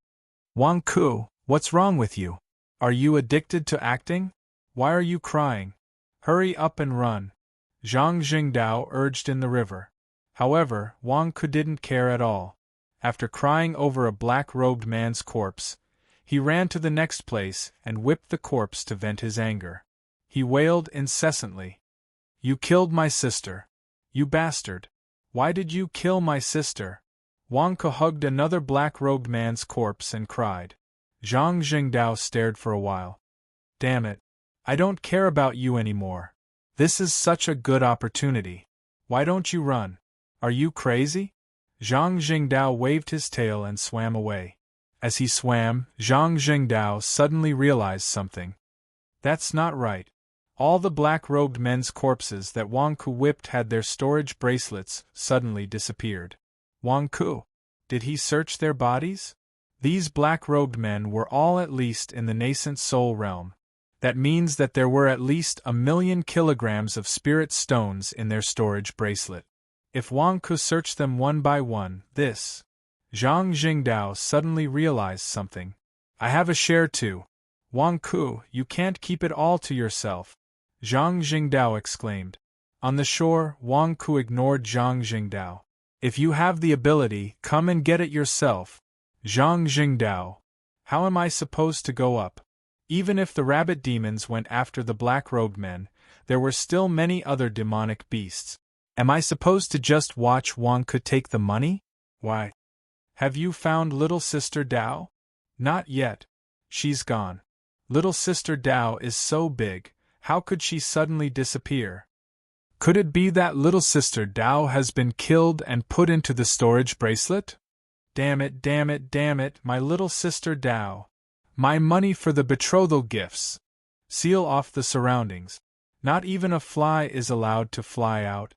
Wang Ku, what's wrong with you? Are you addicted to acting? Why are you crying? Hurry up and run, Zhang Jingdao urged in the river. However, Wang Ku didn't care at all. After crying over a black-robed man's corpse, he ran to the next place and whipped the corpse to vent his anger. He wailed incessantly. You killed my sister. You bastard. Why did you kill my sister? Wang Ku hugged another black-robed man's corpse and cried. Zhang Jingdao stared for a while. Damn it. I don't care about you anymore. This is such a good opportunity. Why don't you run? Are you crazy? Zhang Jingdao waved his tail and swam away. As he swam, Zhang Jingdao suddenly realized something. That's not right. All the black-robed men's corpses that Wang Ku whipped had their storage bracelets suddenly disappeared. Wang Ku. Did he search their bodies? These black-robed men were all at least in the nascent soul realm. That means that there were at least 1,000,000 kilograms of spirit stones in their storage bracelet. If Wang Ku searched them one by one, this... Zhang Jingdao suddenly realized something. I have a share too. Wang Ku, you can't keep it all to yourself. Zhang Jingdao exclaimed. On the shore, Wang Ku ignored Zhang Jingdao. If you have the ability, come and get it yourself. Zhang Jingdao. How am I supposed to go up? Even if the rabbit demons went after the black-robed men, there were still many other demonic beasts. Am I supposed to just watch Wang Ku take the money? Why? Have you found little sister Dao? Not yet. She's gone. Little sister Dao is so big, how could she suddenly disappear? Could it be that little sister Dao has been killed and put into the storage bracelet? Damn it, damn it, damn it, my little sister Dao. My money for the betrothal gifts. Seal off the surroundings. Not even a fly is allowed to fly out.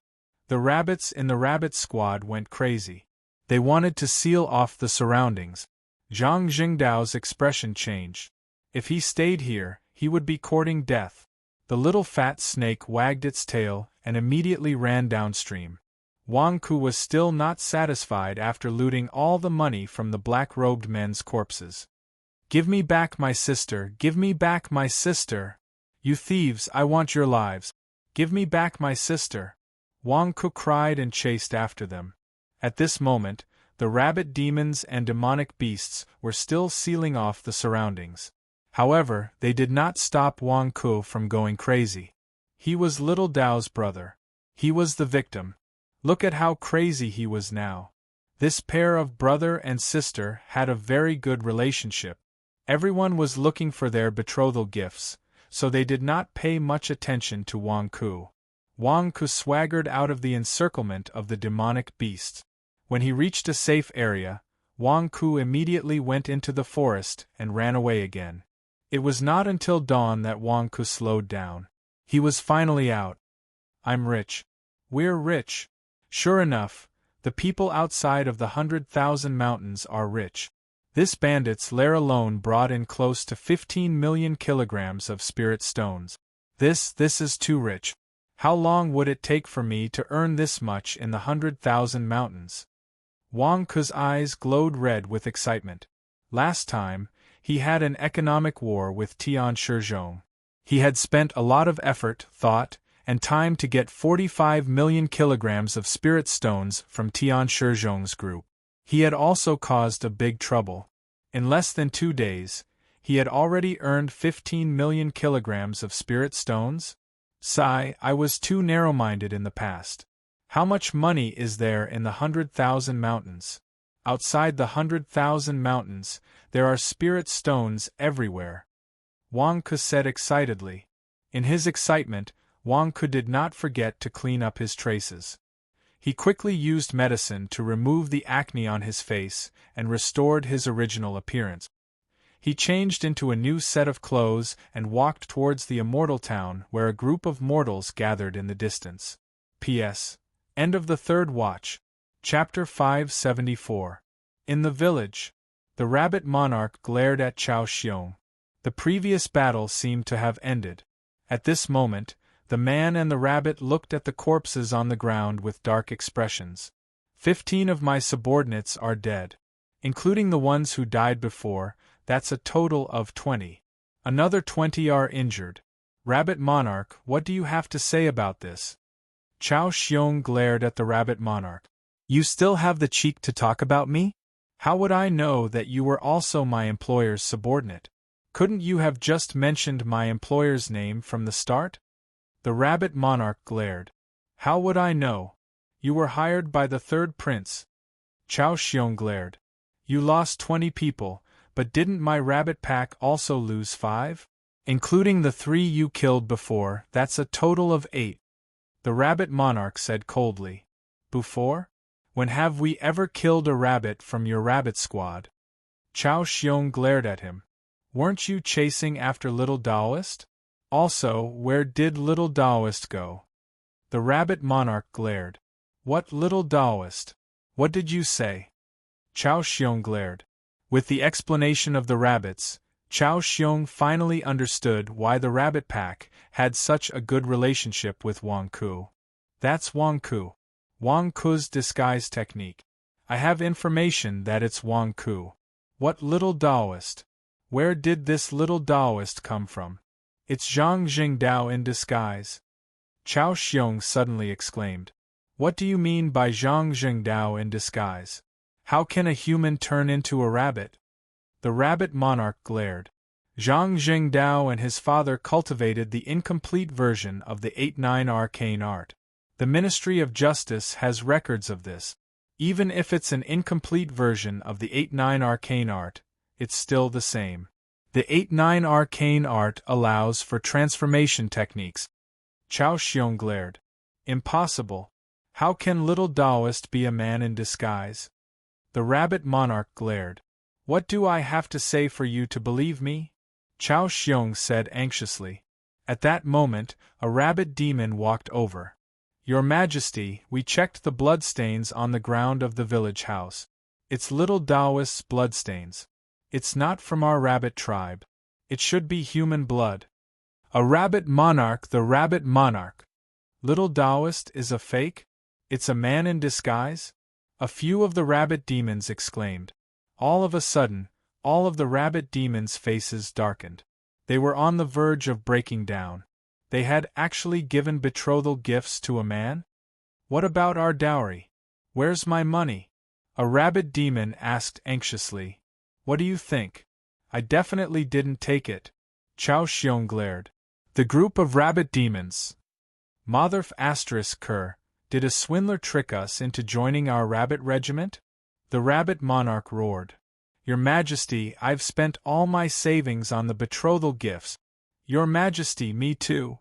The rabbits in the rabbit squad went crazy. They wanted to seal off the surroundings. Zhang Jingdao's expression changed. If he stayed here, he would be courting death. The little fat snake wagged its tail and immediately ran downstream. Wang Ku was still not satisfied after looting all the money from the black-robed men's corpses. Give me back my sister, give me back my sister. You thieves, I want your lives. Give me back my sister. Wang Ku cried and chased after them. At this moment, the rabbit demons and demonic beasts were still sealing off the surroundings. However, they did not stop Wang Ku from going crazy. He was little Dao's brother. He was the victim. Look at how crazy he was now. This pair of brother and sister had a very good relationship. Everyone was looking for their betrothal gifts, so they did not pay much attention to Wang Ku. Wang Ku swaggered out of the encirclement of the demonic beasts. When he reached a safe area, Wang Ku immediately went into the forest and ran away again. It was not until dawn that Wang Ku slowed down. He was finally out. I'm rich. We're rich. Sure enough, the people outside of the 100,000 mountains are rich. This bandit's lair alone brought in close to 15 million kilograms of spirit stones. This is too rich. How long would it take for me to earn this much in the 100,000 mountains? Wang Ku's eyes glowed red with excitement. Last time, he had an economic war with Tian Shizhong. He had spent a lot of effort, thought, and time to get 45 million kilograms of spirit stones from Tian Shizhong's group. He had also caused a big trouble. In less than 2 days, he had already earned 15 million kilograms of spirit stones? Sigh, I was too narrow-minded in the past. How much money is there in the 100,000 mountains? Outside the 100,000 mountains, there are spirit stones everywhere. Wang Ku said excitedly. In his excitement, Wang Ku did not forget to clean up his traces. He quickly used medicine to remove the acne on his face and restored his original appearance. He changed into a new set of clothes and walked towards the immortal town where a group of mortals gathered in the distance. P.S. End of the third watch. Chapter 574. In the village. The rabbit monarch glared at Chao Xiong. The previous battle seemed to have ended. At this moment, the man and the rabbit looked at the corpses on the ground with dark expressions. 15 of my subordinates are dead. Including the ones who died before, that's a total of 20. Another 20 are injured. Rabbit monarch, what do you have to say about this? Chao Xiong glared at the rabbit monarch. You still have the cheek to talk about me? How would I know that you were also my employer's subordinate? Couldn't you have just mentioned my employer's name from the start? The rabbit monarch glared. How would I know? You were hired by the third prince. Chao Xiong glared. You lost 20 people, but didn't my rabbit pack also lose 5? Including the 3 you killed before, that's a total of 8. The rabbit monarch said coldly. Before? When have we ever killed a rabbit from your rabbit squad? Chao Xiong glared at him. Weren't you chasing after little Taoist? Also, where did little Taoist go? The rabbit monarch glared. What little Taoist? What did you say? Chao Xiong glared. With the explanation of the rabbits, Chao Xiong finally understood why the rabbit pack had such a good relationship with Wang Ku. That's Wang Ku. Wang Ku's disguise technique. I have information that it's Wang Ku. What little Taoist? Where did this little Taoist come from? It's Zhang Jingdao in disguise. Chao Xiong suddenly exclaimed. What do you mean by Zhang Jingdao in disguise? How can a human turn into a rabbit? The rabbit monarch glared. Zhang Jingdao and his father cultivated the incomplete version of the 8-9 arcane art. The Ministry of Justice has records of this. Even if it's an incomplete version of the 8-9 arcane art, it's still the same. The 8-9 arcane art allows for transformation techniques. Chao Xiong glared. Impossible. How can little Taoist be a man in disguise? The rabbit monarch glared. What do I have to say for you to believe me? Chao Xiong said anxiously. At that moment, a rabbit demon walked over. Your Majesty, we checked the bloodstains on the ground of the village house. It's little Taoist's bloodstains. It's not from our rabbit tribe. It should be human blood. A rabbit monarch, the rabbit monarch. Little Taoist is a fake? It's a man in disguise? A few of the rabbit demons exclaimed. All of a sudden, all of the rabbit demons' faces darkened. They were on the verge of breaking down. They had actually given betrothal gifts to a man? What about our dowry? Where's my money? A rabbit demon asked anxiously. What do you think? I definitely didn't take it. Chao Xiong glared. The group of rabbit demons. Motherf ****, did a swindler trick us into joining our rabbit regiment? The rabbit monarch roared. Your Majesty, I've spent all my savings on the betrothal gifts. Your Majesty, me too.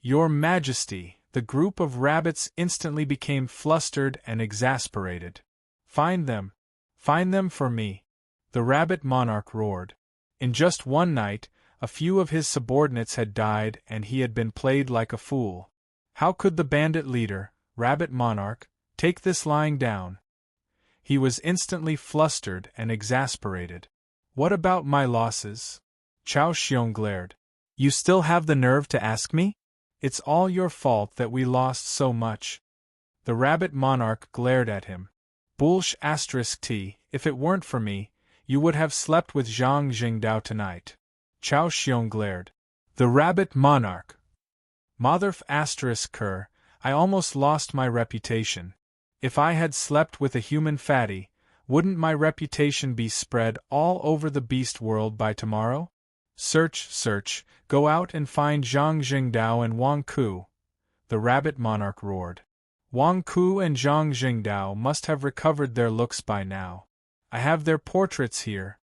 Your Majesty, the group of rabbits instantly became flustered and exasperated. Find them. Find them for me. The rabbit monarch roared. In just one night, a few of his subordinates had died and he had been played like a fool. How could the bandit leader, rabbit monarch, take this lying down? He was instantly flustered and exasperated. What about my losses? Chao Xiong glared. You still have the nerve to ask me? It's all your fault that we lost so much. The rabbit monarch glared at him. Bullsh ***T, if it weren't for me, you would have slept with Zhang Jingdao tonight. Chao Xiong glared. The rabbit monarch. Motherf ***, I almost lost my reputation. If I had slept with a human fatty, wouldn't my reputation be spread all over the beast world by tomorrow? Search, go out and find Zhang Jingdao and Wang Ku. The rabbit monarch roared. Wang Ku and Zhang Jingdao must have recovered their looks by now. I have their portraits here.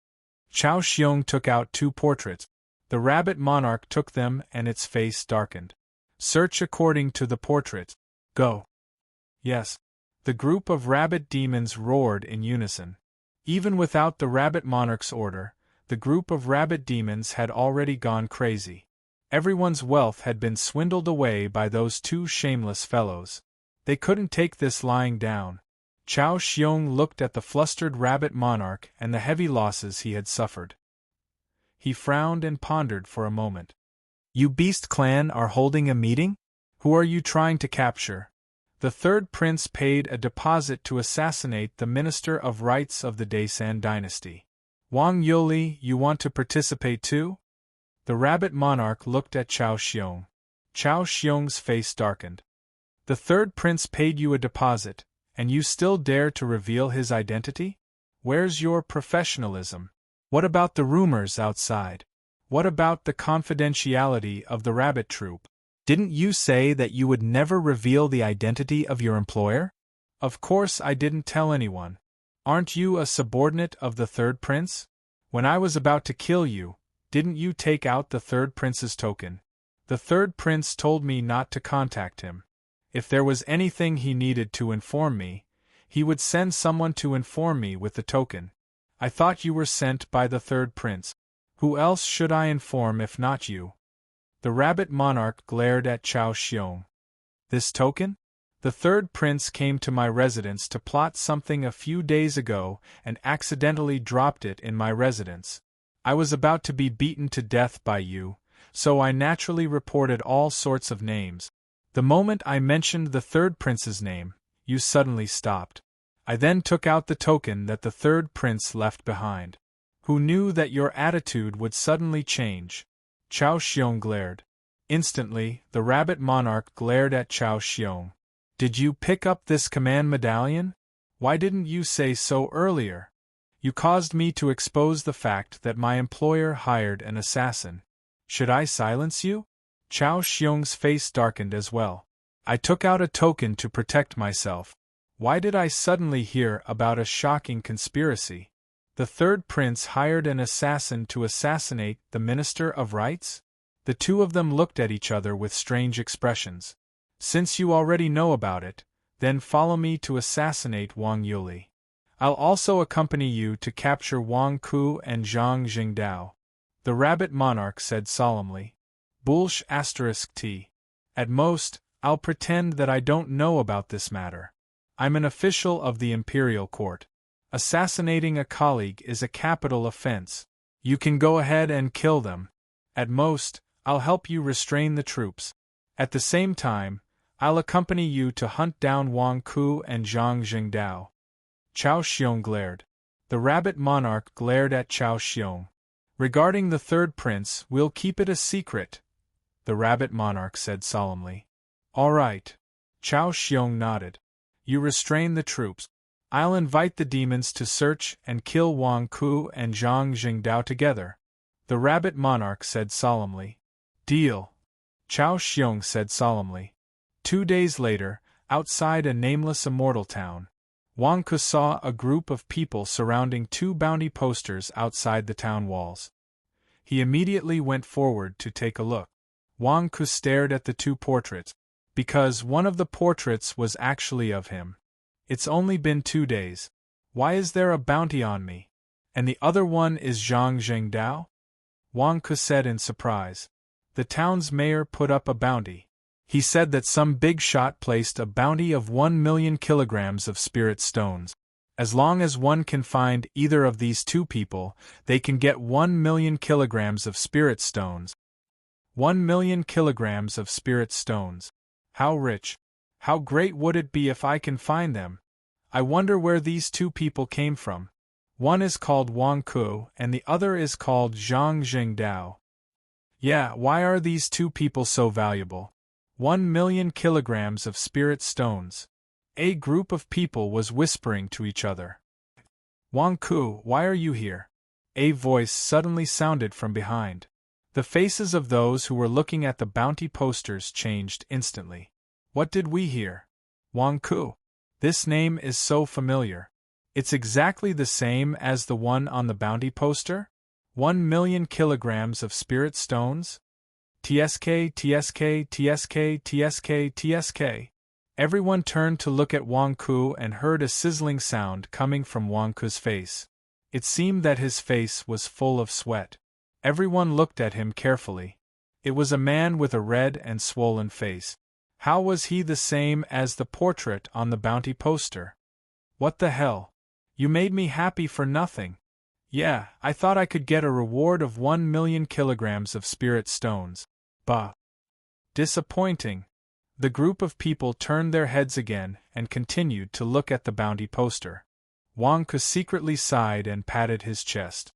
Chao Xiong took out 2 portraits. The rabbit monarch took them and its face darkened. Search according to the portraits. Go. Yes. The group of rabbit demons roared in unison. Even without the rabbit monarch's order, the group of rabbit demons had already gone crazy. Everyone's wealth had been swindled away by those 2 shameless fellows. They couldn't take this lying down. Chao Xiong looked at the flustered rabbit monarch and the heavy losses he had suffered. He frowned and pondered for a moment. You Beast Clan are holding a meeting? Who are you trying to capture? The third prince paid a deposit to assassinate the Minister of Rights of the Daisan dynasty. Wang Yuli, you want to participate too? The rabbit monarch looked at Chao Xiong. Chao Xiong's face darkened. The third prince paid you a deposit, and you still dare to reveal his identity? Where's your professionalism? What about the rumors outside? What about the confidentiality of the rabbit troop? Didn't you say that you would never reveal the identity of your employer? Of course I didn't tell anyone. Aren't you a subordinate of the third prince? When I was about to kill you, didn't you take out the third prince's token? The third prince told me not to contact him. If there was anything he needed to inform me, he would send someone to inform me with the token. I thought you were sent by the third prince. Who else should I inform if not you? The rabbit monarch glared at Chao Xiong. This token? The third prince came to my residence to plot something a few days ago and accidentally dropped it in my residence. I was about to be beaten to death by you, so I naturally reported all sorts of names. The moment I mentioned the third prince's name, you suddenly stopped. I then took out the token that the third prince left behind. Who knew that your attitude would suddenly change? Chao Xiong glared. Instantly, the rabbit monarch glared at Chao Xiong. Did you pick up this command medallion? Why didn't you say so earlier? You caused me to expose the fact that my employer hired an assassin. Should I silence you? Chao Xiong's face darkened as well. I took out a token to protect myself. Why did I suddenly hear about a shocking conspiracy? The third prince hired an assassin to assassinate the Minister of Rights? The two of them looked at each other with strange expressions. Since you already know about it, then follow me to assassinate Wang Yuli. I'll also accompany you to capture Wang Ku and Zhang Jingdao. The rabbit monarch said solemnly. Bullsh *T. At most, I'll pretend that I don't know about this matter. I'm an official of the imperial court. Assassinating a colleague is a capital offense. You can go ahead and kill them. At most, I'll help you restrain the troops. At the same time, I'll accompany you to hunt down Wang Ku and Zhang Jingdao. Chao Xiong glared. The rabbit monarch glared at Chao Xiong. Regarding the third prince, we'll keep it a secret, the rabbit monarch said solemnly. All right. Chao Xiong nodded. You restrain the troops. I'll invite the demons to search and kill Wang Ku and Zhang Jingdao together, the rabbit monarch said solemnly. Deal. Chao Xiong said solemnly. 2 days later, outside a nameless immortal town, Wang Ku saw a group of people surrounding 2 bounty posters outside the town walls. He immediately went forward to take a look. Wang Ku stared at the 2 portraits, because one of the portraits was actually of him. It's only been 2 days. Why is there a bounty on me? And the other one is Zhang Jingdao? Wang Ku said in surprise. The town's mayor put up a bounty. He said that some big shot placed a bounty of 1 million kilograms of spirit stones. As long as one can find either of these 2 people, they can get 1 million kilograms of spirit stones. 1 million kilograms of spirit stones. How rich! How great would it be if I can find them? I wonder where these 2 people came from. One is called Wang Ku and the other is called Zhang Jingdao. Yeah, why are these 2 people so valuable? 1 million kilograms of spirit stones. A group of people was whispering to each other. Wang Ku, why are you here? A voice suddenly sounded from behind. The faces of those who were looking at the bounty posters changed instantly. What did we hear? Wang Ku. This name is so familiar. It's exactly the same as the one on the bounty poster? 1 million kilograms of spirit stones? TSK, TSK, TSK, TSK, TSK. Everyone turned to look at Wang Ku and heard a sizzling sound coming from Wang Ku's face. It seemed that his face was full of sweat. Everyone looked at him carefully. It was a man with a red and swollen face. How was he the same as the portrait on the bounty poster? What the hell? You made me happy for nothing. Yeah, I thought I could get a reward of 1,000,000 kilograms of spirit stones. Bah. Disappointing. The group of people turned their heads again and continued to look at the bounty poster. Wang Ke secretly sighed and patted his chest.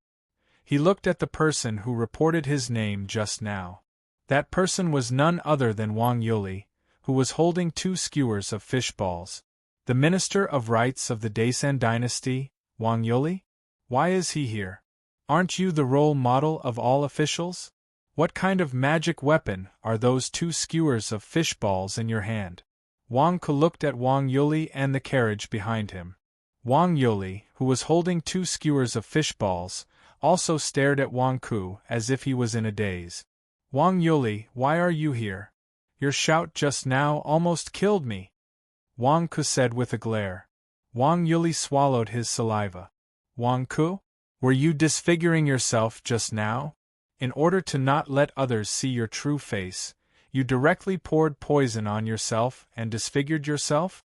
He looked at the person who reported his name just now. That person was none other than Wang Yuli, who was holding 2 skewers of fish balls. The Minister of Rites of the Daesan dynasty, Wang Yuli? Why is he here? Aren't you the role model of all officials? What kind of magic weapon are those 2 skewers of fish balls in your hand? Wang Ke looked at Wang Yuli and the carriage behind him. Wang Yuli, who was holding 2 skewers of fish balls, also stared at Wang Ke as if he was in a daze. Wang Yuli, why are you here? Your shout just now almost killed me. Wang Ke said with a glare. Wang Yuli swallowed his saliva. Wang Ke? Were you disfiguring yourself just now? In order to not let others see your true face, you directly poured poison on yourself and disfigured yourself?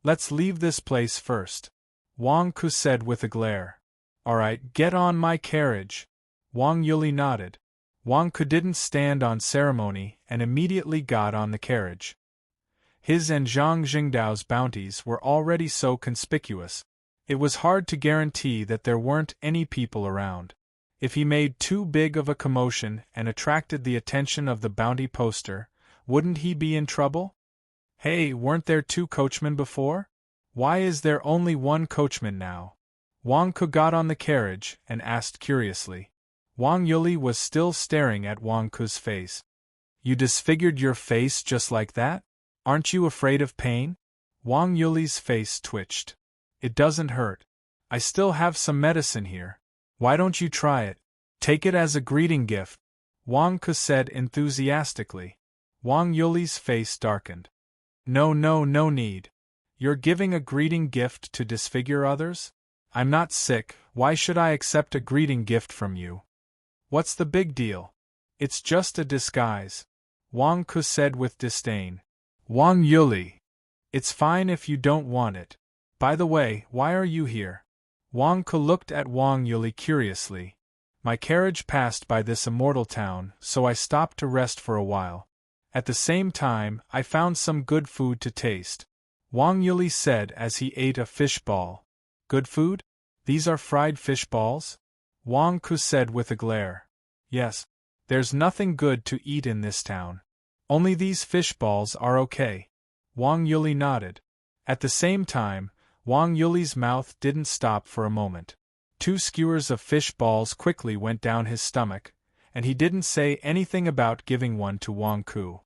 Let's leave this place first. Wang Ke said with a glare. Alright, get on my carriage. Wang Yuli nodded. Wang Ke didn't stand on ceremony and immediately got on the carriage. His and Zhang Jingdao's bounties were already so conspicuous. It was hard to guarantee that there weren't any people around. If he made too big of a commotion and attracted the attention of the bounty poster, wouldn't he be in trouble? Hey, weren't there 2 coachmen before? Why is there only 1 coachman now? Wang Ke got on the carriage and asked curiously. Wang Yuli was still staring at Wang Ke's face. You disfigured your face just like that? Aren't you afraid of pain? Wang Yuli's face twitched. It doesn't hurt. I still have some medicine here. Why don't you try it? Take it as a greeting gift, Wang Ke said enthusiastically. Wang Yuli's face darkened. No need. You're giving a greeting gift to disfigure others? I'm not sick, why should I accept a greeting gift from you? What's the big deal? It's just a disguise, Wang Ke said with disdain. Wang Yuli. It's fine if you don't want it. By the way, why are you here? Wang Ke looked at Wang Yuli curiously. My carriage passed by this immortal town, so I stopped to rest for a while. At the same time, I found some good food to taste, Wang Yuli said as he ate a fish ball. Good food? These are fried fish balls? Wang Ke said with a glare. Yes. There's nothing good to eat in this town. Only these fish balls are okay. Wang Yuli nodded. At the same time, Wang Yuli's mouth didn't stop for a moment. 2 skewers of fish balls quickly went down his stomach, and he didn't say anything about giving one to Wang Ke.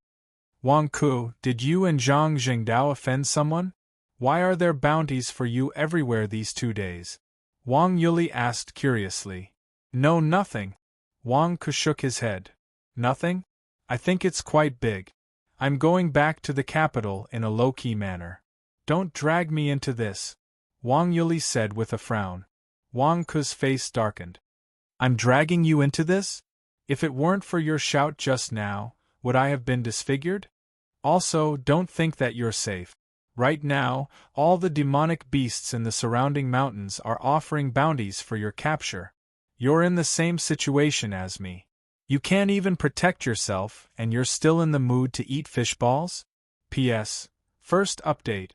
Wang Ke, did you and Zhang Jingdao offend someone? Why are there bounties for you everywhere these 2 days? Wang Yuli asked curiously. No, nothing. Wang Ke shook his head. Nothing? I think it's quite big. I'm going back to the capital in a low-key manner. Don't drag me into this, Wang Yuli said with a frown. Wang Ke's face darkened. I'm dragging you into this? If it weren't for your shout just now, would I have been disfigured? Also, don't think that you're safe. Right now, all the demonic beasts in the surrounding mountains are offering bounties for your capture. You're in the same situation as me. You can't even protect yourself, and you're still in the mood to eat fish balls? P.S. First update.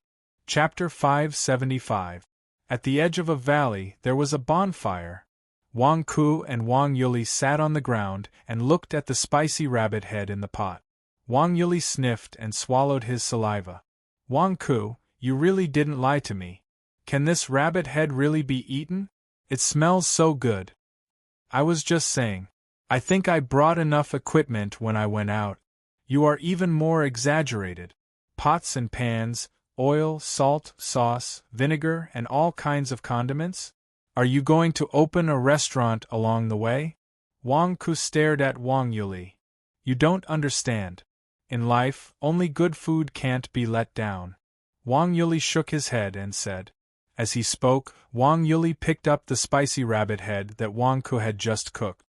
Chapter 575. At the edge of a valley, there was a bonfire. Wang Ke and Wang Yuli sat on the ground and looked at the spicy rabbit head in the pot. Wang Yuli sniffed and swallowed his saliva. Wang Ke, you really didn't lie to me. Can this rabbit head really be eaten? It smells so good. I was just saying. I think I brought enough equipment when I went out. You are even more exaggerated. Pots and pans, oil, salt, sauce, vinegar, and all kinds of condiments? Are you going to open a restaurant along the way? Wang Ke stared at Wang Yuli. You don't understand. In life, only good food can't be let down. Wang Yuli shook his head and said. As he spoke, Wang Yuli picked up the spicy rabbit head that Wang Ke had just cooked.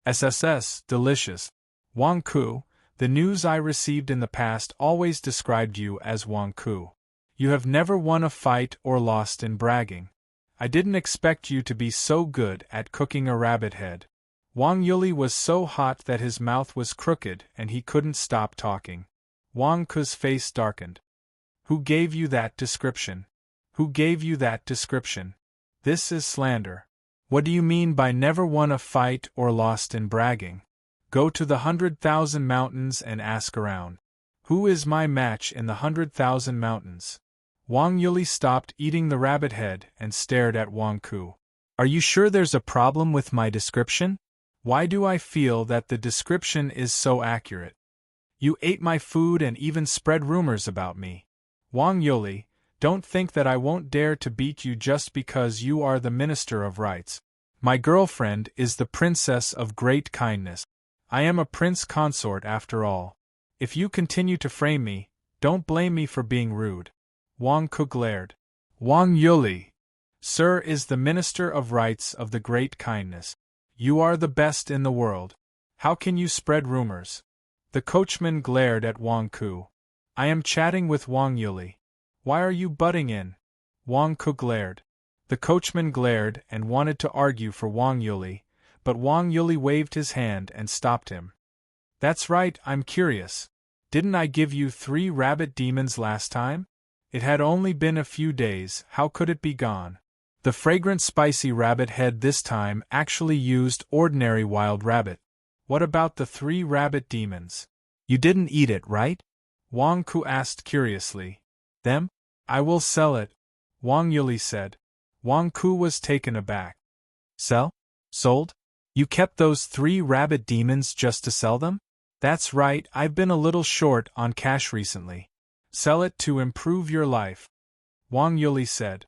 SSS, delicious. Wang Ke, the news I received in the past always described you as Wang Ke. You have never won a fight or lost in bragging. I didn't expect you to be so good at cooking a rabbit head. Wang Yuli was so hot that his mouth was crooked and he couldn't stop talking. Wang Ku's face darkened. Who gave you that description? Who gave you that description? This is slander. What do you mean by never won a fight or lost in bragging? Go to the 100,000 mountains and ask around. Who is my match in the 100,000 mountains? Wang Yuli stopped eating the rabbit head and stared at Wang Ku. Are you sure there's a problem with my description? Why do I feel that the description is so accurate? You ate my food and even spread rumors about me. Wang Yuli, don't think that I won't dare to beat you just because you are the Minister of Rights. My girlfriend is the Princess of Great Kindness. I am a prince consort after all. If you continue to frame me, don't blame me for being rude. Wang Ku glared. Wang Yuli, sir, is the Minister of Rights of the Great Kindness. You are the best in the world. How can you spread rumors? The coachman glared at Wang Ku. I am chatting with Wang Yuli. Why are you butting in? Wang Ku glared. The coachman glared and wanted to argue for Wang Yuli, but Wang Yuli waved his hand and stopped him. That's right, I'm curious. Didn't I give you 3 rabbit demons last time? It had only been a few days, how could it be gone? The fragrant spicy rabbit head this time actually used ordinary wild rabbit. What about the 3 rabbit demons? You didn't eat it, right? Wang Ku asked curiously. Them? I will sell it, Wang Yuli said. Wang Ku was taken aback. Sell? Sold? You kept those 3 rabbit demons just to sell them? That's right, I've been a little short on cash recently. Sell it to improve your life, Wang Yuli said.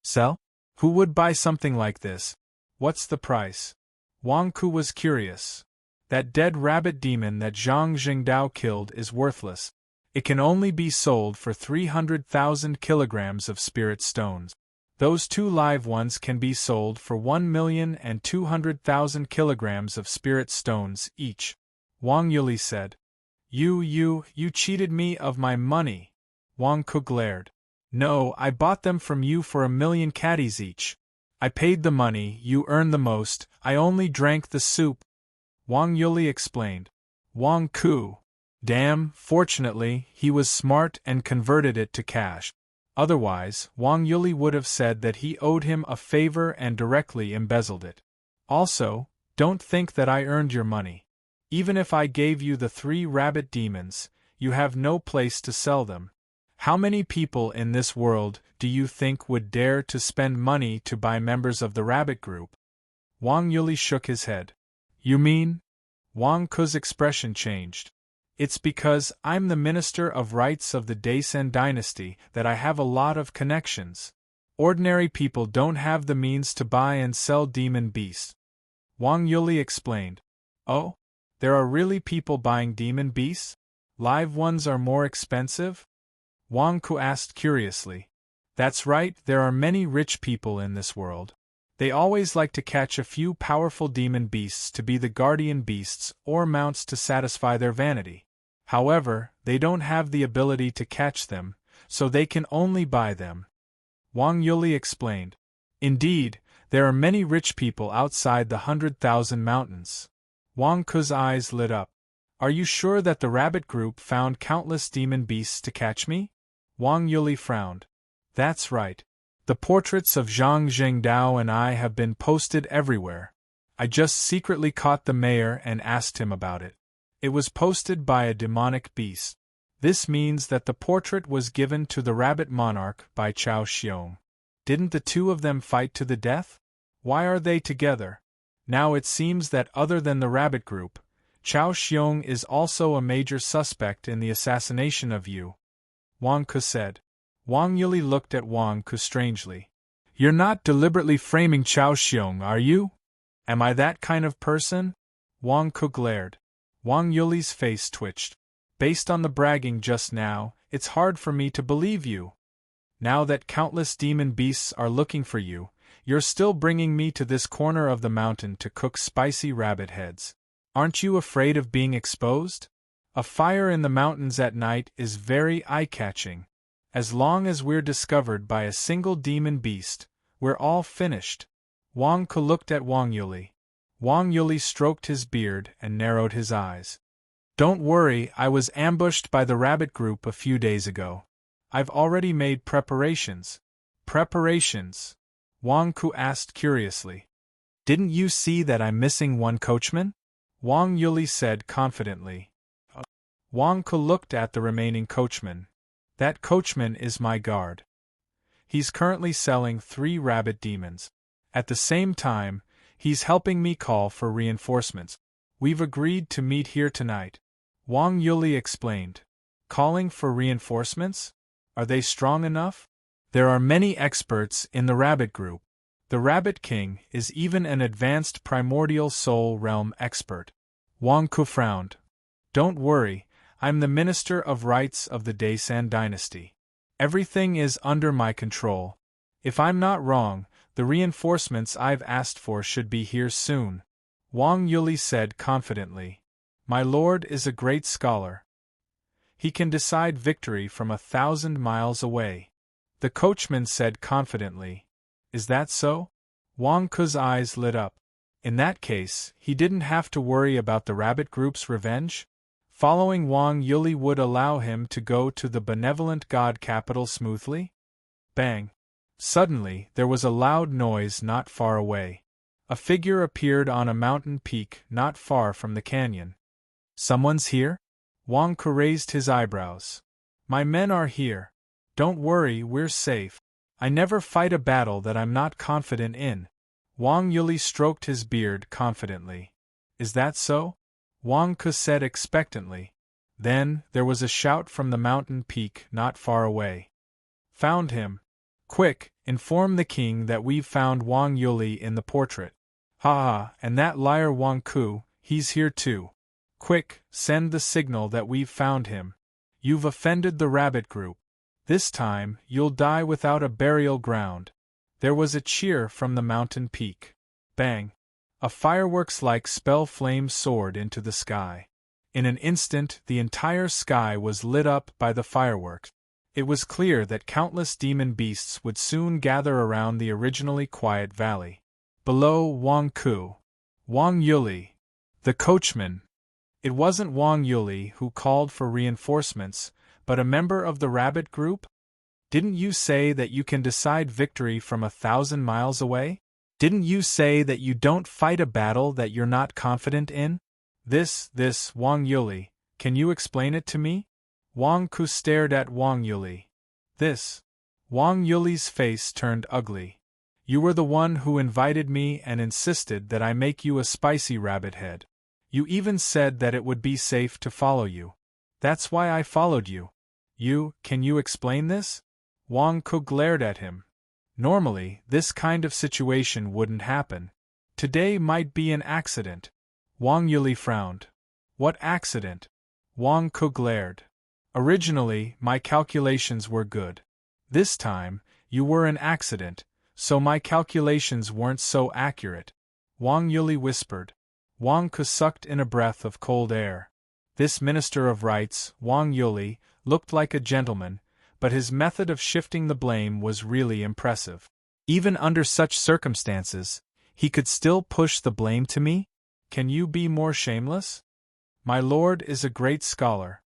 Sell? Who would buy something like this? What's the price? Wang Ku was curious. That dead rabbit demon that Zhang Jingdao killed is worthless. It can only be sold for 300,000 kilograms of spirit stones. Those 2 live ones can be sold for 1,200,000 kilograms of spirit stones each, Wang Yuli said. You cheated me of my money, Wang Ku glared. No, I bought them from you for 1,000,000 caddies each. I paid the money, you earned the most, I only drank the soup, Wang Yuli explained. Wang Ku. Damn, fortunately, he was smart and converted it to cash. Otherwise, Wang Yuli would have said that he owed him a favor and directly embezzled it. Also, don't think that I earned your money. Even if I gave you the 3 rabbit demons, you have no place to sell them. How many people in this world do you think would dare to spend money to buy members of the rabbit group? Wang Yuli shook his head. You mean? Wang Ku's expression changed. It's because I'm the Minister of Rights of the Daisen dynasty that I have a lot of connections. Ordinary people don't have the means to buy and sell demon beasts. Wang Yuli explained. Oh? There are really people buying demon beasts? Live ones are more expensive? Wang Ku asked curiously. That's right, there are many rich people in this world. They always like to catch a few powerful demon beasts to be the guardian beasts or mounts to satisfy their vanity. However, they don't have the ability to catch them, so they can only buy them. Wang Yuli explained. Indeed, there are many rich people outside the 100,000 mountains. Wang Ku's eyes lit up. Are you sure that the rabbit group found countless demon beasts to catch me? Wang Yuli frowned. That's right. The portraits of Zhang Jingdao and I have been posted everywhere. I just secretly caught the mayor and asked him about it. It was posted by a demonic beast. This means that the portrait was given to the rabbit monarch by Chao Xiong. Didn't the 2 of them fight to the death? Why are they together? Now it seems that other than the rabbit group, Chao Xiong is also a major suspect in the assassination of you, Wang Ku said. Wang Yuli looked at Wang Ku strangely. You're not deliberately framing Chao Xiong, are you? Am I that kind of person? Wang Ku glared. Wang Yuli's face twitched. Based on the bragging just now, it's hard for me to believe you. Now that countless demon beasts are looking for you, you're still bringing me to this corner of the mountain to cook spicy rabbit heads. Aren't you afraid of being exposed? A fire in the mountains at night is very eye-catching. As long as we're discovered by a single demon beast, we're all finished. Wang Ke looked at Wang Yuli. Wang Yuli stroked his beard and narrowed his eyes. Don't worry, I was ambushed by the rabbit group a few days ago. I've already made preparations. Preparations? Wang Ke asked curiously. Didn't you see that I'm missing one coachman? Wang Yuli said confidently. Wang Ke looked at the remaining coachman. That coachman is my guard. He's currently selling 3 rabbit demons. At the same time, he's helping me call for reinforcements. We've agreed to meet here tonight. Wang Yuli explained. Calling for reinforcements? Are they strong enough? There are many experts in the rabbit group. The Rabbit King is even an advanced primordial soul realm expert. Wang Ke frowned. Don't worry, I'm the Minister of Rights of the Daisan dynasty. Everything is under my control. If I'm not wrong, the reinforcements I've asked for should be here soon. Wang Yuli said confidently. My lord is a great scholar. He can decide victory from 1,000 miles away. The coachman said confidently. Is that so? Wang Ke's eyes lit up. In that case, he didn't have to worry about the rabbit group's revenge? Following Wang Yuli would allow him to go to the benevolent god capital smoothly? Bang! Suddenly, there was a loud noise not far away. A figure appeared on a mountain peak not far from the canyon. Someone's here? Wang Ke raised his eyebrows. My men are here. Don't worry, we're safe. I never fight a battle that I'm not confident in. Wang Yuli stroked his beard confidently. Is that so? Wang Ke said expectantly. Then, there was a shout from the mountain peak not far away. Found him. Quick, inform the king that we've found Wang Yuli in the portrait. Ha ha, and that liar Wang Ke, he's here too. Quick, send the signal that we've found him. You've offended the rabbit group. This time, you'll die without a burial ground. There was a cheer from the mountain peak. Bang! A fireworks-like spell flame soared into the sky. In an instant, the entire sky was lit up by the fireworks. It was clear that countless demon beasts would soon gather around the originally quiet valley. Below Wang Ke, Wang Yuli, the coachman. It wasn't Wang Yuli who called for reinforcements, but a member of the rabbit group? Didn't you say that you can decide victory from 1,000 miles away? Didn't you say that you don't fight a battle that you're not confident in? This, Wang Yuli, can you explain it to me? Wang Ke stared at Wang Yuli. This. Wang Yuli's face turned ugly. You were the one who invited me and insisted that I make you a spicy rabbit head. You even said that it would be safe to follow you. That's why I followed you. Can you explain this? Wang Ke glared at him. Normally, this kind of situation wouldn't happen. Today might be an accident. Wang Yuli frowned. What accident? Wang Ke glared. Originally, my calculations were good. This time, you were an accident, so my calculations weren't so accurate. Wang Yuli whispered. Wang Ke sucked in a breath of cold air. This Minister of Rights, Wang Yuli, looked like a gentleman, but his method of shifting the blame was really impressive. Even under such circumstances, he could still push the blame to me? Can you be more shameless? My lord is a great scholar.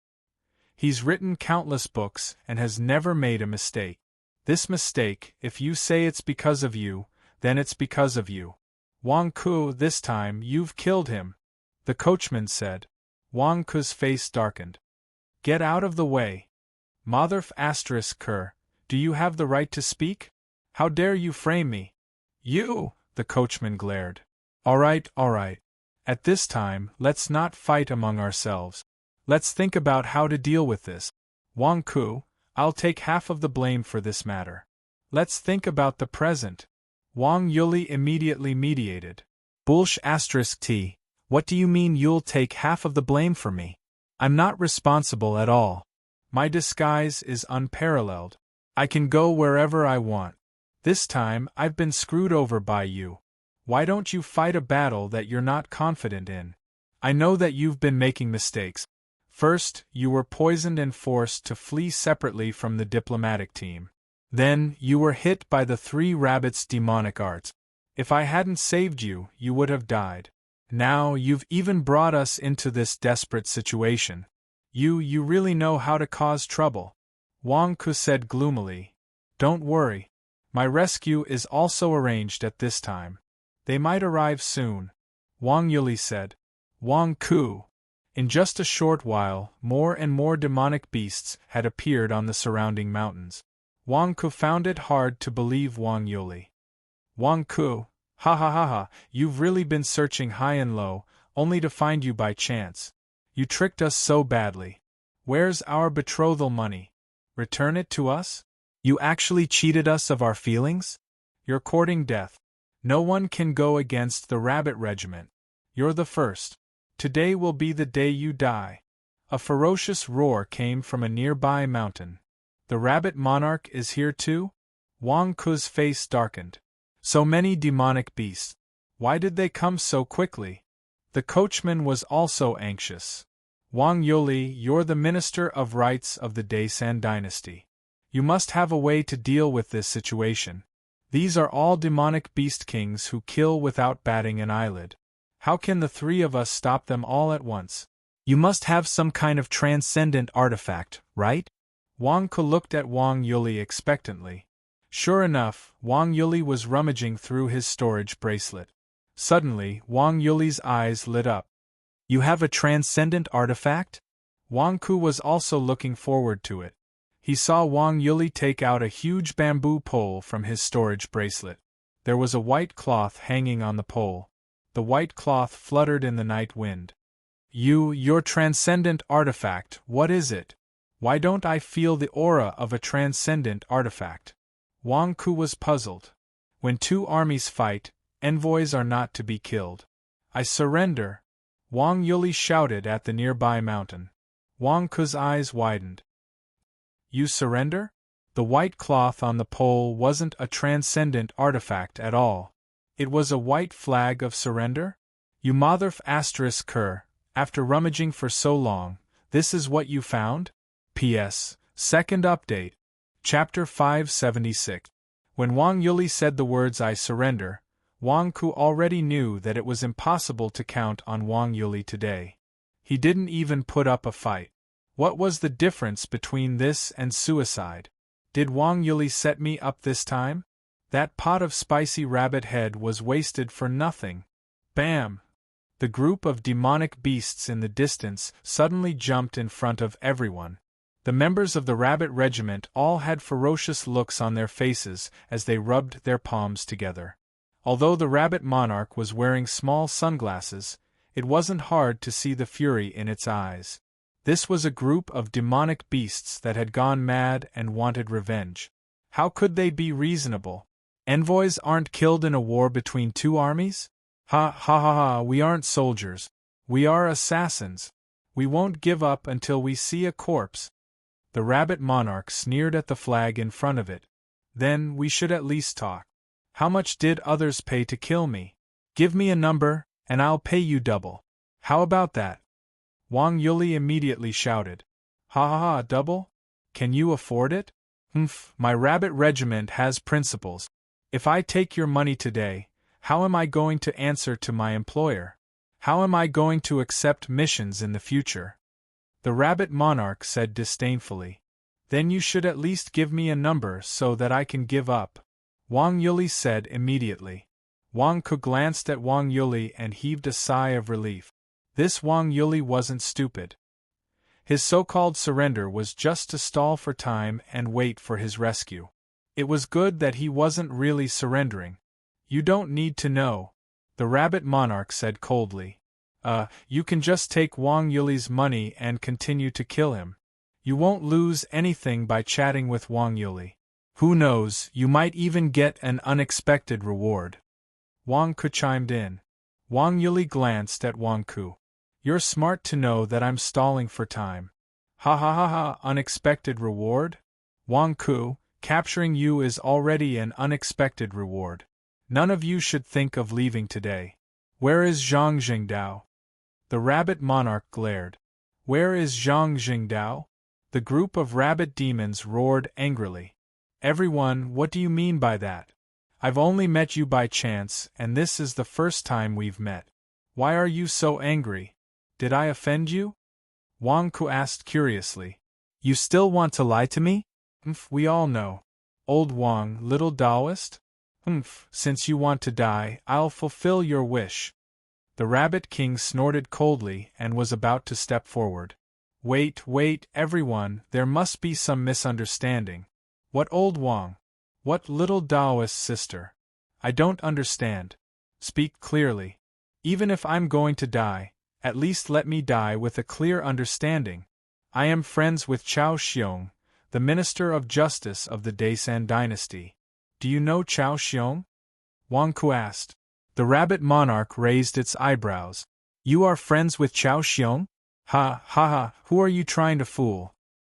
He's written countless books and has never made a mistake. This mistake, if you say it's because of you, then it's because of you. Wang Ke, this time you've killed him, the coachman said. Wang Ke's face darkened. Get out of the way. Motherf *Ker, do you have the right to speak? How dare you frame me? You, the coachman glared. All right. At this time, let's not fight among ourselves. Let's think about how to deal with this. Wang Ke, I'll take half of the blame for this matter. Let's think about the present. Wang Yuli immediately mediated. Bullsh *T. What do you mean you'll take half of the blame for me? I'm not responsible at all. My disguise is unparalleled. I can go wherever I want. This time, I've been screwed over by you. Why don't you fight a battle that you're not confident in? I know that you've been making mistakes. First, you were poisoned and forced to flee separately from the diplomatic team. Then, you were hit by the 3 rabbits' demonic arts. If I hadn't saved you, you would have died. Now, you've even brought us into this desperate situation. You really know how to cause trouble. Wang Ku said gloomily. Don't worry. My rescue is also arranged at this time. They might arrive soon. Wang Yuli said. Wang Ku. In just a short while, more and more demonic beasts had appeared on the surrounding mountains. Wang Ku found it hard to believe Wang Yuli. Wang Ku, ha ha ha ha, you've really been searching high and low, only to find you by chance. You tricked us so badly. Where's our betrothal money? Return it to us? You actually cheated us of our feelings? You're courting death. No one can go against the rabbit regiment. You're the first. Today will be the day you die. A ferocious roar came from a nearby mountain. The rabbit monarch is here too? Wang Ku's face darkened. So many demonic beasts. Why did they come so quickly? The coachman was also anxious. Wang Yuli, you're the Minister of Rights of the Daisan dynasty. You must have a way to deal with this situation. These are all demonic beast kings who kill without batting an eyelid. How can the 3 of us stop them all at once? You must have some kind of transcendent artifact, right? Wang Ku looked at Wang Yuli expectantly. Sure enough, Wang Yuli was rummaging through his storage bracelet. Suddenly, Wang Yuli's eyes lit up. You have a transcendent artifact? Wang Ku was also looking forward to it. He saw Wang Yuli take out a huge bamboo pole from his storage bracelet. There was a white cloth hanging on the pole. The white cloth fluttered in the night wind. Your transcendent artifact, what is it? Why don't I feel the aura of a transcendent artifact? Wang Ku was puzzled. When 2 armies fight, envoys are not to be killed. I surrender! Wang Yuli shouted at the nearby mountain. Wang Ku's eyes widened. You surrender? The white cloth on the pole wasn't a transcendent artifact at all. It was a white flag of surrender? You motherf asterisk cur, after rummaging for so long, this is what you found? P.S. Second update. Chapter 576. When Wang Yuli said the words I surrender, Wang Ku already knew that it was impossible to count on Wang Yuli today. He didn't even put up a fight. What was the difference between this and suicide? Did Wang Yuli set me up this time? That pot of spicy rabbit head was wasted for nothing. Bam! The group of demonic beasts in the distance suddenly jumped in front of everyone. The members of the rabbit regiment all had ferocious looks on their faces as they rubbed their palms together. Although the rabbit monarch was wearing small sunglasses, it wasn't hard to see the fury in its eyes. This was a group of demonic beasts that had gone mad and wanted revenge. How could they be reasonable? Envoys aren't killed in a war between 2 armies? Ha ha ha ha, we aren't soldiers. We are assassins. We won't give up until we see a corpse. The rabbit monarch sneered at the flag in front of it. Then we should at least talk. How much did others pay to kill me? Give me a number, and I'll pay you double. How about that? Wang Yuli immediately shouted. Ha ha ha, double? Can you afford it? Humph, my rabbit regiment has principles. If I take your money today, how am I going to answer to my employer? How am I going to accept missions in the future? The rabbit monarch said disdainfully. Then you should at least give me a number so that I can give up. Wang Yuli said immediately. Wang Ku glanced at Wang Yuli and heaved a sigh of relief. This Wang Yuli wasn't stupid. His so-called surrender was just to stall for time and wait for his rescue. It was good that he wasn't really surrendering. You don't need to know, the rabbit monarch said coldly. You can just take Wang Yuli's money and continue to kill him. You won't lose anything by chatting with Wang Yuli. Who knows, you might even get an unexpected reward. Wang Ku chimed in. Wang Yuli glanced at Wang Ku. You're smart to know that I'm stalling for time. Ha ha ha ha, unexpected reward? Wang Ku, capturing you is already an unexpected reward. None of you should think of leaving today. Where is Zhang Jingdao? The rabbit monarch glared. Where is Zhang Jingdao? The group of rabbit demons roared angrily. Everyone, what do you mean by that? I've only met you by chance, and this is the first time we've met. Why are you so angry? Did I offend you? Wang Ku asked curiously. You still want to lie to me? We all know. Old Wang, little Taoist? Since you want to die, I'll fulfill your wish. The Rabbit King snorted coldly and was about to step forward. Wait, everyone, there must be some misunderstanding. What old Wang? What little Taoist sister? I don't understand. Speak clearly. Even if I'm going to die, at least let me die with a clear understanding. I am friends with Chao Xiong, the Minister of Justice of the Daisan dynasty. Do you know Chao Xiong? Wang Ku asked. The rabbit monarch raised its eyebrows. You are friends with Chao Xiong? Ha, who are you trying to fool?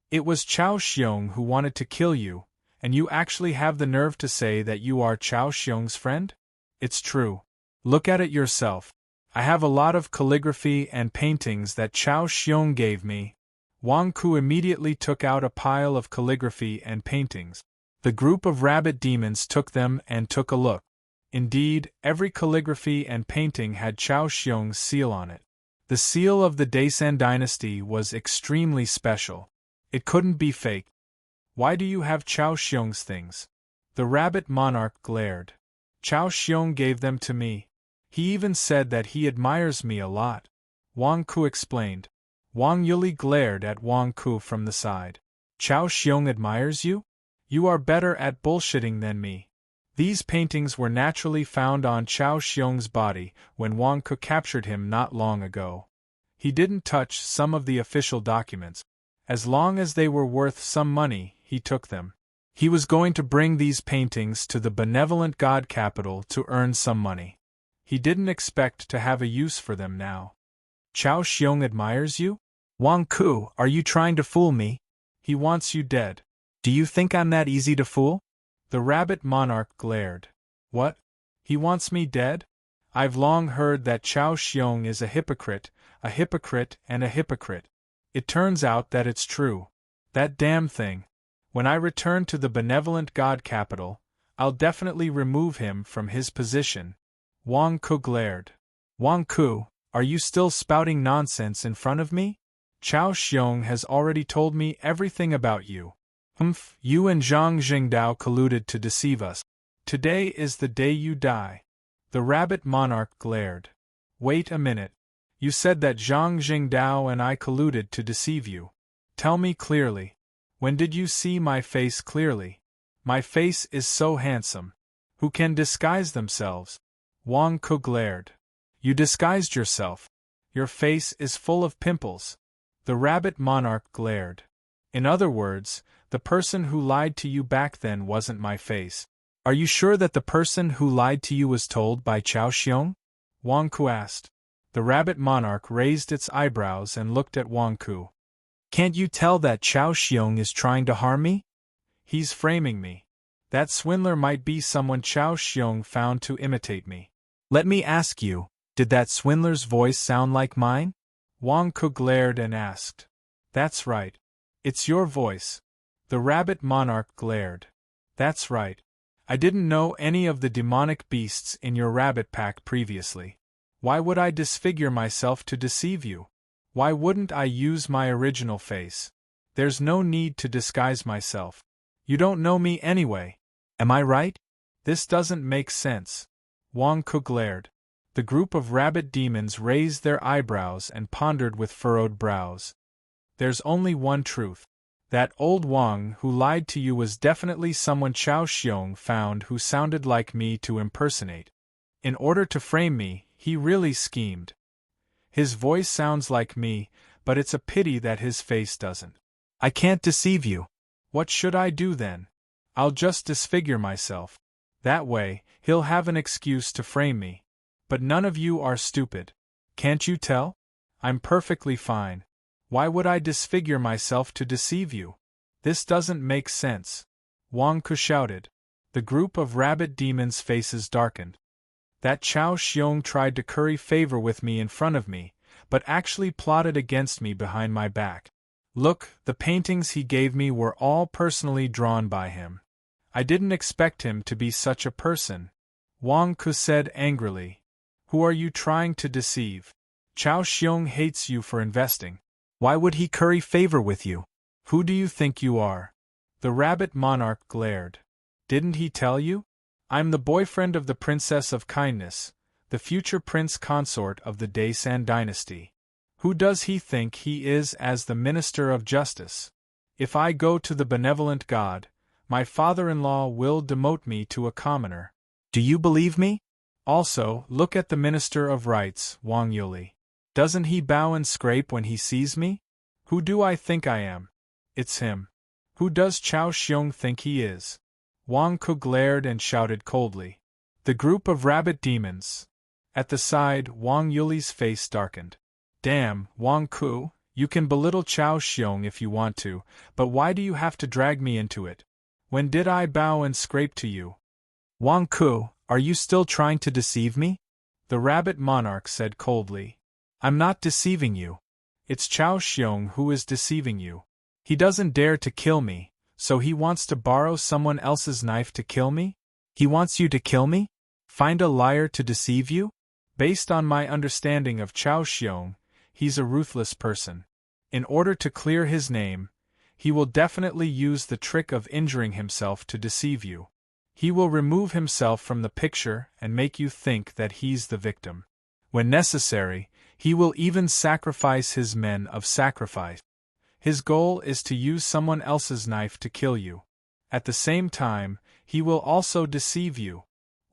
It was Chao Xiong who wanted to kill you, and you actually have the nerve to say that you are Chao Xiong's friend? It's true. Look at it yourself. I have a lot of calligraphy and paintings that Chao Xiong gave me. Wang Ku immediately took out a pile of calligraphy and paintings. The group of rabbit demons took them and took a look. Indeed, every calligraphy and painting had Chao Xiong's seal on it. The seal of the Daisan dynasty was extremely special. It couldn't be faked. Why do you have Chao Xiong's things? The rabbit monarch glared. Chao Xiong gave them to me. He even said that he admires me a lot. Wang Ku explained. Wang Yuli glared at Wang Ku from the side. Chao Xiong admires you? You are better at bullshitting than me. These paintings were naturally found on Chao Xiong's body when Wang Ku captured him not long ago. He didn't touch some of the official documents. As long as they were worth some money, he took them. He was going to bring these paintings to the benevolent god capital to earn some money. He didn't expect to have a use for them now. Chao Xiong admires you? Wang Ku, are you trying to fool me? He wants you dead. Do you think I'm that easy to fool? The rabbit monarch glared. What? He wants me dead? I've long heard that Chao Xiong is a hypocrite, and a hypocrite. It turns out that it's true. That damn thing. When I return to the benevolent god capital, I'll definitely remove him from his position. Wang Ku glared. Wang Ku, are you still spouting nonsense in front of me? Chao Xiong has already told me everything about you. You and Zhang Jingdao colluded to deceive us. Today is the day you die. The rabbit monarch glared. Wait a minute. You said that Zhang Jingdao and I colluded to deceive you. Tell me clearly. When did you see my face clearly? My face is so handsome. Who can disguise themselves? Wang Ku glared. You disguised yourself. Your face is full of pimples. The rabbit monarch glared. In other words, the person who lied to you back then wasn't my face. Are you sure that the person who lied to you was told by Chao Xiong? Wang Ku asked. The rabbit monarch raised its eyebrows and looked at Wang Ku. Can't you tell that Chao Xiong is trying to harm me? He's framing me. That swindler might be someone Chao Xiong found to imitate me. Let me ask you, did that swindler's voice sound like mine? Wang Ku glared and asked. That's right. It's your voice. The rabbit monarch glared. That's right. I didn't know any of the demonic beasts in your rabbit pack previously. Why would I disfigure myself to deceive you? Why wouldn't I use my original face? There's no need to disguise myself. You don't know me anyway. Am I right? This doesn't make sense. Wang Ku glared. The group of rabbit demons raised their eyebrows and pondered with furrowed brows. There's only one truth. That old Wang who lied to you was definitely someone Chao Xiong found who sounded like me to impersonate. In order to frame me, he really schemed. His voice sounds like me, but it's a pity that his face doesn't. I can't deceive you. What should I do then? I'll just disfigure myself. That way, he'll have an excuse to frame me. But none of you are stupid. Can't you tell? I'm perfectly fine. Why would I disfigure myself to deceive you? This doesn't make sense. Wang Ku shouted. The group of rabbit demons' faces darkened. That Chao Xiong tried to curry favor with me in front of me, but actually plotted against me behind my back. Look, the paintings he gave me were all personally drawn by him. I didn't expect him to be such a person. Wang Ku said angrily. Who are you trying to deceive? Chao Xiong hates you for investing. Why would he curry favor with you? Who do you think you are? The rabbit monarch glared. Didn't he tell you? I'm the boyfriend of the Princess of Kindness, the future prince consort of the Daisan dynasty. Who does he think he is as the Minister of Justice? If I go to the benevolent God, my father-in-law will demote me to a commoner. Do you believe me? Also, look at the Minister of Rights, Wang Yuli. Doesn't he bow and scrape when he sees me? Who do I think I am? It's him. Who does Chao Xiong think he is? Wang Ku glared and shouted coldly. The group of rabbit demons. At the side, Wang Yuli's face darkened. Damn, Wang Ku, you can belittle Chao Xiong if you want to, but why do you have to drag me into it? When did I bow and scrape to you? Wang Ku, are you still trying to deceive me? The rabbit monarch said coldly. I'm not deceiving you. It's Chao Xiong who is deceiving you. He doesn't dare to kill me, so he wants to borrow someone else's knife to kill me? He wants you to kill me? Find a liar to deceive you? Based on my understanding of Chao Xiong, he's a ruthless person. In order to clear his name, he will definitely use the trick of injuring himself to deceive you. He will remove himself from the picture and make you think that he's the victim. When necessary, he will even sacrifice his men of sacrifice. His goal is to use someone else's knife to kill you. At the same time, he will also deceive you.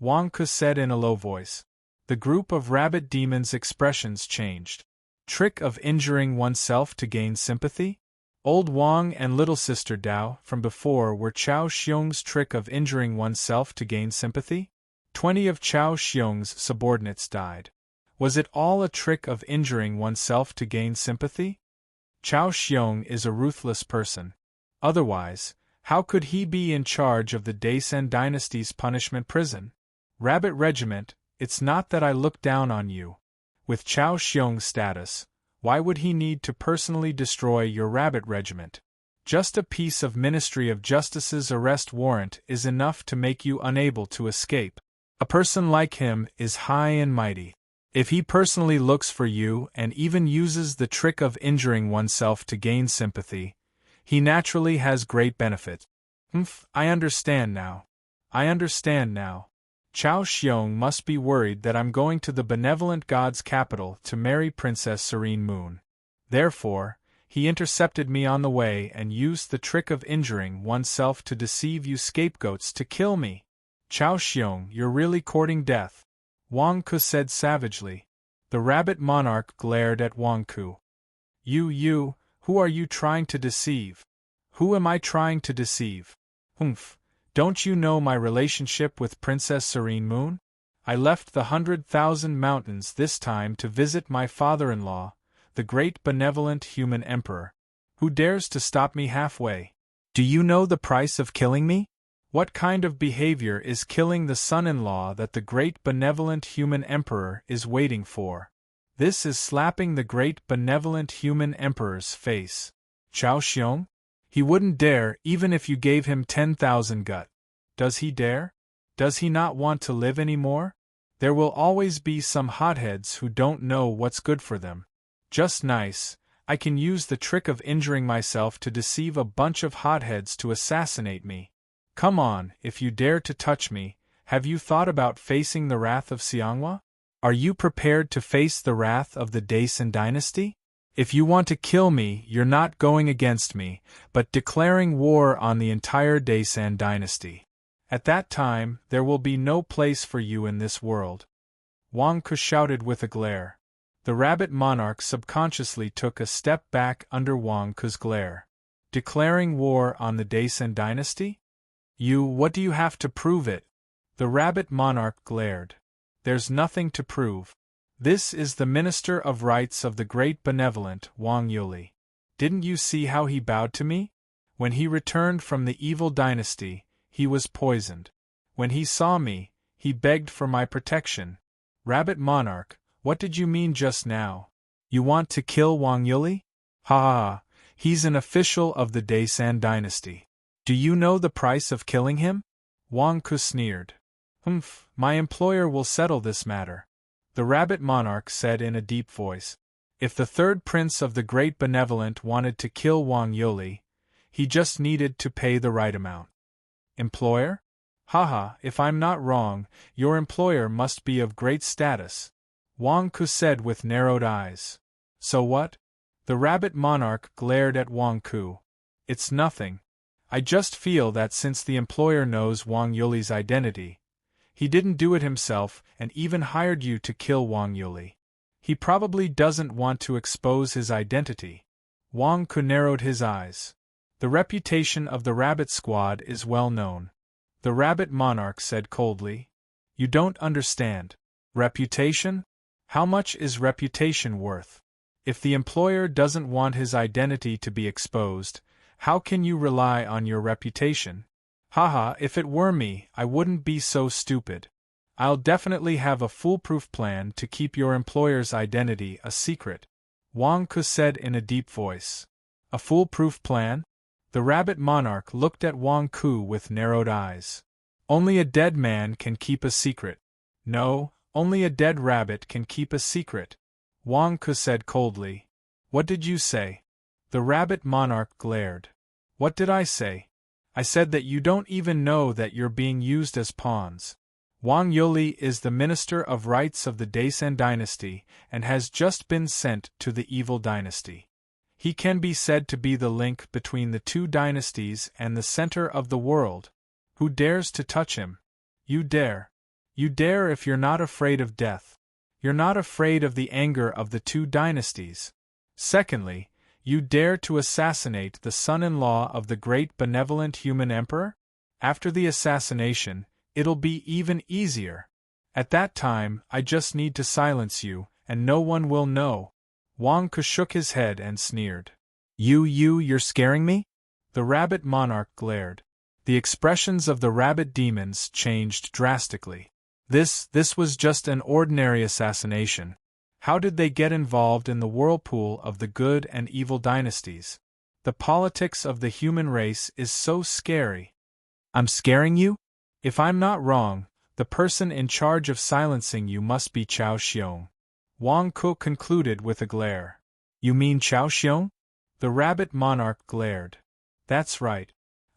Wang Ku said in a low voice. The group of rabbit demons' expressions changed. Trick of injuring oneself to gain sympathy? Old Wang and little sister Dao from before were Chao Xiong's trick of injuring oneself to gain sympathy? 20 of Chao Xiong's subordinates died. Was it all a trick of injuring oneself to gain sympathy? Chao Xiong is a ruthless person. Otherwise, how could he be in charge of the Daisan dynasty's punishment prison? Rabbit Regiment, it's not that I look down on you. With Chao Xiong's status, why would he need to personally destroy your rabbit regiment? Just a piece of Ministry of Justice's arrest warrant is enough to make you unable to escape. A person like him is high and mighty. If he personally looks for you and even uses the trick of injuring oneself to gain sympathy, he naturally has great benefit. I understand now. I understand now. Chao Xiong must be worried that I'm going to the benevolent god's capital to marry Princess Serene Moon. Therefore, he intercepted me on the way and used the trick of injuring oneself to deceive you scapegoats to kill me. Chao Xiong, you're really courting death. Wang Ku said savagely. The rabbit monarch glared at Wang Ku. You, who are you trying to deceive? Who am I trying to deceive? Don't you know my relationship with Princess Serene Moon? I left the 100,000 mountains this time to visit my father-in-law, the great benevolent human emperor. Who dares to stop me halfway? Do you know the price of killing me? What kind of behavior is killing the son-in-law that the great benevolent human emperor is waiting for? This is slapping the great benevolent human emperor's face. Chao Xiong? He wouldn't dare even if you gave him 10,000 gut. Does he dare? Does he not want to live anymore? There will always be some hotheads who don't know what's good for them. Just nice, I can use the trick of injuring myself to deceive a bunch of hotheads to assassinate me. Come on, if you dare to touch me, have you thought about facing the wrath of Xianghua? Are you prepared to face the wrath of the Daisan dynasty? If you want to kill me, you're not going against me, but declaring war on the entire Daisan dynasty. At that time, there will be no place for you in this world. Wang Ku shouted with a glare. The rabbit monarch subconsciously took a step back under Wang Ku's glare. Declaring war on the Daisan dynasty? What do you have to prove it? The rabbit monarch glared. There's nothing to prove. This is the Minister of Rights of the great benevolent Wang Yuli. Didn't you see how he bowed to me? When he returned from the evil dynasty, he was poisoned. When he saw me, he begged for my protection. Rabbit monarch, what did you mean just now? You want to kill Wang Yuli? Ha ha ha, he's an official of the Daisan dynasty. Do you know the price of killing him? Wang Ku sneered. Humph, my employer will settle this matter, the rabbit monarch said in a deep voice. If the third prince of the Great Benevolent wanted to kill Wang Yuli, he just needed to pay the right amount. Employer? Haha, if I'm not wrong, your employer must be of great status, Wang Ku said with narrowed eyes. So what? The rabbit monarch glared at Wang Ku. It's nothing. I just feel that since the employer knows Wang Yuli's identity, he didn't do it himself and even hired you to kill Wang Yuli. He probably doesn't want to expose his identity. Wang Ku narrowed his eyes. The reputation of the rabbit squad is well known, the rabbit monarch said coldly. You don't understand. Reputation? How much is reputation worth? If the employer doesn't want his identity to be exposed, how can you rely on your reputation? Haha, if it were me, I wouldn't be so stupid. I'll definitely have a foolproof plan to keep your employer's identity a secret, Wang Ku said in a deep voice. A foolproof plan? The rabbit monarch looked at Wang Ku with narrowed eyes. Only a dead man can keep a secret. No, only a dead rabbit can keep a secret, Wang Ku said coldly. What did you say? The rabbit monarch glared. What did I say? I said that you don't even know that you're being used as pawns. Wang Yuli is the Minister of Rights of the Daisan dynasty and has just been sent to the evil dynasty. He can be said to be the link between the two dynasties and the center of the world. Who dares to touch him? You dare. You dare if you're not afraid of death. You're not afraid of the anger of the two dynasties. Secondly, you dare to assassinate the son-in-law of the great benevolent human emperor? After the assassination, it'll be even easier. At that time, I just need to silence you, and no one will know. Wang Ku shook his head and sneered. You're scaring me? The rabbit monarch glared. The expressions of the rabbit demons changed drastically. This was just an ordinary assassination. How did they get involved in the whirlpool of the good and evil dynasties? The politics of the human race is so scary. I'm scaring you? If I'm not wrong, the person in charge of silencing you must be Chao Xiong. Wang Ku concluded with a glare. You mean Chao Xiong? The rabbit monarch glared. That's right.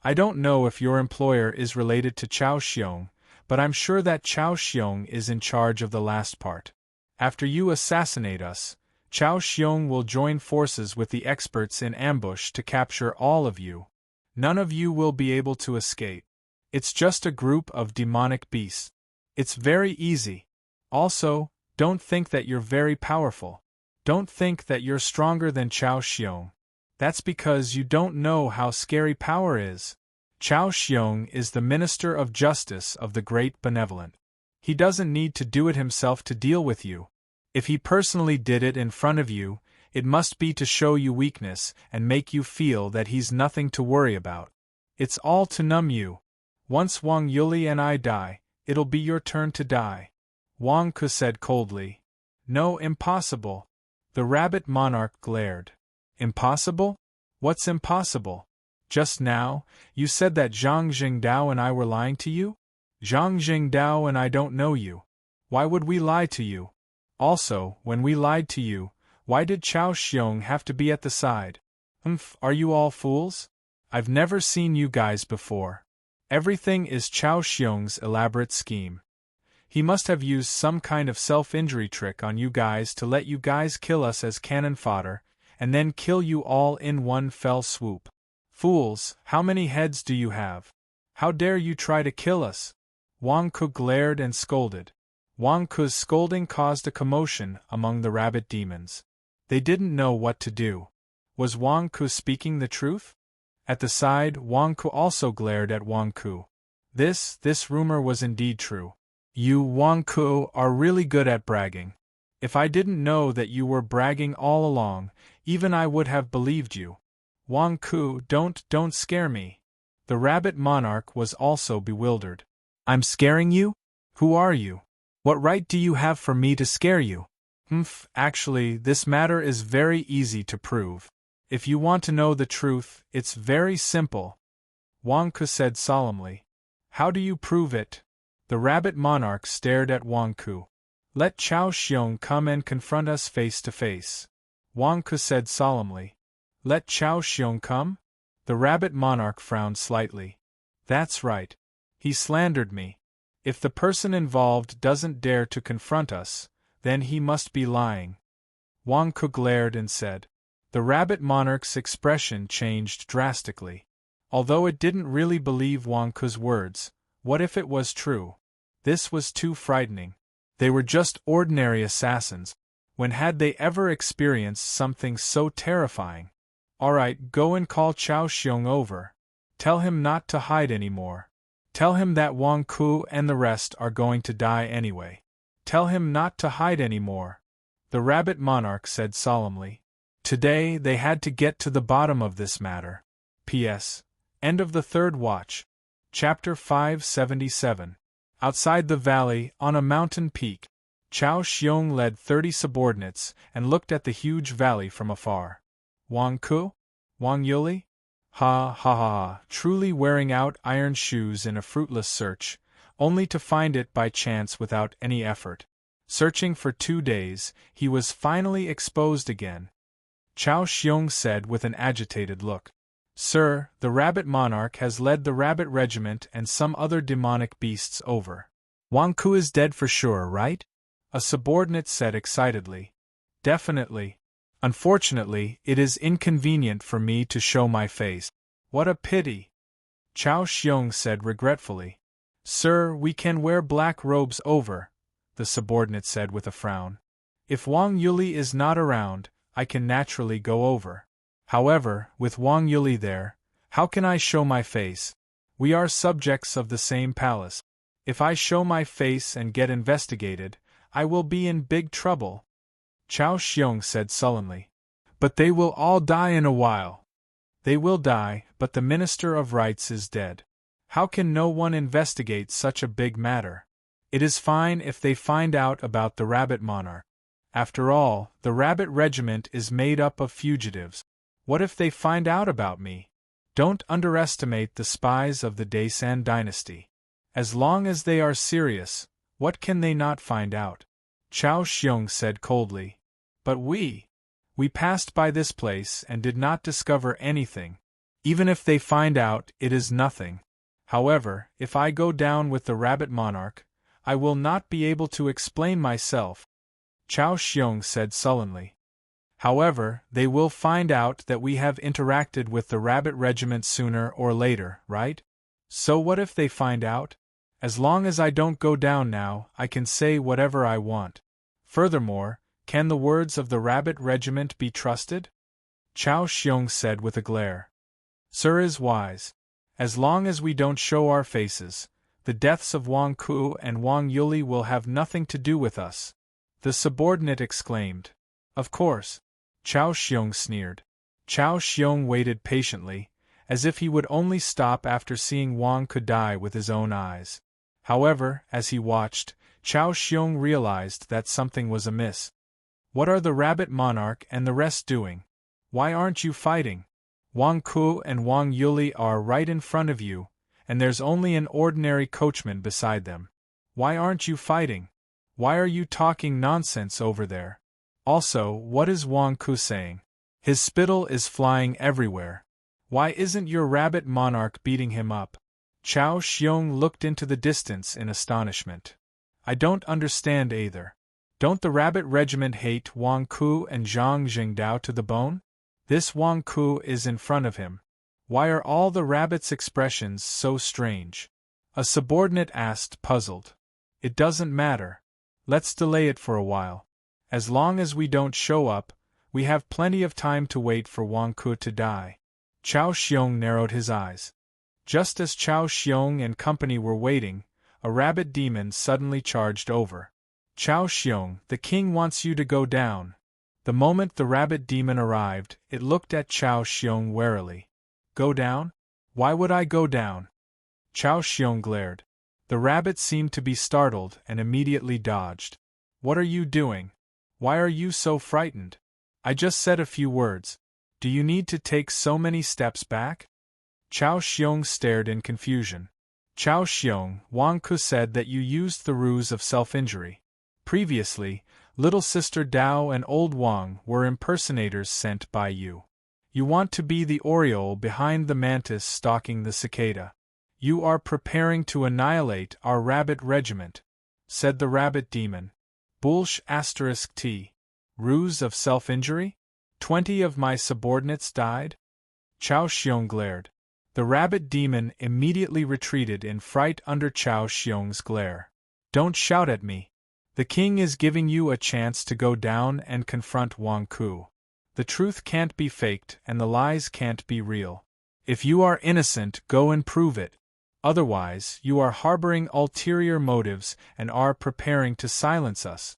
I don't know if your employer is related to Chao Xiong, but I'm sure that Chao Xiong is in charge of the last part. After you assassinate us, Chao Xiong will join forces with the experts in ambush to capture all of you. None of you will be able to escape. It's just a group of demonic beasts. It's very easy. Also, don't think that you're very powerful. Don't think that you're stronger than Chao Xiong. That's because you don't know how scary power is. Chao Xiong is the Minister of Justice of the Great Benevolent. He doesn't need to do it himself to deal with you. If he personally did it in front of you, it must be to show you weakness and make you feel that he's nothing to worry about. It's all to numb you. Once Wang Yuli and I die, it'll be your turn to die. Wang Ku said coldly. No, impossible. The rabbit monarch glared. Impossible? What's impossible? Just now, you said that Zhang Jingdao and I were lying to you? Zhang Jingdao and I don't know you. Why would we lie to you? Also, when we lied to you, why did Chao Xiong have to be at the side? Are you all fools? I've never seen you guys before. Everything is Chao Xiong's elaborate scheme. He must have used some kind of self-injury trick on you guys to let you guys kill us as cannon fodder, and then kill you all in one fell swoop. Fools, how many heads do you have? How dare you try to kill us? Wang Ku glared and scolded. Wang Ku's scolding caused a commotion among the rabbit demons. They didn't know what to do. Was Wang Ku speaking the truth? At the side, Wang Ku also glared at Wang Ku. This rumor was indeed true. You, Wang Ku, are really good at bragging. If I didn't know that you were bragging all along, even I would have believed you. Wang Ku, don't scare me. The rabbit monarch was also bewildered. I'm scaring you? Who are you? What right do you have for me to scare you? Actually, this matter is very easy to prove. If you want to know the truth, it's very simple, Wang Ku said solemnly. How do you prove it? The rabbit monarch stared at Wang Ku. Let Chao Xiong come and confront us face to face, Wang Ku said solemnly. Let Chao Xiong come? The rabbit monarch frowned slightly. That's right. He slandered me. If the person involved doesn't dare to confront us, then he must be lying. Wang Ku glared and said. The rabbit monarch's expression changed drastically. Although it didn't really believe Wang Ku's words, what if it was true? This was too frightening. They were just ordinary assassins. When had they ever experienced something so terrifying? Alright, go and call Chao Xiong over. Tell him not to hide anymore. Tell him that Wang Ku and the rest are going to die anyway. Tell him not to hide anymore, the rabbit monarch said solemnly. Today they had to get to the bottom of this matter. P.S. End of the third watch. Chapter 577. Outside the valley, on a mountain peak, Chao Xiong led 30 subordinates and looked at the huge valley from afar. Wang Ku? Wang Yuli? Ha ha ha, truly wearing out iron shoes in a fruitless search, only to find it by chance without any effort. Searching for 2 days, he was finally exposed again. Chao Xiong said with an agitated look. Sir, the rabbit monarch has led the rabbit regiment and some other demonic beasts over. Wang Ku is dead for sure, right? A subordinate said excitedly. Definitely. Unfortunately, it is inconvenient for me to show my face. What a pity. Chao Xiong said regretfully. Sir, we can wear black robes over, the subordinate said with a frown. If Wang Yuli is not around, I can naturally go over. However, with Wang Yuli there, how can I show my face? We are subjects of the same palace. If I show my face and get investigated, I will be in big trouble. Chao Xiong said sullenly. But they will all die in a while. They will die, but the Minister of Rights is dead. How can no one investigate such a big matter? It is fine if they find out about the rabbit monarch. After all, the rabbit regiment is made up of fugitives. What if they find out about me? Don't underestimate the spies of the Daisan dynasty. As long as they are serious, what can they not find out? Chao Xiong said coldly. But we passed by this place and did not discover anything. Even if they find out, it is nothing. However, if I go down with the rabbit monarch, I will not be able to explain myself, Chao Xiong said sullenly. However, they will find out that we have interacted with the rabbit regiment sooner or later, right? So what if they find out? As long as I don't go down now, I can say whatever I want. Furthermore, can the words of the rabbit regiment be trusted? Chao Xiong said with a glare. Sir is wise. As long as we don't show our faces, the deaths of Wang Ku and Wang Yuli will have nothing to do with us. The subordinate exclaimed. Of course. Chao Xiong sneered. Chao Xiong waited patiently, as if he would only stop after seeing Wang Ku die with his own eyes. However, as he watched, Chao Xiong realized that something was amiss. What are the rabbit monarch and the rest doing? Why aren't you fighting? Wang Ku and Wang Yuli are right in front of you, and there's only an ordinary coachman beside them. Why aren't you fighting? Why are you talking nonsense over there? Also, what is Wang Ku saying? His spittle is flying everywhere. Why isn't your rabbit monarch beating him up? Chao Xiong looked into the distance in astonishment. I don't understand either. Don't the rabbit regiment hate Wang Ku and Zhang Jingdao to the bone? This Wang Ku is in front of him. Why are all the rabbits' expressions so strange? A subordinate asked, puzzled. It doesn't matter. Let's delay it for a while. As long as we don't show up, we have plenty of time to wait for Wang Ku to die. Chao Xiong narrowed his eyes. Just as Chao Xiong and company were waiting, a rabbit demon suddenly charged over. Chao Xiong, the king wants you to go down. The moment the rabbit demon arrived, it looked at Chao Xiong warily. Go down? Why would I go down? Chao Xiong glared. The rabbit seemed to be startled and immediately dodged. What are you doing? Why are you so frightened? I just said a few words. Do you need to take so many steps back? Chao Xiong stared in confusion. Chao Xiong, Wang Ku said that you used the ruse of self-injury. Previously, little sister Dao and old Wang were impersonators sent by you. You want to be the oriole behind the mantis stalking the cicada. You are preparing to annihilate our rabbit regiment, said the rabbit demon. Bullsh *t. Ruse of self-injury? 20 of my subordinates died? Chao Xiong glared. The rabbit demon immediately retreated in fright under Chao Xiong's glare. Don't shout at me. The king is giving you a chance to go down and confront Wang Ku. The truth can't be faked and the lies can't be real. If you are innocent, go and prove it. Otherwise, you are harboring ulterior motives and are preparing to silence us.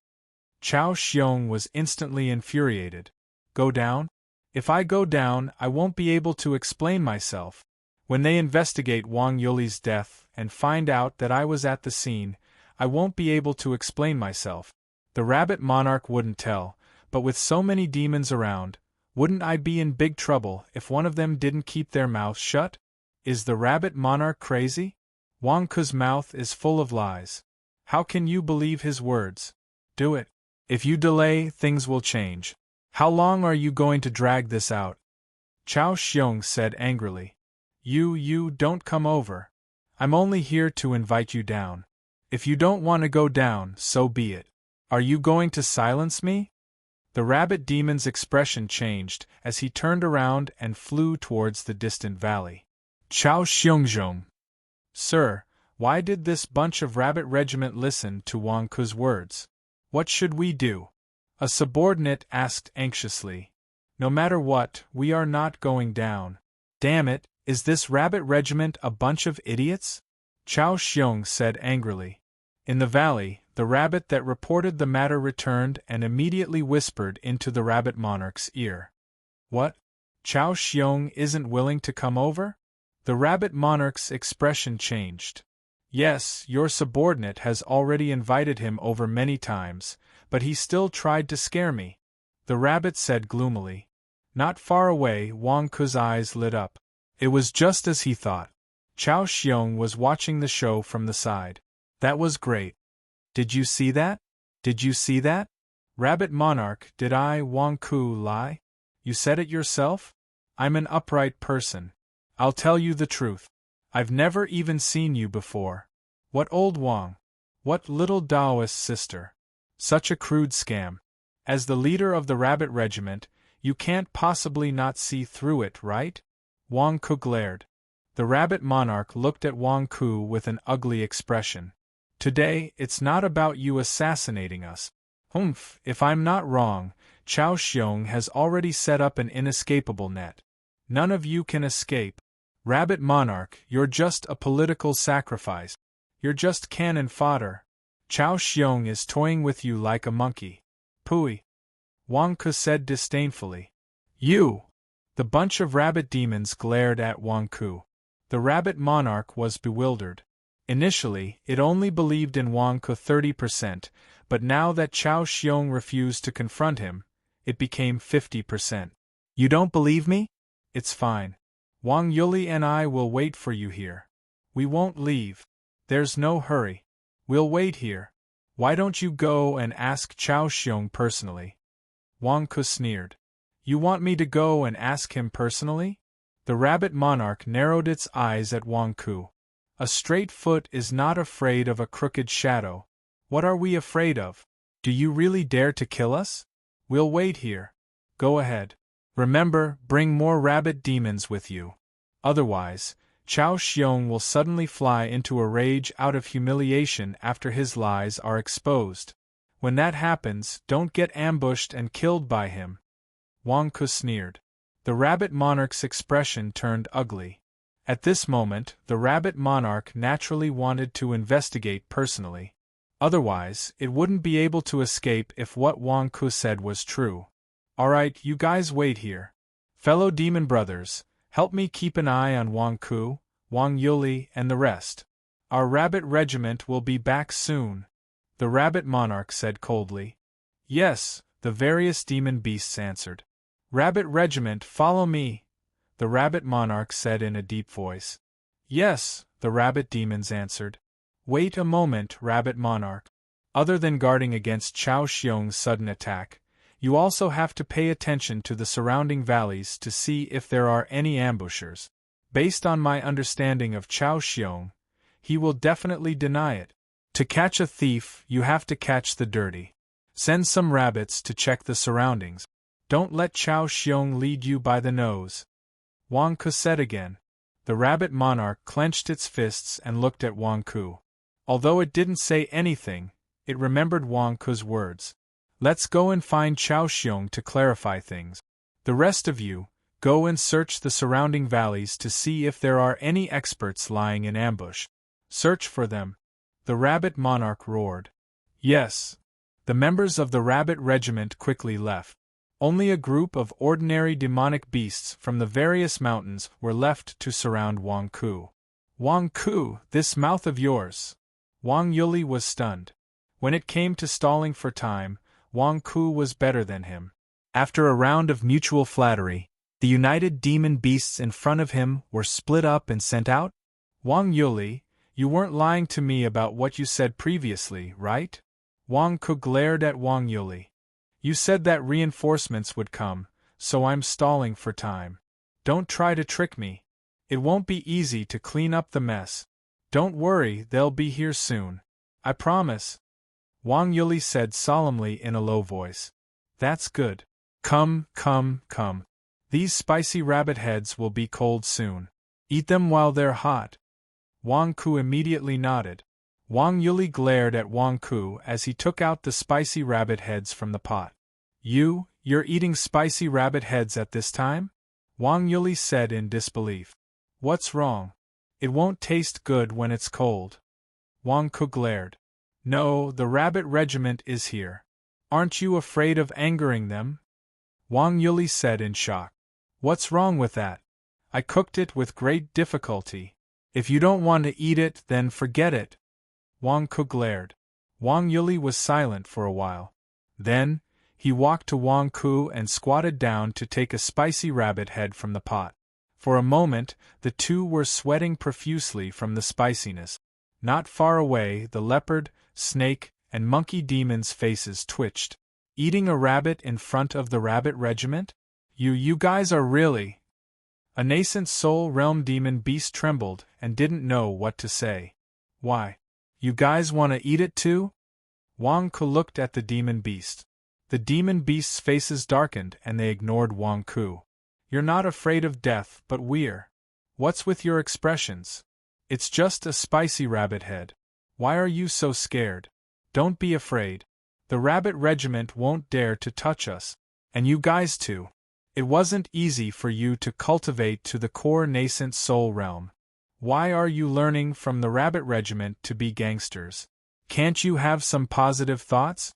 Chao Xiong was instantly infuriated. Go down? If I go down, I won't be able to explain myself. When they investigate Wang Yuli's death and find out that I was at the scene, I won't be able to explain myself. The rabbit monarch wouldn't tell, but with so many demons around, wouldn't I be in big trouble if one of them didn't keep their mouth shut? Is the rabbit monarch crazy? Wang Ku's mouth is full of lies. How can you believe his words? Do it. If you delay, things will change. How long are you going to drag this out? Chao Xiong said angrily. You don't come over. I'm only here to invite you down. If you don't want to go down, so be it. Are you going to silence me? The rabbit demon's expression changed as he turned around and flew towards the distant valley. Chao Xiongzhong. Sir, why did this bunch of rabbit regiment listen to Wang Ku's words? What should we do? A subordinate asked anxiously. No matter what, we are not going down. Damn it, is this rabbit regiment a bunch of idiots? Chao Xiong said angrily. In the valley, the rabbit that reported the matter returned and immediately whispered into the rabbit monarch's ear. What? Chao Xiong isn't willing to come over? The rabbit monarch's expression changed. Yes, your subordinate has already invited him over many times, but he still tried to scare me, the rabbit said gloomily. Not far away, Wang Ku's eyes lit up. It was just as he thought. Chao Xiong was watching the show from the side. That was great. Did you see that? Did you see that? Rabbit monarch, did I, Wang Ku, lie? You said it yourself? I'm an upright person. I'll tell you the truth. I've never even seen you before. What old Wang? What little Taoist sister? Such a crude scam. As the leader of the rabbit regiment, you can't possibly not see through it, right? Wang Ku glared. The rabbit monarch looked at Wang Ku with an ugly expression. Today, it's not about you assassinating us. Humph, if I'm not wrong, Chao Xiong has already set up an inescapable net. None of you can escape. Rabbit monarch, you're just a political sacrifice. You're just cannon fodder. Chao Xiong is toying with you like a monkey. Pooey. Wang Ku said disdainfully. You! The bunch of rabbit demons glared at Wang Ku. The rabbit monarch was bewildered. Initially, it only believed in Wang Ku 30%, but now that Chao Xiong refused to confront him, it became 50%. You don't believe me? It's fine. Wang Yuli and I will wait for you here. We won't leave. There's no hurry. We'll wait here. Why don't you go and ask Chao Xiong personally? Wang Ku sneered. You want me to go and ask him personally? The rabbit monarch narrowed its eyes at Wang Ku. A straight foot is not afraid of a crooked shadow. What are we afraid of? Do you really dare to kill us? We'll wait here. Go ahead. Remember, bring more rabbit demons with you. Otherwise, Chao Xiong will suddenly fly into a rage out of humiliation after his lies are exposed. When that happens, don't get ambushed and killed by him. Wang Ku sneered. The rabbit monarch's expression turned ugly. At this moment, the rabbit monarch naturally wanted to investigate personally. Otherwise, it wouldn't be able to escape if what Wang Ku said was true. Alright, you guys wait here. Fellow demon brothers, help me keep an eye on Wang Ku, Wang Yuli, and the rest. Our rabbit regiment will be back soon, the rabbit monarch said coldly. Yes, The various demon beasts answered. Rabbit Regiment, follow me, the rabbit monarch said in a deep voice. Yes, the rabbit demons answered. Wait a moment, rabbit monarch. Other than guarding against Chao Xiong's sudden attack, you also have to pay attention to the surrounding valleys to see if there are any ambushers. Based on my understanding of Chao Xiong, he will definitely deny it. To catch a thief, you have to catch the dirty. Send some rabbits to check the surroundings. Don't let Chao Xiong lead you by the nose. Wang Ku said again. The rabbit monarch clenched its fists and looked at Wang Ku. Although it didn't say anything, it remembered Wang Ku's words. Let's go and find Chao Xiong to clarify things. The rest of you, go and search the surrounding valleys to see if there are any experts lying in ambush. Search for them, the rabbit monarch roared. Yes. The members of the rabbit regiment quickly left. Only a group of ordinary demonic beasts from the various mountains were left to surround Wang Ku. Wang Ku, this mouth of yours! Wang Yuli was stunned. When it came to stalling for time, Wang Ku was better than him. After a round of mutual flattery, the united demon beasts in front of him were split up and sent out? Wang Yuli, you weren't lying to me about what you said previously, right? Wang Ku glared at Wang Yuli. You said that reinforcements would come, so I'm stalling for time. Don't try to trick me. It won't be easy to clean up the mess. Don't worry, they'll be here soon. I promise. Wang Yuli said solemnly in a low voice. That's good. Come, come, come. These spicy rabbit heads will be cold soon. Eat them while they're hot. Wang Ku immediately nodded. Wang Yuli glared at Wang Ku as he took out the spicy rabbit heads from the pot. You're eating spicy rabbit heads at this time? Wang Yuli said in disbelief. What's wrong? It won't taste good when it's cold. Wang Ku glared. No, the rabbit regiment is here. Aren't you afraid of angering them? Wang Yuli said in shock. What's wrong with that? I cooked it with great difficulty. If you don't want to eat it, then forget it. Wang Ku glared. Wang Yuli was silent for a while. Then, he walked to Wang Ku and squatted down to take a spicy rabbit head from the pot. For a moment, the two were sweating profusely from the spiciness. Not far away, the leopard, snake, and monkey demons' faces twitched. Eating a rabbit in front of the rabbit regiment? You guys are really… A nascent soul realm demon beast trembled and didn't know what to say. Why? You guys want to eat it too? Wang Ku looked at the demon beast. The demon beasts' faces darkened and they ignored Wang Ku. You're not afraid of death, but we're. What's with your expressions? It's just a spicy rabbit head. Why are you so scared? Don't be afraid. The rabbit regiment won't dare to touch us. And you guys too. It wasn't easy for you to cultivate to the core nascent soul realm. Why are you learning from the rabbit regiment to be gangsters? Can't you have some positive thoughts?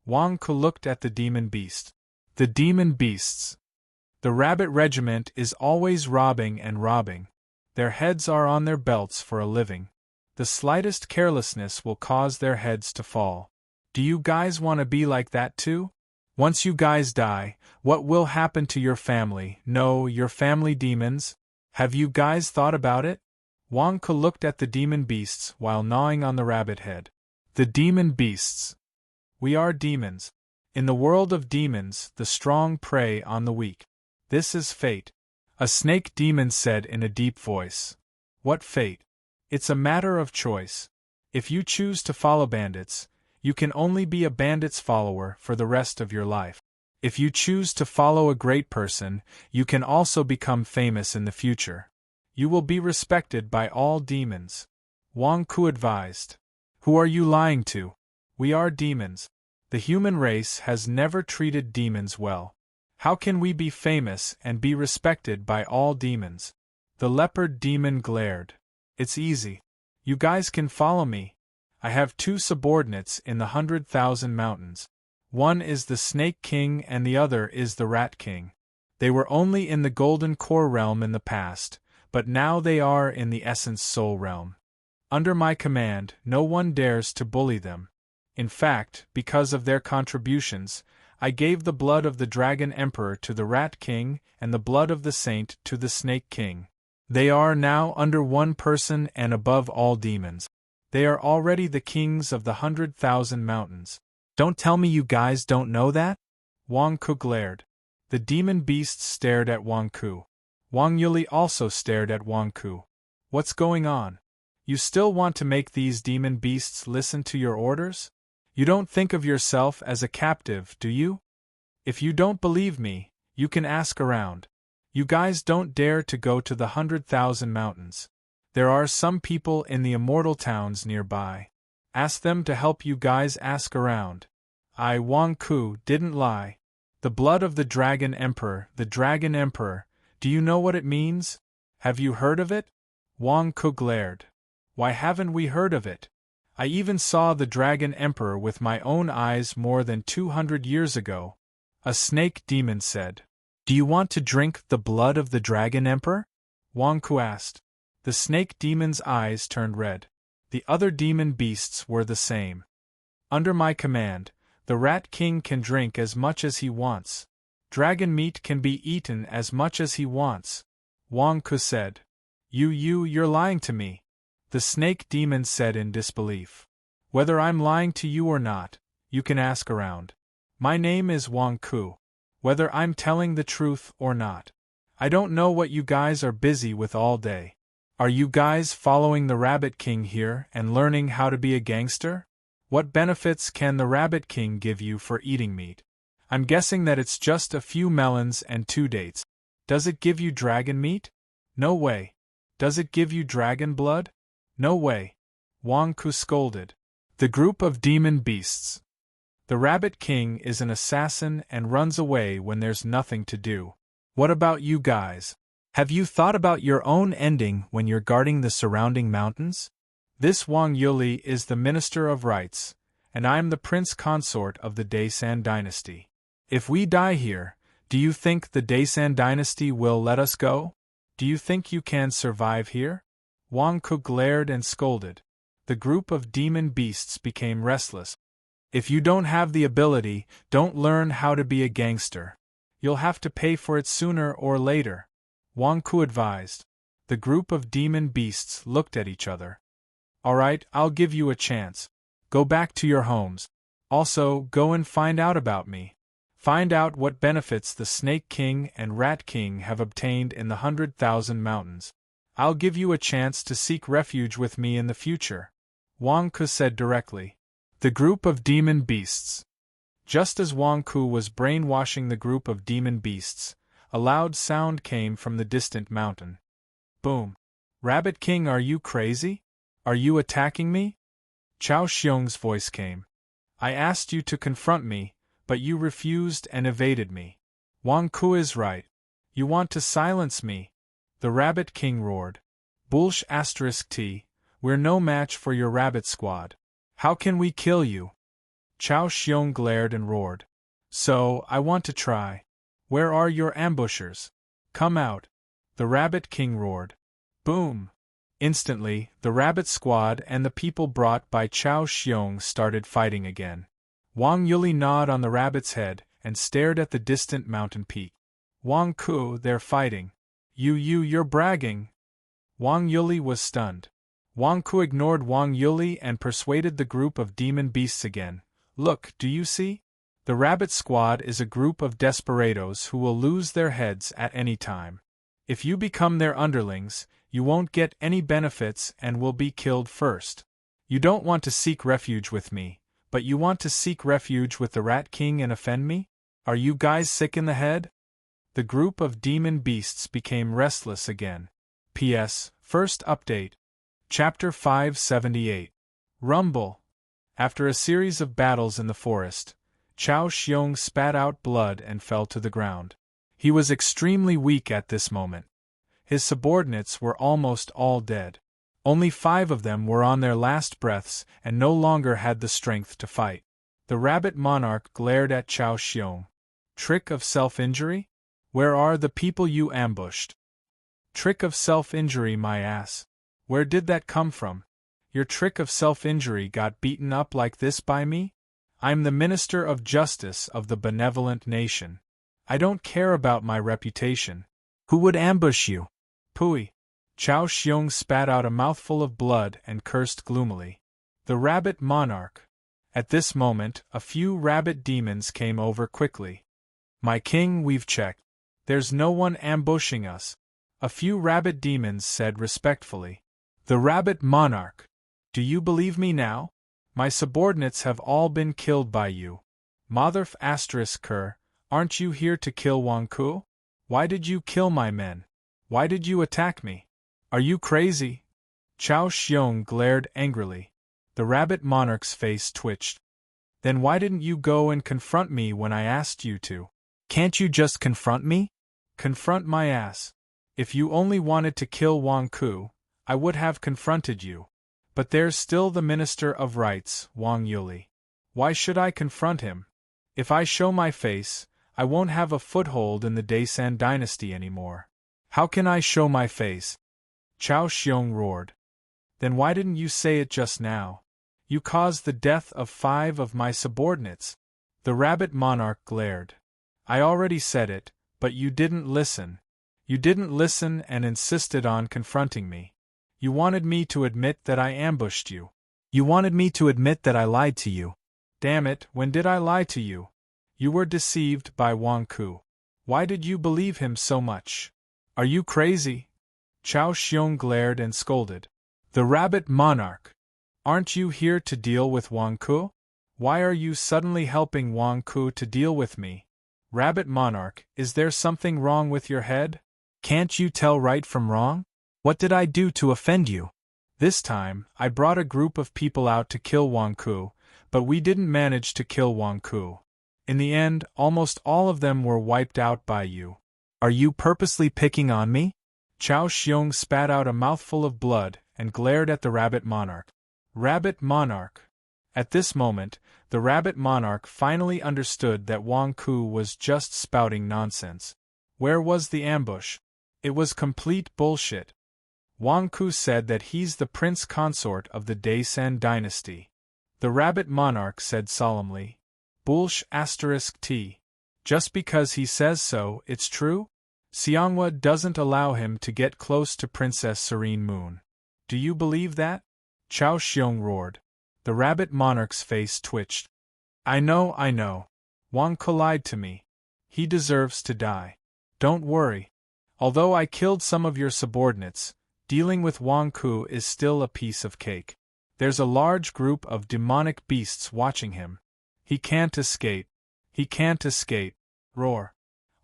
Wang Ku looked at the demon beast. The demon beasts. The rabbit regiment is always robbing and robbing. Their heads are on their belts for a living. The slightest carelessness will cause their heads to fall. Do you guys want to be like that too? Once you guys die, what will happen to your family? No, your family demons? Have you guys thought about it? Wang Ku looked at the demon beasts while gnawing on the rabbit head. The demon beasts. We are demons. In the world of demons, the strong prey on the weak. This is fate. A snake demon said in a deep voice. What fate? It's a matter of choice. If you choose to follow bandits, you can only be a bandit's follower for the rest of your life. If you choose to follow a great person, you can also become famous in the future. You will be respected by all demons. Wang Ku advised. Who are you lying to? We are demons. The human race has never treated demons well. How can we be famous and be respected by all demons? The leopard demon glared. It's easy. You guys can follow me. I have 2 subordinates in the 100,000 mountains. One is the Snake King and the other is the Rat King. They were only in the Golden Core realm in the past, but now they are in the Essence Soul realm. Under my command, no one dares to bully them. In fact, because of their contributions, I gave the blood of the Dragon Emperor to the Rat King and the blood of the Saint to the Snake King. They are now under one person and above all demons. They are already the kings of the 100,000 mountains. Don't tell me you guys don't know that? Wang Ku glared. The demon beasts stared at Wang Ku. Wang Yuli also stared at Wang Ku. What's going on? You still want to make these demon beasts listen to your orders? You don't think of yourself as a captive, do you? If you don't believe me, you can ask around. You guys don't dare to go to the 100,000 mountains. There are some people in the immortal towns nearby. Ask them to help you guys ask around. Wang Ku didn't lie. The blood of the Dragon Emperor, do you know what it means? Have you heard of it? Wang Ku glared. Why haven't we heard of it? I even saw the Dragon Emperor with my own eyes more than 200 years ago. A snake demon said. Do you want to drink the blood of the Dragon Emperor? Wang Ku asked. The snake demon's eyes turned red. The other demon beasts were the same. Under my command, the Rat King can drink as much as he wants. Dragon meat can be eaten as much as he wants. Wang Ku said. You're lying to me. The snake demon said in disbelief. Whether I'm lying to you or not, you can ask around. My name is Wang Ku. Whether I'm telling the truth or not. I don't know what you guys are busy with all day. Are you guys following the Rabbit King here and learning how to be a gangster? What benefits can the Rabbit King give you for eating meat? I'm guessing that it's just a few melons and 2 dates. Does it give you dragon meat? No way. Does it give you dragon blood? No way. Wang Ku scolded. The group of demon beasts. The Rabbit King is an assassin and runs away when there's nothing to do. What about you guys? Have you thought about your own ending when you're guarding the surrounding mountains? This Wang Yuli is the Minister of Rights, and I am the Prince Consort of the Daisan dynasty. If we die here, do you think the Daisan dynasty will let us go? Do you think you can survive here? Wang Ku glared and scolded. The group of demon beasts became restless. If you don't have the ability, don't learn how to be a gangster. You'll have to pay for it sooner or later, Wang Ku advised. The group of demon beasts looked at each other. Alright, I'll give you a chance. Go back to your homes. Also, go and find out about me. Find out what benefits the Snake King and Rat King have obtained in the 100,000 mountains. I'll give you a chance to seek refuge with me in the future, Wang Ku said directly. The group of demon beasts. Just as Wang Ku was brainwashing the group of demon beasts, a loud sound came from the distant mountain. Boom. Rabbit King, are you crazy? Are you attacking me? Chao Xiong's voice came. I asked you to confront me, but you refused and evaded me. Wang Ku is right. You want to silence me? The Rabbit King roared. Bullsh *T, we're no match for your rabbit squad. How can we kill you? Chao Xiong glared and roared. So, I want to try. Where are your ambushers? Come out. The Rabbit King roared. Boom! Instantly, the rabbit squad and the people brought by Chao Xiong started fighting again. Wang Yuli gnawed on the rabbit's head and stared at the distant mountain peak. Wang Ku, they're fighting. You're bragging. Wang Yuli was stunned. Wang Ku ignored Wang Yuli and persuaded the group of demon beasts again. Look, do you see? The rabbit squad is a group of desperados who will lose their heads at any time. If you become their underlings, you won't get any benefits and will be killed first. You don't want to seek refuge with me, but you want to seek refuge with the Rat King and offend me? Are you guys sick in the head? The group of demon beasts became restless again. P.S. First update. Chapter 578. Rumble. After a series of battles in the forest, Chao Xiong spat out blood and fell to the ground. He was extremely weak at this moment. His subordinates were almost all dead. Only 5 of them were on their last breaths and no longer had the strength to fight. The rabbit monarch glared at Chao Xiong. Trick of self-injury? Where are the people you ambushed? Trick of self-injury, my ass. Where did that come from? Your trick of self-injury got beaten up like this by me? I'm the Minister of Justice of the benevolent nation. I don't care about my reputation. Who would ambush you? Pooey. Chao Xiong spat out a mouthful of blood and cursed gloomily. The rabbit monarch. At this moment, a few rabbit demons came over quickly. My king, we've checked. There's no one ambushing us. A few rabbit demons said respectfully. The rabbit monarch. Do you believe me now? My subordinates have all been killed by you. Motherf *Ker, aren't you here to kill Wang Ku? Why did you kill my men? Why did you attack me? Are you crazy? Chao Xiong glared angrily. The rabbit monarch's face twitched. Then why didn't you go and confront me when I asked you to? Can't you just confront me? Confront my ass. If you only wanted to kill Wang Ku, I would have confronted you. But there's still the Minister of Rights, Wang Yuli. Why should I confront him? If I show my face, I won't have a foothold in the Daisan dynasty anymore. How can I show my face? Chao Xiong roared. Then why didn't you say it just now? You caused the death of 5 of my subordinates. The rabbit monarch glared. I already said it, but you didn't listen. You didn't listen and insisted on confronting me. You wanted me to admit that I ambushed you. You wanted me to admit that I lied to you. Damn it, when did I lie to you? You were deceived by Wang Ku. Why did you believe him so much? Are you crazy? Chao Xiong glared and scolded. The rabbit monarch. Aren't you here to deal with Wang Ku? Why are you suddenly helping Wang Ku to deal with me? Rabbit monarch, is there something wrong with your head? Can't you tell right from wrong? What did I do to offend you? This time, I brought a group of people out to kill Wang Ku, but we didn't manage to kill Wang Ku. In the end, almost all of them were wiped out by you. Are you purposely picking on me? Chao Xiong spat out a mouthful of blood and glared at the rabbit monarch. Rabbit monarch. At this moment, the rabbit monarch finally understood that Wang Ku was just spouting nonsense. Where was the ambush? It was complete bullshit. Wang Ku said that he's the prince consort of the Daisan dynasty. The rabbit monarch said solemnly. Bullsh *T. Just because he says so, it's true? Xianghua doesn't allow him to get close to Princess Serene Moon. Do you believe that? Chao Xiong roared. The rabbit monarch's face twitched. I know. Wang Ku lied to me. He deserves to die. Don't worry. Although I killed some of your subordinates, dealing with Wang Ku is still a piece of cake. There's a large group of demonic beasts watching him. He can't escape. He can't escape. Roar.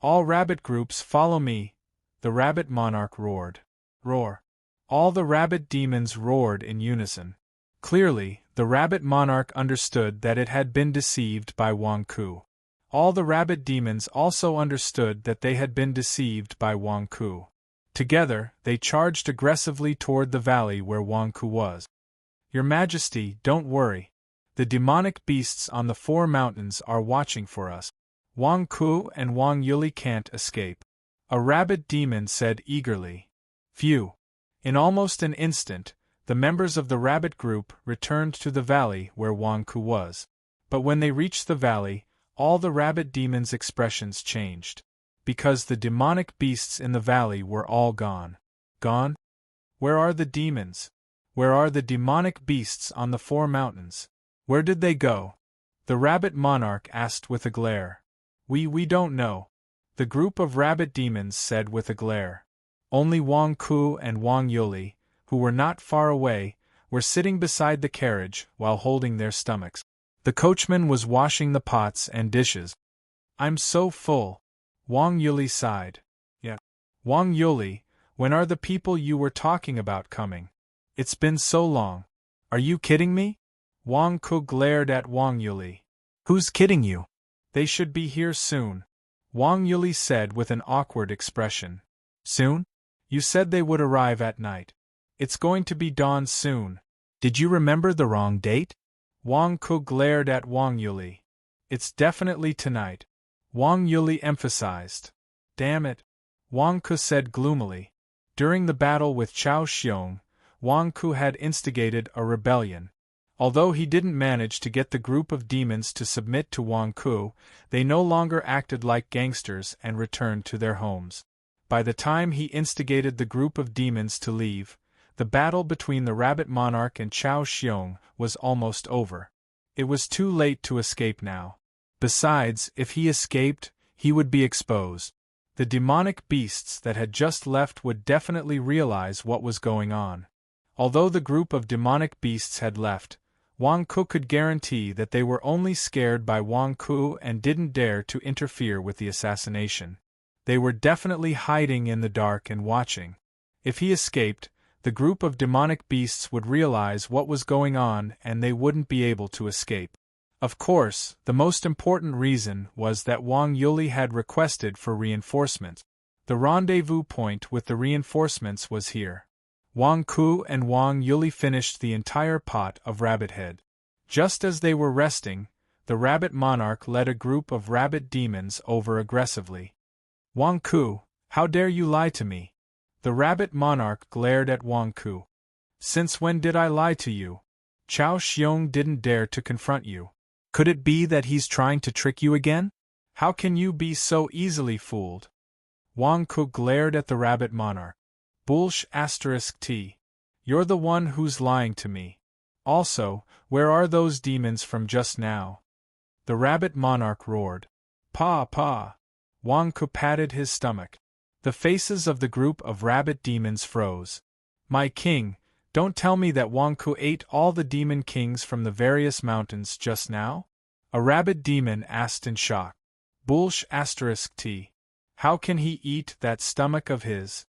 All rabbit groups follow me. The rabbit monarch roared. Roar. All the rabbit demons roared in unison. Clearly, the rabbit monarch understood that it had been deceived by Wang Ku. All the rabbit demons also understood that they had been deceived by Wang Ku. Together, they charged aggressively toward the valley where Wang Ku was. Your Majesty, don't worry. The demonic beasts on the 4 mountains are watching for us. Wang Ku and Wang Yuli can't escape. A rabbit demon said eagerly. Phew. In almost an instant, the members of the rabbit group returned to the valley where Wang Ku was. But when they reached the valley, all the rabbit demons' expressions changed. Because the demonic beasts in the valley were all gone. Gone? Where are the demons? Where are the demonic beasts on the 4 mountains? Where did they go? The rabbit monarch asked with a glare. We don't know. The group of rabbit demons said with a glare. Only Wang Ku and Wang Yuli, who were not far away, were sitting beside the carriage while holding their stomachs. The coachman was washing the pots and dishes. I'm so full. Wang Yuli sighed. Yeah. Wang Yuli, when are the people you were talking about coming? It's been so long. Are you kidding me? Wang Ku glared at Wang Yuli. Who's kidding you? They should be here soon. Wang Yuli said with an awkward expression. Soon? You said they would arrive at night. It's going to be dawn soon. Did you remember the wrong date? Wang Ku glared at Wang Yuli. It's definitely tonight. Wang Yuli emphasized. Damn it. Wang Ku said gloomily. During the battle with Chao Xiong, Wang Ku had instigated a rebellion. Although he didn't manage to get the group of demons to submit to Wang Ku, they no longer acted like gangsters and returned to their homes. By the time he instigated the group of demons to leave, the battle between the Rabbit Monarch and Chao Xiong was almost over. It was too late to escape now. Besides, if he escaped, he would be exposed. The demonic beasts that had just left would definitely realize what was going on. Although the group of demonic beasts had left, Wang Ku could guarantee that they were only scared by Wang Ku and didn't dare to interfere with the assassination. They were definitely hiding in the dark and watching. If he escaped, the group of demonic beasts would realize what was going on and they wouldn't be able to escape. Of course, the most important reason was that Wang Yuli had requested for reinforcements. The rendezvous point with the reinforcements was here. Wang Ku and Wang Yuli finished the entire pot of rabbit head. Just as they were resting, the Rabbit Monarch led a group of rabbit demons over aggressively. Wang Ku, how dare you lie to me? The Rabbit Monarch glared at Wang Ku. Since when did I lie to you? Chao Xiong didn't dare to confront you. Could it be that he's trying to trick you again? How can you be so easily fooled? Wang Ku glared at the Rabbit Monarch. Bullsh *T. You're the one who's lying to me. Also, where are those demons from just now? The Rabbit Monarch roared. Pa pa! Wang Ku patted his stomach. The faces of the group of rabbit demons froze. My king, don't tell me that Wang Ku ate all the demon kings from the various mountains just now? A rabbit demon asked in shock. Bullsh *T. How can he eat that stomach of his?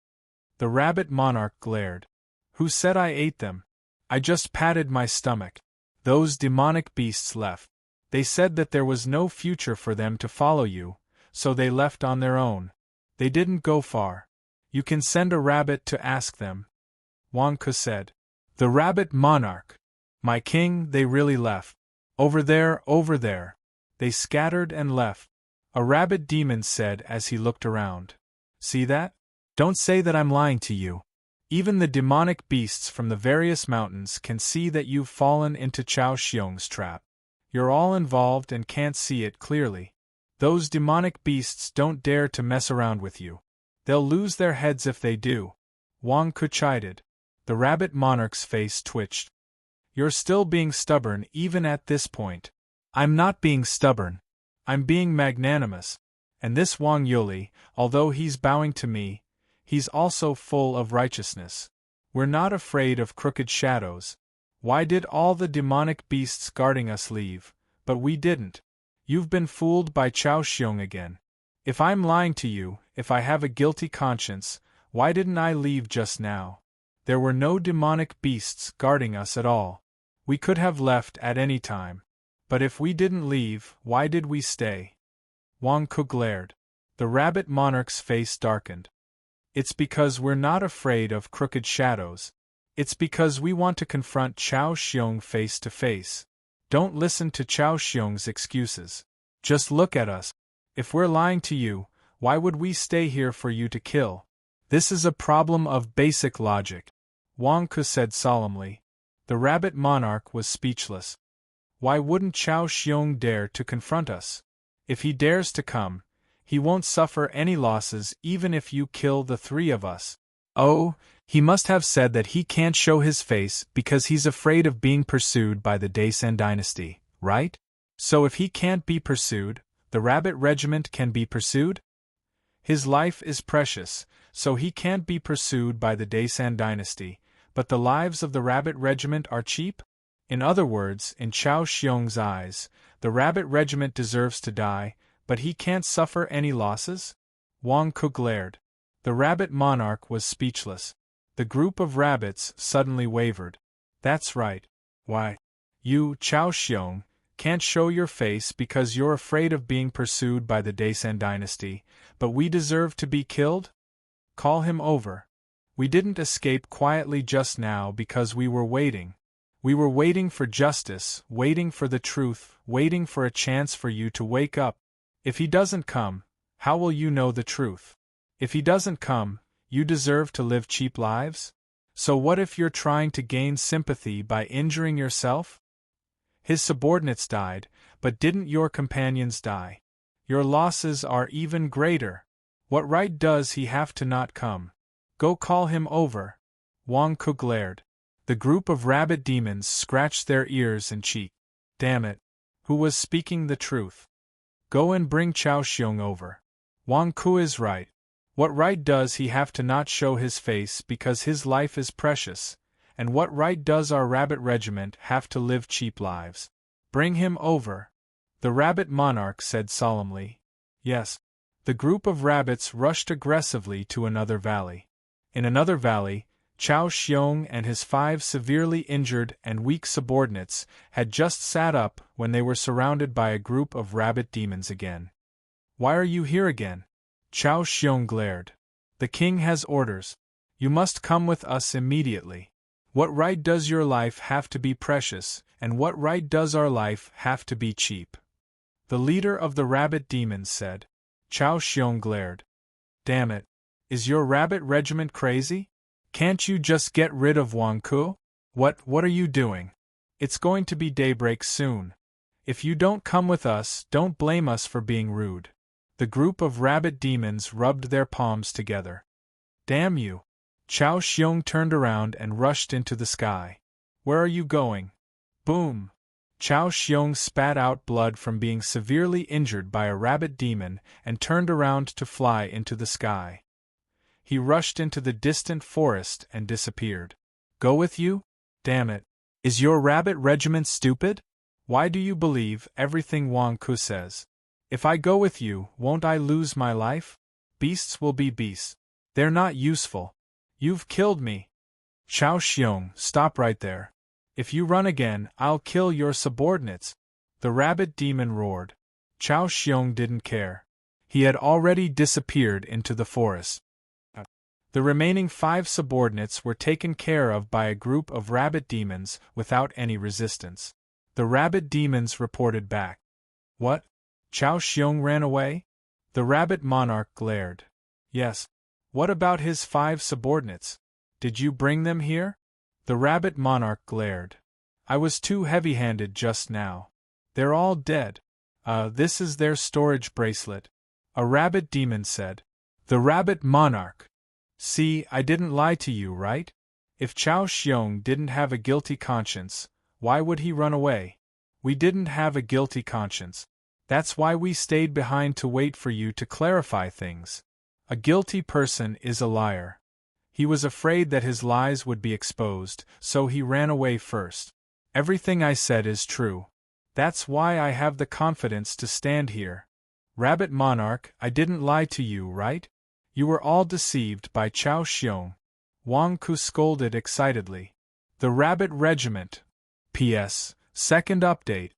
The Rabbit Monarch glared. Who said I ate them? I just patted my stomach. Those demonic beasts left. They said that there was no future for them to follow you, so they left on their own. They didn't go far. You can send a rabbit to ask them. Wang Ku said. The Rabbit Monarch. My king, they really left. Over there, over there. They scattered and left. A rabbit demon said as he looked around. See that? Don't say that I'm lying to you. Even the demonic beasts from the various mountains can see that you've fallen into Chao Xiong's trap. You're all involved and can't see it clearly. Those demonic beasts don't dare to mess around with you. They'll lose their heads if they do. Wang Ku chided. The Rabbit Monarch's face twitched. You're still being stubborn even at this point. I'm not being stubborn. I'm being magnanimous. And this Wang Yuli, although he's bowing to me, he's also full of righteousness. We're not afraid of crooked shadows. Why did all the demonic beasts guarding us leave, but we didn't? You've been fooled by Chao Xiong again. If I'm lying to you, if I have a guilty conscience, why didn't I leave just now? There were no demonic beasts guarding us at all. We could have left at any time. But if we didn't leave, why did we stay? Wang Ku glared. The Rabbit Monarch's face darkened. It's because we're not afraid of crooked shadows. It's because we want to confront Chao Xiong face to face. Don't listen to Chao Xiong's excuses. Just look at us. If we're lying to you, why would we stay here for you to kill? This is a problem of basic logic. Wang Ku said solemnly. The Rabbit Monarch was speechless. Why wouldn't Chao Xiong dare to confront us? If he dares to come, he won't suffer any losses even if you kill the three of us. Oh, he must have said that he can't show his face because he's afraid of being pursued by the Daisen dynasty, right? So if he can't be pursued, the Rabbit Regiment can be pursued? His life is precious, so he can't be pursued by the Daisen dynasty, but the lives of the Rabbit Regiment are cheap? In other words, in Chao Xiong's eyes, the Rabbit Regiment deserves to die, but he can't suffer any losses? Wang Ku glared. The Rabbit Monarch was speechless. The group of rabbits suddenly wavered. That's right. Why? You, Chao Xiong, can't show your face because you're afraid of being pursued by the Daisen dynasty, but we deserve to be killed? Call him over. We didn't escape quietly just now because we were waiting. We were waiting for justice, waiting for the truth, waiting for a chance for you to wake up. If he doesn't come, how will you know the truth? If he doesn't come, you deserve to live cheap lives? So what if you're trying to gain sympathy by injuring yourself? His subordinates died, but didn't your companions die? Your losses are even greater. What right does he have to not come? Go call him over. Wang Ku glared. The group of rabbit demons scratched their ears and cheek. Damn it. Who was speaking the truth? Go and bring Chao Xiong over. Wang Ku is right. What right does he have to not show his face because his life is precious? And what right does our rabbit regiment have to live cheap lives? Bring him over. The rabbit monarch said solemnly. Yes. The group of rabbits rushed aggressively to another valley. In another valley, Chao Xiong and his 5 severely injured and weak subordinates had just sat up when they were surrounded by a group of rabbit demons again. Why are you here again? Chao Xiong glared. The king has orders. You must come with us immediately. What right does your life have to be precious, and what right does our life have to be cheap? The leader of the rabbit demons said. Chao Xiong glared. Damn it. Is your rabbit regiment crazy? Can't you just get rid of Wang Ku? What are you doing? It's going to be daybreak soon. If you don't come with us, don't blame us for being rude. The group of rabbit demons rubbed their palms together. Damn you! Chao Xiong turned around and rushed into the sky. Where are you going? Boom! Chao Xiong spat out blood from being severely injured by a rabbit demon and turned around to fly into the sky. He rushed into the distant forest and disappeared. Go with you? Damn it. Is your rabbit regiment stupid? Why do you believe everything Wang Ku says? If I go with you, won't I lose my life? Beasts will be beasts. They're not useful. You've killed me. Chao Xiong, stop right there. If you run again, I'll kill your subordinates. The rabbit demon roared. Chao Xiong didn't care. He had already disappeared into the forest. The remaining 5 subordinates were taken care of by a group of rabbit demons without any resistance. The rabbit demons reported back. What? Chao Xiong ran away? The rabbit monarch glared. Yes. What about his 5 subordinates? Did you bring them here? The rabbit monarch glared. I was too heavy-handed just now. They're all dead. This is their storage bracelet. A rabbit demon said. The rabbit monarch. See, I didn't lie to you, right? If Chao Xiong didn't have a guilty conscience, why would he run away? We didn't have a guilty conscience. That's why we stayed behind to wait for you to clarify things. A guilty person is a liar. He was afraid that his lies would be exposed, so he ran away first. Everything I said is true. That's why I have the confidence to stand here. Rabbit Monarch, I didn't lie to you, right? You were all deceived by Chao Xiong. Wang Ku scolded excitedly. The Rabbit Regiment. P.S. Second update.